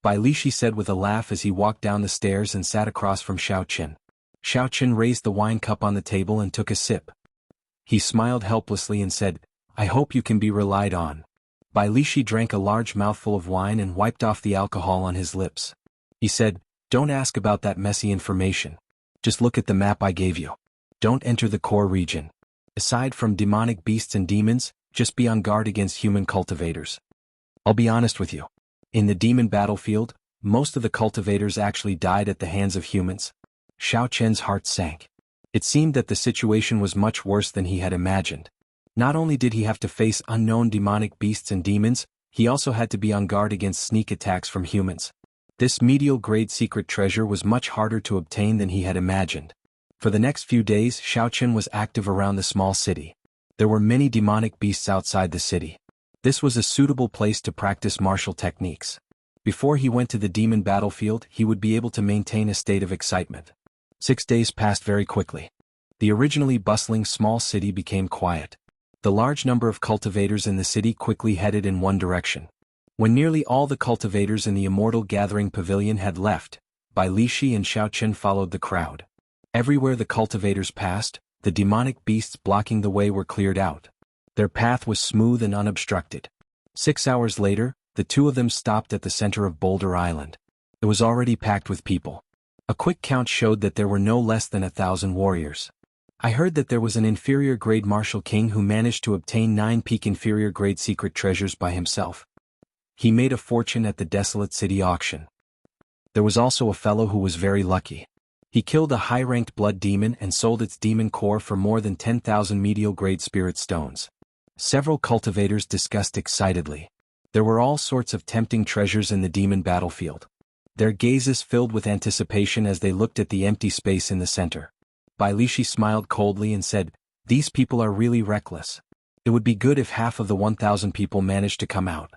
Bai Lishi said with a laugh as he walked down the stairs and sat across from Xiao Chen. Xiao Chen raised the wine cup on the table and took a sip. He smiled helplessly and said, "I hope you can be relied on." Bai Lishi drank a large mouthful of wine and wiped off the alcohol on his lips. He said, "Don't ask about that messy information. Just look at the map I gave you. Don't enter the core region. Aside from demonic beasts and demons, just be on guard against human cultivators. I'll be honest with you. In the demon battlefield, most of the cultivators actually died at the hands of humans. Xiao Chen's heart sank. It seemed that the situation was much worse than he had imagined. Not only did he have to face unknown demonic beasts and demons, he also had to be on guard against sneak attacks from humans. This medial-grade secret treasure was much harder to obtain than he had imagined. For the next few days, Xiao Chen was active around the small city. There were many demonic beasts outside the city. This was a suitable place to practice martial techniques. Before he went to the demon battlefield, he would be able to maintain a state of excitement. 6 days passed very quickly. The originally bustling small city became quiet. The large number of cultivators in the city quickly headed in one direction. When nearly all the cultivators in the Immortal Gathering Pavilion had left, Bai Lishi and Xiao Chen followed the crowd. Everywhere the cultivators passed, the demonic beasts blocking the way were cleared out. Their path was smooth and unobstructed. 6 hours later, the two of them stopped at the center of Boulder Island. It was already packed with people. A quick count showed that there were no less than 1,000 warriors. I heard that there was an inferior-grade martial king who managed to obtain 9 peak inferior-grade secret treasures by himself. He made a fortune at the Desolate City auction. There was also a fellow who was very lucky. He killed a high-ranked blood demon and sold its demon core for more than 10,000 medial-grade spirit stones. Several cultivators discussed excitedly. There were all sorts of tempting treasures in the demon battlefield. Their gazes filled with anticipation as they looked at the empty space in the center. Bai Lishi smiled coldly and said, "These people are really reckless. It would be good if half of the 1,000 people managed to come out."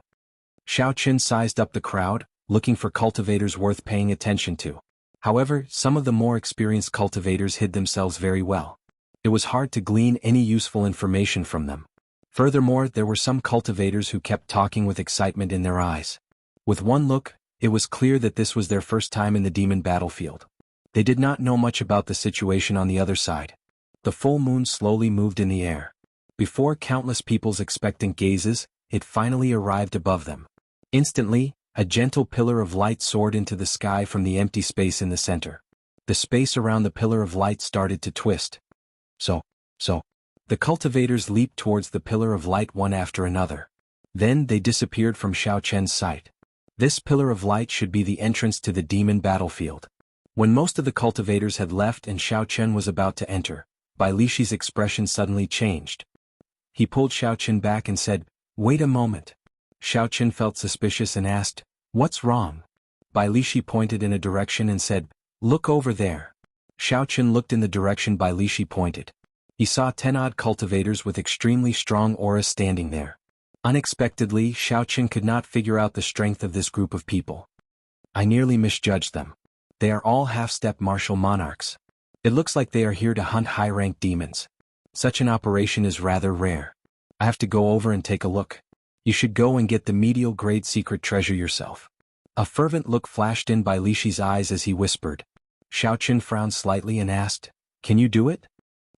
Xiao Chen sized up the crowd, looking for cultivators worth paying attention to. However, some of the more experienced cultivators hid themselves very well. It was hard to glean any useful information from them. Furthermore, there were some cultivators who kept talking with excitement in their eyes. With one look, it was clear that this was their first time in the demon battlefield. They did not know much about the situation on the other side. The full moon slowly moved in the air. Before countless people's expectant gazes, it finally arrived above them. Instantly, a gentle pillar of light soared into the sky from the empty space in the center. The space around the pillar of light started to twist. So. The cultivators leaped towards the pillar of light one after another. Then they disappeared from Xiao Chen's sight. This pillar of light should be the entrance to the demon battlefield. When most of the cultivators had left and Xiao Chen was about to enter, Bai Lishi's expression suddenly changed. He pulled Xiao Chen back and said, "Wait a moment." Xiao Chen felt suspicious and asked, "What's wrong?" Bai Lishi pointed in a direction and said, "Look over there." Xiao Chen looked in the direction Bai Lishi pointed. He saw 10-odd cultivators with extremely strong auras standing there. Unexpectedly, Xiao Chen could not figure out the strength of this group of people. "I nearly misjudged them. They are all half-step martial monarchs. It looks like they are here to hunt high-ranked demons. Such an operation is rather rare. I have to go over and take a look. You should go and get the medial-grade secret treasure yourself." A fervent look flashed in Bai Lishi's eyes as he whispered. Xiao Chen frowned slightly and asked, "Can you do it?"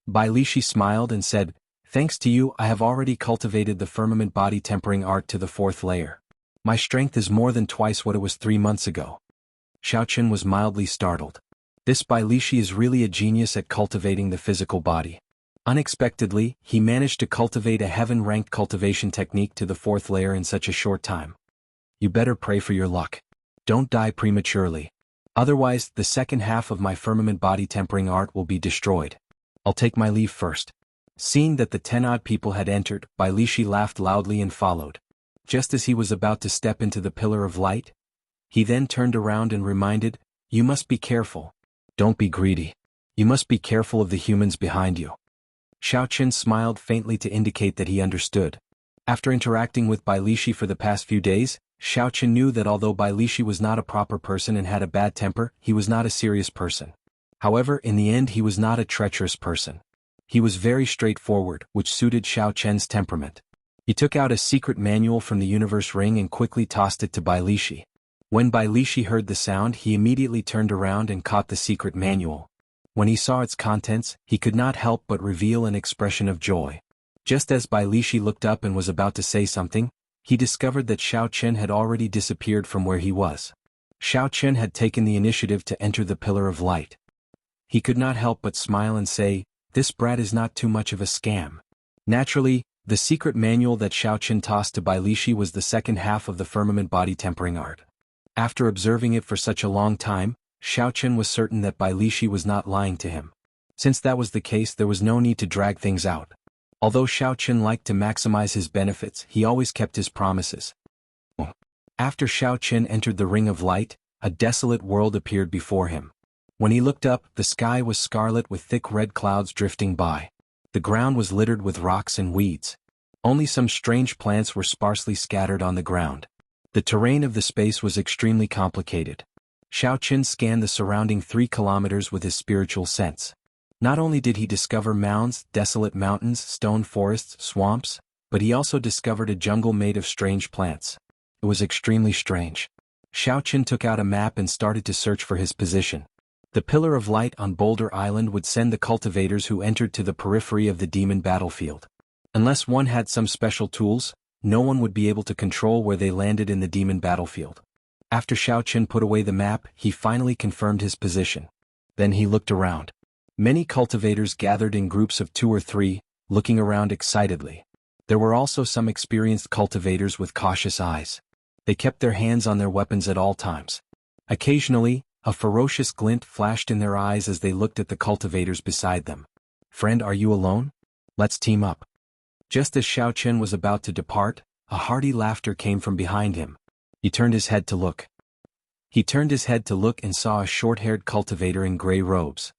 Bai Lishi smiled and said, "Thanks to you, I have already cultivated the firmament body tempering art to the 4th layer. My strength is more than twice what it was 3 months ago." Xiao Chen was mildly startled. This Bai Lishi is really a genius at cultivating the physical body. Unexpectedly, he managed to cultivate a heaven-ranked cultivation technique to the 4th layer in such a short time. You better pray for your luck. Don't die prematurely. Otherwise, the second half of my firmament body tempering art will be destroyed. I'll take my leave first. Seeing that the 10-odd people had entered, Bai Lishi laughed loudly and followed. Just as he was about to step into the pillar of light, he then turned around and reminded, "You must be careful. Don't be greedy. You must be careful of the humans behind you." Xiao Chen smiled faintly to indicate that he understood. After interacting with Bai Lishi for the past few days, Xiao Chen knew that although Bai Lishi was not a proper person and had a bad temper, he was not a serious person. However, in the end he was not a treacherous person. He was very straightforward, which suited Xiao Chen's temperament. He took out a secret manual from the universe ring and quickly tossed it to Bai Lishi. When Bai Lishi heard the sound, he immediately turned around and caught the secret manual. When he saw its contents, he could not help but reveal an expression of joy. Just as Bai Lishi looked up and was about to say something, he discovered that Xiao Chen had already disappeared from where he was. Xiao Chen had taken the initiative to enter the pillar of light. he could not help but smile and say, "This brat is not too much of a scam." Naturally, the secret manual that Xiao Chen tossed to Bai Lishi was the second half of the firmament body tempering art. After observing it for such a long time, Xiao Chen was certain that Bai Lishi was not lying to him. Since that was the case, there was no need to drag things out. Although Xiao Chen liked to maximize his benefits, he always kept his promises. After Xiao Chen entered the ring of light, a desolate world appeared before him. When he looked up, the sky was scarlet with thick red clouds drifting by. The ground was littered with rocks and weeds. Only some strange plants were sparsely scattered on the ground. The terrain of the space was extremely complicated. Xiao Chen scanned the surrounding 3 kilometers with his spiritual sense. Not only did he discover mounds, desolate mountains, stone forests, swamps, but he also discovered a jungle made of strange plants. It was extremely strange. Xiao Chen took out a map and started to search for his position. The pillar of light on Boulder Island would send the cultivators who entered to the periphery of the demon battlefield. Unless one had some special tools, no one would be able to control where they landed in the demon battlefield. After Xiao Chen put away the map, he finally confirmed his position. Then he looked around. Many cultivators gathered in groups of 2 or 3, looking around excitedly. There were also some experienced cultivators with cautious eyes. They kept their hands on their weapons at all times. Occasionally, a ferocious glint flashed in their eyes as they looked at the cultivators beside them. "Friend, are you alone? Let's team up." Just as Xiao Chen was about to depart, a hearty laughter came from behind him. He turned his head to look. And saw a short-haired cultivator in gray robes.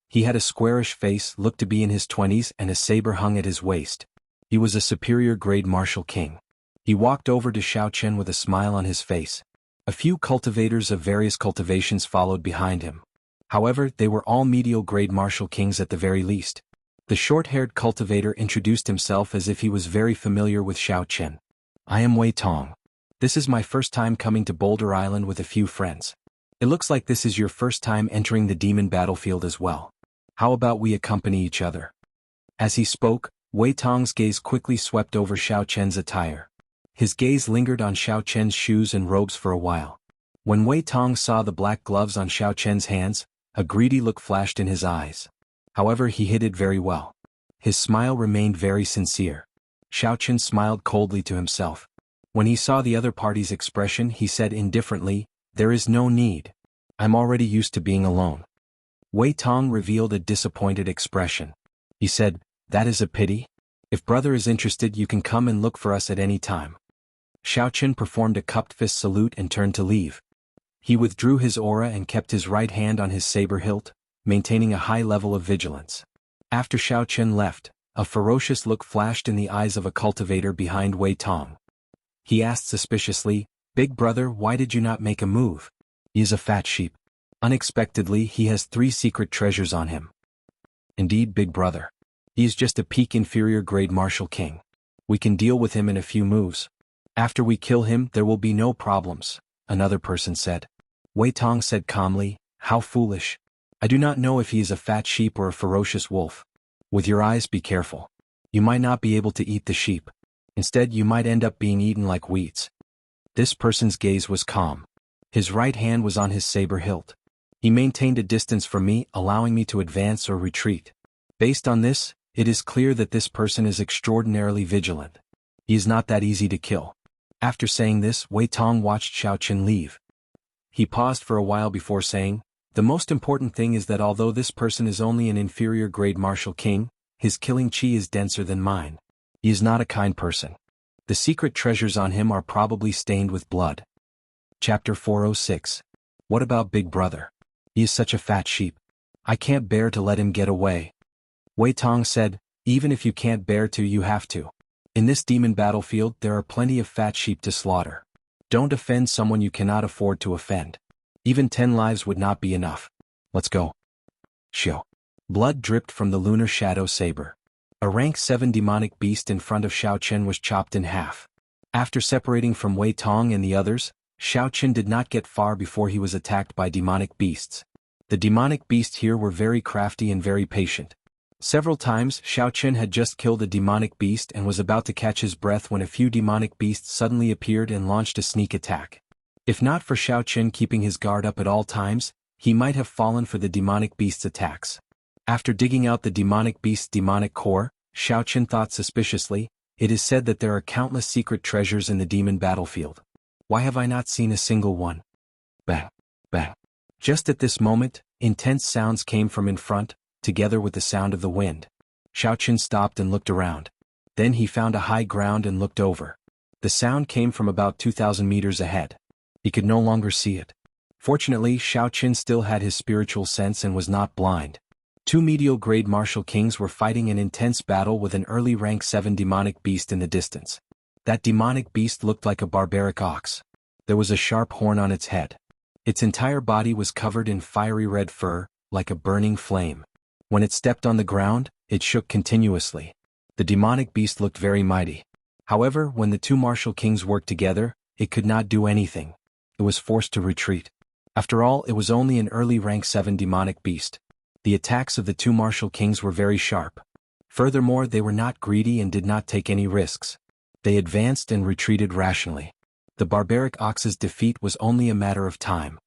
He had a squarish face, looked to be in his 20s, and a saber hung at his waist. He was a superior grade martial king. He walked over to Xiao Chen with a smile on his face. A few cultivators of various cultivations followed behind him. However, they were all medial grade martial kings at the very least. The short-haired cultivator introduced himself as if he was very familiar with Xiao Chen. "I am Wei Tong. This is my first time coming to Boulder Island with a few friends. It looks like this is your first time entering the demon battlefield as well. How about we accompany each other?" As he spoke, Wei Tong's gaze quickly swept over Xiao Chen's attire. His gaze lingered on Xiao Chen's shoes and robes for a while. When Wei Tong saw the black gloves on Xiao Chen's hands, a greedy look flashed in his eyes. However, he hid it very well. His smile remained very sincere. Xiao Chen smiled coldly to himself. When he saw the other party's expression, he said indifferently, "There is no need. I'm already used to being alone." Wei Tong revealed a disappointed expression. He said, "That is a pity. If brother is interested, you can come and look for us at any time." Xiao Chen performed a cupped fist salute and turned to leave. He withdrew his aura and kept his right hand on his saber hilt, maintaining a high level of vigilance. After Xiao Chen left, a ferocious look flashed in the eyes of a cultivator behind Wei Tong. He asked suspiciously, "Big brother, why did you not make a move? He is a fat sheep. Unexpectedly, he has 3 secret treasures on him." "Indeed, big brother. He is just a peak inferior grade martial king. We can deal with him in a few moves. After we kill him, there will be no problems," another person said. Wei Tong said calmly, "How foolish. I do not know if he is a fat sheep or a ferocious wolf. With your eyes, be careful. You might not be able to eat the sheep. Instead, you might end up being eaten like weeds." This person's gaze was calm. His right hand was on his saber hilt. He maintained a distance from me, allowing me to advance or retreat. Based on this, it is clear that this person is extraordinarily vigilant. He is not that easy to kill. After saying this, Wei Tong watched Xiao Chen leave. He paused for a while before saying, "The most important thing is that although this person is only an inferior grade martial king, his killing chi is denser than mine. He is not a kind person. The secret treasures on him are probably stained with blood." Chapter 406. What about Big Brother? He is such a fat sheep. I can't bear to let him get away. Wei Tong said, "Even if you can't bear to, you have to. In this demon battlefield, there are plenty of fat sheep to slaughter. Don't offend someone you cannot afford to offend. Even 10 lives would not be enough. Let's go." Shio. Blood dripped from the lunar shadow saber. A rank 7 demonic beast in front of Xiao Chen was chopped in half. After separating from Wei Tong and the others, Xiao Chen did not get far before he was attacked by demonic beasts. The demonic beasts here were very crafty and very patient. Several times, Xiao Chen had just killed a demonic beast and was about to catch his breath when a few demonic beasts suddenly appeared and launched a sneak attack. If not for Xiao Chen keeping his guard up at all times, he might have fallen for the demonic beast's attacks. After digging out the demonic beast's demonic core, Xiao Qin thought suspiciously, it is said that there are countless secret treasures in the demon battlefield. Why have I not seen a single one? Bang, bang. Just at this moment, intense sounds came from in front, together with the sound of the wind. Xiao Qin stopped and looked around. Then he found a high ground and looked over. The sound came from about 2,000 meters ahead. He could no longer see it. Fortunately, Xiao Qin still had his spiritual sense and was not blind. Two medial-grade martial kings were fighting an intense battle with an early rank 7 demonic beast in the distance. That demonic beast looked like a barbaric ox. There was a sharp horn on its head. Its entire body was covered in fiery red fur, like a burning flame. When it stepped on the ground, it shook continuously. The demonic beast looked very mighty. However, when the two martial kings worked together, it could not do anything. It was forced to retreat. After all, it was only an early rank 7 demonic beast. The attacks of the two martial kings were very sharp. Furthermore, they were not greedy and did not take any risks. They advanced and retreated rationally. The barbaric ox's defeat was only a matter of time.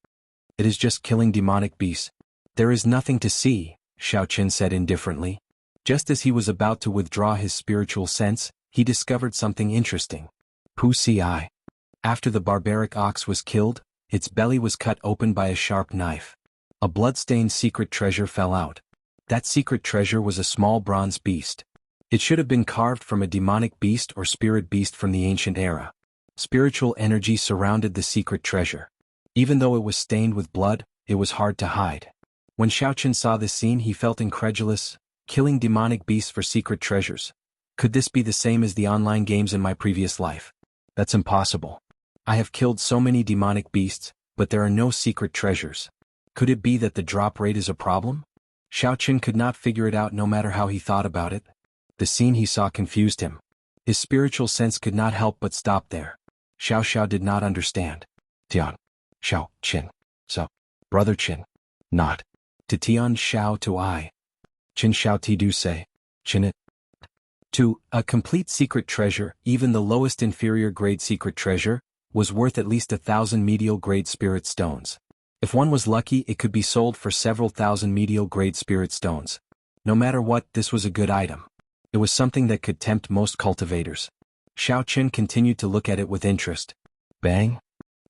It is just killing demonic beasts. There is nothing to see, Xiao Qin said indifferently. Just as he was about to withdraw his spiritual sense, he discovered something interesting. Pusi. After the barbaric ox was killed, its belly was cut open by a sharp knife. A blood-stained secret treasure fell out. That secret treasure was a small bronze beast. It should have been carved from a demonic beast or spirit beast from the ancient era. Spiritual energy surrounded the secret treasure. Even though it was stained with blood, it was hard to hide. When Xiao Qin saw this scene, he felt incredulous. Killing demonic beasts for secret treasures. Could this be the same as the online games in my previous life? That's impossible. I have killed so many demonic beasts, but there are no secret treasures. Could it be that the drop rate is a problem? Xiao Qin could not figure it out no matter how he thought about it. The scene he saw confused him. His spiritual sense could not help but stop there. Xiao did not understand. Tian. Xiao Qin. So. Brother Qin. Not. To Tian Xiao to I. Qin Xiao Ti do say. Qin it. To a complete secret treasure, even the lowest inferior grade secret treasure, was worth at least 1,000 medial grade spirit stones. If one was lucky, it could be sold for several thousand medial grade spirit stones. No matter what, this was a good item. It was something that could tempt most cultivators. Xiao Qin continued to look at it with interest. Bang!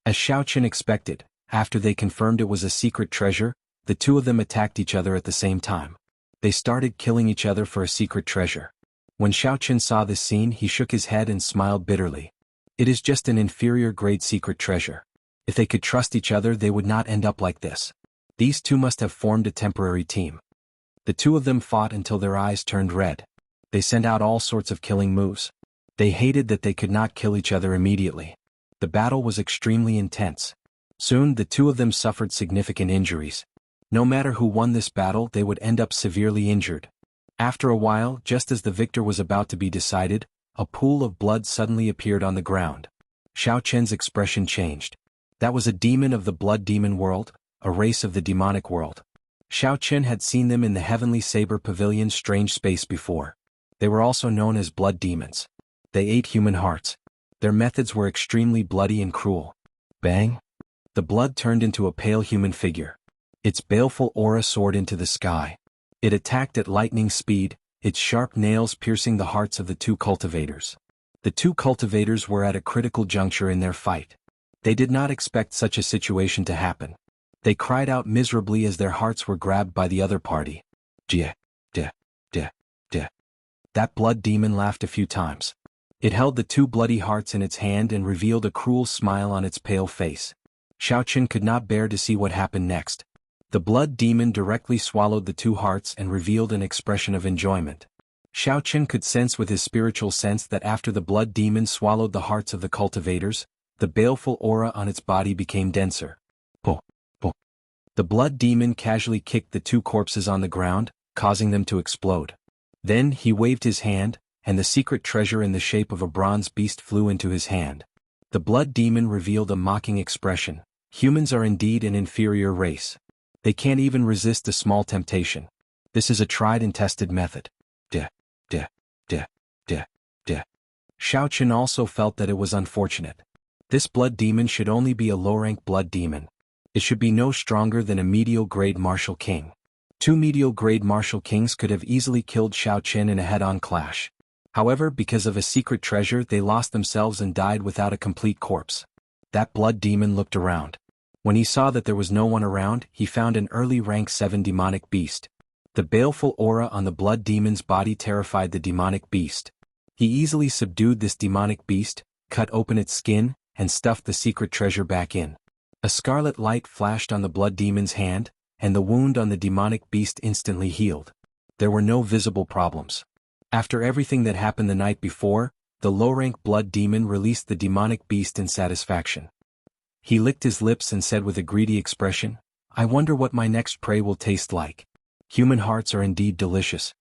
As Xiao Qin expected, after they confirmed it was a secret treasure, the two of them attacked each other at the same time. They started killing each other for a secret treasure. When Xiao Qin saw this scene, he shook his head and smiled bitterly. It is just an inferior grade secret treasure. If they could trust each other, they would not end up like this. These two must have formed a temporary team. The two of them fought until their eyes turned red. They sent out all sorts of killing moves. They hated that they could not kill each other immediately. The battle was extremely intense. Soon, the two of them suffered significant injuries. No matter who won this battle, they would end up severely injured. After a while, just as the victor was about to be decided, a pool of blood suddenly appeared on the ground. Xiao Qin's expression changed. That was a demon of the blood demon world, a race of the demonic world. Xiao Qin had seen them in the Heavenly Saber Pavilion's strange space before. They were also known as blood demons. They ate human hearts. Their methods were extremely bloody and cruel. Bang! The blood turned into a pale human figure. Its baleful aura soared into the sky. It attacked at lightning speed, its sharp nails piercing the hearts of the two cultivators. The two cultivators were at a critical juncture in their fight. They did not expect such a situation to happen. They cried out miserably as their hearts were grabbed by the other party. Jie, de, de, de. That blood demon laughed a few times. It held the two bloody hearts in its hand and revealed a cruel smile on its pale face. Xiao Qin could not bear to see what happened next. The blood demon directly swallowed the two hearts and revealed an expression of enjoyment. Xiao Qin could sense with his spiritual sense that after the blood demon swallowed the hearts of the cultivators, the baleful aura on its body became denser. Po, po. The blood demon casually kicked the two corpses on the ground, causing them to explode. Then he waved his hand, and the secret treasure in the shape of a bronze beast flew into his hand. The blood demon revealed a mocking expression. Humans are indeed an inferior race. They can't even resist a small temptation. This is a tried and tested method. De, de, de, de, de. Xiao Qin also felt that it was unfortunate. This blood demon should only be a low-rank blood demon. It should be no stronger than a medial-grade martial king. Two medial-grade martial kings could have easily killed Xiao Chen in a head-on clash. However, because of a secret treasure, they lost themselves and died without a complete corpse. That blood demon looked around. When he saw that there was no one around, he found an early rank 7 demonic beast. The baleful aura on the blood demon's body terrified the demonic beast. He easily subdued this demonic beast, cut open its skin, and stuffed the secret treasure back in. A scarlet light flashed on the blood demon's hand, and the wound on the demonic beast instantly healed. There were no visible problems. After everything that happened the night before, the low-rank blood demon released the demonic beast in satisfaction. He licked his lips and said with a greedy expression, "I wonder what my next prey will taste like. Human hearts are indeed delicious."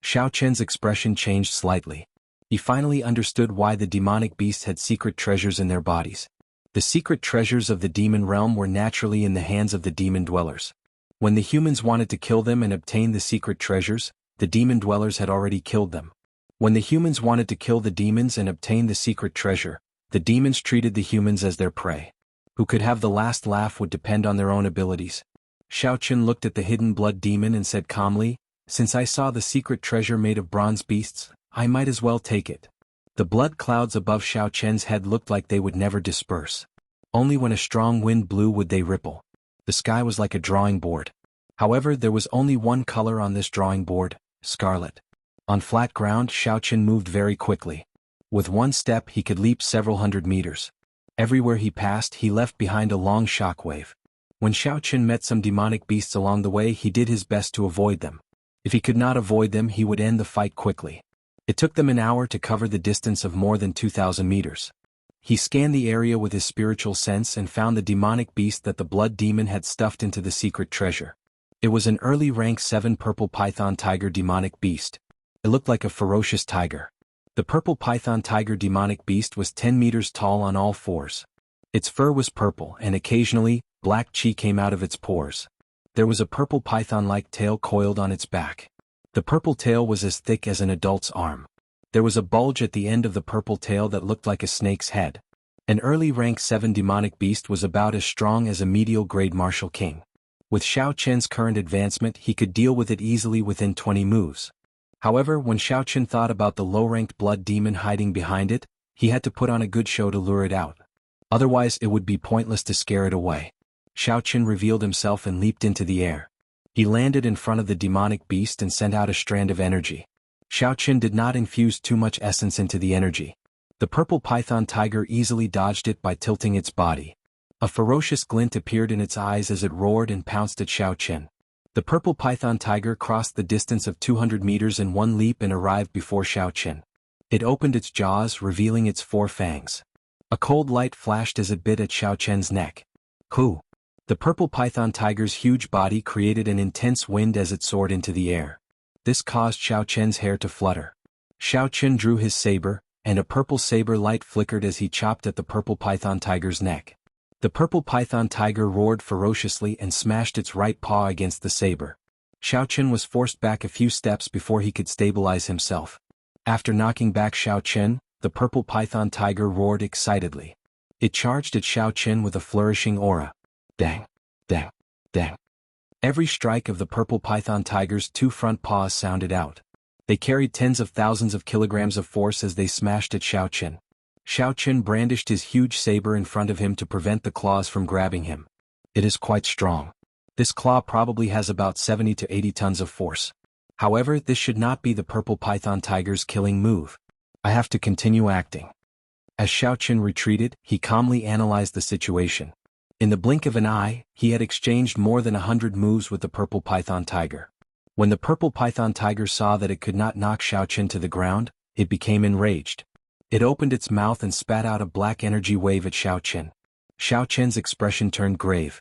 Xiao Chen's expression changed slightly. He finally understood why the demonic beasts had secret treasures in their bodies. The secret treasures of the demon realm were naturally in the hands of the demon dwellers. When the humans wanted to kill them and obtain the secret treasures, the demon dwellers had already killed them. When the humans wanted to kill the demons and obtain the secret treasure, the demons treated the humans as their prey. Who could have the last laugh would depend on their own abilities. Xiao Chen looked at the hidden blood demon and said calmly, "Since I saw the secret treasure made of bronze beasts, I might as well take it." The blood clouds above Xiao Chen's head looked like they would never disperse. Only when a strong wind blew would they ripple. The sky was like a drawing board. However, there was only one color on this drawing board: scarlet. On flat ground, Xiao Chen moved very quickly. With one step he could leap several hundred meters. Everywhere he passed, he left behind a long shockwave. When Xiao Chen met some demonic beasts along the way, he did his best to avoid them. If he could not avoid them, he would end the fight quickly. It took them an hour to cover the distance of more than 2,000 meters. He scanned the area with his spiritual sense and found the demonic beast that the blood demon had stuffed into the secret treasure. It was an early rank 7 purple python tiger demonic beast. It looked like a ferocious tiger. The purple python tiger demonic beast was 10 meters tall on all fours. Its fur was purple and occasionally, black chi came out of its pores. There was a purple python-like tail coiled on its back. The purple tail was as thick as an adult's arm. There was a bulge at the end of the purple tail that looked like a snake's head. An early rank 7 demonic beast was about as strong as a medial-grade martial king. With Xiao Chen's current advancement, he could deal with it easily within 20 moves. However, when Xiao Chen thought about the low-ranked blood demon hiding behind it, he had to put on a good show to lure it out. Otherwise, it would be pointless to scare it away. Xiao Chen revealed himself and leaped into the air. He landed in front of the demonic beast and sent out a strand of energy. Xiao Chen did not infuse too much essence into the energy. The purple python tiger easily dodged it by tilting its body. A ferocious glint appeared in its eyes as it roared and pounced at Xiao Chen. The purple python tiger crossed the distance of 200 meters in one leap and arrived before Xiao Chen. It opened its jaws, revealing its 4 fangs. A cold light flashed as it bit at Xiao Chen's neck. "Who?" The purple python tiger's huge body created an intense wind as it soared into the air. This caused Xiao Chen's hair to flutter. Xiao Chen drew his saber, and a purple saber light flickered as he chopped at the purple python tiger's neck. The purple python tiger roared ferociously and smashed its right paw against the saber. Xiao Chen was forced back a few steps before he could stabilize himself. After knocking back Xiao Chen, the purple python tiger roared excitedly. It charged at Xiao Chen with a flourishing aura. Dang, dang, dang. Every strike of the purple python tiger's 2 front paws sounded out. They carried tens of thousands of kilograms of force as they smashed at Xiao Chen. Xiao Chen brandished his huge saber in front of him to prevent the claws from grabbing him. It is quite strong. This claw probably has about 70 to 80 tons of force. However, this should not be the purple python tiger's killing move. I have to continue acting. As Xiao Chen retreated, he calmly analyzed the situation. In the blink of an eye, he had exchanged more than 100 moves with the purple python tiger. When the purple python tiger saw that it could not knock Xiao Chen to the ground, it became enraged. It opened its mouth and spat out a black energy wave at Xiao Chen. Xiao Chen's expression turned grave.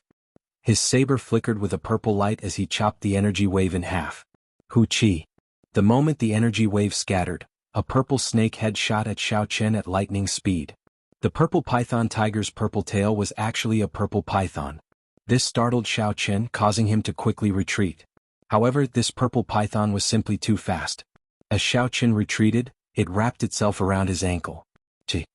His saber flickered with a purple light as he chopped the energy wave in half. Hu Qi. The moment the energy wave scattered, a purple snake head shot at Xiao Chen at lightning speed. The purple python tiger's purple tail was actually a purple python. This startled Xiao Chen, causing him to quickly retreat. However, this purple python was simply too fast. As Xiao Chen retreated, it wrapped itself around his ankle. Chi.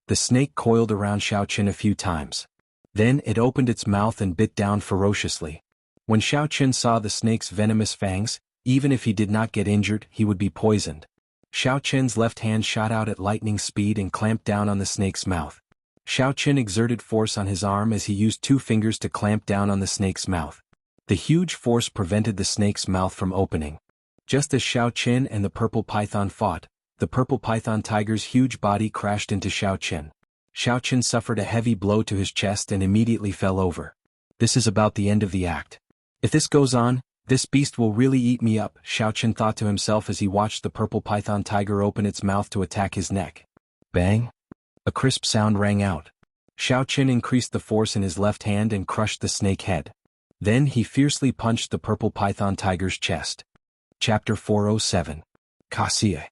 The snake coiled around Xiao Chen a few times. Then it opened its mouth and bit down ferociously. When Xiao Qin saw the snake's venomous fangs, even if he did not get injured, he would be poisoned. Xiao Qin's left hand shot out at lightning speed and clamped down on the snake's mouth. Xiao Qin exerted force on his arm as he used 2 fingers to clamp down on the snake's mouth. The huge force prevented the snake's mouth from opening. Just as Xiao Qin and the purple python fought, the purple python tiger's huge body crashed into Xiao Qin. Xiao Qin suffered a heavy blow to his chest and immediately fell over. This is about the end of the act. If this goes on, this beast will really eat me up, Xiao Qin thought to himself as he watched the purple python tiger open its mouth to attack his neck. Bang! A crisp sound rang out. Xiao Qin increased the force in his left hand and crushed the snake head. Then he fiercely punched the purple python tiger's chest. Chapter 407. Kaxie.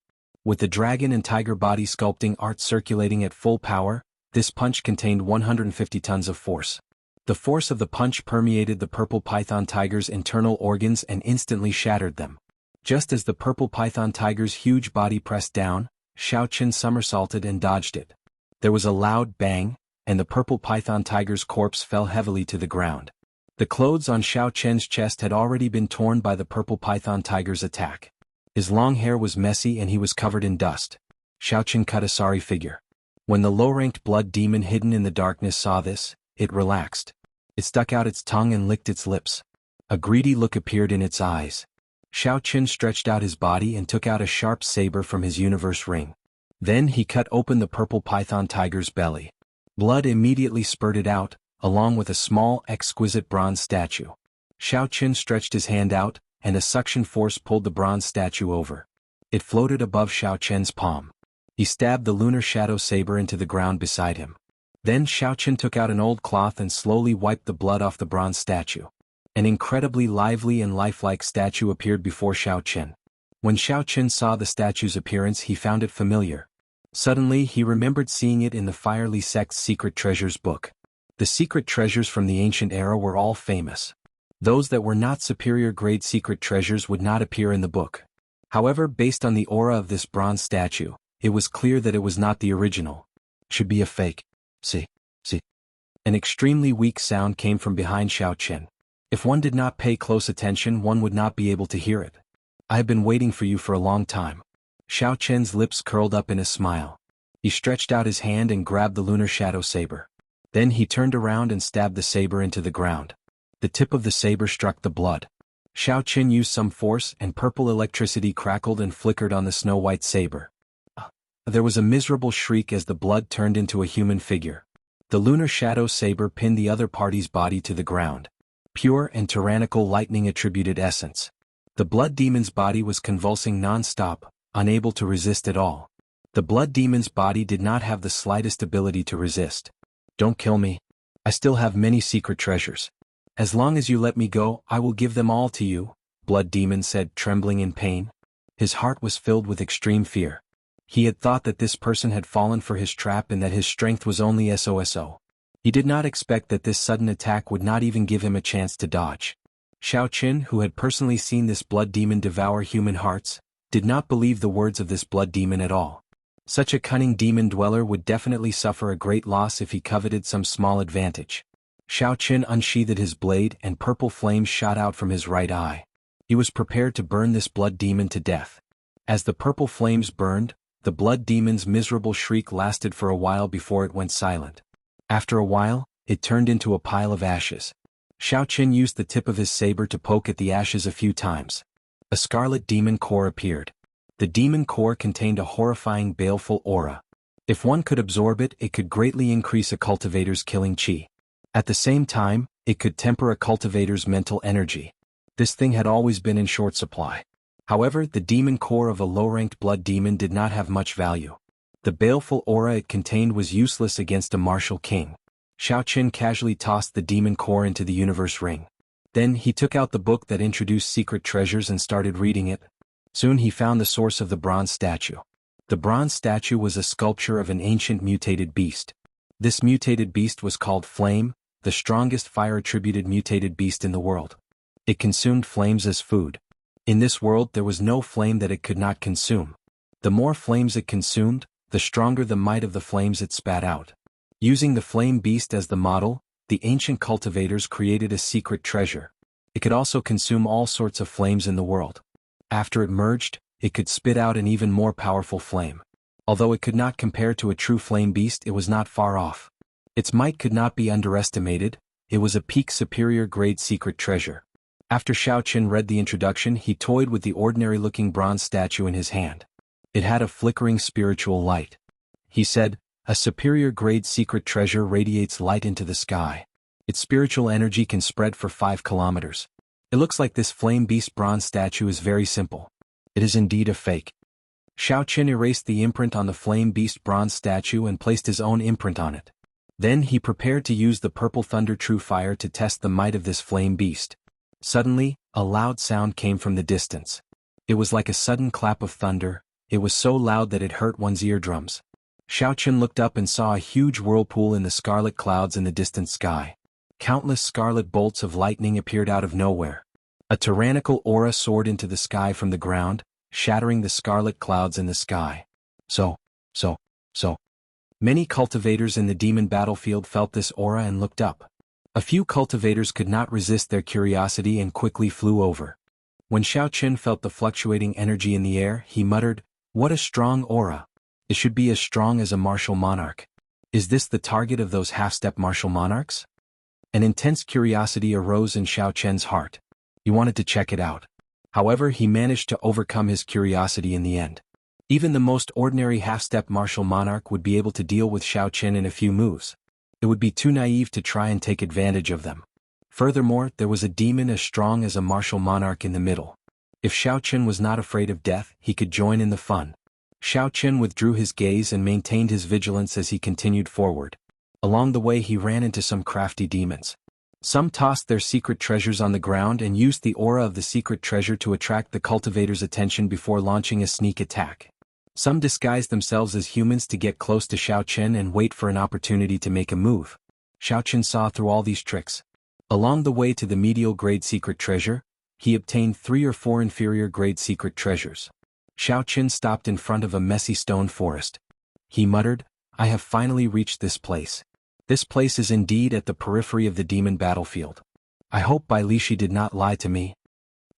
With the dragon and tiger body sculpting art circulating at full power, this punch contained 150 tons of force. The force of the punch permeated the purple python tiger's internal organs and instantly shattered them. Just as the purple python tiger's huge body pressed down, Xiao Qin somersaulted and dodged it. There was a loud bang, and the purple python tiger's corpse fell heavily to the ground. The clothes on Xiao Qin's chest had already been torn by the purple python tiger's attack. His long hair was messy and he was covered in dust. Xiao Qin cut a sorry figure. When the low-ranked blood demon hidden in the darkness saw this, it relaxed. It stuck out its tongue and licked its lips. A greedy look appeared in its eyes. Xiao Qin stretched out his body and took out a sharp saber from his universe ring. Then he cut open the purple python tiger's belly. Blood immediately spurted out, along with a small, exquisite bronze statue. Xiao Qin stretched his hand out, and a suction force pulled the bronze statue over. It floated above Xiao Qin's palm. He stabbed the lunar shadow saber into the ground beside him. Then Xiao Qin took out an old cloth and slowly wiped the blood off the bronze statue. An incredibly lively and lifelike statue appeared before Xiao Qin. When Xiao Qin saw the statue's appearance, he found it familiar. Suddenly he remembered seeing it in the Firely Sect's Secret Treasures book. The secret treasures from the ancient era were all famous. Those that were not superior-grade secret treasures would not appear in the book. However, based on the aura of this bronze statue, it was clear that it was not the original. Should be a fake. See. An extremely weak sound came from behind Xiao Qin. If one did not pay close attention, one would not be able to hear it. I have been waiting for you for a long time. Xiao Qin's lips curled up in a smile. He stretched out his hand and grabbed the lunar shadow saber. Then he turned around and stabbed the saber into the ground. The tip of the saber struck the blood. Xiao Qin used some force and purple electricity crackled and flickered on the snow-white saber. There was a miserable shriek as the blood turned into a human figure. The lunar shadow saber pinned the other party's body to the ground. Pure and tyrannical lightning attributed essence. The blood demon's body was convulsing non-stop, unable to resist at all. The blood demon's body did not have the slightest ability to resist. Don't kill me. I still have many secret treasures. As long as you let me go, I will give them all to you, Blood Demon said, trembling in pain. His heart was filled with extreme fear. He had thought that this person had fallen for his trap and that his strength was only SOSO. He did not expect that this sudden attack would not even give him a chance to dodge. Xiao Qin, who had personally seen this blood demon devour human hearts, did not believe the words of this blood demon at all. Such a cunning demon dweller would definitely suffer a great loss if he coveted some small advantage. Xiao Qin unsheathed his blade and purple flames shot out from his right eye. He was prepared to burn this blood demon to death. As the purple flames burned, the blood demon's miserable shriek lasted for a while before it went silent. After a while, it turned into a pile of ashes. Xiao Qin used the tip of his saber to poke at the ashes a few times. A scarlet demon core appeared. The demon core contained a horrifying baleful aura. If one could absorb it, it could greatly increase a cultivator's killing chi. At the same time, it could temper a cultivator's mental energy. This thing had always been in short supply. However, the demon core of a low-ranked blood demon did not have much value. The baleful aura it contained was useless against a martial king. Xiao Qin casually tossed the demon core into the universe ring. Then he took out the book that introduced secret treasures and started reading it. Soon he found the source of the bronze statue. The bronze statue was a sculpture of an ancient mutated beast. This mutated beast was called Flame, the strongest fire-attributed mutated beast in the world. It consumed flames as food. In this world there was no flame that it could not consume. The more flames it consumed, the stronger the might of the flames it spat out. Using the flame beast as the model, the ancient cultivators created a secret treasure. It could also consume all sorts of flames in the world. After it merged, it could spit out an even more powerful flame. Although it could not compare to a true flame beast, it was not far off. Its might could not be underestimated. It was a peak superior grade secret treasure. After Xiao Qin read the introduction, he toyed with the ordinary-looking bronze statue in his hand. It had a flickering spiritual light. He said, "A superior grade secret treasure radiates light into the sky. Its spiritual energy can spread for 5 kilometers. It looks like this flame beast bronze statue is very simple. It is indeed a fake." Xiao Qin erased the imprint on the flame beast bronze statue and placed his own imprint on it. Then he prepared to use the purple thunder true fire to test the might of this flame beast. Suddenly, a loud sound came from the distance. It was like a sudden clap of thunder. It was so loud that it hurt one's eardrums. Xiao Qin looked up and saw a huge whirlpool in the scarlet clouds in the distant sky. Countless scarlet bolts of lightning appeared out of nowhere. A tyrannical aura soared into the sky from the ground, shattering the scarlet clouds in the sky. So. Many cultivators in the demon battlefield felt this aura and looked up. A few cultivators could not resist their curiosity and quickly flew over. When Xiao Qin felt the fluctuating energy in the air, he muttered, "What a strong aura! It should be as strong as a martial monarch. Is this the target of those half-step martial monarchs?" An intense curiosity arose in Xiao Qian's heart. He wanted to check it out. However, he managed to overcome his curiosity in the end. Even the most ordinary half-step martial monarch would be able to deal with Xiao Qin in a few moves. It would be too naive to try and take advantage of them. Furthermore, there was a demon as strong as a martial monarch in the middle. If Xiao Qin was not afraid of death, he could join in the fun. Xiao Qin withdrew his gaze and maintained his vigilance as he continued forward. Along the way he ran into some crafty demons. Some tossed their secret treasures on the ground and used the aura of the secret treasure to attract the cultivator's attention before launching a sneak attack. Some disguised themselves as humans to get close to Xiao Qin and wait for an opportunity to make a move. Xiao Qin saw through all these tricks. Along the way to the medial grade secret treasure, he obtained 3 or 4 inferior grade secret treasures. Xiao Qin stopped in front of a messy stone forest. He muttered, "I have finally reached this place. This place is indeed at the periphery of the demon battlefield. I hope Bai Lishi did not lie to me."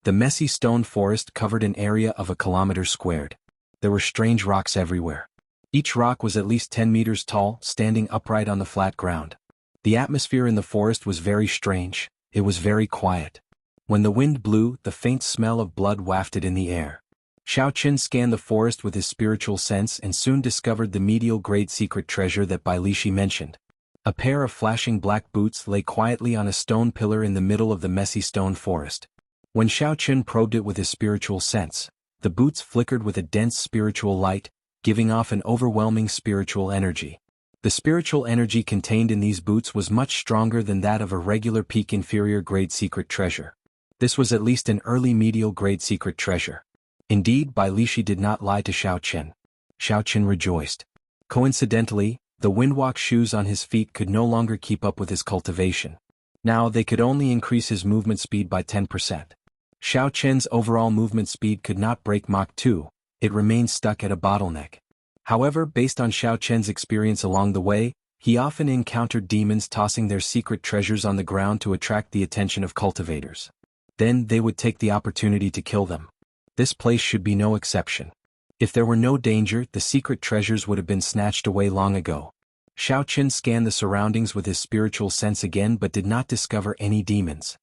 The messy stone forest covered an area of a kilometer squared. There were strange rocks everywhere. Each rock was at least 10 meters tall, standing upright on the flat ground. The atmosphere in the forest was very strange. It was very quiet. When the wind blew, the faint smell of blood wafted in the air. Xiao Qin scanned the forest with his spiritual sense and soon discovered the medial grade secret treasure that Bai Lishi mentioned. A pair of flashing black boots lay quietly on a stone pillar in the middle of the messy stone forest. When Xiao Qin probed it with his spiritual sense, the boots flickered with a dense spiritual light, giving off an overwhelming spiritual energy. The spiritual energy contained in these boots was much stronger than that of a regular peak inferior grade secret treasure. This was at least an early medial grade secret treasure. Indeed, Bai Lishi did not lie to Xiao Qin. Xiao Qin rejoiced. Coincidentally, the windwalk shoes on his feet could no longer keep up with his cultivation. Now they could only increase his movement speed by 10%. Xiao Qin's overall movement speed could not break Mach 2, it remained stuck at a bottleneck. However, based on Xiao Qin's experience along the way, he often encountered demons tossing their secret treasures on the ground to attract the attention of cultivators. Then they would take the opportunity to kill them. This place should be no exception. If there were no danger, the secret treasures would have been snatched away long ago. Xiao Qin scanned the surroundings with his spiritual sense again but did not discover any demons.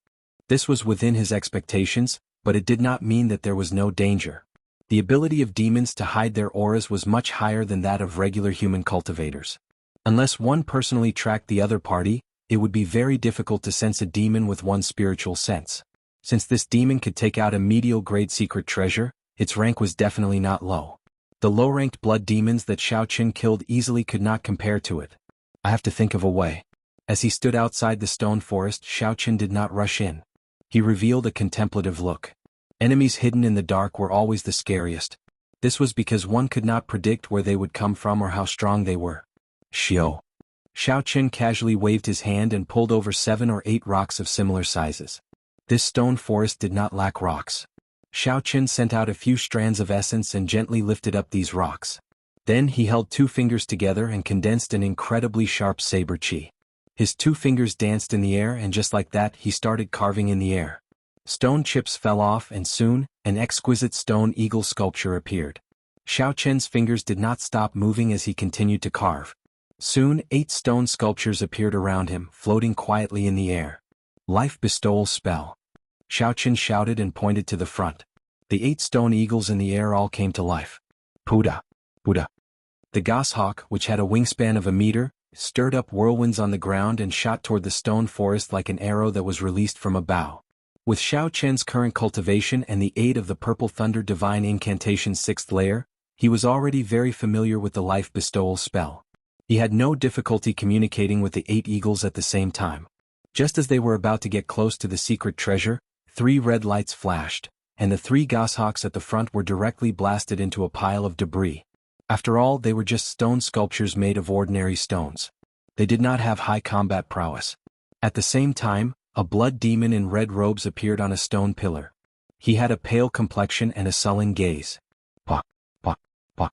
This was within his expectations, but it did not mean that there was no danger. The ability of demons to hide their auras was much higher than that of regular human cultivators. Unless one personally tracked the other party, it would be very difficult to sense a demon with one's spiritual sense. Since this demon could take out a medial grade secret treasure, its rank was definitely not low. The low-ranked blood demons that Xiao Qin killed easily could not compare to it. I have to think of a way. As he stood outside the stone forest, Xiao Qin did not rush in. He revealed a contemplative look. Enemies hidden in the dark were always the scariest. This was because one could not predict where they would come from or how strong they were. Xiao. Xiao Qin casually waved his hand and pulled over 7 or 8 rocks of similar sizes. This stone forest did not lack rocks. Xiao Qin sent out a few strands of essence and gently lifted up these rocks. Then he held 2 fingers together and condensed an incredibly sharp saber chi. His 2 fingers danced in the air, and just like that he started carving in the air. Stone chips fell off, and soon, an exquisite stone eagle sculpture appeared. Xiao Chen's fingers did not stop moving as he continued to carve. Soon, 8 stone sculptures appeared around him, floating quietly in the air. Life bestowal spell. Xiao Chen shouted and pointed to the front. The 8 stone eagles in the air all came to life. Buddha, Buddha. The goshawk, which had a wingspan of a meter, stirred up whirlwinds on the ground and shot toward the stone forest like an arrow that was released from a bow. With Xiao Chen's current cultivation and the aid of the Purple Thunder Divine Incantation's 6th layer, he was already very familiar with the life bestowal spell. He had no difficulty communicating with the 8 eagles at the same time. Just as they were about to get close to the secret treasure, 3 red lights flashed, and the 3 goshawks at the front were directly blasted into a pile of debris. After all, they were just stone sculptures made of ordinary stones. They did not have high combat prowess. At the same time, a blood demon in red robes appeared on a stone pillar. He had a pale complexion and a sullen gaze. Pah, pah, pah.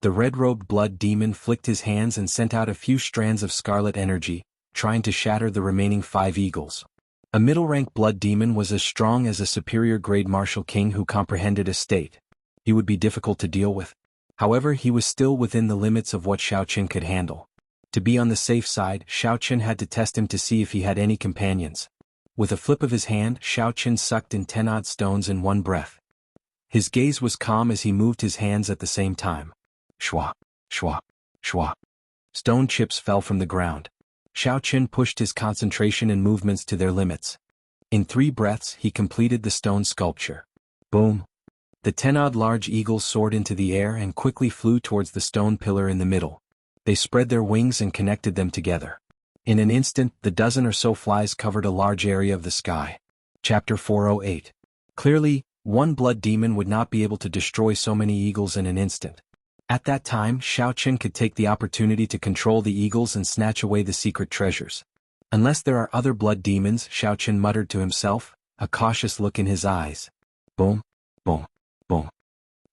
The red-robed blood demon flicked his hands and sent out a few strands of scarlet energy, trying to shatter the remaining 5 eagles. A middle-rank blood demon was as strong as a superior-grade martial king who comprehended a state. He would be difficult to deal with. However, he was still within the limits of what Xiao Chen could handle. To be on the safe side, Xiao Chen had to test him to see if he had any companions. With a flip of his hand, Xiao Chen sucked in 10 odd stones in one breath. His gaze was calm as he moved his hands at the same time. Shwa, shwa, shwa. Stone chips fell from the ground. Xiao Chen pushed his concentration and movements to their limits. In 3 breaths, he completed the stone sculpture. Boom. The 10 odd large eagles soared into the air and quickly flew towards the stone pillar in the middle. They spread their wings and connected them together. In an instant, the dozen or so flies covered a large area of the sky. Chapter 408. Clearly, one blood demon would not be able to destroy so many eagles in an instant. At that time, Xiao Chen could take the opportunity to control the eagles and snatch away the secret treasures. Unless there are other blood demons, Xiao Chen muttered to himself, a cautious look in his eyes. Boom, boom, boom.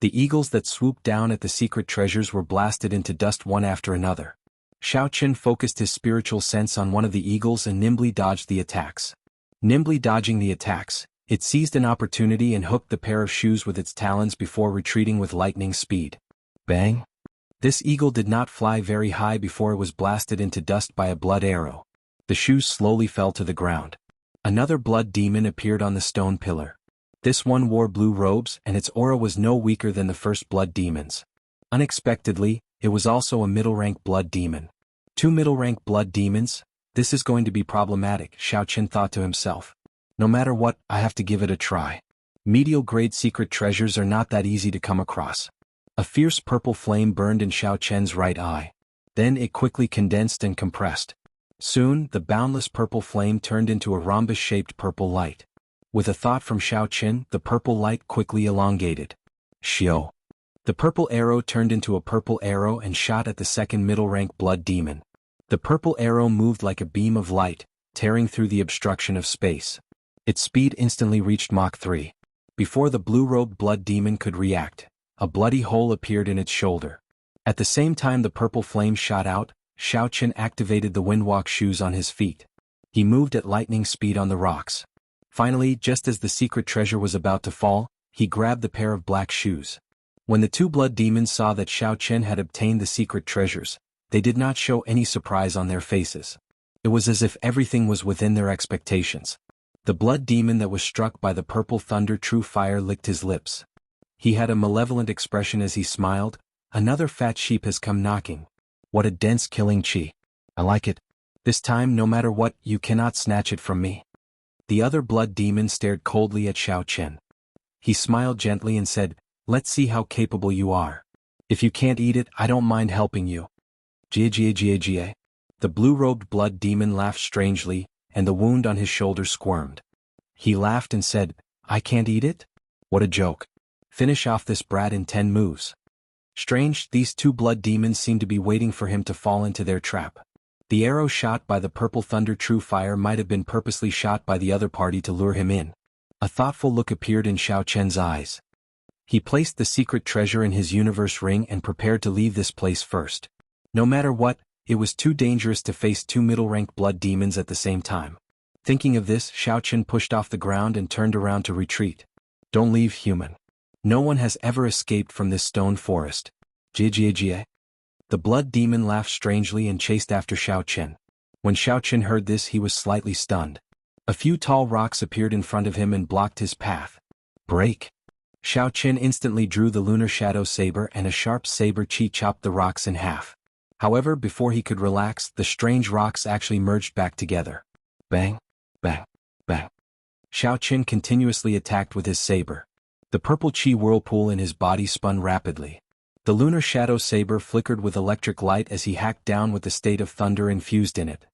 The eagles that swooped down at the secret treasures were blasted into dust one after another. Xiao Chen focused his spiritual sense on one of the eagles and nimbly dodged the attacks. Nimbly dodging the attacks, it seized an opportunity and hooked the pair of shoes with its talons before retreating with lightning speed. Bang! This eagle did not fly very high before it was blasted into dust by a blood arrow. The shoes slowly fell to the ground. Another blood demon appeared on the stone pillar. This one wore blue robes, and its aura was no weaker than the first blood demons. Unexpectedly, it was also a middle-rank blood demon. 2 middle-rank blood demons? This is going to be problematic, Xiao Chen thought to himself. No matter what, I have to give it a try. Medial-grade secret treasures are not that easy to come across. A fierce purple flame burned in Xiao Chen's right eye. Then it quickly condensed and compressed. Soon, the boundless purple flame turned into a rhombus-shaped purple light. With a thought from Xiao Chen, the purple light quickly elongated. Xiao. The purple arrow turned into a purple arrow and shot at the second middle-rank blood demon. The purple arrow moved like a beam of light, tearing through the obstruction of space. Its speed instantly reached Mach 3. Before the blue-robed blood demon could react, a bloody hole appeared in its shoulder. At the same time the purple flame shot out, Xiao Chen activated the windwalk shoes on his feet. He moved at lightning speed on the rocks. Finally, just as the secret treasure was about to fall, he grabbed the pair of black shoes. When the 2 blood demons saw that Xiao Chen had obtained the secret treasures, they did not show any surprise on their faces. It was as if everything was within their expectations. The blood demon that was struck by the purple thunder true fire licked his lips. He had a malevolent expression as he smiled. Another fat sheep has come knocking. What a dense killing chi. I like it. This time, no matter what, you cannot snatch it from me. The other blood demon stared coldly at Xiao Chen. He smiled gently and said, "Let's see how capable you are. If you can't eat it, I don't mind helping you." Jia. The blue-robed blood demon laughed strangely, and the wound on his shoulder squirmed. He laughed and said, "I can't eat it? What a joke. Finish off this brat in 10 moves. Strange, these 2 blood demons seemed to be waiting for him to fall into their trap. The arrow shot by the purple thunder true fire might have been purposely shot by the other party to lure him in. A thoughtful look appeared in Xiao Chen's eyes. He placed the secret treasure in his universe ring and prepared to leave this place first. No matter what, It was too dangerous to face two middle-ranked blood demons at the same time. Thinking of this, Xiao Chen pushed off the ground and turned around to retreat. Don't leave, human. No one has ever escaped from this stone forest. Jie. The blood demon laughed strangely and chased after Xiao Chen. When Xiao Chen heard this, he was slightly stunned. A few tall rocks appeared in front of him and blocked his path. Break! Xiao Chen instantly drew the lunar shadow saber, and a sharp saber chi chopped the rocks in half. However, before he could relax, the strange rocks actually merged back together. Bang! Bang! Bang! Xiao Chen continuously attacked with his saber. The purple chi whirlpool in his body spun rapidly. The lunar shadow saber flickered with electric light as he hacked down with the state of thunder infused in it.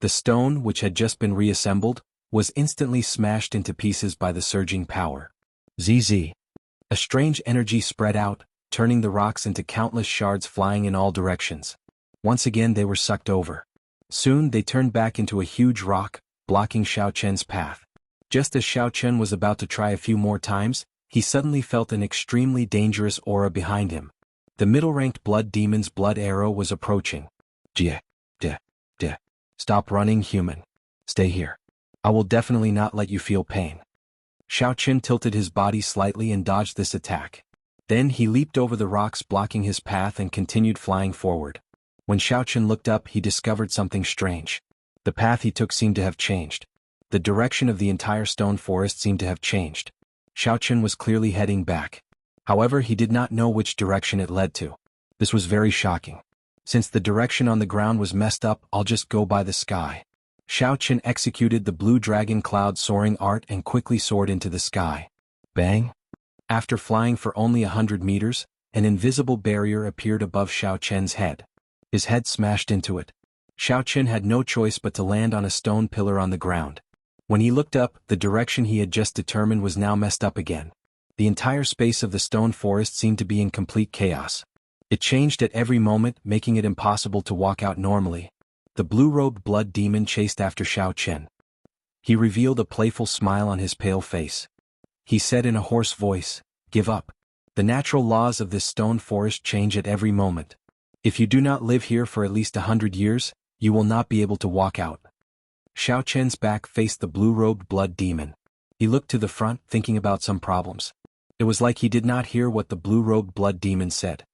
The stone, which had just been reassembled, was instantly smashed into pieces by the surging power. ZZ. A strange energy spread out, turning the rocks into countless shards flying in all directions. Once again they were sucked over. Soon they turned back into a huge rock, blocking Xiao Chen's path. Just as Xiao Chen was about to try a few more times, he suddenly felt an extremely dangerous aura behind him. The middle-ranked blood demon's blood arrow was approaching. Jie. Stop running, human. Stay here. I will definitely not let you feel pain. Xiao Chen tilted his body slightly and dodged this attack. Then he leaped over the rocks blocking his path and continued flying forward. When Xiao Chen looked up, he discovered something strange. The path he took seemed to have changed. The direction of the entire stone forest seemed to have changed. Xiao Chen was clearly heading back. However, he did not know which direction it led to. This was very shocking. Since the direction on the ground was messed up, I'll just go by the sky. Xiao Chen executed the blue dragon cloud soaring art and quickly soared into the sky. Bang! After flying for only 100 meters, an invisible barrier appeared above Xiao Chen's head. His head smashed into it. Xiao Chen had no choice but to land on a stone pillar on the ground. When he looked up, the direction he had just determined was now messed up again. The entire space of the stone forest seemed to be in complete chaos. It changed at every moment, making it impossible to walk out normally. The blue-robed blood demon chased after Xiao Chen. He revealed a playful smile on his pale face. He said in a hoarse voice, "Give up. The natural laws of this stone forest change at every moment. If you do not live here for at least 100 years, you will not be able to walk out." Xiao Chen's back faced the blue-robed blood demon. He looked to the front, thinking about some problems. It was like he did not hear what the blue-robed blood demon said.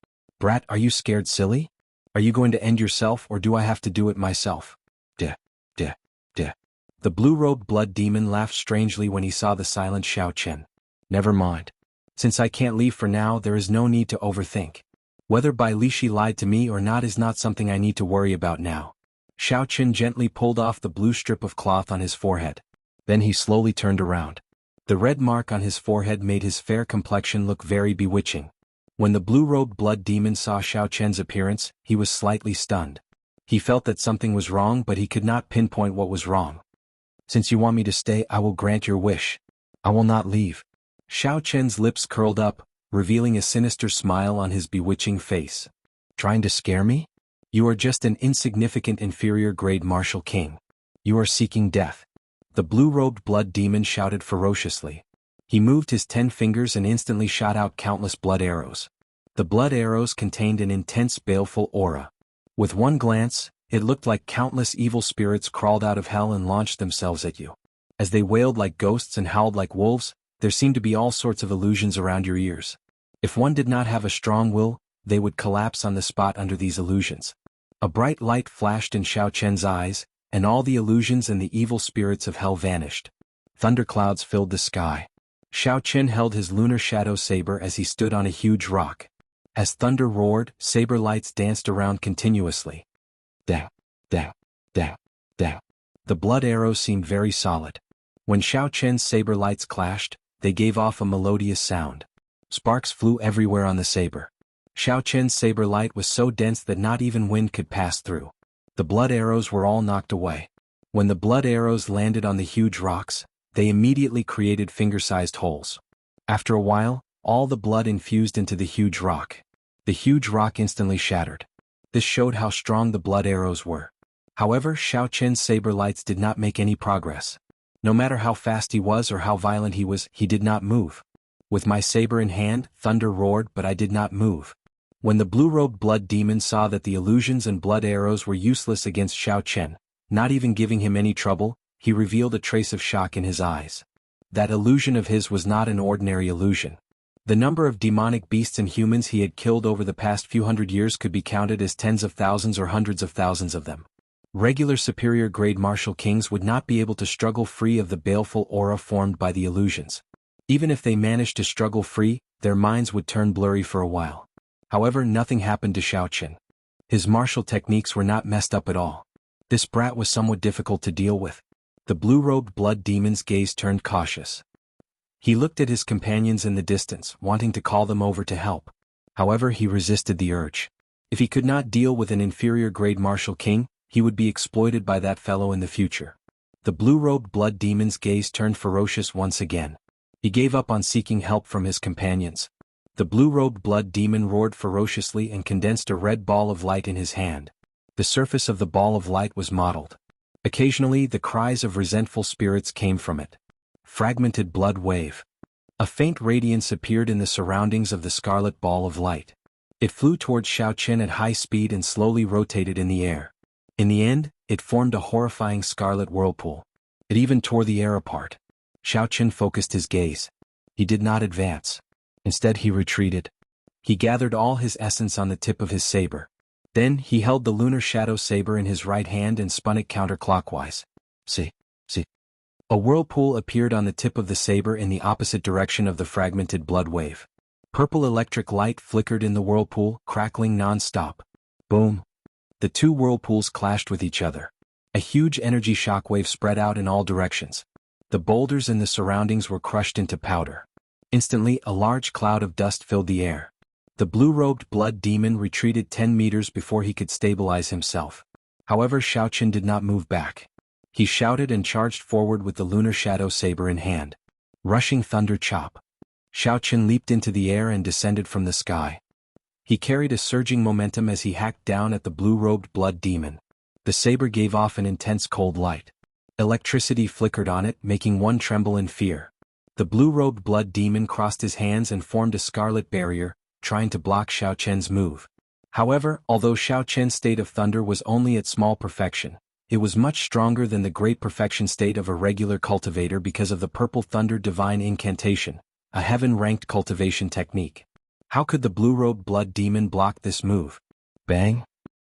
"Brat, are you scared, silly? Are you going to end yourself, or do I have to do it myself?" The blue-robed blood demon laughed strangely when he saw the silent Xiao Chen. "Never mind. Since I can't leave for now, there is no need to overthink. Whether Bai Lishi lied to me or not is not something I need to worry about now." Xiao Chen gently pulled off the blue strip of cloth on his forehead. Then he slowly turned around. The red mark on his forehead made his fair complexion look very bewitching. When the blue-robed blood demon saw Xiao Chen's appearance, he was slightly stunned. He felt that something was wrong, but he could not pinpoint what was wrong. "Since you want me to stay, I will grant your wish. I will not leave." Xiao Chen's lips curled up, revealing a sinister smile on his bewitching face. "Trying to scare me? You are just an insignificant inferior-grade martial king. You are seeking death." The blue-robed blood demon shouted ferociously. He moved his 10 fingers and instantly shot out countless blood arrows. The blood arrows contained an intense baleful aura. With one glance, it looked like countless evil spirits crawled out of hell and launched themselves at you. As they wailed like ghosts and howled like wolves, there seemed to be all sorts of illusions around your ears. If one did not have a strong will, they would collapse on the spot under these illusions. A bright light flashed in Xiao Chen's eyes, and all the illusions and the evil spirits of hell vanished. Thunderclouds filled the sky. Xiao Chen held his lunar shadow saber as he stood on a huge rock. As thunder roared, saber lights danced around continuously. Dang, dang, dang, dang. The blood arrows seemed very solid. When Xiao Chen's saber lights clashed, they gave off a melodious sound. Sparks flew everywhere on the saber. Xiao Chen's saber light was so dense that not even wind could pass through. The blood arrows were all knocked away. When the blood arrows landed on the huge rocks, they immediately created finger-sized holes. After a while, all the blood infused into the huge rock. The huge rock instantly shattered. This showed how strong the blood arrows were. However, Xiao Chen's saber lights did not make any progress. No matter how fast he was or how violent he was, he did not move. With my saber in hand, thunder roared, but I did not move. When the blue-robed blood demon saw that the illusions and blood arrows were useless against Xiao Chen, not even giving him any trouble, he revealed a trace of shock in his eyes. That illusion of his was not an ordinary illusion. The number of demonic beasts and humans he had killed over the past few hundred years could be counted as tens of thousands or hundreds of thousands of them. Regular superior-grade martial kings would not be able to struggle free of the baleful aura formed by the illusions. Even if they managed to struggle free, their minds would turn blurry for a while. However, nothing happened to Xiao Chen. His martial techniques were not messed up at all. This brat was somewhat difficult to deal with. The blue-robed blood demon's gaze turned cautious. He looked at his companions in the distance, wanting to call them over to help. However, he resisted the urge. If he could not deal with an inferior-grade martial king, he would be exploited by that fellow in the future. The blue-robed blood demon's gaze turned ferocious once again. He gave up on seeking help from his companions. The blue-robed blood demon roared ferociously and condensed a red ball of light in his hand. The surface of the ball of light was mottled. Occasionally, the cries of resentful spirits came from it. Fragmented blood wave. A faint radiance appeared in the surroundings of the scarlet ball of light. It flew towards Xiao Chen at high speed and slowly rotated in the air. In the end, it formed a horrifying scarlet whirlpool. It even tore the air apart. Xiao Chen focused his gaze. He did not advance. Instead, he retreated. He gathered all his essence on the tip of his saber. Then, he held the lunar shadow saber in his right hand and spun it counterclockwise. See. A whirlpool appeared on the tip of the saber in the opposite direction of the fragmented blood wave. Purple electric light flickered in the whirlpool, crackling non-stop. Boom. The two whirlpools clashed with each other. A huge energy shockwave spread out in all directions. The boulders in the surroundings were crushed into powder. Instantly, a large cloud of dust filled the air. The blue-robed blood demon retreated 10 meters before he could stabilize himself. However, Xiao Chen did not move back. He shouted and charged forward with the lunar shadow saber in hand. Rushing thunder chop. Xiao Chen leaped into the air and descended from the sky. He carried a surging momentum as he hacked down at the blue-robed blood demon. The saber gave off an intense cold light. Electricity flickered on it, making one tremble in fear. The blue-robed blood demon crossed his hands and formed a scarlet barrier, trying to block Xiao Chen's move. However, although Xiao Chen's state of thunder was only at small perfection, it was much stronger than the great perfection state of a regular cultivator because of the purple thunder divine incantation, a heaven-ranked cultivation technique. How could the blue-robed blood demon block this move? Bang!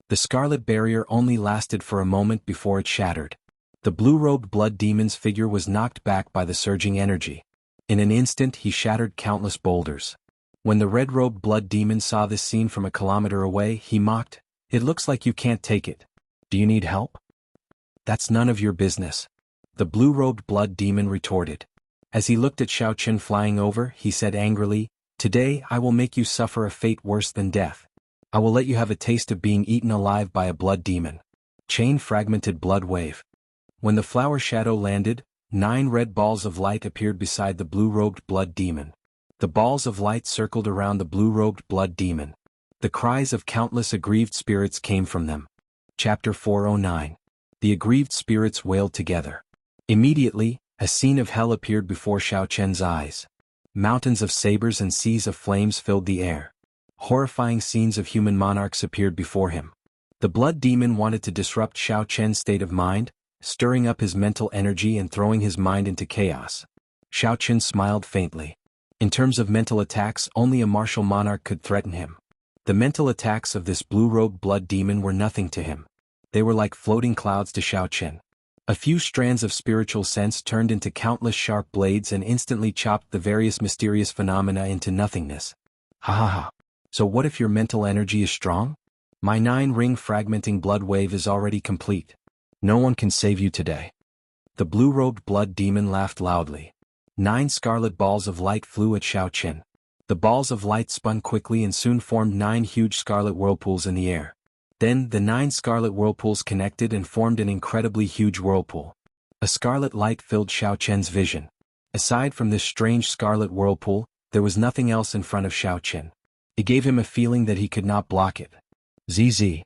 The scarlet barrier only lasted for a moment before it shattered. The blue-robed blood demon's figure was knocked back by the surging energy. In an instant, he shattered countless boulders. When the red-robed blood demon saw this scene from a kilometer away, he mocked, "It looks like you can't take it. Do you need help?" "That's none of your business," the blue-robed blood demon retorted. As he looked at Xiao Chen flying over, he said angrily, "Today I will make you suffer a fate worse than death. I will let you have a taste of being eaten alive by a blood demon." Chain fragmented blood wave. When the flower shadow landed, 9 red balls of light appeared beside the blue-robed blood demon. The balls of light circled around the blue-robed blood demon. The cries of countless aggrieved spirits came from them. Chapter 409. The aggrieved spirits wailed together. Immediately, a scene of hell appeared before Xiao Chen's eyes. Mountains of sabers and seas of flames filled the air. Horrifying scenes of human monarchs appeared before him. The blood demon wanted to disrupt Xiao Chen's state of mind, stirring up his mental energy and throwing his mind into chaos. Xiao Chen smiled faintly. In terms of mental attacks, only a martial monarch could threaten him. The mental attacks of this blue-robed blood demon were nothing to him. They were like floating clouds to Xiao Chen. A few strands of spiritual sense turned into countless sharp blades and instantly chopped the various mysterious phenomena into nothingness. Ha ha ha. So what if your mental energy is strong? My 9-ring fragmenting blood wave is already complete. No one can save you today. The blue-robed blood demon laughed loudly. 9 scarlet balls of light flew at Xiao Chen. The balls of light spun quickly and soon formed 9 huge scarlet whirlpools in the air. Then, the 9 scarlet whirlpools connected and formed an incredibly huge whirlpool. A scarlet light filled Xiao Chen's vision. Aside from this strange scarlet whirlpool, there was nothing else in front of Xiao Chen. It gave him a feeling that he could not block it. ZZ.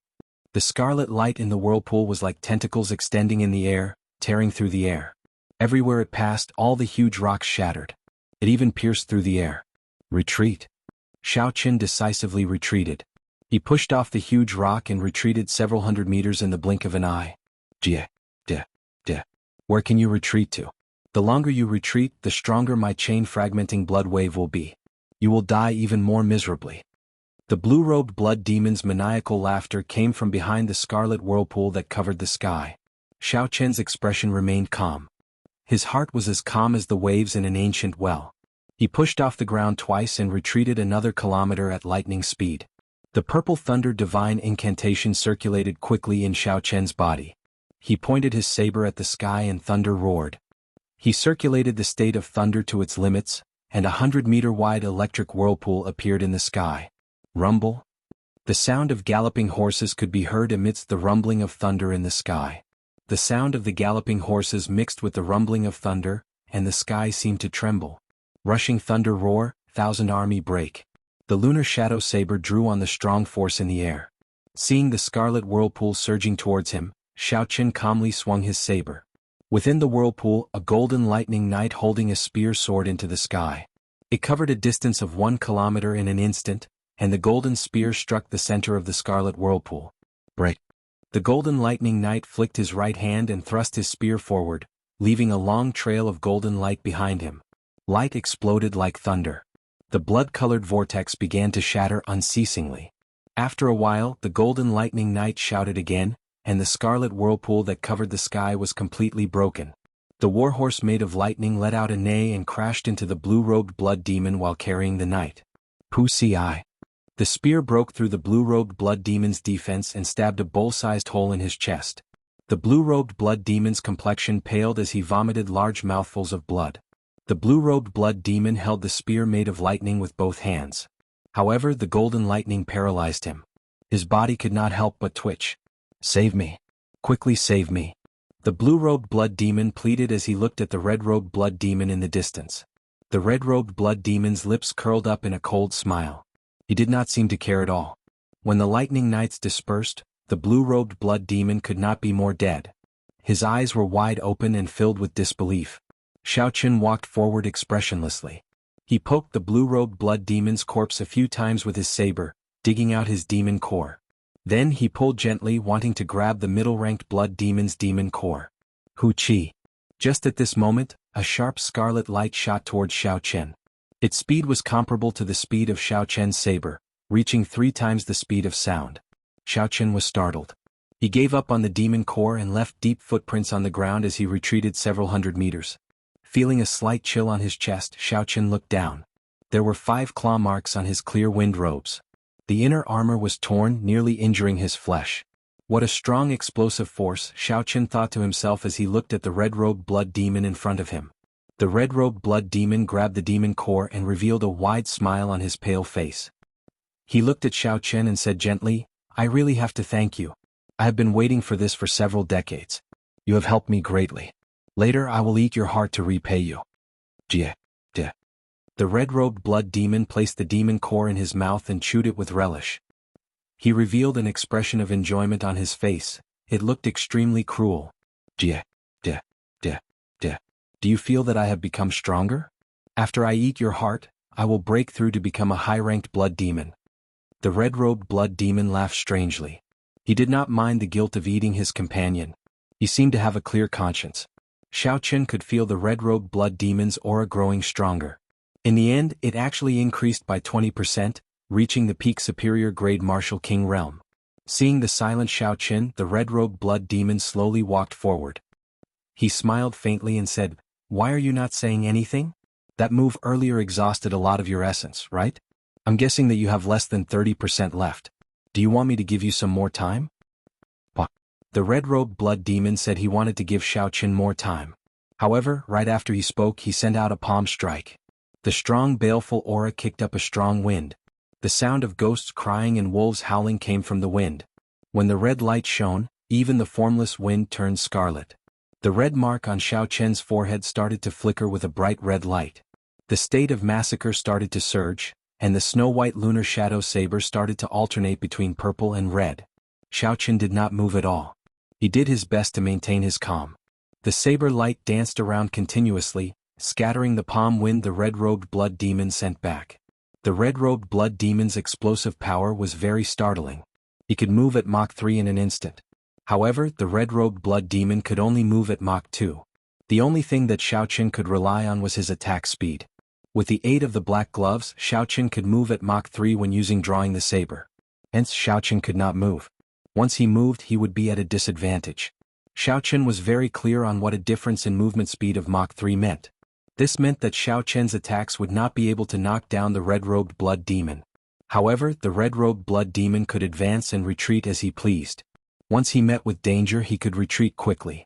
The scarlet light in the whirlpool was like tentacles extending in the air, tearing through the air. Everywhere it passed, all the huge rocks shattered. It even pierced through the air. Retreat. Xiao Chen decisively retreated. He pushed off the huge rock and retreated several hundred meters in the blink of an eye. Jie, de, de. Where can you retreat to? The longer you retreat, the stronger my chain-fragmenting blood wave will be. You will die even more miserably. The blue-robed blood demon's maniacal laughter came from behind the scarlet whirlpool that covered the sky. Xiao Chen's expression remained calm. His heart was as calm as the waves in an ancient well. He pushed off the ground twice and retreated another kilometer at lightning speed. The purple thunder divine incantation circulated quickly in Xiao Chen's body. He pointed his saber at the sky and thunder roared. He circulated the state of thunder to its limits, and a 100-meter-wide electric whirlpool appeared in the sky. Rumble? The sound of galloping horses could be heard amidst the rumbling of thunder in the sky. The sound of the galloping horses mixed with the rumbling of thunder, and the sky seemed to tremble. Rushing thunder roar, thousand army break. The lunar shadow saber drew on the strong force in the air. Seeing the scarlet whirlpool surging towards him, Xiao Chen calmly swung his saber. Within the whirlpool, a golden lightning knight holding a spear soared into the sky. It covered a distance of 1 kilometer in an instant, and the golden spear struck the center of the scarlet whirlpool. Break. The golden lightning knight flicked his right hand and thrust his spear forward, leaving a long trail of golden light behind him. Light exploded like thunder. The blood-colored vortex began to shatter unceasingly. After a while, the golden lightning knight shouted again, and the scarlet whirlpool that covered the sky was completely broken. The warhorse made of lightning let out a neigh and crashed into the blue-robed blood demon while carrying the knight. Wuxia. The spear broke through the blue-robed blood demon's defense and stabbed a bowl-sized hole in his chest. The blue-robed blood demon's complexion paled as he vomited large mouthfuls of blood. The blue-robed blood demon held the spear made of lightning with both hands. However, the golden lightning paralyzed him. His body could not help but twitch. Save me. Quickly save me. The blue-robed blood demon pleaded as he looked at the red-robed blood demon in the distance. The red-robed blood demon's lips curled up in a cold smile. He did not seem to care at all. When the lightning knights dispersed, the blue-robed blood demon could not be more dead. His eyes were wide open and filled with disbelief. Xiao Chen walked forward expressionlessly. He poked the blue-robed blood demon's corpse a few times with his saber, digging out his demon core. Then he pulled gently, wanting to grab the middle-ranked blood demon's demon core. Hu Qi. Just at this moment, a sharp scarlet light shot towards Xiao Chen. Its speed was comparable to the speed of Xiao Chen's saber, reaching 3 times the speed of sound. Xiao Chen was startled. He gave up on the demon core and left deep footprints on the ground as he retreated several hundred meters. Feeling a slight chill on his chest, Xiao Chen looked down. There were 5 claw marks on his clear wind robes. The inner armor was torn, nearly injuring his flesh. What a strong explosive force, Xiao Chen thought to himself as he looked at the red-robed blood demon in front of him. The red-robed blood demon grabbed the demon core and revealed a wide smile on his pale face. He looked at Xiao Chen and said gently, "I really have to thank you. I have been waiting for this for several decades. You have helped me greatly. Later I will eat your heart to repay you." Jie, de. The red-robed blood demon placed the demon core in his mouth and chewed it with relish. He revealed an expression of enjoyment on his face. It looked extremely cruel. Jie, de, de, de. Do you feel that I have become stronger? After I eat your heart, I will break through to become a high-ranked blood demon. The red-robed blood demon laughed strangely. He did not mind the guilt of eating his companion. He seemed to have a clear conscience. Xiao Chen could feel the red-robed blood demon's aura growing stronger. In the end, it actually increased by 20%, reaching the peak superior grade Martial King realm. Seeing the silent Xiao Chen, the red-robed blood demon slowly walked forward. He smiled faintly and said, "Why are you not saying anything? That move earlier exhausted a lot of your essence, right? I'm guessing that you have less than 30% left. Do you want me to give you some more time?" The red-robed blood demon said he wanted to give Xiao Chen more time. However, right after he spoke, he sent out a palm strike. The strong baleful aura kicked up a strong wind. The sound of ghosts crying and wolves howling came from the wind. When the red light shone, even the formless wind turned scarlet. The red mark on Xiao Chen's forehead started to flicker with a bright red light. The state of massacre started to surge, and the snow-white lunar shadow saber started to alternate between purple and red. Xiao Chen did not move at all. He did his best to maintain his calm. The saber light danced around continuously, scattering the palm wind the red-robed blood demon sent back. The red-robed blood demon's explosive power was very startling. He could move at Mach 3 in an instant. However, the red-robed blood demon could only move at Mach 2. The only thing that Xiao Qin could rely on was his attack speed. With the aid of the black gloves, Xiao Qin could move at Mach 3 when using drawing the saber. Hence, Xiao Qin could not move. Once he moved, he would be at a disadvantage. Xiao Qin was very clear on what a difference in movement speed of Mach 3 meant. This meant that Xiao Qin's attacks would not be able to knock down the red-robed blood demon. However, the red-robed blood demon could advance and retreat as he pleased. Once he met with danger, he could retreat quickly.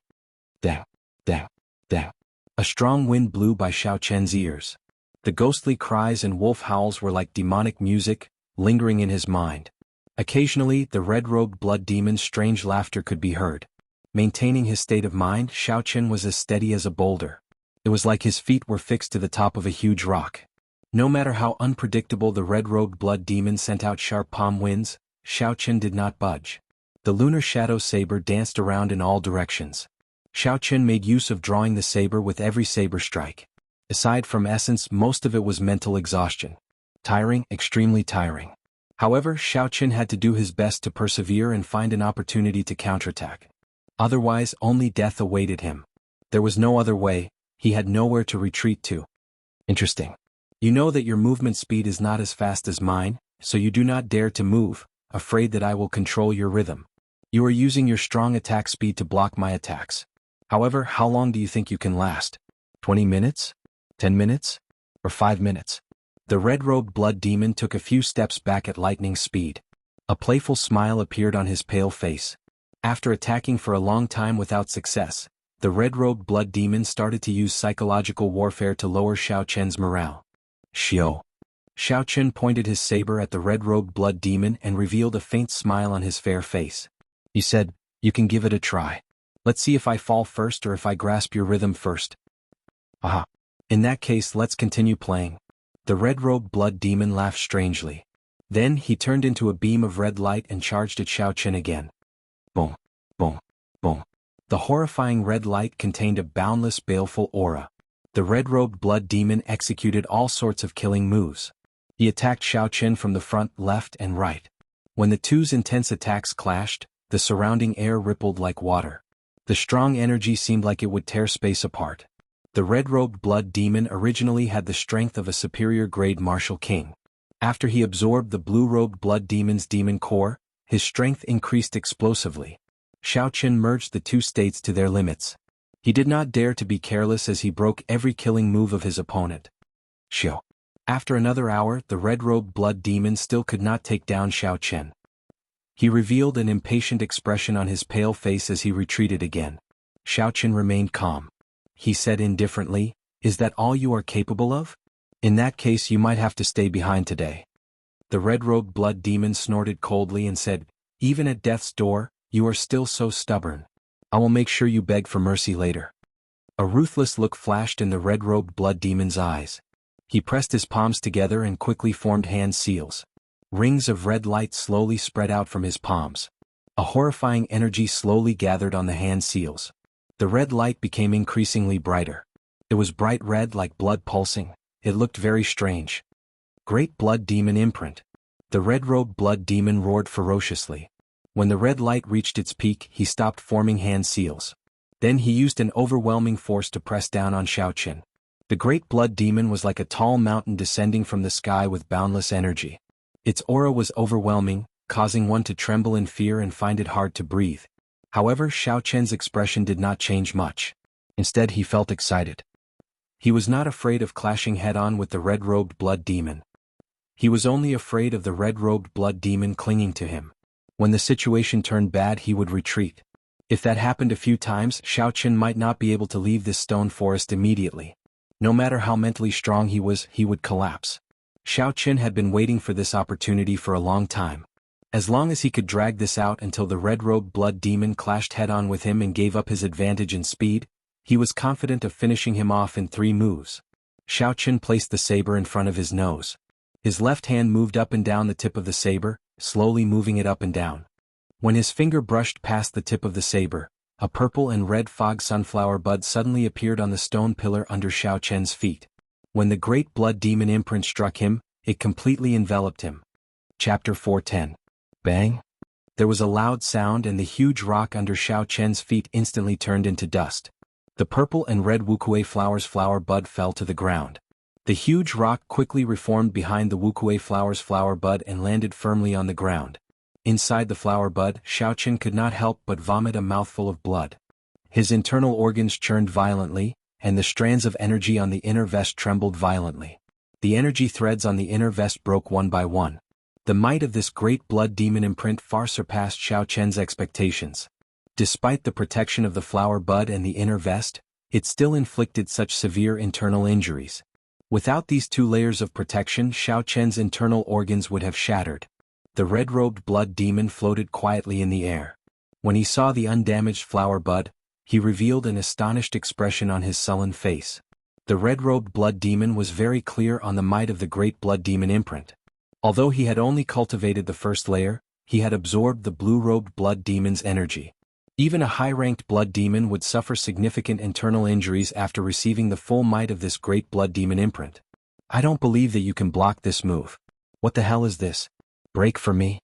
Da, da, da. A strong wind blew by Xiao Qin's ears. The ghostly cries and wolf howls were like demonic music, lingering in his mind. Occasionally, the red-robed blood demon's strange laughter could be heard. Maintaining his state of mind, Xiao Qin was as steady as a boulder. It was like his feet were fixed to the top of a huge rock. No matter how unpredictable the red-robed blood demon sent out sharp palm winds, Xiao Qin did not budge. The lunar shadow saber danced around in all directions. Xiao Qin made use of drawing the saber with every saber strike. Aside from essence, most of it was mental exhaustion. Tiring, extremely tiring. However, Xiao Qin had to do his best to persevere and find an opportunity to counterattack. Otherwise, only death awaited him. There was no other way. He had nowhere to retreat to. Interesting. You know that your movement speed is not as fast as mine, so you do not dare to move, afraid that I will control your rhythm. You are using your strong attack speed to block my attacks. However, how long do you think you can last? 20 minutes? 10 minutes? Or 5 minutes? The red-robed blood demon took a few steps back at lightning speed. A playful smile appeared on his pale face. After attacking for a long time without success, the red-robed blood demon started to use psychological warfare to lower Xiao Qin's morale. Xiao. Xiao Qin pointed his saber at the red-robed blood demon and revealed a faint smile on his fair face. He said, "You can give it a try. Let's see if I fall first or if I grasp your rhythm first." Aha. In that case, let's continue playing. The red-robed blood demon laughed strangely. Then he turned into a beam of red light and charged at Xiao Qin again. Boom, boom, boom. The horrifying red light contained a boundless, baleful aura. The red-robed blood demon executed all sorts of killing moves. He attacked Xiao Qin from the front, left, and right. When the two's intense attacks clashed, the surrounding air rippled like water. The strong energy seemed like it would tear space apart. The red-robed blood demon originally had the strength of a superior-grade martial king. After he absorbed the blue-robed blood demon's demon core, his strength increased explosively. Xiao Qin merged the two states to their limits. He did not dare to be careless as he broke every killing move of his opponent. Xiao. After another hour, the red-robed blood demon still could not take down Xiao Qin. He revealed an impatient expression on his pale face as he retreated again. Xiao Qin remained calm. He said indifferently, "Is that all you are capable of? In that case you might have to stay behind today." The red-robed blood demon snorted coldly and said, "Even at death's door, you are still so stubborn. I will make sure you beg for mercy later." A ruthless look flashed in the red-robed blood demon's eyes. He pressed his palms together and quickly formed hand seals. Rings of red light slowly spread out from his palms. A horrifying energy slowly gathered on the hand seals. The red light became increasingly brighter. It was bright red like blood pulsing. It looked very strange. Great blood demon imprint. The red-robed blood demon roared ferociously. When the red light reached its peak, he stopped forming hand seals. Then he used an overwhelming force to press down on Xiao Qin. The great blood demon was like a tall mountain descending from the sky with boundless energy. Its aura was overwhelming, causing one to tremble in fear and find it hard to breathe. However, Xiao Qin's expression did not change much. Instead, he felt excited. He was not afraid of clashing head-on with the red-robed blood demon. He was only afraid of the red-robed blood demon clinging to him. When the situation turned bad, he would retreat. If that happened a few times, Xiao Qin might not be able to leave this stone forest immediately. No matter how mentally strong he was, he would collapse. Xiao Qin had been waiting for this opportunity for a long time. As long as he could drag this out until the red-robed blood demon clashed head-on with him and gave up his advantage in speed, he was confident of finishing him off in 3 moves. Xiao Qin placed the saber in front of his nose. His left hand moved up and down the tip of the saber, slowly moving it up and down. When his finger brushed past the tip of the saber, a purple and red fog sunflower bud suddenly appeared on the stone pillar under Xiao Qin's feet. When the great blood demon imprint struck him, it completely enveloped him. Chapter 410. Bang! There was a loud sound and the huge rock under Xiao Chen's feet instantly turned into dust. The purple and red Wuxia flower's flower bud fell to the ground. The huge rock quickly reformed behind the Wuxia flower's flower bud and landed firmly on the ground. Inside the flower bud, Xiao Chen could not help but vomit a mouthful of blood. His internal organs churned violently, and the strands of energy on the inner vest trembled violently. The energy threads on the inner vest broke one by one. The might of this great blood demon imprint far surpassed Xiao Chen's expectations. Despite the protection of the flower bud and the inner vest, it still inflicted such severe internal injuries. Without these two layers of protection, Xiao Chen's internal organs would have shattered. The red-robed blood demon floated quietly in the air. When he saw the undamaged flower bud, he revealed an astonished expression on his sullen face. The red-robed blood demon was very clear on the might of the great blood demon imprint. Although he had only cultivated the first layer, he had absorbed the blue-robed blood demon's energy. Even a high-ranked blood demon would suffer significant internal injuries after receiving the full might of this great blood demon imprint. I don't believe that you can block this move. What the hell is this? Break for me?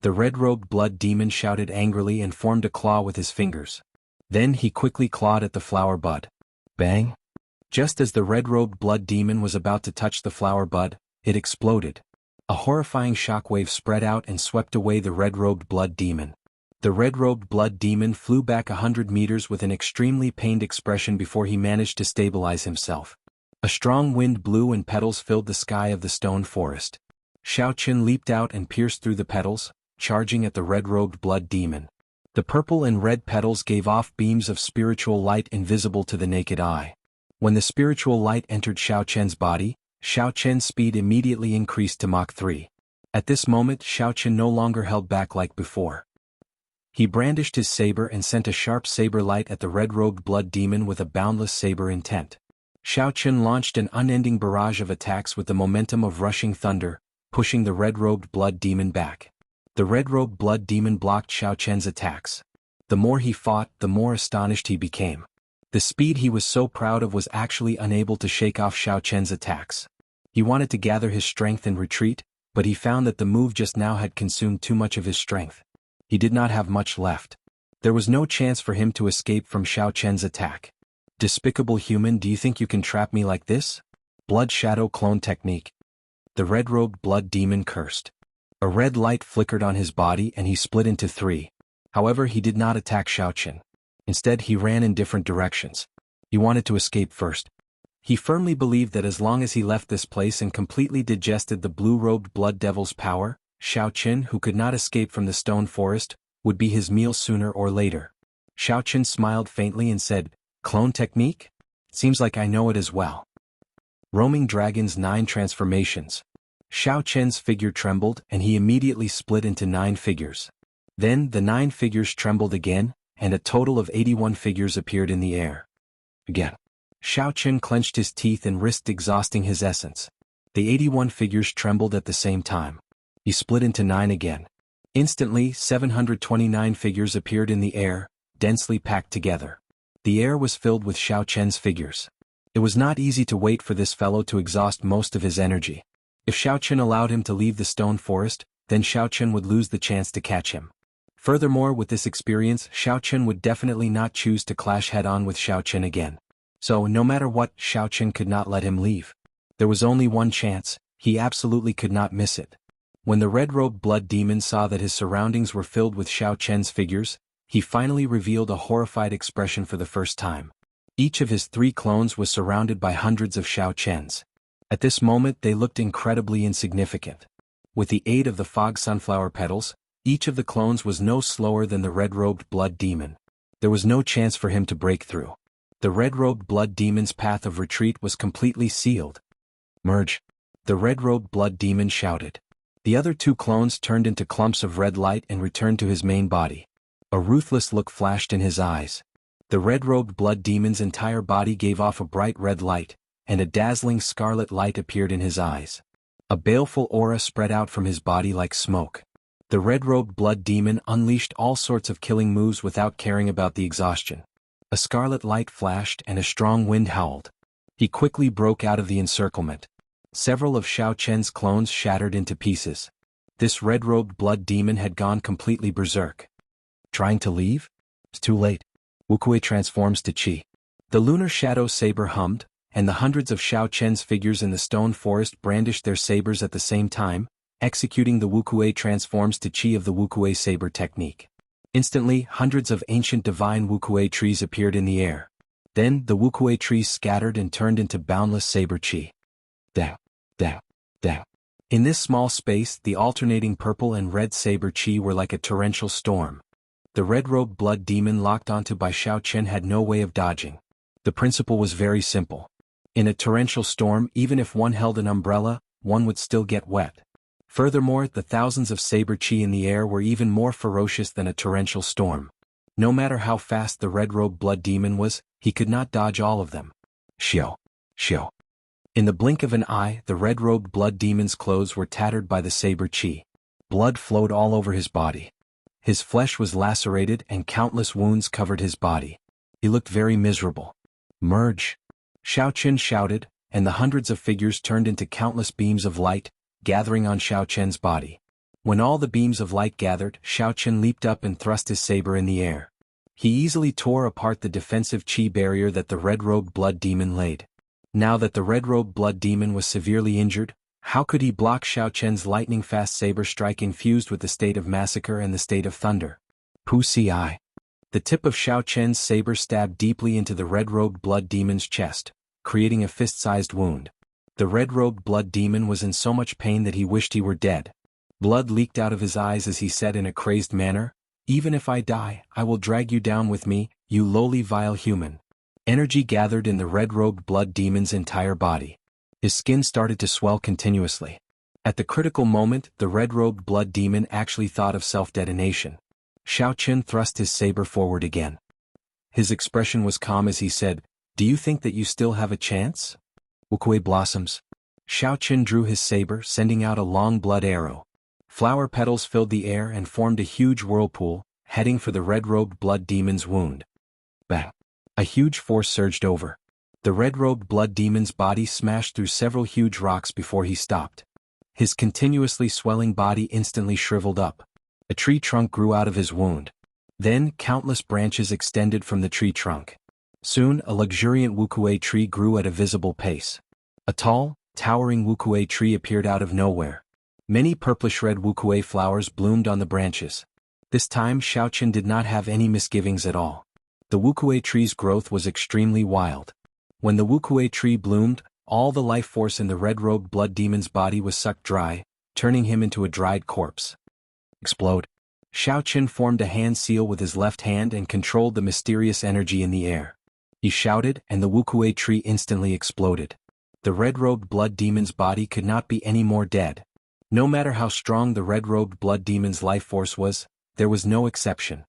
The red-robed blood demon shouted angrily and formed a claw with his fingers. Then he quickly clawed at the flower bud. Bang! Just as the red-robed blood demon was about to touch the flower bud, it exploded. A horrifying shockwave spread out and swept away the red-robed blood demon. The red-robed blood demon flew back 100 meters with an extremely pained expression before he managed to stabilize himself. A strong wind blew and petals filled the sky of the stone forest. Xiao Chen leaped out and pierced through the petals, charging at the red-robed blood demon. The purple and red petals gave off beams of spiritual light invisible to the naked eye. When the spiritual light entered Xiao Chen's body, Xiao Chen's speed immediately increased to Mach 3. At this moment Xiao Chen no longer held back like before. He brandished his saber and sent a sharp saber light at the red-robed blood demon with a boundless saber intent. Xiao Chen launched an unending barrage of attacks with the momentum of rushing thunder, pushing the red-robed blood demon back. The red-robed blood demon blocked Xiao Chen's attacks. The more he fought, the more astonished he became. The speed he was so proud of was actually unable to shake off Xiao Chen's attacks. He wanted to gather his strength and retreat, but he found that the move just now had consumed too much of his strength. He did not have much left. There was no chance for him to escape from Xiao Chen's attack. Despicable human, do you think you can trap me like this? Blood Shadow Clone Technique. The red-robed blood demon cursed. A red light flickered on his body and he split into three. However, he did not attack Xiao Chen. Instead, he ran in different directions. He wanted to escape first. He firmly believed that as long as he left this place and completely digested the blue-robed blood devil's power, Xiao Chen, who could not escape from the stone forest, would be his meal sooner or later. Xiao Chen smiled faintly and said, "Clone technique? Seems like I know it as well." Roaming Dragon's 9 transformations. Xiao Chen's figure trembled and he immediately split into 9 figures. Then the 9 figures trembled again, and a total of 81 figures appeared in the air. Again. Xiao Chen clenched his teeth and risked exhausting his essence. The 81 figures trembled at the same time. He split into 9 again. Instantly, 729 figures appeared in the air, densely packed together. The air was filled with Xiao Chen's figures. It was not easy to wait for this fellow to exhaust most of his energy. If Xiao Chen allowed him to leave the stone forest, then Xiao Chen would lose the chance to catch him. Furthermore, with this experience, Xiao Chen would definitely not choose to clash head-on with Xiao Chen again. So, no matter what, Xiao Chen could not let him leave. There was only one chance, he absolutely could not miss it. When the red-robed blood demon saw that his surroundings were filled with Xiao Chen's figures, he finally revealed a horrified expression for the first time. Each of his 3 clones was surrounded by hundreds of Xiao Chens. At this moment they looked incredibly insignificant. With the aid of the fog sunflower petals, each of the clones was no slower than the red-robed blood demon. There was no chance for him to break through. The red-robed blood demon's path of retreat was completely sealed. Merge. The red-robed blood demon shouted. The other 2 clones turned into clumps of red light and returned to his main body. A ruthless look flashed in his eyes. The red-robed blood demon's entire body gave off a bright red light, and a dazzling scarlet light appeared in his eyes. A baleful aura spread out from his body like smoke. The red-robed blood demon unleashed all sorts of killing moves without caring about the exhaustion. A scarlet light flashed and a strong wind howled. He quickly broke out of the encirclement. Several of Xiao Chen's clones shattered into pieces. This red-robed blood demon had gone completely berserk. Trying to leave? It's too late. Wuxia transforms to Qi. The lunar shadow saber hummed, and the hundreds of Xiao Chen's figures in the stone forest brandished their sabers at the same time, executing the Wuxia transforms to Qi of the Wuxia saber technique. Instantly, hundreds of ancient divine Wuxia trees appeared in the air. Then, the Wuxia trees scattered and turned into boundless saber Qi. Dao, dao, dao. In this small space, the alternating purple and red saber Qi were like a torrential storm. The red-robed blood demon locked onto by Xiao Chen had no way of dodging. The principle was very simple. In a torrential storm, even if one held an umbrella, one would still get wet. Furthermore, the thousands of saber Qi in the air were even more ferocious than a torrential storm. No matter how fast the red-robed blood demon was, he could not dodge all of them. Xiao, xiao. In the blink of an eye, the red-robed blood demon's clothes were tattered by the saber Qi. Blood flowed all over his body. His flesh was lacerated and countless wounds covered his body. He looked very miserable. Merge! Xiao Chen shouted, and the hundreds of figures turned into countless beams of light, gathering on Xiao Chen's body. When all the beams of light gathered, Xiao Chen leaped up and thrust his saber in the air. He easily tore apart the defensive Qi barrier that the red-robed blood demon laid. Now that the red-robed blood demon was severely injured, how could he block Xiao Chen's lightning-fast saber strike infused with the state of massacre and the state of thunder? Pu Si. The tip of Xiao Chen's saber stabbed deeply into the red-robed blood demon's chest, creating a fist-sized wound. The red-robed blood demon was in so much pain that he wished he were dead. Blood leaked out of his eyes as he said in a crazed manner, "Even if I die, I will drag you down with me, you lowly vile human." Energy gathered in the red-robed blood demon's entire body. His skin started to swell continuously. At the critical moment, the red-robed blood demon actually thought of self-detonation. Xiao Chen thrust his saber forward again. His expression was calm as he said, "Do you think that you still have a chance?" Wuxia blossoms. Xiao Chen drew his saber, sending out a long blood arrow. Flower petals filled the air and formed a huge whirlpool, heading for the red-robed blood demon's wound. Bang! A huge force surged over. The red-robed blood demon's body smashed through several huge rocks before he stopped. His continuously swelling body instantly shriveled up. A tree trunk grew out of his wound. Then, countless branches extended from the tree trunk. Soon, a luxuriant Wuxia tree grew at a visible pace. A tall, towering Wuxia tree appeared out of nowhere. Many purplish-red Wuxia flowers bloomed on the branches. This time, Xiao Chen did not have any misgivings at all. The Wuxia tree's growth was extremely wild. When the Wuxia tree bloomed, all the life force in the red-robed blood demon's body was sucked dry, turning him into a dried corpse. Explode. Xiao Chen formed a hand seal with his left hand and controlled the mysterious energy in the air. He shouted, and the Wuxia tree instantly exploded. The red-robed blood demon's body could not be any more dead. No matter how strong the red-robed blood demon's life force was, there was no exception.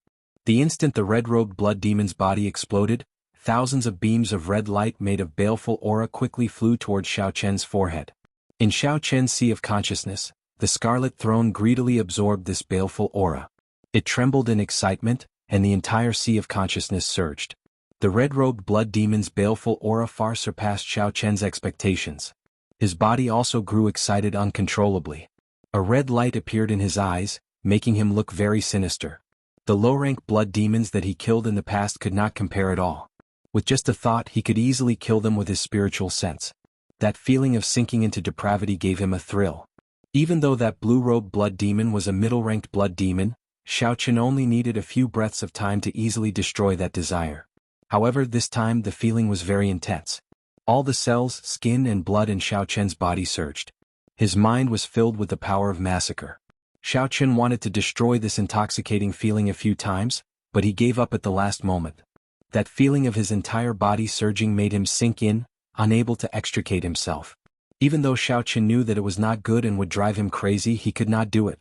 The instant the red-robed blood demon's body exploded, thousands of beams of red light made of baleful aura quickly flew toward Xiao Chen's forehead. In Xiao Chen's sea of consciousness, the Scarlet Throne greedily absorbed this baleful aura. It trembled in excitement, and the entire sea of consciousness surged. The red-robed blood demon's baleful aura far surpassed Xiao Chen's expectations. His body also grew excited uncontrollably. A red light appeared in his eyes, making him look very sinister. The low-rank blood demons that he killed in the past could not compare at all. With just a thought, he could easily kill them with his spiritual sense. That feeling of sinking into depravity gave him a thrill. Even though that blue-robed blood demon was a middle-ranked blood demon, Xiao Chen only needed a few breaths of time to easily destroy that desire. However, this time the feeling was very intense. All the cells, skin and blood in Xiao Chen's body surged. His mind was filled with the power of massacre. Xiao Chen wanted to destroy this intoxicating feeling a few times, but he gave up at the last moment. That feeling of his entire body surging made him sink in, unable to extricate himself. Even though Xiao Chen knew that it was not good and would drive him crazy, he could not do it.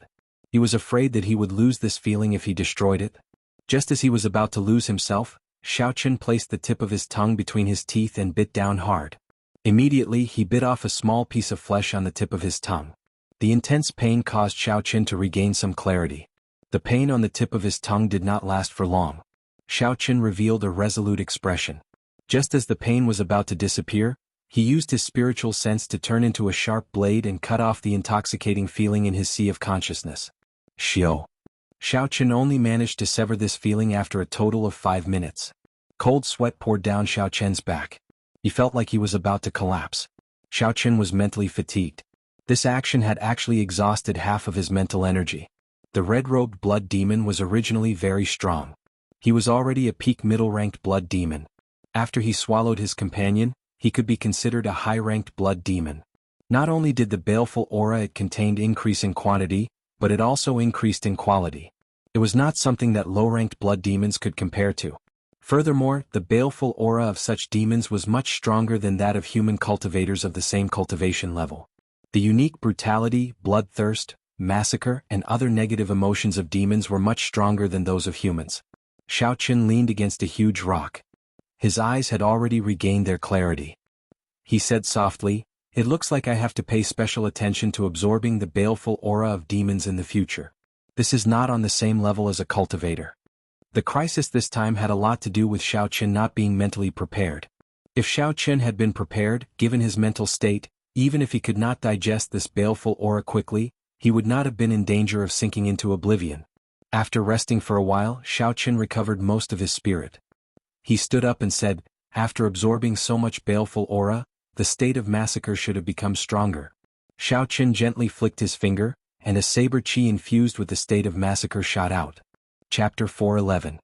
He was afraid that he would lose this feeling if he destroyed it. Just as he was about to lose himself, Xiao Chen placed the tip of his tongue between his teeth and bit down hard. Immediately, he bit off a small piece of flesh on the tip of his tongue. The intense pain caused Xiao Chen to regain some clarity. The pain on the tip of his tongue did not last for long. Xiao Chen revealed a resolute expression. Just as the pain was about to disappear, He used his spiritual sense to turn into a sharp blade and cut off the intoxicating feeling in his sea of consciousness. Xiao Chen only managed to sever this feeling after a total of 5 minutes. Cold sweat poured down Xiao Chen's back. He felt like he was about to collapse. Xiao Chen was mentally fatigued. This action had actually exhausted half of his mental energy. The red-robed blood demon was originally very strong. He was already a peak middle-ranked blood demon. After he swallowed his companion, he could be considered a high-ranked blood demon. Not only did the baleful aura it contained increase in quantity, but it also increased in quality. It was not something that low-ranked blood demons could compare to. Furthermore, the baleful aura of such demons was much stronger than that of human cultivators of the same cultivation level. The unique brutality, bloodthirst, massacre, and other negative emotions of demons were much stronger than those of humans. Xiao Chen leaned against a huge rock. His eyes had already regained their clarity. He said softly, "It looks like I have to pay special attention to absorbing the baleful aura of demons in the future. This is not on the same level as a cultivator." The crisis this time had a lot to do with Xiao Chen not being mentally prepared. If Xiao Chen had been prepared, given his mental state, even if he could not digest this baleful aura quickly, he would not have been in danger of sinking into oblivion. After resting for a while, Xiao Chen recovered most of his spirit. He stood up and said, "After absorbing so much baleful aura, the state of massacre should have become stronger." Xiao Chen gently flicked his finger, and a saber chi infused with the state of massacre shot out. Chapter 411.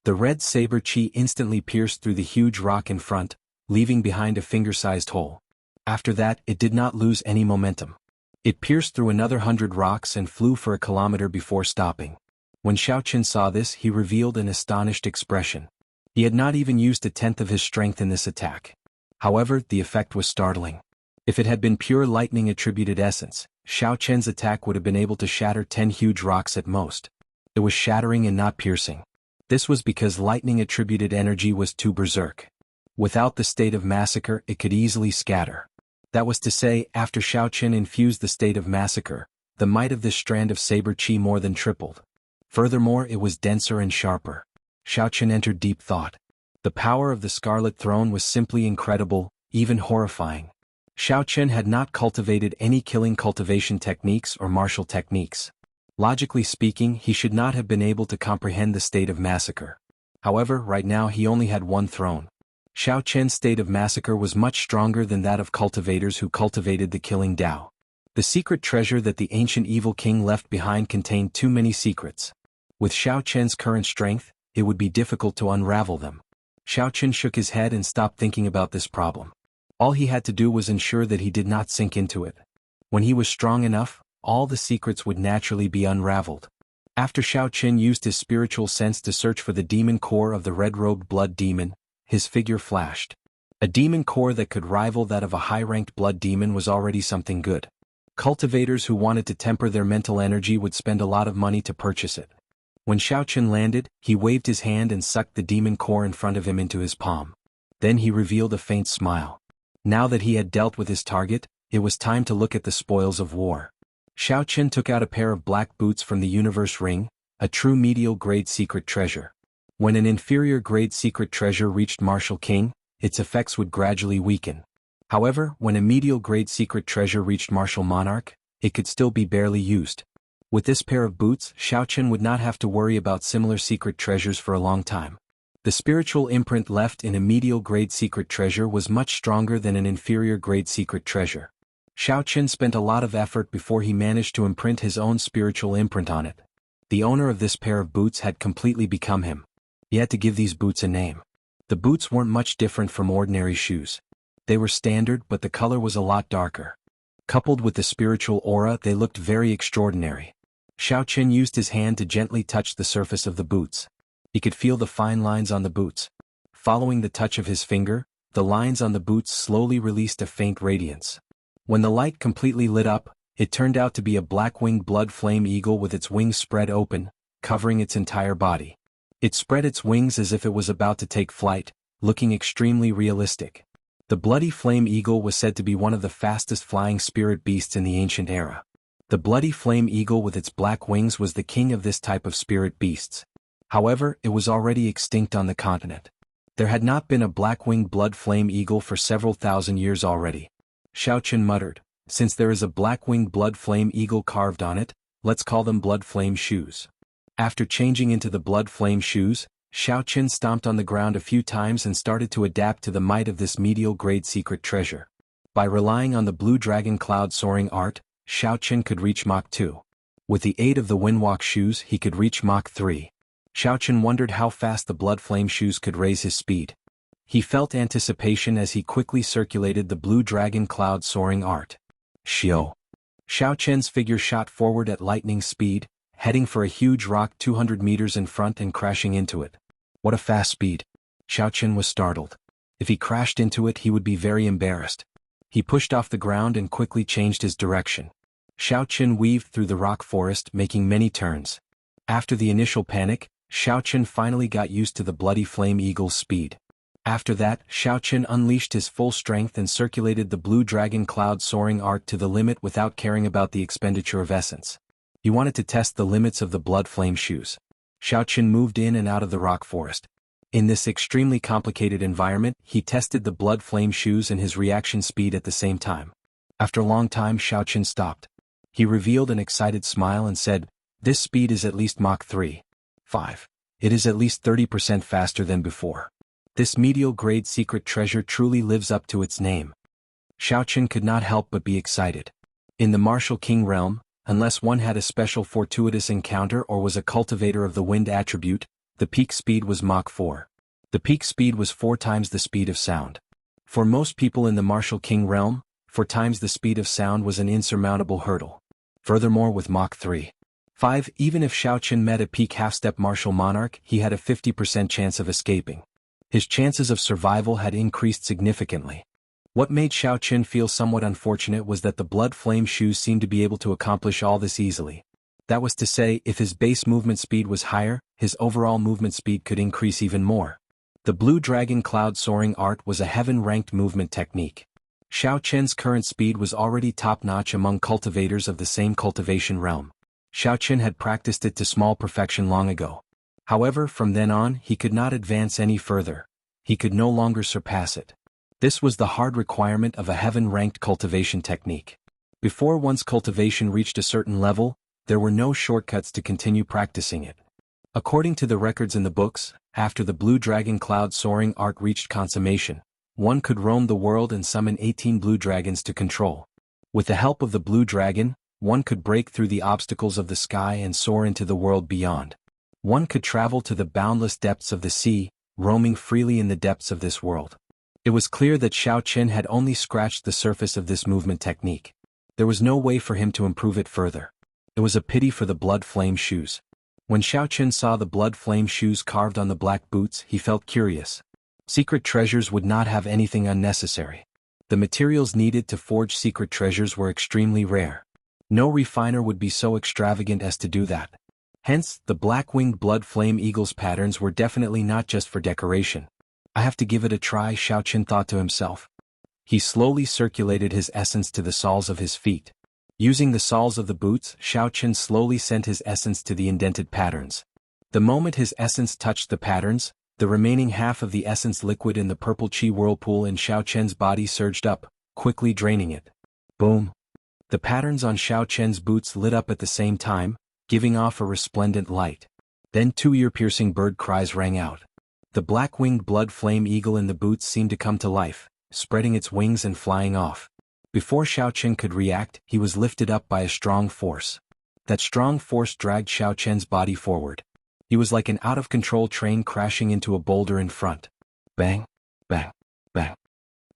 The red saber chi instantly pierced through the huge rock in front, leaving behind a finger-sized hole. After that, it did not lose any momentum. It pierced through another 100 rocks and flew for a kilometer before stopping. When Xiao Chen saw this, he revealed an astonished expression. He had not even used a tenth of his strength in this attack. However, the effect was startling. If it had been pure lightning-attributed essence, Xiao Chen's attack would have been able to shatter 10 huge rocks at most. It was shattering and not piercing. This was because lightning-attributed energy was too berserk. Without the state of massacre, it could easily scatter. That was to say, after Xiao Chen infused the state of massacre, the might of this strand of saber chi more than tripled. Furthermore, it was denser and sharper. Xiao Chen entered deep thought. The power of the Scarlet Throne was simply incredible, even horrifying. Xiao Chen had not cultivated any killing cultivation techniques or martial techniques. Logically speaking, he should not have been able to comprehend the state of massacre. However, right now he only had one throne. Xiao Chen's state of massacre was much stronger than that of cultivators who cultivated the killing Tao. The secret treasure that the ancient evil king left behind contained too many secrets. With Xiao Chen's current strength, it would be difficult to unravel them. Xiao Chen shook his head and stopped thinking about this problem. All he had to do was ensure that he did not sink into it. When he was strong enough, all the secrets would naturally be unraveled. After Xiao Chen used his spiritual sense to search for the demon core of the red-robed blood demon, his figure flashed. A demon core that could rival that of a high-ranked blood demon was already something good. Cultivators who wanted to temper their mental energy would spend a lot of money to purchase it. When Xiao Chen landed, he waved his hand and sucked the demon core in front of him into his palm. Then he revealed a faint smile. Now that he had dealt with his target, it was time to look at the spoils of war. Xiao Chen took out a pair of black boots from the universe ring, a true medial-grade secret treasure. When an inferior-grade secret treasure reached Martial King, its effects would gradually weaken. However, when a medial-grade secret treasure reached Martial Monarch, it could still be barely used. With this pair of boots, Xiao Chen would not have to worry about similar secret treasures for a long time. The spiritual imprint left in a medial-grade secret treasure was much stronger than an inferior-grade secret treasure. Xiao Chen spent a lot of effort before he managed to imprint his own spiritual imprint on it. The owner of this pair of boots had completely become him. He had to give these boots a name. The boots weren't much different from ordinary shoes. They were standard, but the color was a lot darker. Coupled with the spiritual aura, they looked very extraordinary. Xiao Chen used his hand to gently touch the surface of the boots. He could feel the fine lines on the boots. Following the touch of his finger, the lines on the boots slowly released a faint radiance. When the light completely lit up, it turned out to be a black-winged blood flame eagle with its wings spread open, covering its entire body. It spread its wings as if it was about to take flight, looking extremely realistic. The bloody flame eagle was said to be one of the fastest flying spirit beasts in the ancient era. The bloody flame eagle with its black wings was the king of this type of spirit beasts. However, it was already extinct on the continent. There had not been a black-winged blood flame eagle for several thousand years already. Xiao Qian muttered, since there is a black-winged blood flame eagle carved on it, let's call them blood flame shoes. After changing into the blood flame shoes, Xiao Qian stomped on the ground a few times and started to adapt to the might of this medial-grade secret treasure. By relying on the blue dragon cloud soaring art, Xiao Qian could reach Mach 2. With the aid of the windwalk shoes he could reach Mach 3. Xiao Qian wondered how fast the blood flame shoes could raise his speed. He felt anticipation as he quickly circulated the blue dragon cloud soaring art. Xiao Qian's figure shot forward at lightning speed, heading for a huge rock 200 meters in front and crashing into it. What a fast speed! Xiao Qian was startled. If he crashed into it he would be very embarrassed. He pushed off the ground and quickly changed his direction. Xiao Qian weaved through the rock forest, making many turns. After the initial panic, Xiao Qian finally got used to the bloody flame eagle's speed. After that, Xiao Qian unleashed his full strength and circulated the blue dragon cloud soaring art to the limit without caring about the expenditure of essence. He wanted to test the limits of the blood flame shoes. Xiao Qian moved in and out of the rock forest. In this extremely complicated environment, he tested the blood flame shoes and his reaction speed at the same time. After a long time Xiao Qian stopped. He revealed an excited smile and said, "This speed is at least Mach 3. 5. It is at least 30% faster than before. This medial-grade secret treasure truly lives up to its name." Xiao Qian could not help but be excited. In the martial king realm, unless one had a special fortuitous encounter or was a cultivator of the wind attribute, the peak speed was Mach 4. The peak speed was 4 times the speed of sound. For most people in the martial king realm, 4 times the speed of sound was an insurmountable hurdle. Furthermore, with Mach 3. 5, even if Xiao Qian met a peak half-step martial monarch, he had a 50% chance of escaping. His chances of survival had increased significantly. What made Xiao Qian feel somewhat unfortunate was that the blood flame shoes seemed to be able to accomplish all this easily. That was to say, if his base movement speed was higher, his overall movement speed could increase even more. The blue dragon cloud soaring art was a heaven-ranked movement technique. Xiao Qian's current speed was already top-notch among cultivators of the same cultivation realm. Xiao Qian had practiced it to small perfection long ago. However, from then on, he could not advance any further. He could no longer surpass it. This was the hard requirement of a heaven-ranked cultivation technique. Before one's cultivation reached a certain level, there were no shortcuts to continue practicing it. According to the records in the books, after the blue dragon cloud soaring art reached consummation, one could roam the world and summon 18 blue dragons to control. With the help of the blue dragon, one could break through the obstacles of the sky and soar into the world beyond. One could travel to the boundless depths of the sea, roaming freely in the depths of this world. It was clear that Xiao Qian had only scratched the surface of this movement technique. There was no way for him to improve it further. It was a pity for the blood flame shoes. When Xiao Qian saw the blood flame shoes carved on the black boots, he felt curious. Secret treasures would not have anything unnecessary. The materials needed to forge secret treasures were extremely rare. No refiner would be so extravagant as to do that. Hence, the black-winged blood flame eagle's patterns were definitely not just for decoration. I have to give it a try, Xiao Qian thought to himself. He slowly circulated his essence to the soles of his feet. Using the soles of the boots, Xiao Qian slowly sent his essence to the indented patterns. The moment his essence touched the patterns, the remaining half of the essence liquid in the purple chi whirlpool in Xiao Qian's body surged up, quickly draining it. Boom! The patterns on Xiao Qian's boots lit up at the same time, giving off a resplendent light. Then 2 ear-piercing bird cries rang out. The black-winged blood flame eagle in the boots seemed to come to life, spreading its wings and flying off. Before Xiao Qian could react, he was lifted up by a strong force. That strong force dragged Xiao Qian's body forward. He was like an out-of-control train crashing into a boulder in front. Bang, bang, bang.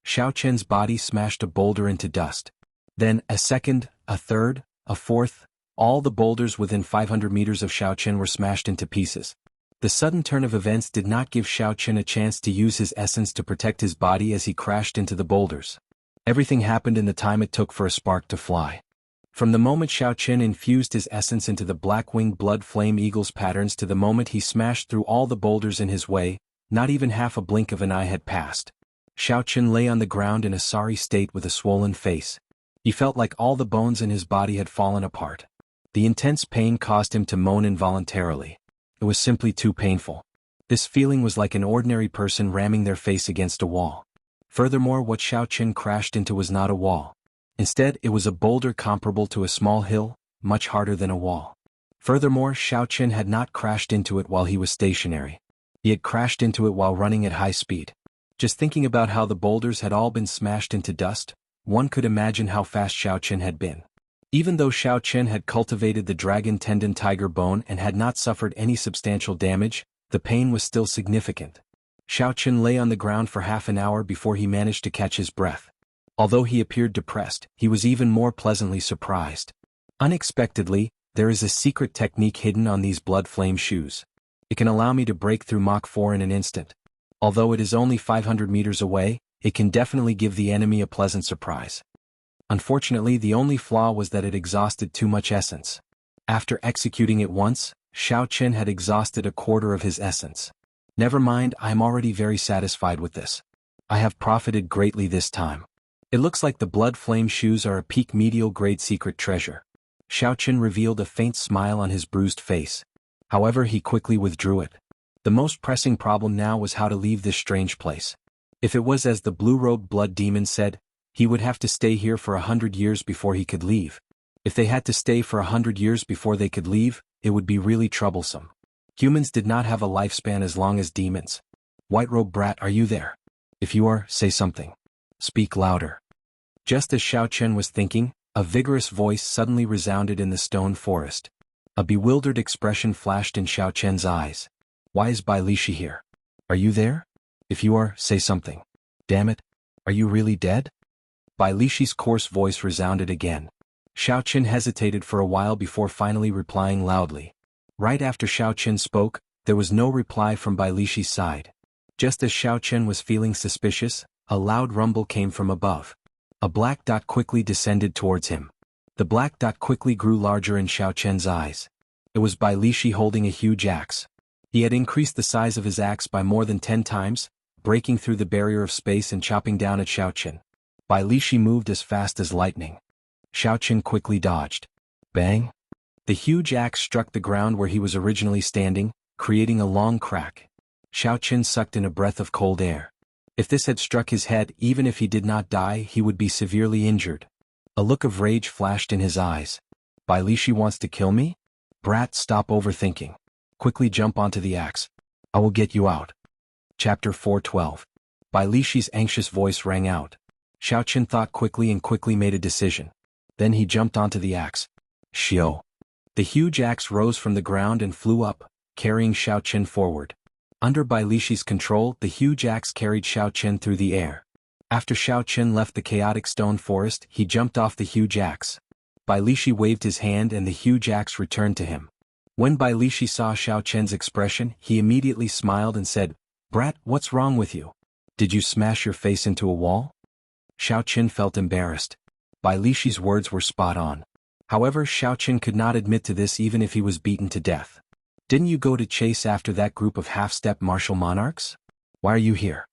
Xiao Qian's body smashed a boulder into dust. Then, a second, a third, a fourth, all the boulders within 500 meters of Xiao Qian were smashed into pieces. The sudden turn of events did not give Xiao Qian a chance to use his essence to protect his body as he crashed into the boulders. Everything happened in the time it took for a spark to fly. From the moment Xiao Qian infused his essence into the black-winged blood flame eagle's patterns to the moment he smashed through all the boulders in his way, not even half a blink of an eye had passed. Xiao Qian lay on the ground in a sorry state with a swollen face. He felt like all the bones in his body had fallen apart. The intense pain caused him to moan involuntarily. It was simply too painful. This feeling was like an ordinary person ramming their face against a wall. Furthermore, what Xiao Chen crashed into was not a wall. Instead, it was a boulder comparable to a small hill, much harder than a wall. Furthermore, Xiao Chen had not crashed into it while he was stationary. He had crashed into it while running at high speed. Just thinking about how the boulders had all been smashed into dust, one could imagine how fast Xiao Chen had been. Even though Xiao Chen had cultivated the dragon tendon tiger bone and had not suffered any substantial damage, the pain was still significant. Xiao Chen lay on the ground for half an hour before he managed to catch his breath. Although he appeared depressed, he was even more pleasantly surprised. Unexpectedly, there is a secret technique hidden on these blood flame shoes. It can allow me to break through Mach 4 in an instant. Although it is only 500 meters away, it can definitely give the enemy a pleasant surprise. Unfortunately, the only flaw was that it exhausted too much essence. After executing it once, Xiao Chen had exhausted a quarter of his essence. Never mind, I am already very satisfied with this. I have profited greatly this time. It looks like the blood flame shoes are a peak medial grade secret treasure. Xiao Chen revealed a faint smile on his bruised face. However, he quickly withdrew it. The most pressing problem now was how to leave this strange place. If it was as the blue-robed blood demon said, he would have to stay here for 100 years before he could leave. If they had to stay for 100 years before they could leave, it would be really troublesome. Humans did not have a lifespan as long as demons. White-robed brat, are you there? If you are, say something. Speak louder. Just as Xiao Chen was thinking, a vigorous voice suddenly resounded in the stone forest. A bewildered expression flashed in Xiao Chen's eyes. Why is Bai Lishi here? Are you there? If you are, say something. Damn it. Are you really dead? Bai Lishi's coarse voice resounded again. Xiao Chen hesitated for a while before finally replying loudly. Right after Xiao Chen spoke, there was no reply from Bai Lishi's side. Just as Xiao Chen was feeling suspicious, a loud rumble came from above. A black dot quickly descended towards him. The black dot quickly grew larger in Xiao Chen's eyes. It was Bai Lishi holding a huge axe. He had increased the size of his axe by more than 10 times, breaking through the barrier of space and chopping down at Xiao Chen. Bai Lishi moved as fast as lightning. Xiao Chen quickly dodged. Bang! The huge axe struck the ground where he was originally standing, creating a long crack. Xiao Chen sucked in a breath of cold air. If this had struck his head, even if he did not die, he would be severely injured. A look of rage flashed in his eyes. Bai Lishi wants to kill me? Brat, stop overthinking. Quickly jump onto the axe. I will get you out. Chapter 412. Bai Lishi's anxious voice rang out. Xiao Chen thought quickly and quickly made a decision. Then he jumped onto the axe. Xiao. The huge axe rose from the ground and flew up, carrying Xiao Chen forward. Under Bai Lishi's control, the huge axe carried Xiao Chen through the air. After Xiao Chen left the chaotic stone forest, he jumped off the huge axe. Bai Lishi waved his hand and the huge axe returned to him. When Bai Lishi saw Xiao Chen's expression, he immediately smiled and said, Brat, what's wrong with you? Did you smash your face into a wall? Xiao Chen felt embarrassed. Bai Lishi's words were spot on. However, Xiao Chen could not admit to this even if he was beaten to death. Didn't you go to chase after that group of half-step martial monarchs? Why are you here?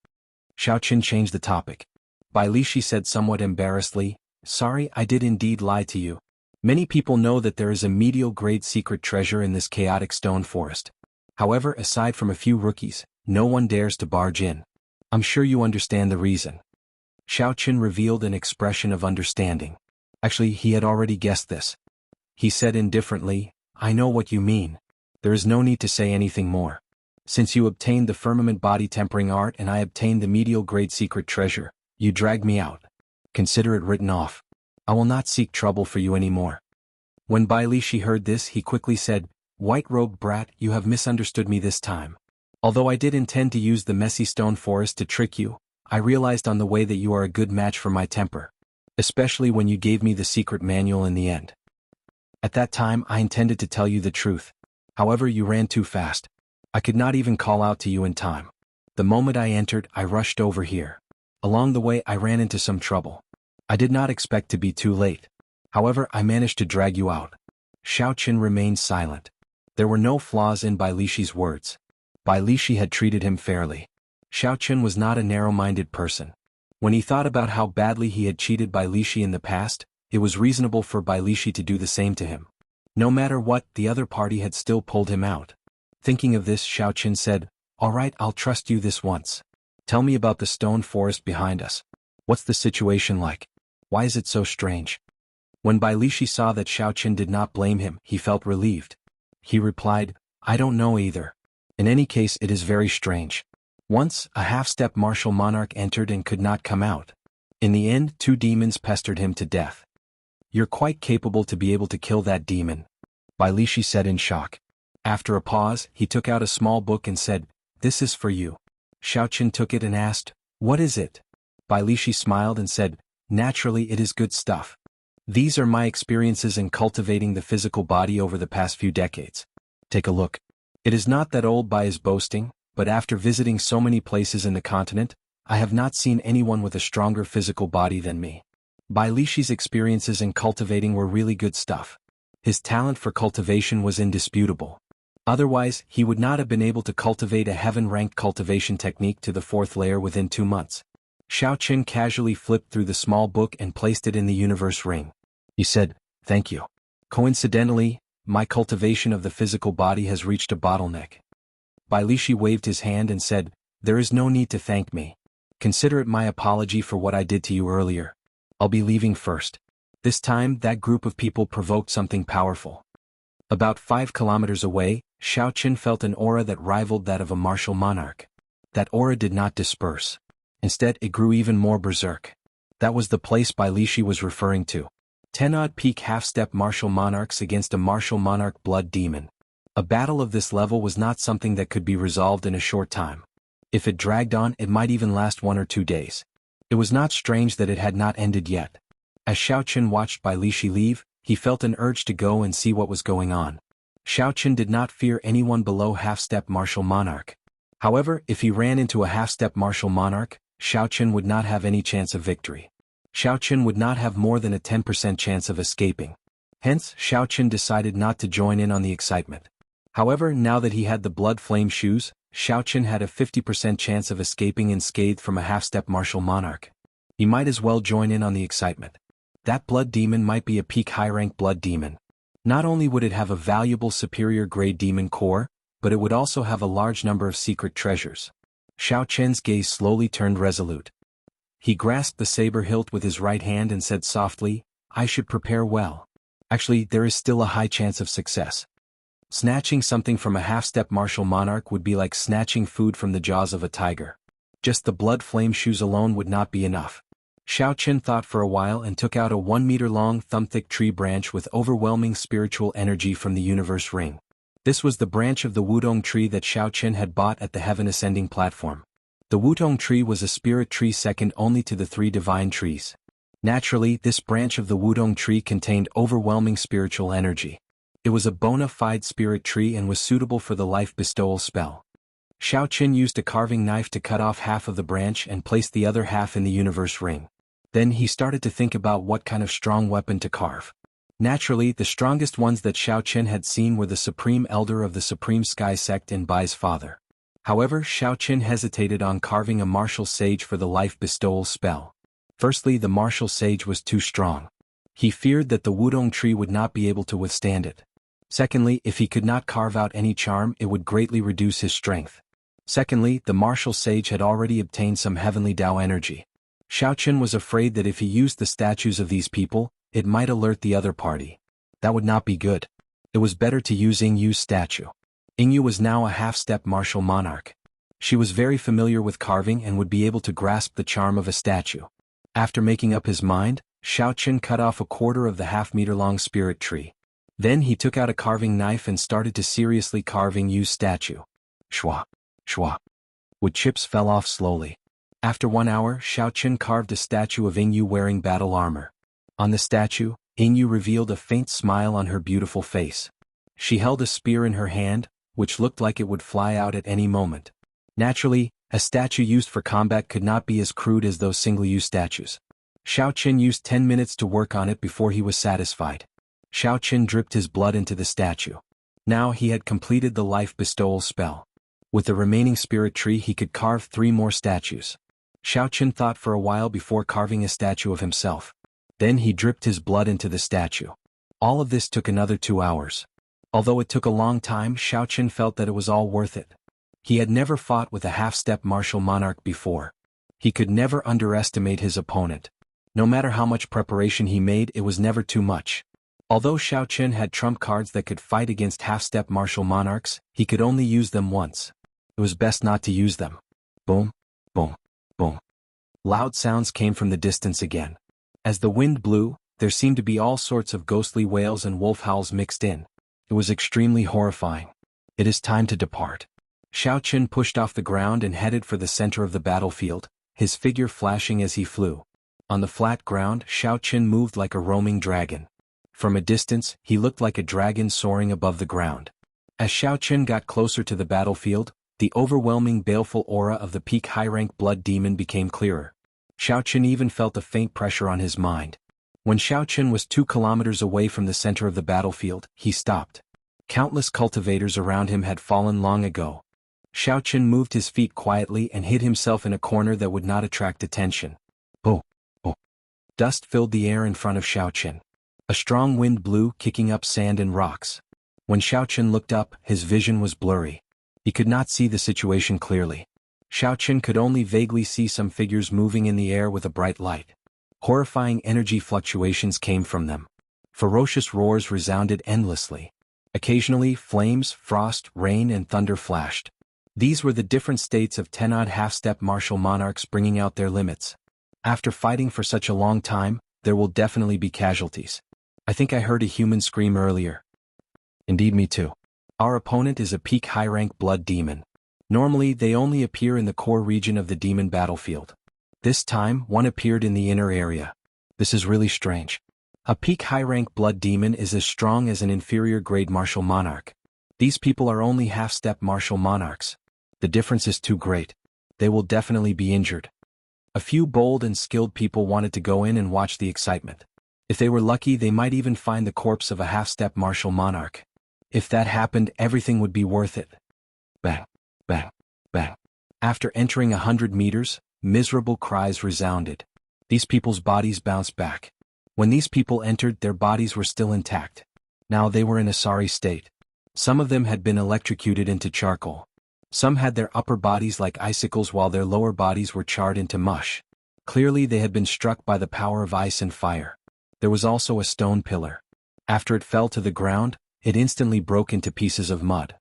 Xiao Chen changed the topic. Bai Lishi said somewhat embarrassedly, Sorry, I did indeed lie to you. Many people know that there is a medial-grade secret treasure in this chaotic stone forest. However, aside from a few rookies, no one dares to barge in. I'm sure you understand the reason. Xiao Chen revealed an expression of understanding. Actually, he had already guessed this. He said indifferently, I know what you mean. There is no need to say anything more. Since you obtained the firmament body tempering art and I obtained the medial grade secret treasure, you dragged me out. Consider it written off. I will not seek trouble for you anymore. When Bai Lishi heard this, he quickly said, White-robed brat, you have misunderstood me this time. Although I did intend to use the messy stone forest to trick you, I realized on the way that you are a good match for my temper. Especially when you gave me the secret manual in the end. At that time, I intended to tell you the truth. However, you ran too fast. I could not even call out to you in time. The moment I entered, I rushed over here. Along the way, I ran into some trouble. I did not expect to be too late. However, I managed to drag you out. Xiao Chen remained silent. There were no flaws in Bai Lishi's words. Bai Lishi had treated him fairly. Xiao Chen was not a narrow-minded person. When he thought about how badly he had cheated Bai Lishi in the past, it was reasonable for Bai Lishi to do the same to him. No matter what, the other party had still pulled him out. Thinking of this, Xiao Chen said, Alright, I'll trust you this once. Tell me about the stone forest behind us. What's the situation like? Why is it so strange? When Bai Lishi saw that Xiaoqin did not blame him, he felt relieved. He replied, I don't know either. In any case, it is very strange. Once, a half-step martial monarch entered and could not come out. In the end, 2 demons pestered him to death. You're quite capable to be able to kill that demon, Bai Lishi said in shock. After a pause, he took out a small book and said, This is for you. Xiaoqin took it and asked, What is it? Bai Lishi smiled and said, Naturally, it is good stuff. These are my experiences in cultivating the physical body over the past few decades. Take a look. It is not that old Bai is boasting, but after visiting so many places in the continent, I have not seen anyone with a stronger physical body than me. Bai Lishi's experiences in cultivating were really good stuff. His talent for cultivation was indisputable. Otherwise, he would not have been able to cultivate a heaven-ranked cultivation technique to the 4th layer within 2 months. Xiaoqin casually flipped through the small book and placed it in the universe ring. He said, Thank you. Coincidentally, my cultivation of the physical body has reached a bottleneck. Bai Lishi waved his hand and said, There is no need to thank me. Consider it my apology for what I did to you earlier. I'll be leaving first. This time, that group of people provoked something powerful. About 5 kilometers away, Xiaoqin felt an aura that rivaled that of a martial monarch. That aura did not disperse. Instead, it grew even more berserk. That was the place Bai Lishi was referring to. 10-odd peak half-step martial monarchs against a martial monarch blood demon. A battle of this level was not something that could be resolved in a short time. If it dragged on, it might even last 1 or 2 days. It was not strange that it had not ended yet. As Xiaoqin watched Bai Lishi leave, he felt an urge to go and see what was going on. Xiaoqin did not fear anyone below half-step martial monarch. However, if he ran into a half-step martial monarch, Xiaoqin would not have any chance of victory. Xiaoqin would not have more than a 10% chance of escaping. Hence, Xiaoqin decided not to join in on the excitement. However, now that he had the blood flame shoes, Xiaoqin had a 50% chance of escaping unscathed from a half-step martial monarch. He might as well join in on the excitement. That blood demon might be a peak high-rank blood demon. Not only would it have a valuable superior-grade demon core, but it would also have a large number of secret treasures. Xiaoqin's gaze slowly turned resolute. He grasped the saber hilt with his right hand and said softly, I should prepare well. Actually, there is still a high chance of success. Snatching something from a half-step martial monarch would be like snatching food from the jaws of a tiger. Just the blood flame shoes alone would not be enough. Xiaoqin thought for a while and took out a 1-meter-long thumb-thick tree branch with overwhelming spiritual energy from the universe ring. This was the branch of the Wudong tree that Xiaoqin had bought at the heaven ascending platform. The Wudong tree was a spirit tree second only to the 3 divine trees. Naturally, this branch of the Wudong tree contained overwhelming spiritual energy. It was a bona fide spirit tree and was suitable for the life bestowal spell. Xiaoqin used a carving knife to cut off half of the branch and placed the other half in the universe ring. Then he started to think about what kind of strong weapon to carve. Naturally, the strongest ones that Xiaoqin had seen were the Supreme Elder of the Supreme Sky Sect and Bai's father. However, Xiaoqin hesitated on carving a martial sage for the life bestowal spell. Firstly, the martial sage was too strong. He feared that the Wudong tree would not be able to withstand it. Secondly, if he could not carve out any charm, it would greatly reduce his strength. Secondly, the martial sage had already obtained some heavenly Tao energy. Xiaoqin was afraid that if he used the statues of these people, it might alert the other party. That would not be good. It was better to use Yingyu's statue. Yingyu was now a half-step martial monarch. She was very familiar with carving and would be able to grasp the charm of a statue. After making up his mind, Xiaoqin cut off a quarter of the half-meter-long spirit tree. Then he took out a carving knife and started to seriously carve Yingyu's statue. Shwa, shwa. Wood chips fell off slowly. After 1 hour, Xiaoqin carved a statue of Yingyu wearing battle armor. On the statue, Yingyu revealed a faint smile on her beautiful face. She held a spear in her hand, which looked like it would fly out at any moment. Naturally, a statue used for combat could not be as crude as those single-use statues. Xiaoqin used 10 minutes to work on it before he was satisfied. Xiaoqin dripped his blood into the statue. Now he had completed the life bestowal spell. With the remaining spirit tree he could carve 3 more statues. Xiaoqin thought for a while before carving a statue of himself. Then he dripped his blood into the statue. All of this took another 2 hours. Although it took a long time, Xiaoqin felt that it was all worth it. He had never fought with a half-step martial monarch before. He could never underestimate his opponent. No matter how much preparation he made, it was never too much. Although Xiao Chen had trump cards that could fight against half-step martial monarchs, he could only use them once. It was best not to use them. Boom, boom, boom. Loud sounds came from the distance again. As the wind blew, there seemed to be all sorts of ghostly wails and wolf howls mixed in. It was extremely horrifying. It is time to depart. Xiao Chen pushed off the ground and headed for the center of the battlefield, his figure flashing as he flew. On the flat ground, Xiao Chen moved like a roaming dragon. From a distance, he looked like a dragon soaring above the ground. As Xiao Chen got closer to the battlefield, the overwhelming baleful aura of the peak high-rank blood demon became clearer. Xiao Chen even felt a faint pressure on his mind. When Xiao Chen was 2 kilometers away from the center of the battlefield, he stopped. Countless cultivators around him had fallen long ago. Xiao Chen moved his feet quietly and hid himself in a corner that would not attract attention. Oh, oh. Dust filled the air in front of Xiao Chen. A strong wind blew, kicking up sand and rocks. When Xiao Chen looked up, his vision was blurry. He could not see the situation clearly. Xiao Chen could only vaguely see some figures moving in the air with a bright light. Horrifying energy fluctuations came from them. Ferocious roars resounded endlessly. Occasionally, flames, frost, rain, and thunder flashed. These were the different states of 10-odd half-step martial monarchs bringing out their limits. After fighting for such a long time, there will definitely be casualties. I think I heard a human scream earlier. Indeed, me too. Our opponent is a peak high-rank blood demon. Normally, they only appear in the core region of the demon battlefield. This time, one appeared in the inner area. This is really strange. A peak high-rank blood demon is as strong as an inferior-grade martial monarch. These people are only half-step martial monarchs. The difference is too great. They will definitely be injured. A few bold and skilled people wanted to go in and watch the excitement. If they were lucky, they might even find the corpse of a half-step martial monarch. If that happened, everything would be worth it. Bang, bang, bang. After entering 100 meters, miserable cries resounded. These people's bodies bounced back. When these people entered, their bodies were still intact. Now they were in a sorry state. Some of them had been electrocuted into charcoal. Some had their upper bodies like icicles while their lower bodies were charred into mush. Clearly they had been struck by the power of ice and fire. There was also a stone pillar. After it fell to the ground, it instantly broke into pieces of mud.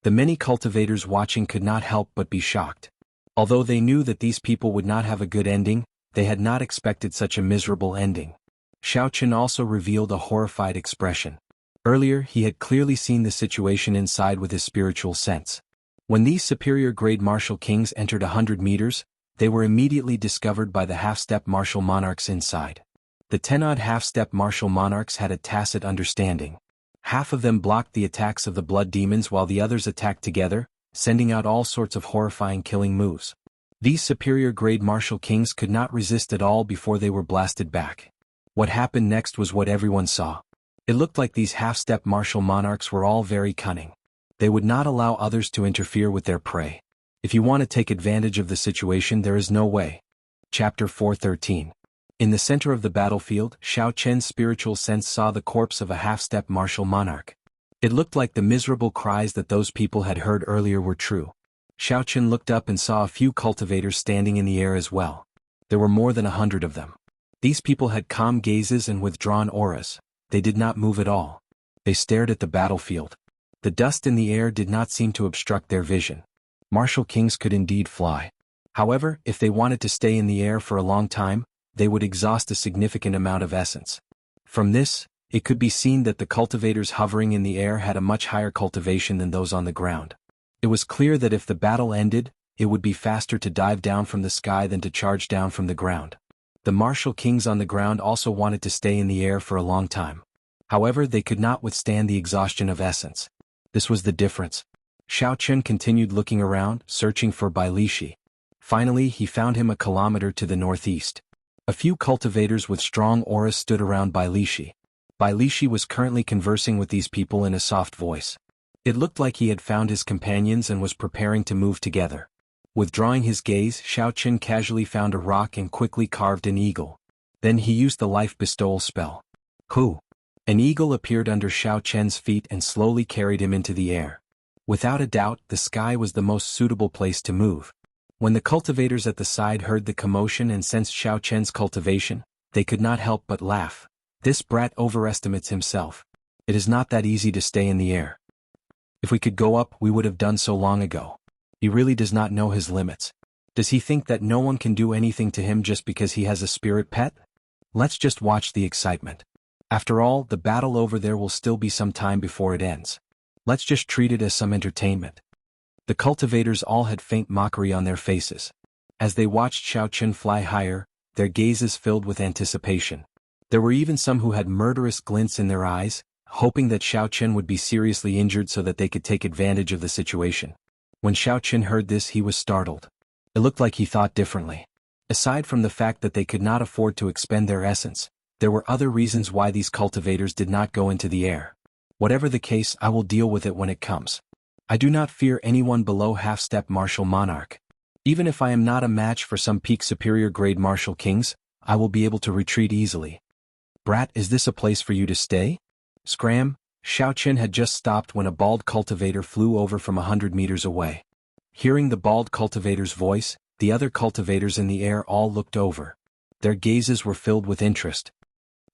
The many cultivators watching could not help but be shocked. Although they knew that these people would not have a good ending, they had not expected such a miserable ending. Xiao Chen also revealed a horrified expression. Earlier, he had clearly seen the situation inside with his spiritual sense. When these superior-grade martial kings entered 100 meters, they were immediately discovered by the half-step martial monarchs inside. The 10-odd half-step martial monarchs had a tacit understanding. Half of them blocked the attacks of the blood demons while the others attacked together, sending out all sorts of horrifying killing moves. These superior-grade martial kings could not resist at all before they were blasted back. What happened next was what everyone saw. It looked like these half-step martial monarchs were all very cunning. They would not allow others to interfere with their prey. If you want to take advantage of the situation, there is no way. Chapter 413. In the center of the battlefield, Xiao Chen's spiritual sense saw the corpse of a half-step martial monarch. It looked like the miserable cries that those people had heard earlier were true. Xiao Chen looked up and saw a few cultivators standing in the air as well. There were more than 100 of them. These people had calm gazes and withdrawn auras. They did not move at all. They stared at the battlefield. The dust in the air did not seem to obstruct their vision. Martial kings could indeed fly. However, if they wanted to stay in the air for a long time, they would exhaust a significant amount of essence. From this, it could be seen that the cultivators hovering in the air had a much higher cultivation than those on the ground. It was clear that if the battle ended, it would be faster to dive down from the sky than to charge down from the ground. The martial kings on the ground also wanted to stay in the air for a long time. However, they could not withstand the exhaustion of essence. This was the difference. Xiao Chen continued looking around, searching for Bai Lishi. Finally, he found him a kilometer to the northeast. A few cultivators with strong auras stood around Bai Lishi. Bai Lishi was currently conversing with these people in a soft voice. It looked like he had found his companions and was preparing to move together. Withdrawing his gaze, Xiao Chen casually found a rock and quickly carved an eagle. Then he used the life bestowal spell. Hu! An eagle appeared under Xiao Chen's feet and slowly carried him into the air. Without a doubt, the sky was the most suitable place to move. When the cultivators at the side heard the commotion and sensed Xiao Chen's cultivation, they could not help but laugh. This brat overestimates himself. It is not that easy to stay in the air. If we could go up, we would have done so long ago. He really does not know his limits. Does he think that no one can do anything to him just because he has a spirit pet? Let's just watch the excitement. After all, the battle over there will still be some time before it ends. Let's just treat it as some entertainment. The cultivators all had faint mockery on their faces. As they watched Xiao Chen fly higher, their gazes filled with anticipation. There were even some who had murderous glints in their eyes, hoping that Xiao Chen would be seriously injured so that they could take advantage of the situation. When Xiao Chen heard this, he was startled. It looked like he thought differently. Aside from the fact that they could not afford to expend their essence, there were other reasons why these cultivators did not go into the air. Whatever the case, I will deal with it when it comes. I do not fear anyone below half-step martial monarch. Even if I am not a match for some peak superior grade martial kings, I will be able to retreat easily. Brat, is this a place for you to stay? Scram! Xiao Chen had just stopped when a bald cultivator flew over from 100 meters away. Hearing the bald cultivator's voice, the other cultivators in the air all looked over. Their gazes were filled with interest.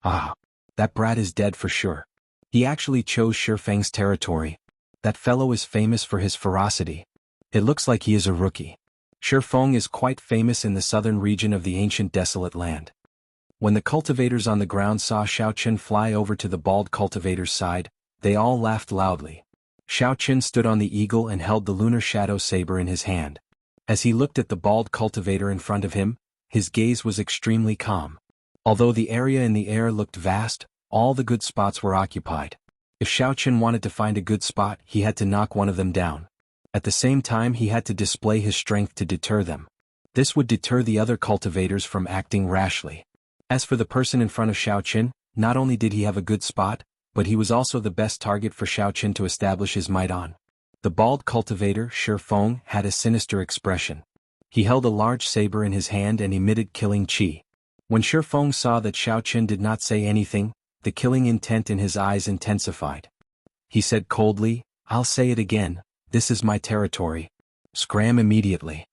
Ah! That brat is dead for sure. He actually chose Shifeng's territory. That fellow is famous for his ferocity. It looks like he is a rookie. Shifeng is quite famous in the southern region of the ancient desolate land. When the cultivators on the ground saw Xiao Chen fly over to the bald cultivator's side, they all laughed loudly. Xiao Chen stood on the eagle and held the lunar shadow saber in his hand. As he looked at the bald cultivator in front of him, his gaze was extremely calm. Although the area in the air looked vast, all the good spots were occupied. If Xiao Chen wanted to find a good spot, he had to knock one of them down. At the same time, he had to display his strength to deter them. This would deter the other cultivators from acting rashly. As for the person in front of Xiao Chen, not only did he have a good spot, but he was also the best target for Xiao Chen to establish his might on. The bald cultivator, Shifeng, had a sinister expression. He held a large saber in his hand and emitted killing chi. When Shifeng saw that Xiao Chen did not say anything, the killing intent in his eyes intensified. He said coldly, "I'll say it again, this is my territory." Scram immediately.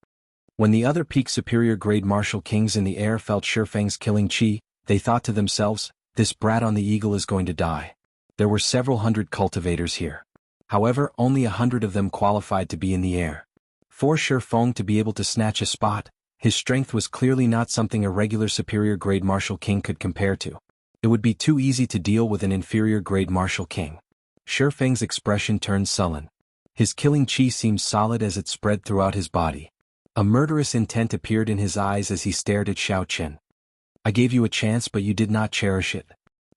When the other peak superior grade martial kings in the air felt Shifeng's killing chi, they thought to themselves, this brat on the eagle is going to die. There were several hundred cultivators here. However, only 100 of them qualified to be in the air. For Shifeng to be able to snatch a spot, his strength was clearly not something a regular superior grade martial king could compare to. It would be too easy to deal with an inferior grade martial king. Shifeng's expression turned sullen. His killing chi seemed solid as it spread throughout his body. A murderous intent appeared in his eyes as he stared at Xiao Chen. I gave you a chance, but you did not cherish it.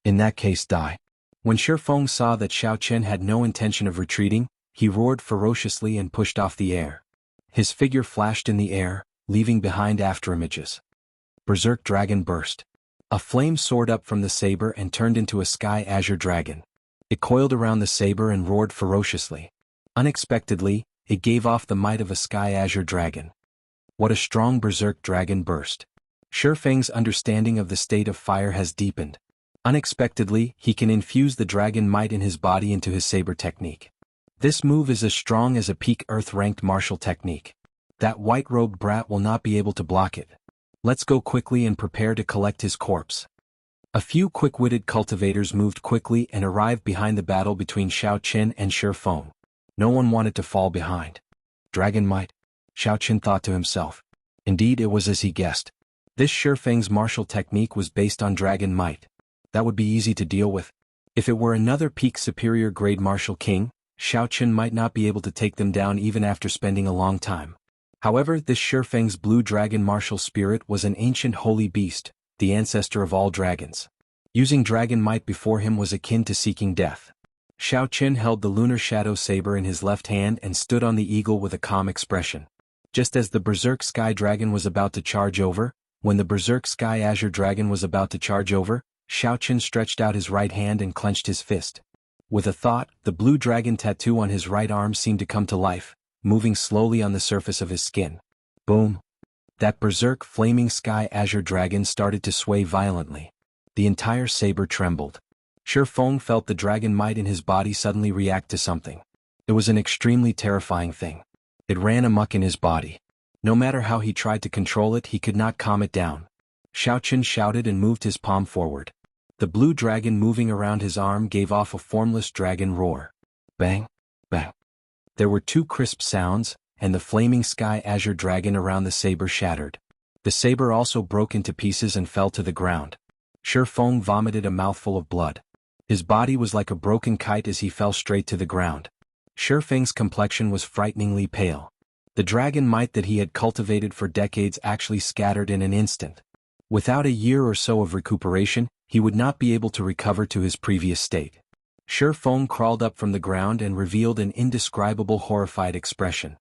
In that case, die. When Shifeng saw that Xiao Chen had no intention of retreating, he roared ferociously and pushed off the air. His figure flashed in the air, leaving behind afterimages. Berserk Dragon burst. A flame soared up from the saber and turned into a sky azure dragon. It coiled around the saber and roared ferociously. Unexpectedly, it gave off the might of a sky azure dragon. What a strong berserk dragon burst. Shifeng's understanding of the state of fire has deepened. Unexpectedly, he can infuse the dragon might in his body into his saber technique. This move is as strong as a peak earth-ranked martial technique. That white-robed brat will not be able to block it. Let's go quickly and prepare to collect his corpse. A few quick-witted cultivators moved quickly and arrived behind the battle between Xiao Chen and Shifeng. No one wanted to fall behind. Dragon might? Xiao Chen thought to himself. Indeed, it was as he guessed. This Shifeng's martial technique was based on dragon might. That would be easy to deal with. If it were another peak superior grade martial king, Xiao Chen might not be able to take them down even after spending a long time. However, this Shifeng's blue dragon martial spirit was an ancient holy beast, the ancestor of all dragons. Using dragon might before him was akin to seeking death. Xiao Chen held the lunar shadow saber in his left hand and stood on the eagle with a calm expression. Just as the berserk sky dragon was about to charge over, when the berserk sky azure dragon was about to charge over, Xiao Chen stretched out his right hand and clenched his fist. With a thought, the blue dragon tattoo on his right arm seemed to come to life, moving slowly on the surface of his skin. Boom! That berserk flaming sky azure dragon started to sway violently. The entire saber trembled. Shifeng felt the dragon might in his body suddenly react to something. It was an extremely terrifying thing. It ran amok in his body. No matter how he tried to control it, he could not calm it down. Xiao Chen shouted and moved his palm forward. The blue dragon moving around his arm gave off a formless dragon roar. Bang, bang. There were two crisp sounds, and the flaming sky azure dragon around the saber shattered. The saber also broke into pieces and fell to the ground. Shi Feng vomited a mouthful of blood. His body was like a broken kite as he fell straight to the ground. Shi Feng's complexion was frighteningly pale. The dragon might that he had cultivated for decades actually scattered in an instant. Without a year or so of recuperation, he would not be able to recover to his previous state. Shi Feng crawled up from the ground and revealed an indescribable horrified expression.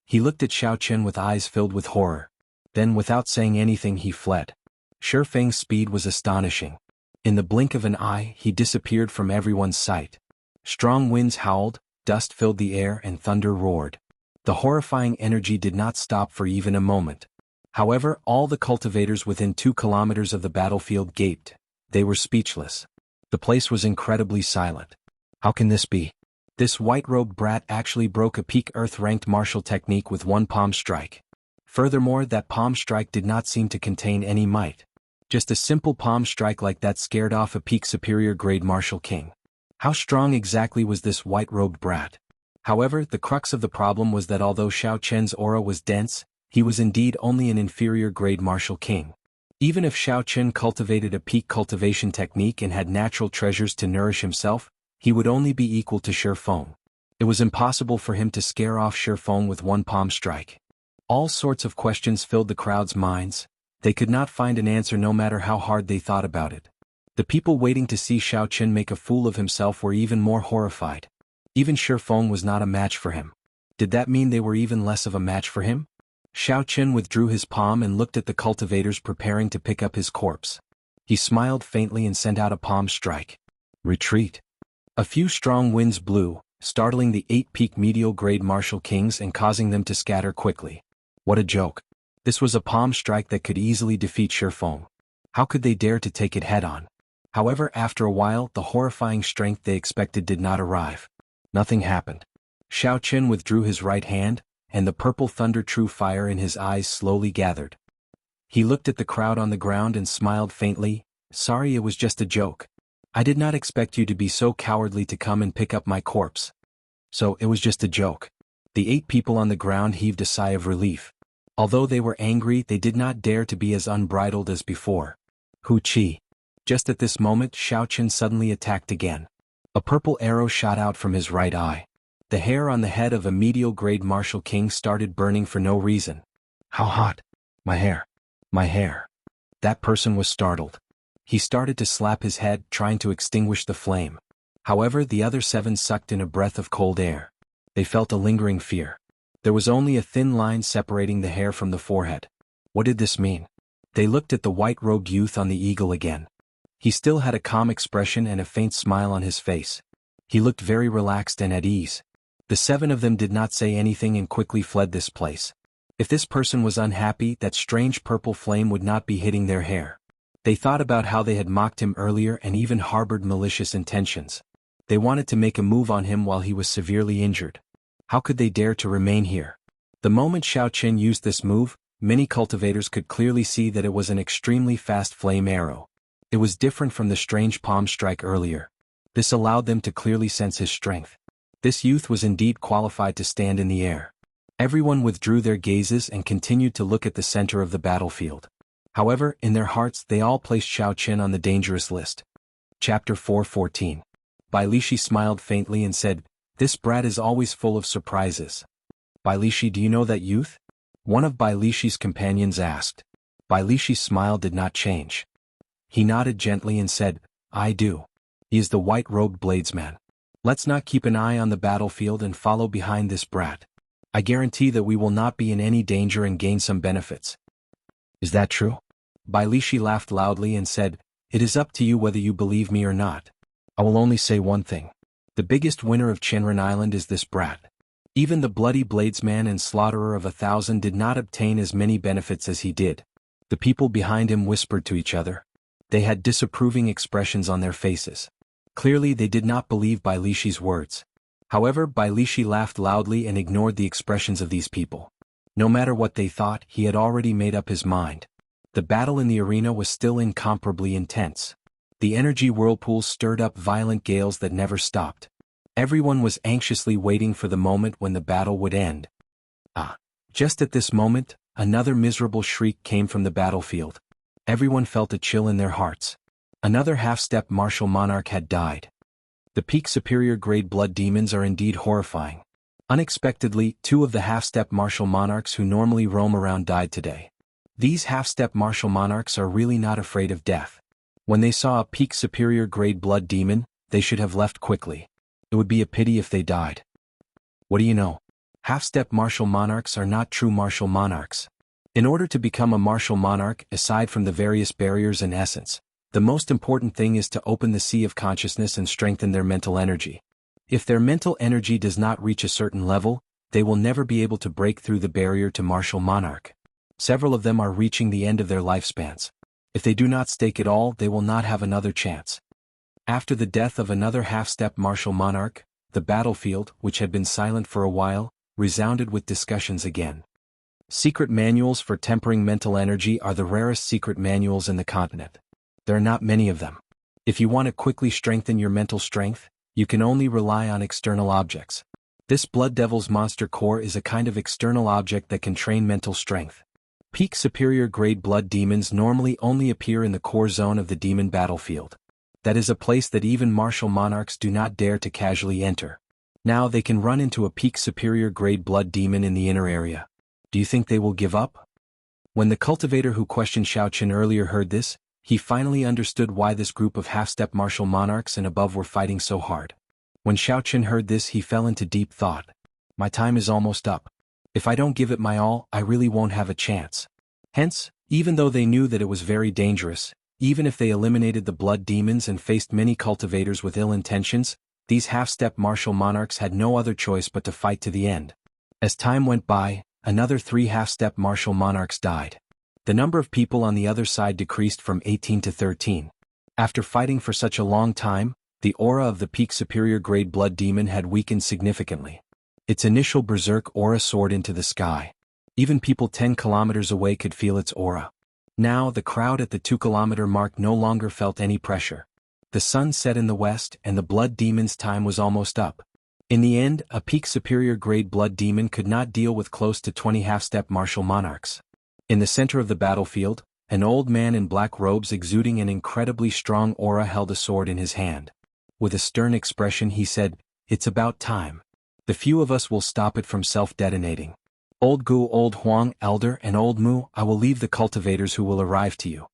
He looked at Xiao Chen with eyes filled with horror. Then without saying anything he fled. Shi Feng's speed was astonishing. In the blink of an eye he disappeared from everyone's sight. Strong winds howled, dust filled the air and thunder roared. The horrifying energy did not stop for even a moment. However, all the cultivators within 2 kilometers of the battlefield gaped. They were speechless. The place was incredibly silent. How can this be? This white-robed brat actually broke a peak Earth-ranked martial technique with one palm strike. Furthermore, that palm strike did not seem to contain any might. Just a simple palm strike like that scared off a peak superior grade martial king. How strong exactly was this white-robed brat? However, the crux of the problem was that although Xiao Chen's aura was dense, he was indeed only an inferior grade martial king. Even if Xiao Chen cultivated a peak cultivation technique and had natural treasures to nourish himself, he would only be equal to Shi Feng. It was impossible for him to scare off Shi Feng with one palm strike. All sorts of questions filled the crowd's minds. They could not find an answer no matter how hard they thought about it. The people waiting to see Xiao Chen make a fool of himself were even more horrified. Even Shi Feng was not a match for him. Did that mean they were even less of a match for him? Xiao Chen withdrew his palm and looked at the cultivators preparing to pick up his corpse. He smiled faintly and sent out a palm strike. Retreat. A few strong winds blew, startling the 8 peak medial grade martial kings and causing them to scatter quickly. What a joke. This was a palm strike that could easily defeat Shi Feng. How could they dare to take it head-on? However, after a while, the horrifying strength they expected did not arrive. Nothing happened. Xiao Chen withdrew his right hand, and the purple thunder true fire in his eyes slowly gathered. He looked at the crowd on the ground and smiled faintly. Sorry, it was just a joke. I did not expect you to be so cowardly to come and pick up my corpse. So, it was just a joke. The 8 people on the ground heaved a sigh of relief. Although they were angry, they did not dare to be as unbridled as before. Hu Qi. Just at this moment, Xiao Chen suddenly attacked again. A purple arrow shot out from his right eye. The hair on the head of a medial grade martial king started burning for no reason. How hot? My hair. My hair. That person was startled. He started to slap his head, trying to extinguish the flame. However, the other 7 sucked in a breath of cold air. They felt a lingering fear. There was only a thin line separating the hair from the forehead. What did this mean? They looked at the white-robed youth on the eagle again. He still had a calm expression and a faint smile on his face. He looked very relaxed and at ease. The 7 of them did not say anything and quickly fled this place. If this person was unhappy, that strange purple flame would not be hitting their hair. They thought about how they had mocked him earlier and even harbored malicious intentions. They wanted to make a move on him while he was severely injured. How could they dare to remain here? The moment Xiao Chen used this move, many cultivators could clearly see that it was an extremely fast flame arrow. It was different from the strange palm strike earlier. This allowed them to clearly sense his strength. This youth was indeed qualified to stand in the air. Everyone withdrew their gazes and continued to look at the center of the battlefield. However, in their hearts they all placed Xiao Chen on the dangerous list. Chapter 4:14. Bai Lishi smiled faintly and said, "This brat is always full of surprises." Bai Lishi, do you know that youth? One of Bai Lishi's companions asked. Bai Lishi's smile did not change. He nodded gently and said, I do. He is the white-robed bladesman. Let's not keep an eye on the battlefield and follow behind this brat. I guarantee that we will not be in any danger and gain some benefits. Is that true? Bai Lishi laughed loudly and said, It is up to you whether you believe me or not. I will only say one thing. The biggest winner of Chenren Island is this brat. Even the bloody bladesman and slaughterer of 1,000 did not obtain as many benefits as he did. The people behind him whispered to each other. They had disapproving expressions on their faces. Clearly they did not believe Bai Lishi's words. However, Bai Lishi laughed loudly and ignored the expressions of these people. No matter what they thought, he had already made up his mind. The battle in the arena was still incomparably intense. The energy whirlpools stirred up violent gales that never stopped. Everyone was anxiously waiting for the moment when the battle would end. Just at this moment, another miserable shriek came from the battlefield. Everyone felt a chill in their hearts. Another half-step martial monarch had died. The peak superior grade blood demons are indeed horrifying. Unexpectedly, 2 of the half-step martial monarchs who normally roam around died today. These half-step martial monarchs are really not afraid of death. When they saw a peak superior grade blood demon, they should have left quickly. It would be a pity if they died. What do you know? Half-step martial monarchs are not true martial monarchs. In order to become a martial monarch, aside from the various barriers and essence, the most important thing is to open the sea of consciousness and strengthen their mental energy. If their mental energy does not reach a certain level, they will never be able to break through the barrier to martial monarch. Several of them are reaching the end of their lifespans. If they do not stake it all, they will not have another chance. After the death of another half-step martial monarch, the battlefield, which had been silent for a while, resounded with discussions again. Secret manuals for tempering mental energy are the rarest secret manuals in the continent. There are not many of them. If you want to quickly strengthen your mental strength, you can only rely on external objects. This Blood Devil's Monster Core is a kind of external object that can train mental strength. Peak superior grade blood demons normally only appear in the core zone of the demon battlefield. That is a place that even martial monarchs do not dare to casually enter. Now they can run into a peak superior grade blood demon in the inner area. Do you think they will give up? When the cultivator who questioned Xiao Qin earlier heard this, he finally understood why this group of half-step martial monarchs and above were fighting so hard. When Xiao Qin heard this, he fell into deep thought. My time is almost up. If I don't give it my all, I really won't have a chance. Hence, even though they knew that it was very dangerous, even if they eliminated the blood demons and faced many cultivators with ill intentions, these half-step martial monarchs had no other choice but to fight to the end. As time went by, another 3 half-step martial monarchs died. The number of people on the other side decreased from 18 to 13. After fighting for such a long time, the aura of the peak superior grade blood demon had weakened significantly. Its initial berserk aura soared into the sky. Even people 10 kilometers away could feel its aura. Now the crowd at the 2-kilometer mark no longer felt any pressure. The sun set in the west and the blood demon's time was almost up. In the end, a peak superior grade blood demon could not deal with close to 20 half-step martial monarchs. In the center of the battlefield, an old man in black robes exuding an incredibly strong aura held a sword in his hand. With a stern expression he said, "It's about time. The few of us will stop it from self-detonating. Old Gu, Old Huang, Elder, and Old Mu, I will leave the cultivators who will arrive to you."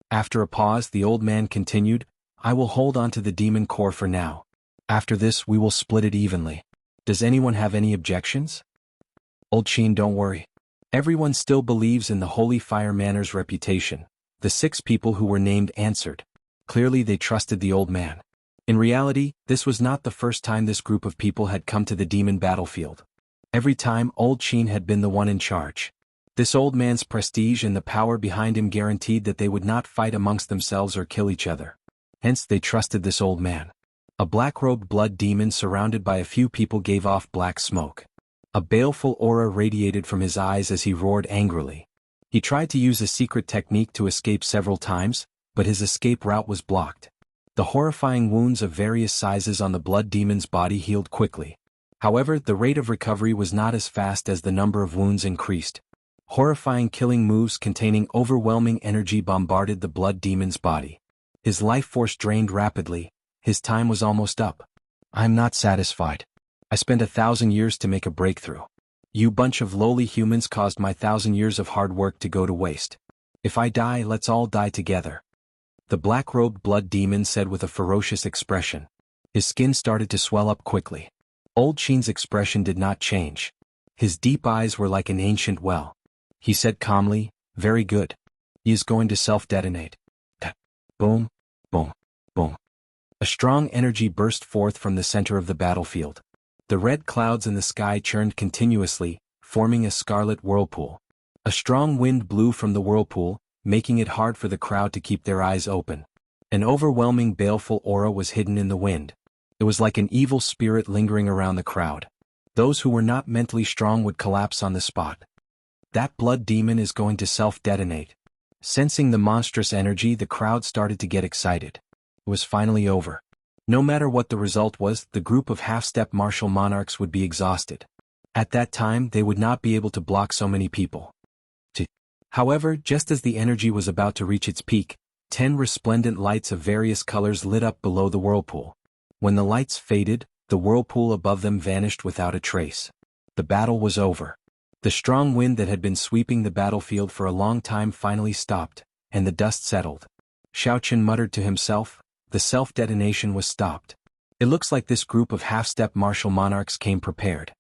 After a pause, the old man continued, "I will hold on to the demon core for now. After this we will split it evenly. Does anyone have any objections?" "Old Qin, don't worry. Everyone still believes in the Holy Fire Manor's reputation," the 6 people who were named answered. Clearly they trusted the old man. In reality, this was not the first time this group of people had come to the demon battlefield. Every time, Old Qin had been the one in charge. This old man's prestige and the power behind him guaranteed that they would not fight amongst themselves or kill each other. Hence they trusted this old man. A black-robed blood demon surrounded by a few people gave off black smoke. A baleful aura radiated from his eyes as he roared angrily. He tried to use a secret technique to escape several times, but his escape route was blocked. The horrifying wounds of various sizes on the blood demon's body healed quickly. However, the rate of recovery was not as fast as the number of wounds increased. Horrifying killing moves containing overwhelming energy bombarded the blood demon's body. His life force drained rapidly. His time was almost up. "I am not satisfied. I spent 1,000 years to make a breakthrough. You bunch of lowly humans caused my 1,000 years of hard work to go to waste. If I die, let's all die together." The black-robed blood demon said with a ferocious expression. His skin started to swell up quickly. Old Qin's expression did not change. His deep eyes were like an ancient well. He said calmly, "Very good. He is going to self-detonate." Boom, boom, boom. A strong energy burst forth from the center of the battlefield. The red clouds in the sky churned continuously, forming a scarlet whirlpool. A strong wind blew from the whirlpool, making it hard for the crowd to keep their eyes open. An overwhelming baleful aura was hidden in the wind. It was like an evil spirit lingering around the crowd. Those who were not mentally strong would collapse on the spot. That blood demon is going to self-detonate. Sensing the monstrous energy, the crowd started to get excited. It was finally over. No matter what the result was, the group of half-step martial monarchs would be exhausted. At that time, they would not be able to block so many people. However, just as the energy was about to reach its peak, 10 resplendent lights of various colors lit up below the whirlpool. When the lights faded, the whirlpool above them vanished without a trace. The battle was over. The strong wind that had been sweeping the battlefield for a long time finally stopped, and the dust settled. Xiao Chen muttered to himself, the self-detonation was stopped. It looks like this group of half-step martial monarchs came prepared.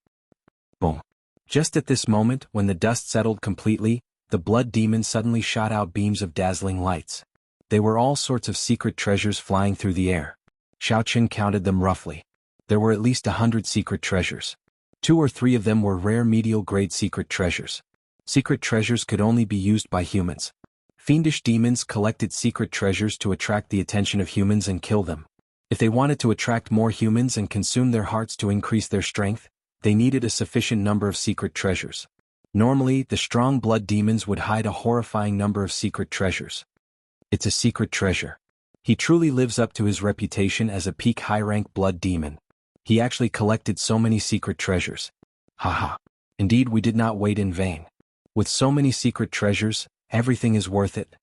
Boom. Just at this moment, when the dust settled completely, the blood demon suddenly shot out beams of dazzling lights. They were all sorts of secret treasures flying through the air. Xiao Chen counted them roughly. There were at least 100 secret treasures. 2 or 3 of them were rare medial-grade secret treasures. Secret treasures could only be used by humans. Fiendish demons collected secret treasures to attract the attention of humans and kill them. If they wanted to attract more humans and consume their hearts to increase their strength, they needed a sufficient number of secret treasures. Normally, the strong blood demons would hide a horrifying number of secret treasures. It's a secret treasure. He truly lives up to his reputation as a peak high-rank blood demon. He actually collected so many secret treasures. Haha. Indeed, we did not wait in vain. With so many secret treasures, everything is worth it.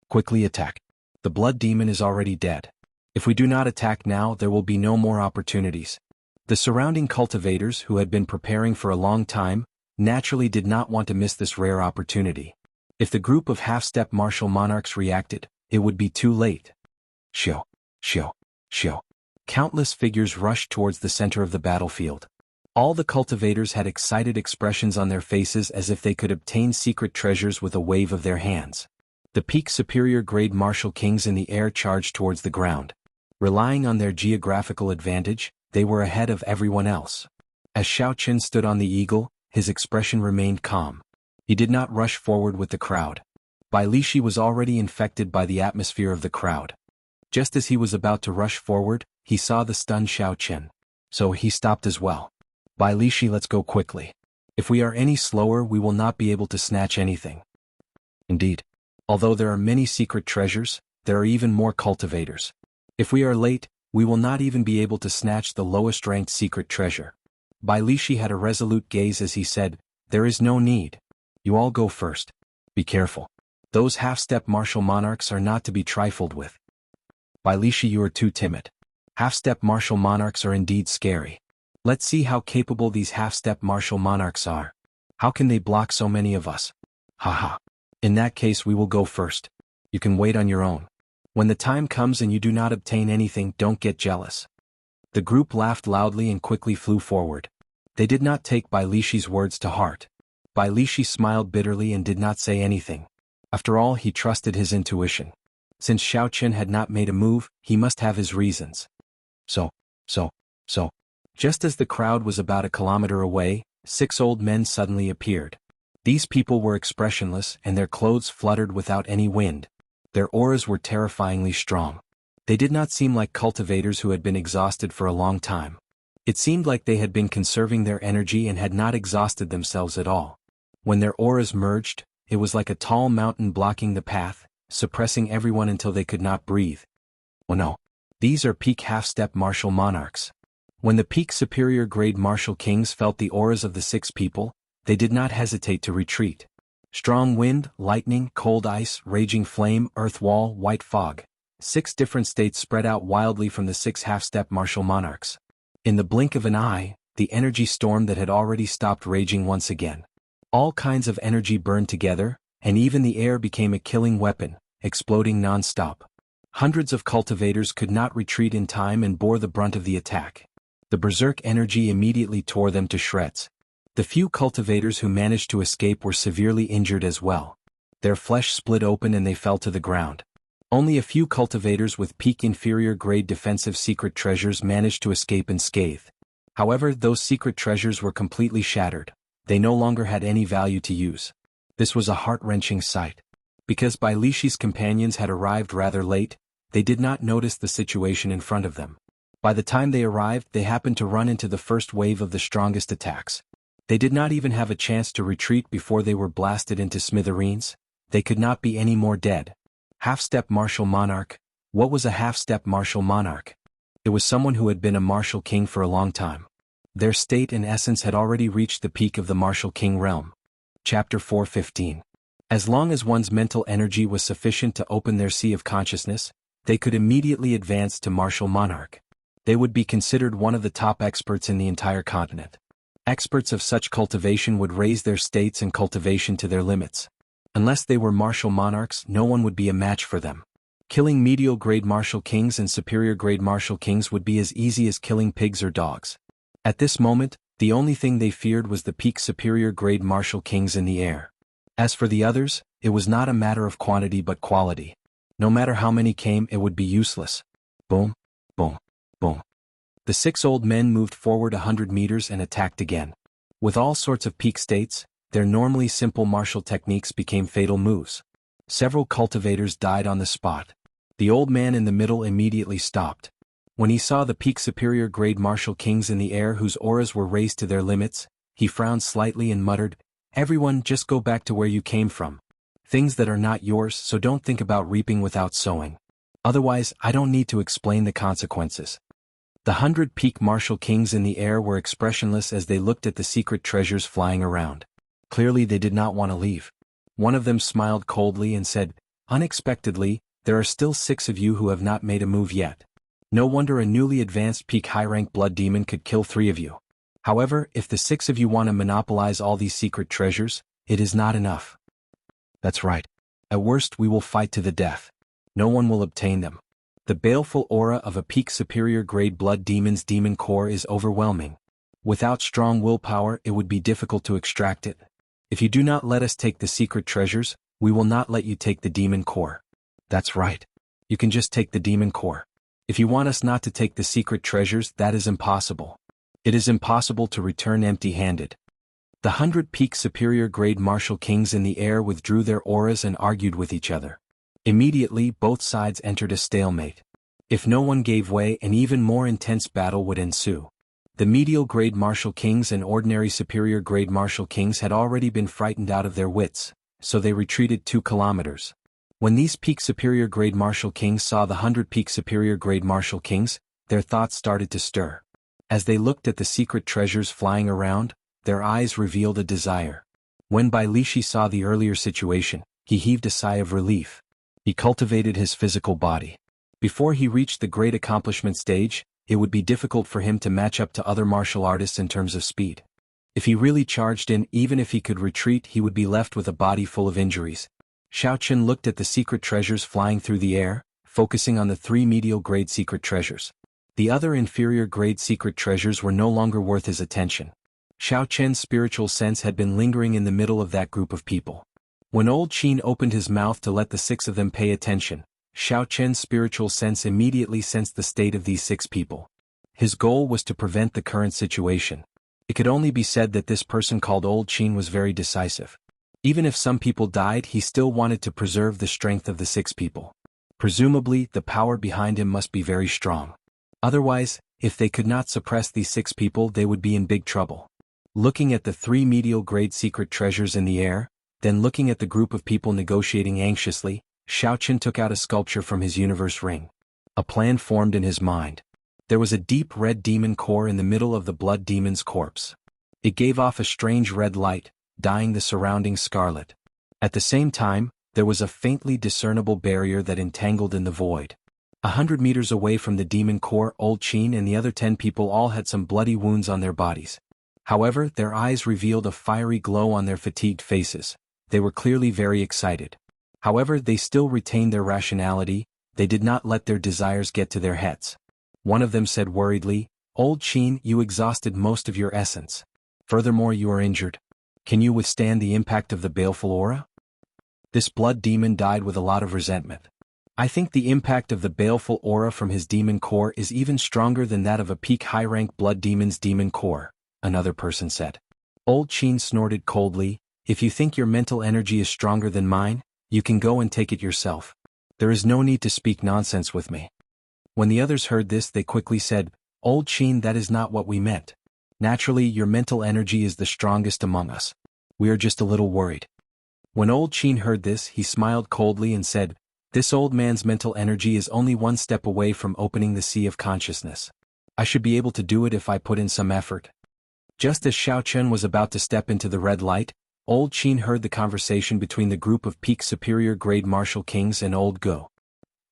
Quickly attack. The blood demon is already dead. If we do not attack now, there will be no more opportunities. The surrounding cultivators, who had been preparing for a long time, naturally did not want to miss this rare opportunity. If the group of half-step martial monarchs reacted, it would be too late. Shio, shio, shio. Countless figures rushed towards the center of the battlefield. All the cultivators had excited expressions on their faces as if they could obtain secret treasures with a wave of their hands. The peak superior grade martial kings in the air charged towards the ground. Relying on their geographical advantage, they were ahead of everyone else. As Xiao Chen stood on the eagle, his expression remained calm. He did not rush forward with the crowd. Bai Lishi was already infected by the atmosphere of the crowd. Just as he was about to rush forward, he saw the stunned Xiao Chen. So he stopped as well. Bai Lishi, let's go quickly. If we are any slower, we will not be able to snatch anything. Indeed. Although there are many secret treasures, there are even more cultivators. If we are late, we will not even be able to snatch the lowest-ranked secret treasure. Bai Lishi had a resolute gaze as he said, there is no need. You all go first. Be careful. Those half-step martial monarchs are not to be trifled with. Bai Lishi, you are too timid. Half-step martial monarchs are indeed scary. Let's see how capable these half-step martial monarchs are. How can they block so many of us? Haha. In that case, we will go first. You can wait on your own. When the time comes and you do not obtain anything, don't get jealous. The group laughed loudly and quickly flew forward. They did not take Bai Lishi's words to heart. Bai Lishi smiled bitterly and did not say anything. After all, he trusted his intuition. Since Xiao Chen had not made a move, he must have his reasons. So. Just as the crowd was about a kilometer away, 6 old men suddenly appeared. These people were expressionless and their clothes fluttered without any wind. Their auras were terrifyingly strong. They did not seem like cultivators who had been exhausted for a long time. It seemed like they had been conserving their energy and had not exhausted themselves at all. When their auras merged, it was like a tall mountain blocking the path, suppressing everyone until they could not breathe. Oh no. These are peak half-step martial monarchs. When the peak superior grade martial kings felt the auras of the 6 people, they did not hesitate to retreat. Strong wind, lightning, cold ice, raging flame, earth wall, white fog. 6 different states spread out wildly from the 6 half-step martial monarchs. In the blink of an eye, the energy storm that had already stopped raging once again. All kinds of energy burned together, and even the air became a killing weapon, exploding non-stop. Hundreds of cultivators could not retreat in time and bore the brunt of the attack. The berserk energy immediately tore them to shreds. The few cultivators who managed to escape were severely injured as well. Their flesh split open and they fell to the ground. Only a few cultivators with peak inferior grade defensive secret treasures managed to escape unscathed. However, those secret treasures were completely shattered. They no longer had any value to use. This was a heart-wrenching sight. Because Bai Lishi's companions had arrived rather late, they did not notice the situation in front of them. By the time they arrived, they happened to run into the first wave of the strongest attacks. They did not even have a chance to retreat before they were blasted into smithereens. They could not be any more dead. Half-step martial monarch. What was a half-step martial monarch? It was someone who had been a martial king for a long time. Their state and essence had already reached the peak of the martial king realm. Chapter 4:15. As long as one's mental energy was sufficient to open their sea of consciousness, they could immediately advance to martial monarch. They would be considered one of the top experts in the entire continent. Experts of such cultivation would raise their states and cultivation to their limits. Unless they were martial monarchs, no one would be a match for them. Killing medial-grade martial kings and superior-grade martial kings would be as easy as killing pigs or dogs. At this moment, the only thing they feared was the peak superior-grade martial kings in the air. As for the others, it was not a matter of quantity but quality. No matter how many came, it would be useless. Boom, boom, boom. The 6 old men moved forward 100 meters and attacked again. With all sorts of peak states, their normally simple martial techniques became fatal moves. Several cultivators died on the spot. The old man in the middle immediately stopped. When he saw the peak superior grade martial kings in the air whose auras were raised to their limits, he frowned slightly and muttered, "Everyone just go back to where you came from. Things that are not yours, so don't think about reaping without sowing. Otherwise, I don't need to explain the consequences." The 100 peak martial kings in the air were expressionless as they looked at the secret treasures flying around. Clearly they did not want to leave. One of them smiled coldly and said, "Unexpectedly, there are still 6 of you who have not made a move yet. No wonder a newly advanced peak high-rank blood demon could kill 3 of you. However, if the 6 of you want to monopolize all these secret treasures, it is not enough. That's right. At worst we will fight to the death. No one will obtain them. The baleful aura of a peak superior grade blood demon's demon core is overwhelming. Without strong willpower it would be difficult to extract it. If you do not let us take the secret treasures, we will not let you take the demon core." "That's right. You can just take the demon core. If you want us not to take the secret treasures, that is impossible. It is impossible to return empty-handed." The 100 peak superior grade martial kings in the air withdrew their auras and argued with each other. Immediately both sides entered a stalemate. If no one gave way, an even more intense battle would ensue. The medial grade martial kings and ordinary superior grade martial kings had already been frightened out of their wits, so they retreated 2 kilometers. When these peak superior grade martial kings saw the 100 peak superior grade martial kings, their thoughts started to stir. As they looked at the secret treasures flying around, their eyes revealed a desire. When Bai Lishi saw the earlier situation, he heaved a sigh of relief. He cultivated his physical body. Before he reached the great accomplishment stage, it would be difficult for him to match up to other martial artists in terms of speed. If he really charged in, even if he could retreat, he would be left with a body full of injuries. Xiaoqun looked at the secret treasures flying through the air, focusing on the 3 medial grade secret treasures. The other inferior grade secret treasures were no longer worth his attention. Xiaoqun's spiritual sense had been lingering in the middle of that group of people. When old Qin opened his mouth to let the 6 of them pay attention, Xiaoqun's spiritual sense immediately sensed the state of these 6 people. His goal was to prevent the current situation. It could only be said that this person called Old Qin was very decisive. Even if some people died, he still wanted to preserve the strength of the 6 people. Presumably, the power behind him must be very strong. Otherwise, if they could not suppress these 6 people, they would be in big trouble. Looking at the 3 medial grade secret treasures in the air, then looking at the group of people negotiating anxiously, Xiaoqun took out a sculpture from his universe ring. A plan formed in his mind. There was a deep red demon core in the middle of the blood demon's corpse. It gave off a strange red light, dyeing the surrounding scarlet. At the same time, there was a faintly discernible barrier that entangled in the void. 100 meters away from the demon core, Old Qin and the other 10 people all had some bloody wounds on their bodies. However, their eyes revealed a fiery glow on their fatigued faces. They were clearly very excited. However, they still retained their rationality. They did not let their desires get to their heads. One of them said worriedly, "Old Qin, you exhausted most of your essence. Furthermore, you are injured. Can you withstand the impact of the baleful aura?" This blood demon died with a lot of resentment. "I think the impact of the baleful aura from his demon core is even stronger than that of a peak high-rank blood demon's demon core," another person said. Old Qin snorted coldly, "If you think your mental energy is stronger than mine, you can go and take it yourself. There is no need to speak nonsense with me." When the others heard this, they quickly said, "Old Qin, that is not what we meant. Naturally, your mental energy is the strongest among us. We are just a little worried." When Old Qin heard this, he smiled coldly and said, "This old man's mental energy is only one step away from opening the sea of consciousness. I should be able to do it if I put in some effort." Just as Xiao Chen was about to step into the red light, Old Qin heard the conversation between the group of peak superior grade martial kings and Old Go.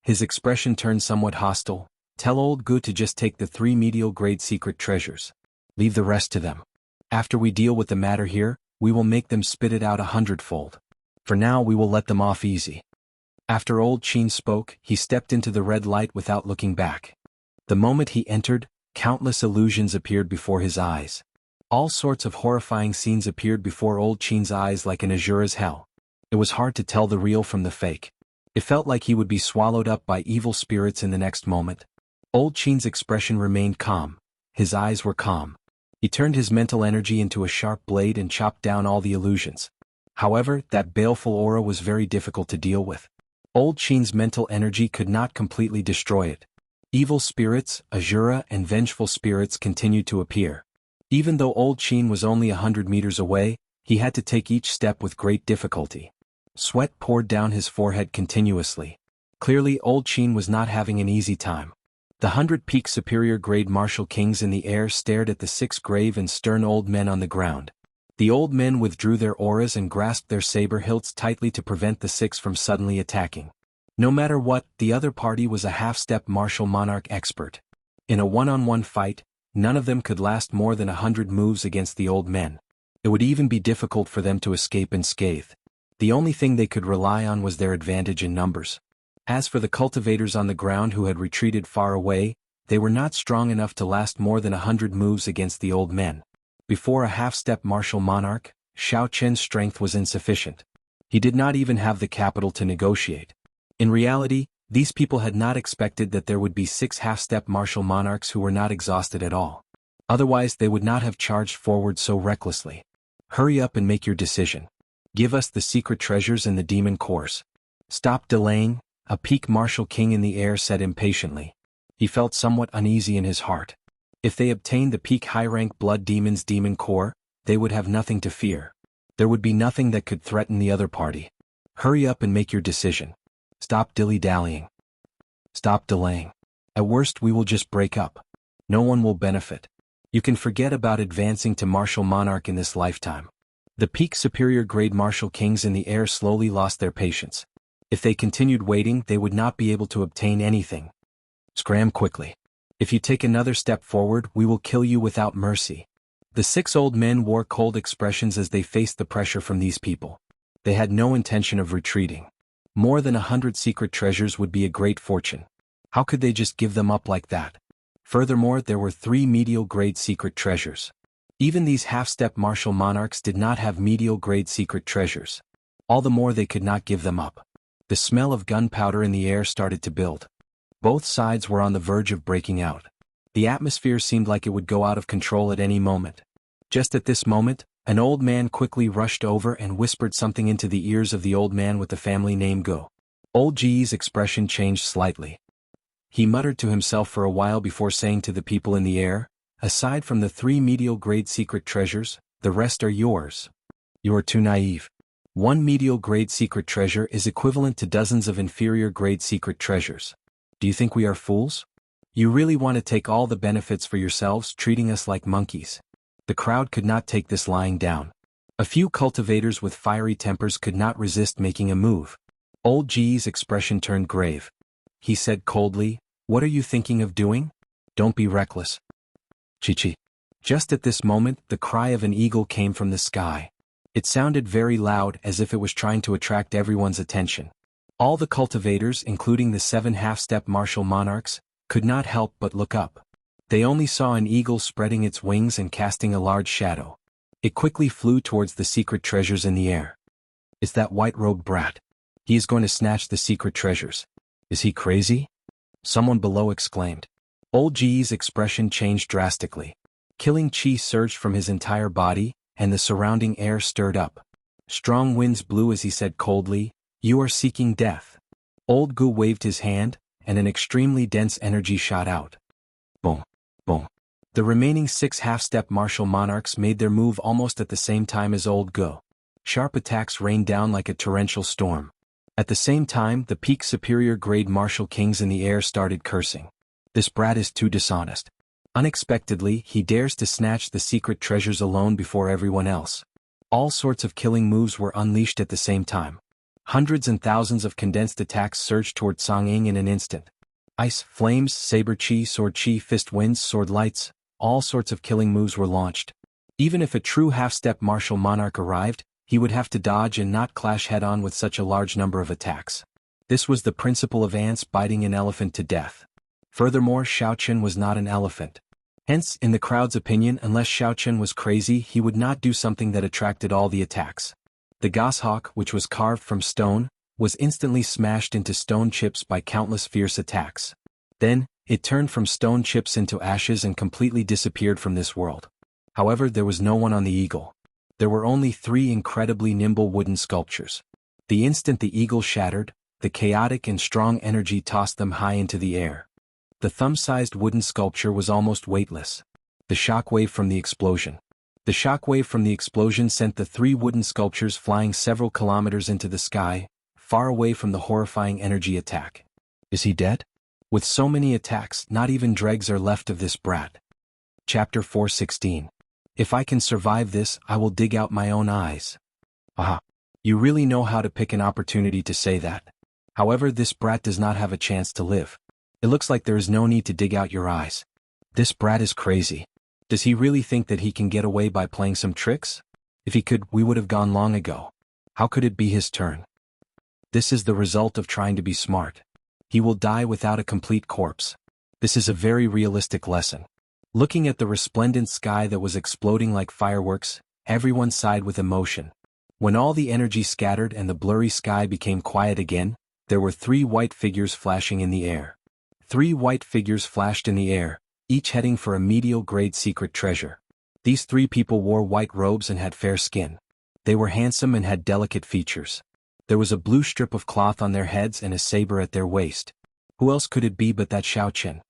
His expression turned somewhat hostile. "Tell Old Go to just take the 3 medial grade secret treasures. Leave the rest to them. After we deal with the matter here, we will make them spit it out 100-fold. For now we will let them off easy." After Old Qin spoke, he stepped into the red light without looking back. The moment he entered, countless illusions appeared before his eyes. All sorts of horrifying scenes appeared before Old Qin's eyes like an azure hell. It was hard to tell the real from the fake. It felt like he would be swallowed up by evil spirits in the next moment. Old Qin's expression remained calm. His eyes were calm. He turned his mental energy into a sharp blade and chopped down all the illusions. However, that baleful aura was very difficult to deal with. Old Qin's mental energy could not completely destroy it. Evil spirits, Azura, and vengeful spirits continued to appear. Even though Old Qin was only 100 meters away, he had to take each step with great difficulty. Sweat poured down his forehead continuously. Clearly, Old Qin was not having an easy time. The 100 peak superior grade martial kings in the air stared at the 6 grave and stern old men on the ground. The old men withdrew their auras and grasped their saber hilts tightly to prevent the 6 from suddenly attacking. No matter what, the other party was a half-step martial monarch expert. In a one-on-one fight, none of them could last more than 100 moves against the old men. It would even be difficult for them to escape unscathed. The only thing they could rely on was their advantage in numbers. As for the cultivators on the ground who had retreated far away, they were not strong enough to last more than 100 moves against the old men. Before a half-step martial monarch, Xiao Chen's strength was insufficient. He did not even have the capital to negotiate. In reality, these people had not expected that there would be 6 half-step martial monarchs who were not exhausted at all. Otherwise they would not have charged forward so recklessly. Hurry up and make your decision. Give us the secret treasures and the demon cores. Stop delaying, a peak martial king in the air said impatiently. He felt somewhat uneasy in his heart. If they obtained the peak high-rank blood demon's demon core, they would have nothing to fear. There would be nothing that could threaten the other party. Hurry up and make your decision. Stop dilly-dallying. Stop delaying. At worst we will just break up. No one will benefit. You can forget about advancing to martial monarch in this lifetime. The peak superior grade martial kings in the air slowly lost their patience. If they continued waiting, they would not be able to obtain anything. Scram quickly. If you take another step forward, we will kill you without mercy. The 6 old men wore cold expressions as they faced the pressure from these people. They had no intention of retreating. More than 100 secret treasures would be a great fortune. How could they just give them up like that? Furthermore, there were 3 medial grade secret treasures. Even these half-step martial monarchs did not have medial grade secret treasures. All the more they could not give them up. The smell of gunpowder in the air started to build. Both sides were on the verge of breaking out. The atmosphere seemed like it would go out of control at any moment. Just at this moment, an old man quickly rushed over and whispered something into the ears of the old man with the family name Go. Old Ji's expression changed slightly. He muttered to himself for a while before saying to the people in the air, "Aside from the 3 medial grade secret treasures, the rest are yours. You are too naive. 1 medial grade secret treasure is equivalent to dozens of inferior grade secret treasures. Do you think we are fools? You really want to take all the benefits for yourselves, treating us like monkeys?" The crowd could not take this lying down. A few cultivators with fiery tempers could not resist making a move. Old Ji's expression turned grave. He said coldly, "What are you thinking of doing? Don't be reckless." Chi-chi. Just at this moment, the cry of an eagle came from the sky. It sounded very loud, as if it was trying to attract everyone's attention. All the cultivators, including the 7 half-step martial monarchs, could not help but look up. They only saw an eagle spreading its wings and casting a large shadow. It quickly flew towards the secret treasures in the air. "It's that white-robed brat. He is going to snatch the secret treasures. Is he crazy?" Someone below exclaimed. Old Ji's expression changed drastically. Killing chi surged from his entire body, and the surrounding air stirred up. Strong winds blew as he said coldly, "You are seeking death." Old Gu waved his hand, and an extremely dense energy shot out. Boom, boom. The remaining 6 half-step martial monarchs made their move almost at the same time as Old Go. Sharp attacks rained down like a torrential storm. At the same time, the peak superior grade martial kings in the air started cursing. This brat is too dishonest. Unexpectedly, he dares to snatch the secret treasures alone before everyone else. All sorts of killing moves were unleashed at the same time. Hundreds and thousands of condensed attacks surged toward Song Ying in an instant. Ice, flames, saber chi, fist winds, sword lights, all sorts of killing moves were launched. Even if a true half-step martial monarch arrived, he would have to dodge and not clash head-on with such a large number of attacks. This was the principle of ants biting an elephant to death. Furthermore, Xiaochen was not an elephant. Hence, in the crowd's opinion, unless Xiaochen was crazy, he would not do something that attracted all the attacks. The goshawk, which was carved from stone, was instantly smashed into stone chips by countless fierce attacks. Then, it turned from stone chips into ashes and completely disappeared from this world. However, there was no one on the eagle. There were only 3 incredibly nimble wooden sculptures. The instant the eagle shattered, the chaotic and strong energy tossed them high into the air. The thumb-sized wooden sculpture was almost weightless. The shockwave from the explosion. The shockwave from the explosion sent the 3 wooden sculptures flying several kilometers into the sky, far away from the horrifying energy attack. Is he dead? With so many attacks, not even dregs are left of this brat. Chapter 416. If I can survive this, I will dig out my own eyes. Aha. You really know how to pick an opportunity to say that. However, this brat does not have a chance to live. It looks like there is no need to dig out your eyes. This brat is crazy. Does he really think that he can get away by playing some tricks? If he could, we would have gone long ago. How could it be his turn? This is the result of trying to be smart. He will die without a complete corpse. This is a very realistic lesson. Looking at the resplendent sky that was exploding like fireworks, everyone sighed with emotion. When all the energy scattered and the blurry sky became quiet again, there were 3 white figures flashing in the air. 3 white figures flashed in the air, each heading for a medial-grade secret treasure. These 3 people wore white robes and had fair skin. They were handsome and had delicate features. There was a blue strip of cloth on their heads and a saber at their waist. Who else could it be but that Xiaochen?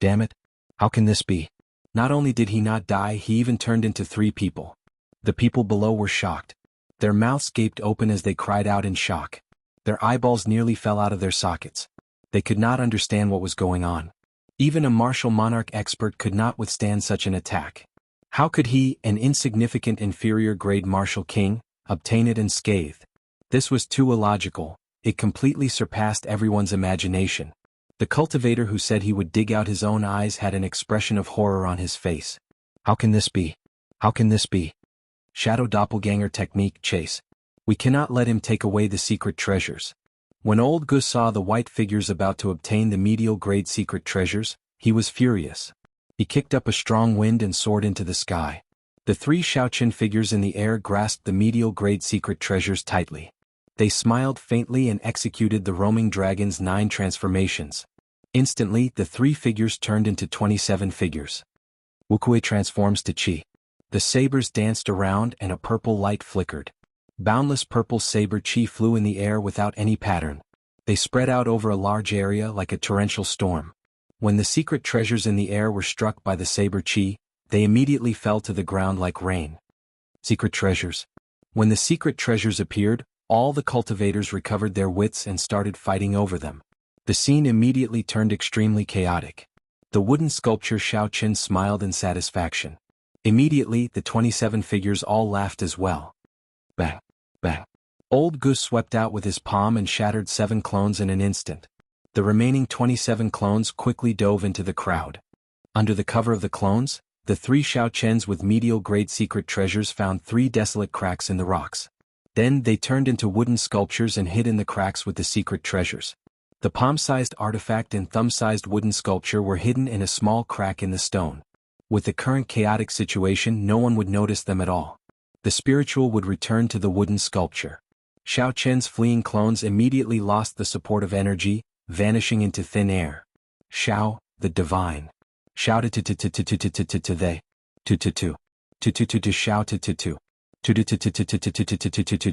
Damn it! How can this be? Not only did he not die, he even turned into 3 people. The people below were shocked. Their mouths gaped open as they cried out in shock. Their eyeballs nearly fell out of their sockets. They could not understand what was going on. Even a martial monarch expert could not withstand such an attack. How could he, an insignificant inferior-grade martial king, obtain it unscathed? This was too illogical. It completely surpassed everyone's imagination. The cultivator who said he would dig out his own eyes had an expression of horror on his face. How can this be? How can this be? Shadow doppelganger technique chase. We cannot let him take away the secret treasures. When Old Gus saw the white figures about to obtain the medial-grade secret treasures, he was furious. He kicked up a strong wind and soared into the sky. The 3 Xiaochen figures in the air grasped the medial-grade secret treasures tightly. They smiled faintly and executed the roaming dragon's 9 transformations. Instantly, the 3 figures turned into 27 figures. Wuxia transforms to Qi. The sabers danced around and a purple light flickered. Boundless purple saber chi flew in the air without any pattern. They spread out over a large area like a torrential storm. When the secret treasures in the air were struck by the saber chi, they immediately fell to the ground like rain. Secret treasures. When the secret treasures appeared, all the cultivators recovered their wits and started fighting over them. The scene immediately turned extremely chaotic. The wooden sculpture Xiaochen smiled in satisfaction. Immediately, the 27 figures all laughed as well. Bang, bang. Old Gus swept out with his palm and shattered 7 clones in an instant. The remaining 27 clones quickly dove into the crowd. Under the cover of the clones, the 3 Xiaochens with medial-grade secret treasures found 3 desolate cracks in the rocks. Then they turned into wooden sculptures and hid in the cracks with the secret treasures. The palm-sized artifact and thumb-sized wooden sculpture were hidden in a small crack in the stone. With the current chaotic situation, no one would notice them at all. The spiritual would return to the wooden sculpture. Xiaochen's fleeing clones immediately lost the support of energy, vanishing into thin air. Xiao, the divine, shouted to they, to Xiao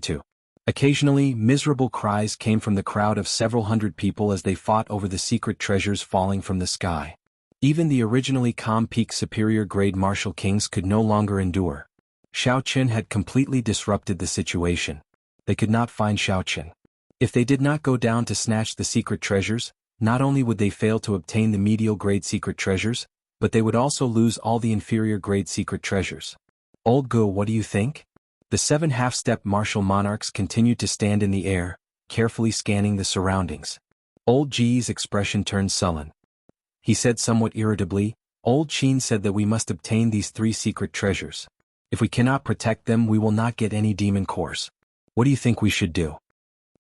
to. Occasionally, miserable cries came from the crowd of several hundred people as they fought over the secret treasures falling from the sky. Even the originally calm peak superior grade martial kings could no longer endure. Xiao Qin had completely disrupted the situation. They could not find Xiao Qin. If they did not go down to snatch the secret treasures, not only would they fail to obtain the medial grade secret treasures, but they would also lose all the inferior grade secret treasures. Old Gu, what do you think? The 7 half-step martial monarchs continued to stand in the air, carefully scanning the surroundings. Old Ji's expression turned sullen. He said somewhat irritably, Old Qin said that we must obtain these 3 secret treasures. If we cannot protect them, we will not get any demon cores. What do you think we should do?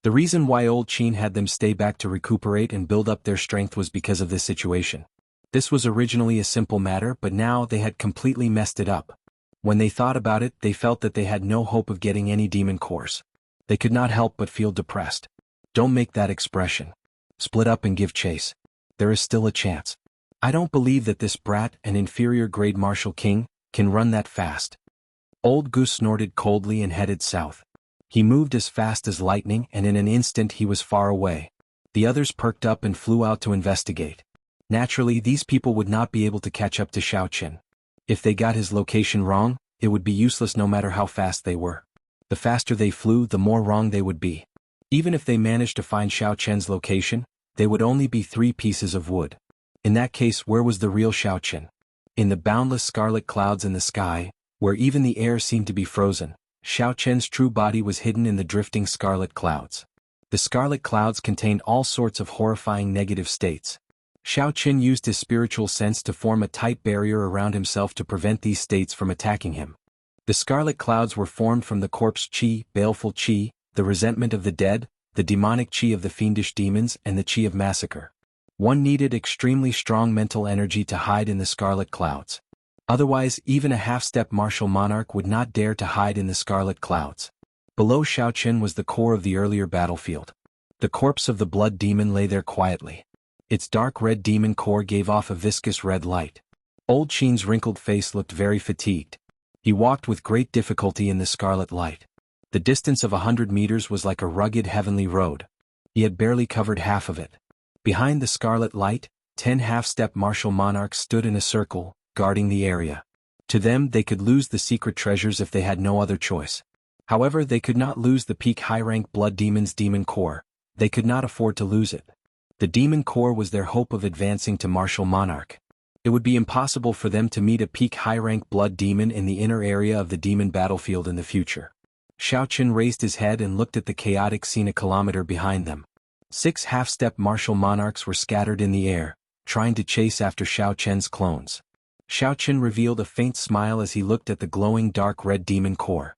The reason why Old Qin had them stay back to recuperate and build up their strength was because of this situation. This was originally a simple matter, but now they had completely messed it up. When they thought about it, they felt that they had no hope of getting any demon cores. They could not help but feel depressed. Don't make that expression. Split up and give chase. There is still a chance. I don't believe that this brat, an inferior grade martial king, can run that fast. Old Goose snorted coldly and headed south. He moved as fast as lightning, and in an instant he was far away. The others perked up and flew out to investigate. Naturally, these people would not be able to catch up to Xiao Qin. If they got his location wrong, it would be useless no matter how fast they were. The faster they flew, the more wrong they would be. Even if they managed to find Xiao Qian's location, they would only be 3 pieces of wood. In that case, where was the real Xiao Qin? In the boundless scarlet clouds in the sky, where even the air seemed to be frozen, Xiao Qian's true body was hidden in the drifting scarlet clouds. The scarlet clouds contained all sorts of horrifying negative states. Xiao Qin used his spiritual sense to form a tight barrier around himself to prevent these states from attacking him. The scarlet clouds were formed from the corpse qi, baleful qi, the resentment of the dead, the demonic qi of the fiendish demons, and the qi of massacre. One needed extremely strong mental energy to hide in the scarlet clouds. Otherwise, even a half-step martial monarch would not dare to hide in the scarlet clouds. Below Xiao Qin was the core of the earlier battlefield. The corpse of the blood demon lay there quietly. Its dark red demon core gave off a viscous red light. Old Qin's wrinkled face looked very fatigued. He walked with great difficulty in the scarlet light. The distance of 100 meters was like a rugged heavenly road. He had barely covered half of it. Behind the scarlet light, 10 half-step martial monarchs stood in a circle, guarding the area. To them, they could lose the secret treasures if they had no other choice. However, they could not lose the peak high-rank blood demon's demon core. They could not afford to lose it. The demon core was their hope of advancing to martial monarch. It would be impossible for them to meet a peak high-rank blood demon in the inner area of the demon battlefield in the future. Xiao Qin raised his head and looked at the chaotic scene a kilometer behind them. 6 half-step martial monarchs were scattered in the air, trying to chase after Xiao Qian's clones. Xiao Qin revealed a faint smile as he looked at the glowing dark red demon core.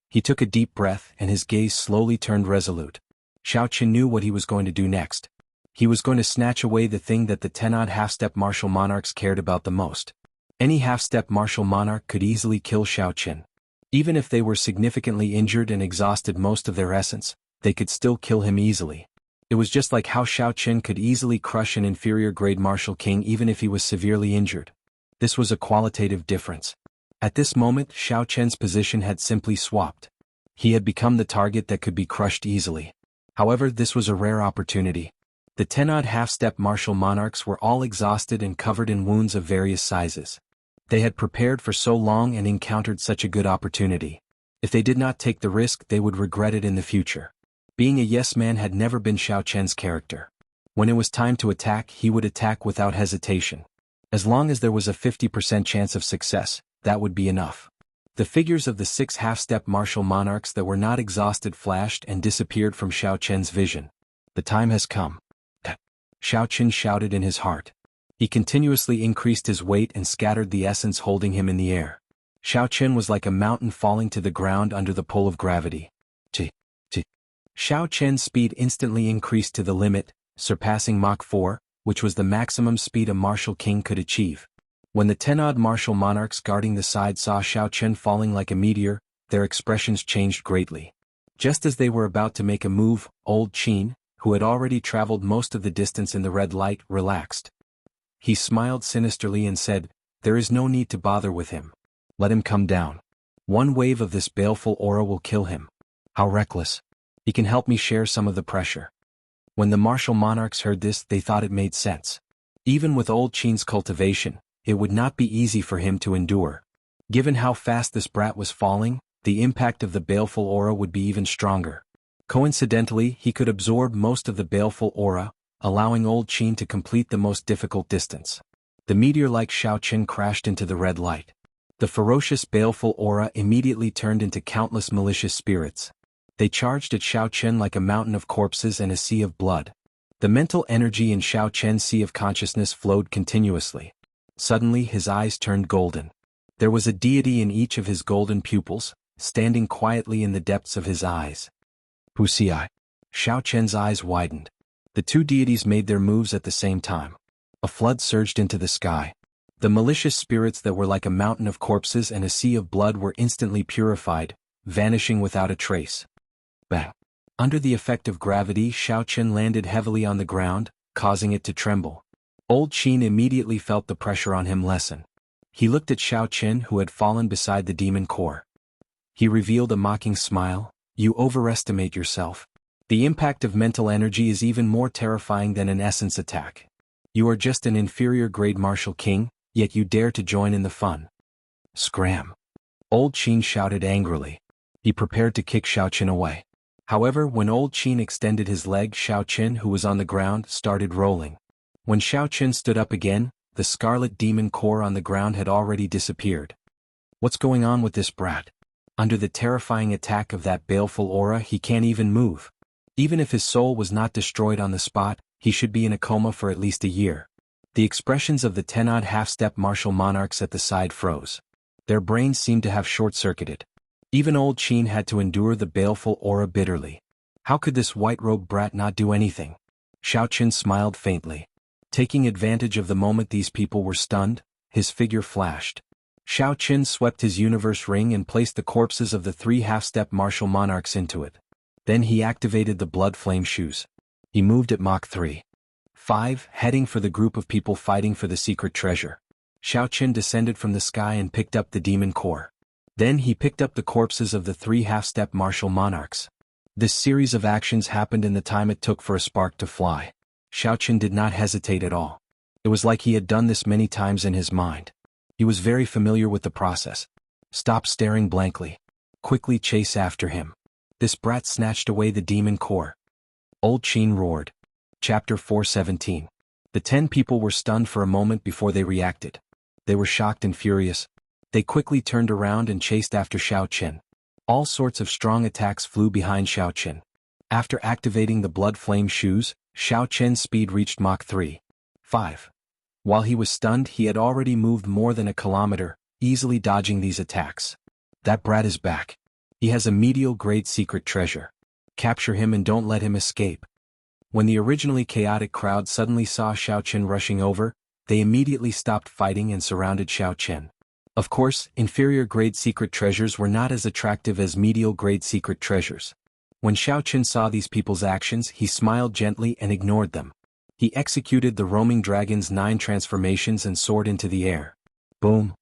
He took a deep breath and his gaze slowly turned resolute. Xiao Qin knew what he was going to do next. He was going to snatch away the thing that the 10-odd half-step martial monarchs cared about the most. Any half-step martial monarch could easily kill Xiao Qin. Even if they were significantly injured and exhausted most of their essence, they could still kill him easily. It was just like how Xiao Qin could easily crush an inferior grade martial king even if he was severely injured. This was a qualitative difference. At this moment, Xiao Qian's position had simply swapped. He had become the target that could be crushed easily. However, this was a rare opportunity. The 10-odd half-step martial monarchs were all exhausted and covered in wounds of various sizes. They had prepared for so long and encountered such a good opportunity. If they did not take the risk, they would regret it in the future. Being a yes-man had never been Xiao Qian's character. When it was time to attack, he would attack without hesitation. As long as there was a 50% chance of success, that would be enough. The figures of the 6 half-step martial monarchs that were not exhausted flashed and disappeared from Xiao Qian's vision. The time has come. Xiao Qin shouted in his heart. He continuously increased his weight and scattered the essence holding him in the air. Xiao Qin was like a mountain falling to the ground under the pull of gravity. Xiao Qian's speed instantly increased to the limit, surpassing Mach 4, which was the maximum speed a martial king could achieve. When the 10-odd martial monarchs guarding the side saw Xiao Qin falling like a meteor, their expressions changed greatly. Just as they were about to make a move, Old Qin, who had already traveled most of the distance in the red light, relaxed. He smiled sinisterly and said, "There is no need to bother with him. Let him come down. One wave of this baleful aura will kill him." How reckless. He can help me share some of the pressure. When the martial monarchs heard this, they thought it made sense. Even with old Qin's cultivation, it would not be easy for him to endure. Given how fast this brat was falling, the impact of the baleful aura would be even stronger. Coincidentally, he could absorb most of the baleful aura, allowing old Qin to complete the most difficult distance. The meteor-like Xiao Qin crashed into the red light. The ferocious baleful aura immediately turned into countless malicious spirits. They charged at Xiao Qin like a mountain of corpses and a sea of blood. The mental energy in Xiao Qin's sea of consciousness flowed continuously. Suddenly his eyes turned golden. There was a deity in each of his golden pupils, standing quietly in the depths of his eyes. Wuxia. Xiao Qin's eyes widened. The two deities made their moves at the same time. A flood surged into the sky. The malicious spirits that were like a mountain of corpses and a sea of blood were instantly purified, vanishing without a trace. Bang! Under the effect of gravity, Xiao Qin landed heavily on the ground, causing it to tremble. Old Qin immediately felt the pressure on him lessen. He looked at Xiao Qin, who had fallen beside the demon core. He revealed a mocking smile. You overestimate yourself. The impact of mental energy is even more terrifying than an essence attack. You are just an inferior grade martial king, yet you dare to join in the fun. Scram! Old Qin shouted angrily. He prepared to kick Xiao Qin away. However, when Old Qin extended his leg, Xiao Qin, who was on the ground, started rolling. When Xiao Qin stood up again, the scarlet demon core on the ground had already disappeared. What's going on with this brat? Under the terrifying attack of that baleful aura, he can't even move. Even if his soul was not destroyed on the spot, he should be in a coma for at least a year. The expressions of the 10-odd half-step martial monarchs at the side froze. Their brains seemed to have short-circuited. Even old Qin had to endure the baleful aura bitterly. How could this white-robed brat not do anything? Xiao Qin smiled faintly. Taking advantage of the moment these people were stunned, his figure flashed. Xiao Qin swept his universe ring and placed the corpses of the 3 half-step martial monarchs into it. Then he activated the blood flame shoes. He moved at Mach 3. 5, heading for the group of people fighting for the secret treasure. Xiao Qin descended from the sky and picked up the demon core. Then he picked up the corpses of the 3 half-step martial monarchs. This series of actions happened in the time it took for a spark to fly. Xiao Qin did not hesitate at all. It was like he had done this many times in his mind. He was very familiar with the process. Stop staring blankly. Quickly chase after him. This brat snatched away the demon core. Old Qin roared. Chapter 417. The 10 people were stunned for a moment before they reacted. They were shocked and furious. They quickly turned around and chased after Xiao Qin. All sorts of strong attacks flew behind Xiao Qin. After activating the blood flame shoes, Xiao Qin's speed reached Mach 3. 5. While he was stunned, he had already moved more than a kilometer, easily dodging these attacks. That brat is back. He has a medial-grade secret treasure. Capture him and don't let him escape. When the originally chaotic crowd suddenly saw Xiao Qin rushing over, they immediately stopped fighting and surrounded Xiao Qin. Of course, inferior-grade secret treasures were not as attractive as medial-grade secret treasures. When Xiao Qin saw these people's actions, he smiled gently and ignored them. He executed the roaming dragon's 9 transformations and soared into the air. Boom!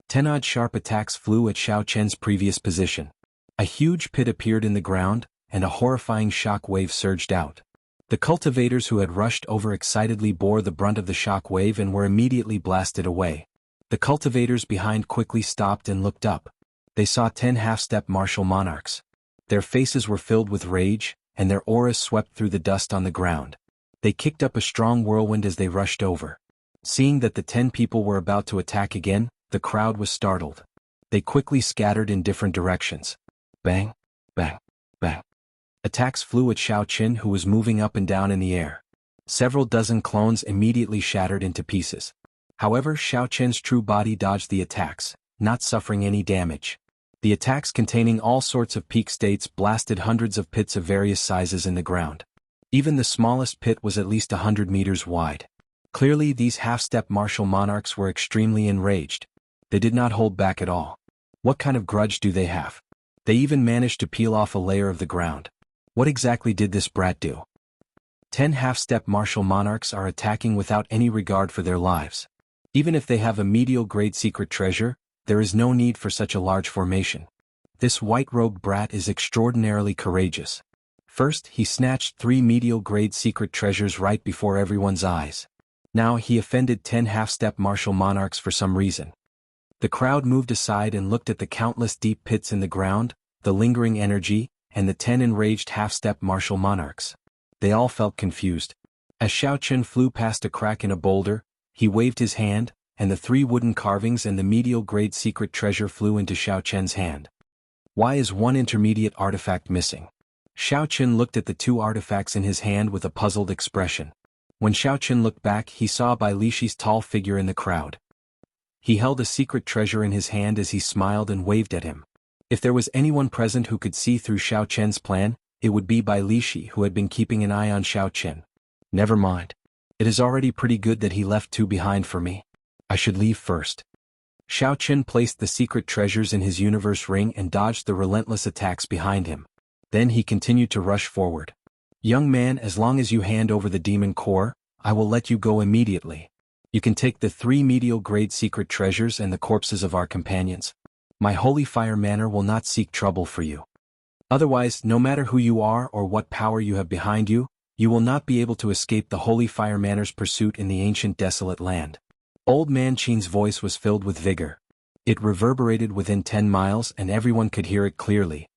10-odd sharp attacks flew at Xiao Qin's previous position. A huge pit appeared in the ground, and a horrifying shock wave surged out. The cultivators who had rushed over excitedly bore the brunt of the shock wave and were immediately blasted away. The cultivators behind quickly stopped and looked up. They saw 10 half-step martial monarchs. Their faces were filled with rage, and their auras swept through the dust on the ground. They kicked up a strong whirlwind as they rushed over. Seeing that the 10 people were about to attack again, the crowd was startled. They quickly scattered in different directions. Bang, bang, bang. Attacks flew at Xiao Qin, who was moving up and down in the air. Several dozen clones immediately shattered into pieces. However, Xiao Qin's true body dodged the attacks, not suffering any damage. The attacks containing all sorts of peak states blasted hundreds of pits of various sizes in the ground. Even the smallest pit was at least 100 meters wide. Clearly, these half-step martial monarchs were extremely enraged. They did not hold back at all. What kind of grudge do they have? They even managed to peel off a layer of the ground. What exactly did this brat do? 10 half-step martial monarchs are attacking without any regard for their lives. Even if they have a medial-grade secret treasure, there is no need for such a large formation. This white-robed brat is extraordinarily courageous. First, he snatched 3 medial-grade secret treasures right before everyone's eyes. Now he offended 10 half-step martial monarchs for some reason. The crowd moved aside and looked at the countless deep pits in the ground, the lingering energy, and the 10 enraged half-step martial monarchs. They all felt confused. As Xiao Chen flew past a crack in a boulder, he waved his hand, and the 3 wooden carvings and the medial-grade secret treasure flew into Xiao Chen's hand. Why is one intermediate artifact missing? Xiao Chen looked at the 2 artifacts in his hand with a puzzled expression. When Xiao Chen looked back, he saw Bai Lishi's tall figure in the crowd. He held a secret treasure in his hand as he smiled and waved at him. If there was anyone present who could see through Xiao Chen's plan, it would be Bai Lishi, who had been keeping an eye on Xiao Chen. Never mind. It is already pretty good that he left 2 behind for me. I should leave first. Xiao Chen placed the secret treasures in his universe ring and dodged the relentless attacks behind him. Then he continued to rush forward. Young man, as long as you hand over the demon core, I will let you go immediately. You can take the 3 medial-grade secret treasures and the corpses of our companions. My holy fire manor will not seek trouble for you. Otherwise, no matter who you are or what power you have behind you, you will not be able to escape the holy fire manor's pursuit in the ancient desolate land. Old Man Qin's voice was filled with vigor. It reverberated within 10 miles and everyone could hear it clearly.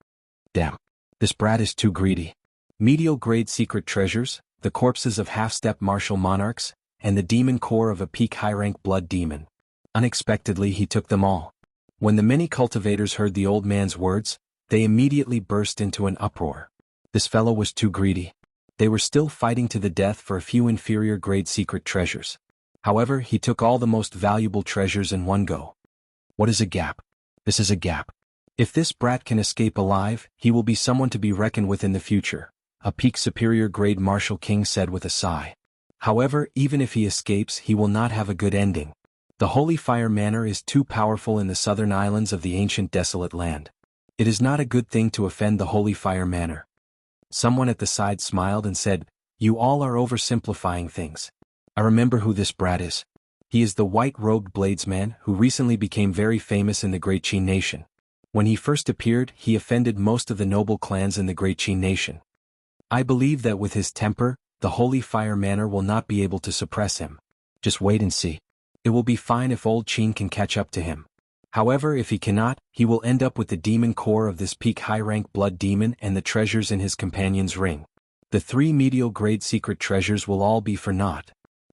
Damn. This brat is too greedy. Medial-grade secret treasures, the corpses of half-step martial monarchs, and the demon core of a peak high-rank blood demon. Unexpectedly he took them all. When the many cultivators heard the old man's words, they immediately burst into an uproar. This fellow was too greedy. They were still fighting to the death for a few inferior-grade secret treasures. However, he took all the most valuable treasures in one go. What is a gap? This is a gap. If this brat can escape alive, he will be someone to be reckoned with in the future, a peak superior-grade martial king said with a sigh. However, even if he escapes, he will not have a good ending. The Holy Fire Manor is too powerful in the southern islands of the ancient desolate land. It is not a good thing to offend the Holy Fire Manor. Someone at the side smiled and said, "You all are oversimplifying things. I remember who this brat is. He is the white-robed bladesman who recently became very famous in the Great Qin Nation. When he first appeared, he offended most of the noble clans in the Great Qin Nation. I believe that with his temper, the Holy Fire Manor will not be able to suppress him. Just wait and see. It will be fine if old Qin can catch up to him. However, if he cannot, he will end up with the demon core of this peak high-rank blood demon and the treasures in his companion's ring. The 3 medial-grade secret treasures will all be for naught."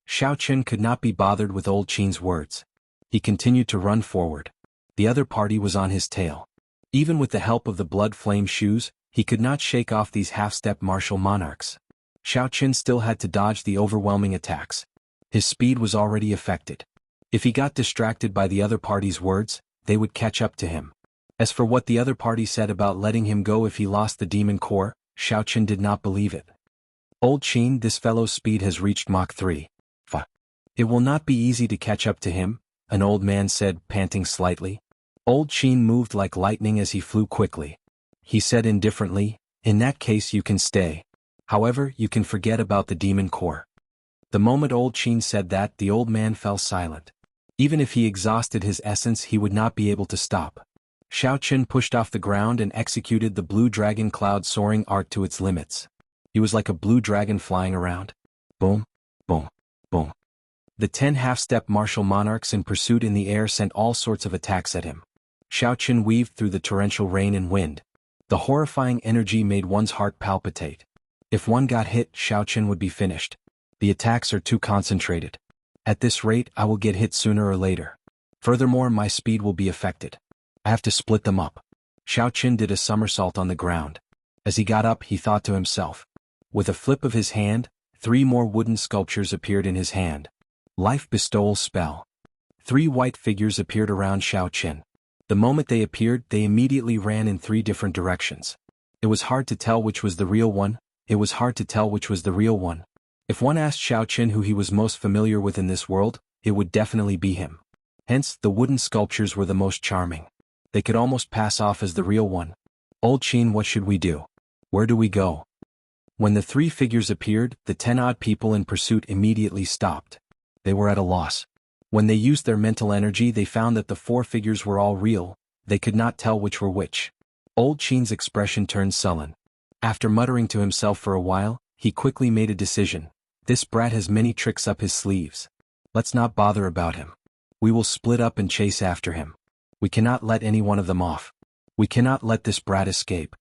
Xiao Chen could not be bothered with old Qin's words. He continued to run forward. The other party was on his tail. Even with the help of the blood flame shoes, he could not shake off these half-step martial monarchs. Xiao Chen still had to dodge the overwhelming attacks. His speed was already affected. If he got distracted by the other party's words, they would catch up to him. As for what the other party said about letting him go if he lost the demon core, Xiao Chen did not believe it. "Old Qin, this fellow's speed has reached Mach 3. It will not be easy to catch up to him," an old man said, panting slightly. Old Qin moved like lightning as he flew quickly. He said indifferently, "In that case you can stay. However, you can forget about the demon core." The moment old Qin said that, the old man fell silent. Even if he exhausted his essence, he would not be able to stop. Xiao Chen pushed off the ground and executed the blue dragon cloud soaring art to its limits. He was like a blue dragon flying around. Boom, boom, boom. The 10 half-step martial monarchs in pursuit in the air sent all sorts of attacks at him. Xiao Chen weaved through the torrential rain and wind. The horrifying energy made one's heart palpitate. If one got hit, Xiao Chen would be finished. The attacks are too concentrated. At this rate, I will get hit sooner or later. Furthermore, my speed will be affected. I have to split them up. Xiao Chen did a somersault on the ground. As he got up, he thought to himself. With a flip of his hand, 3 more wooden sculptures appeared in his hand. Life bestowal spell. 3 white figures appeared around Xiao Chen. The moment they appeared, they immediately ran in 3 different directions. It was hard to tell which was the real one. If one asked Xiao Chen who he was most familiar with in this world, it would definitely be him. Hence, the wooden sculptures were the most charming. They could almost pass off as the real one. "Old Qin, what should we do? Where do we go?" When the 3 figures appeared, the 10-odd people in pursuit immediately stopped. They were at a loss. When they used their mental energy, they found that the 4 figures were all real. They could not tell which were which. Old Qin's expression turned sullen. After muttering to himself for a while, he quickly made a decision. This brat has many tricks up his sleeves. Let's not bother about him. We will split up and chase after him. We cannot let any one of them off. We cannot let this brat escape.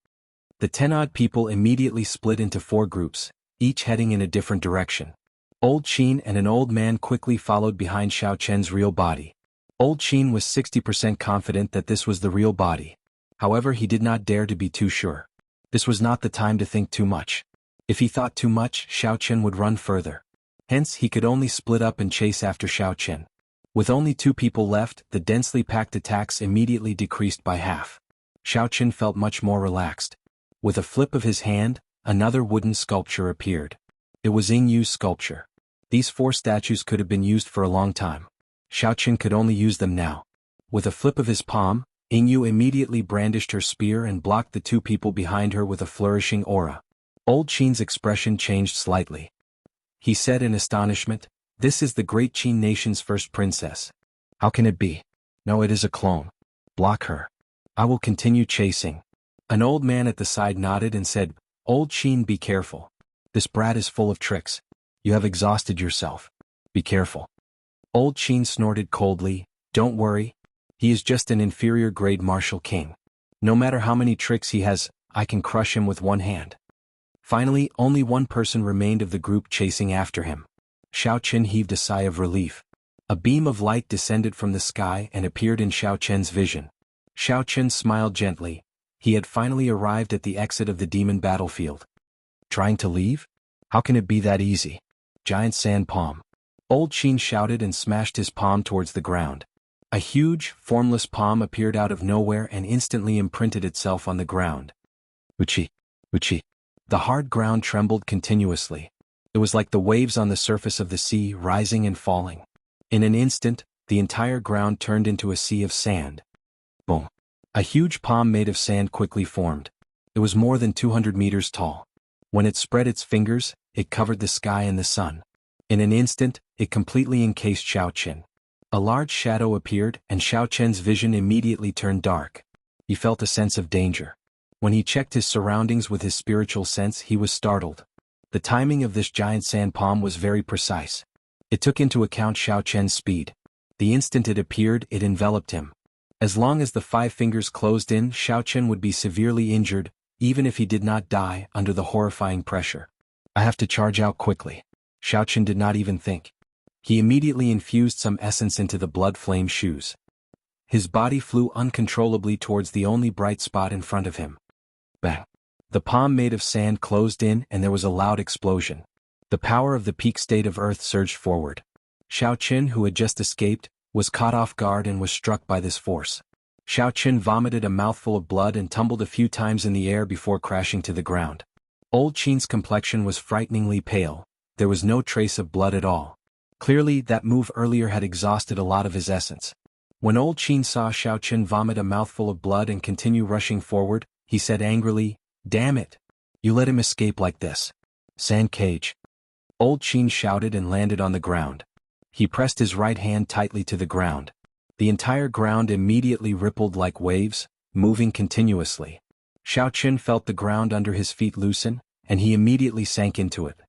The 10-odd people immediately split into 4 groups, each heading in a different direction. Old Qin and an old man quickly followed behind Xiao Chen's real body. Old Qin was 60% confident that this was the real body. However, he did not dare to be too sure. This was not the time to think too much. If he thought too much, Xiao Chen would run further. Hence, he could only split up and chase after Xiao Chen. With only 2 people left, the densely packed attacks immediately decreased by half. Xiao Chen felt much more relaxed. With a flip of his hand, another wooden sculpture appeared. It was Yingyu's sculpture. These 4 statues could have been used for a long time. Xiao Chen could only use them now. With a flip of his palm, Yingyu immediately brandished her spear and blocked the 2 people behind her with a flourishing aura. Old Qin's expression changed slightly. He said in astonishment, "This is the great Qin nation's first princess. How can it be? No, it is a clone. Block her. I will continue chasing." An old man at the side nodded and said, "Old Qin, be careful. This brat is full of tricks. You have exhausted yourself. Be careful." Old Qin snorted coldly, "Don't worry. He is just an inferior grade martial king. No matter how many tricks he has, I can crush him with one hand." Finally, only one person remained of the group chasing after him. Xiao Chen heaved a sigh of relief. A beam of light descended from the sky and appeared in Xiao Chen's vision. Xiao Chen smiled gently. He had finally arrived at the exit of the demon battlefield. Trying to leave? How can it be that easy? Giant sand palm. Old Qin shouted and smashed his palm towards the ground. A huge, formless palm appeared out of nowhere and instantly imprinted itself on the ground. Uchi, uchi. The hard ground trembled continuously. It was like the waves on the surface of the sea rising and falling. In an instant, the entire ground turned into a sea of sand. Boom. A huge palm made of sand quickly formed. It was more than 200 meters tall. When it spread its fingers, it covered the sky and the sun. In an instant, it completely encased Xiao Chen. A large shadow appeared, and Xiao Chen's vision immediately turned dark. He felt a sense of danger. When he checked his surroundings with his spiritual sense, he was startled. The timing of this giant sand palm was very precise. It took into account Xiao Chen's speed. The instant it appeared, it enveloped him. As long as the 5 fingers closed in, Xiao Chen would be severely injured, even if he did not die under the horrifying pressure. I have to charge out quickly. Xiao Chen did not even think. He immediately infused some essence into the blood flame shoes. His body flew uncontrollably towards the only bright spot in front of him. Bang! The palm made of sand closed in and there was a loud explosion. The power of the peak state of Earth surged forward. Xiao Chen, who had just escaped, was caught off guard and was struck by this force. Xiao Chen vomited a mouthful of blood and tumbled a few times in the air before crashing to the ground. Old Qin's complexion was frighteningly pale. There was no trace of blood at all. Clearly, that move earlier had exhausted a lot of his essence. When Old Qin saw Xiao Chen vomit a mouthful of blood and continue rushing forward, he said angrily, "Damn it! You let him escape like this. Sand cage." Old Qin shouted and landed on the ground. He pressed his right hand tightly to the ground. The entire ground immediately rippled like waves, moving continuously. Xiao Chen felt the ground under his feet loosen, and he immediately sank into it.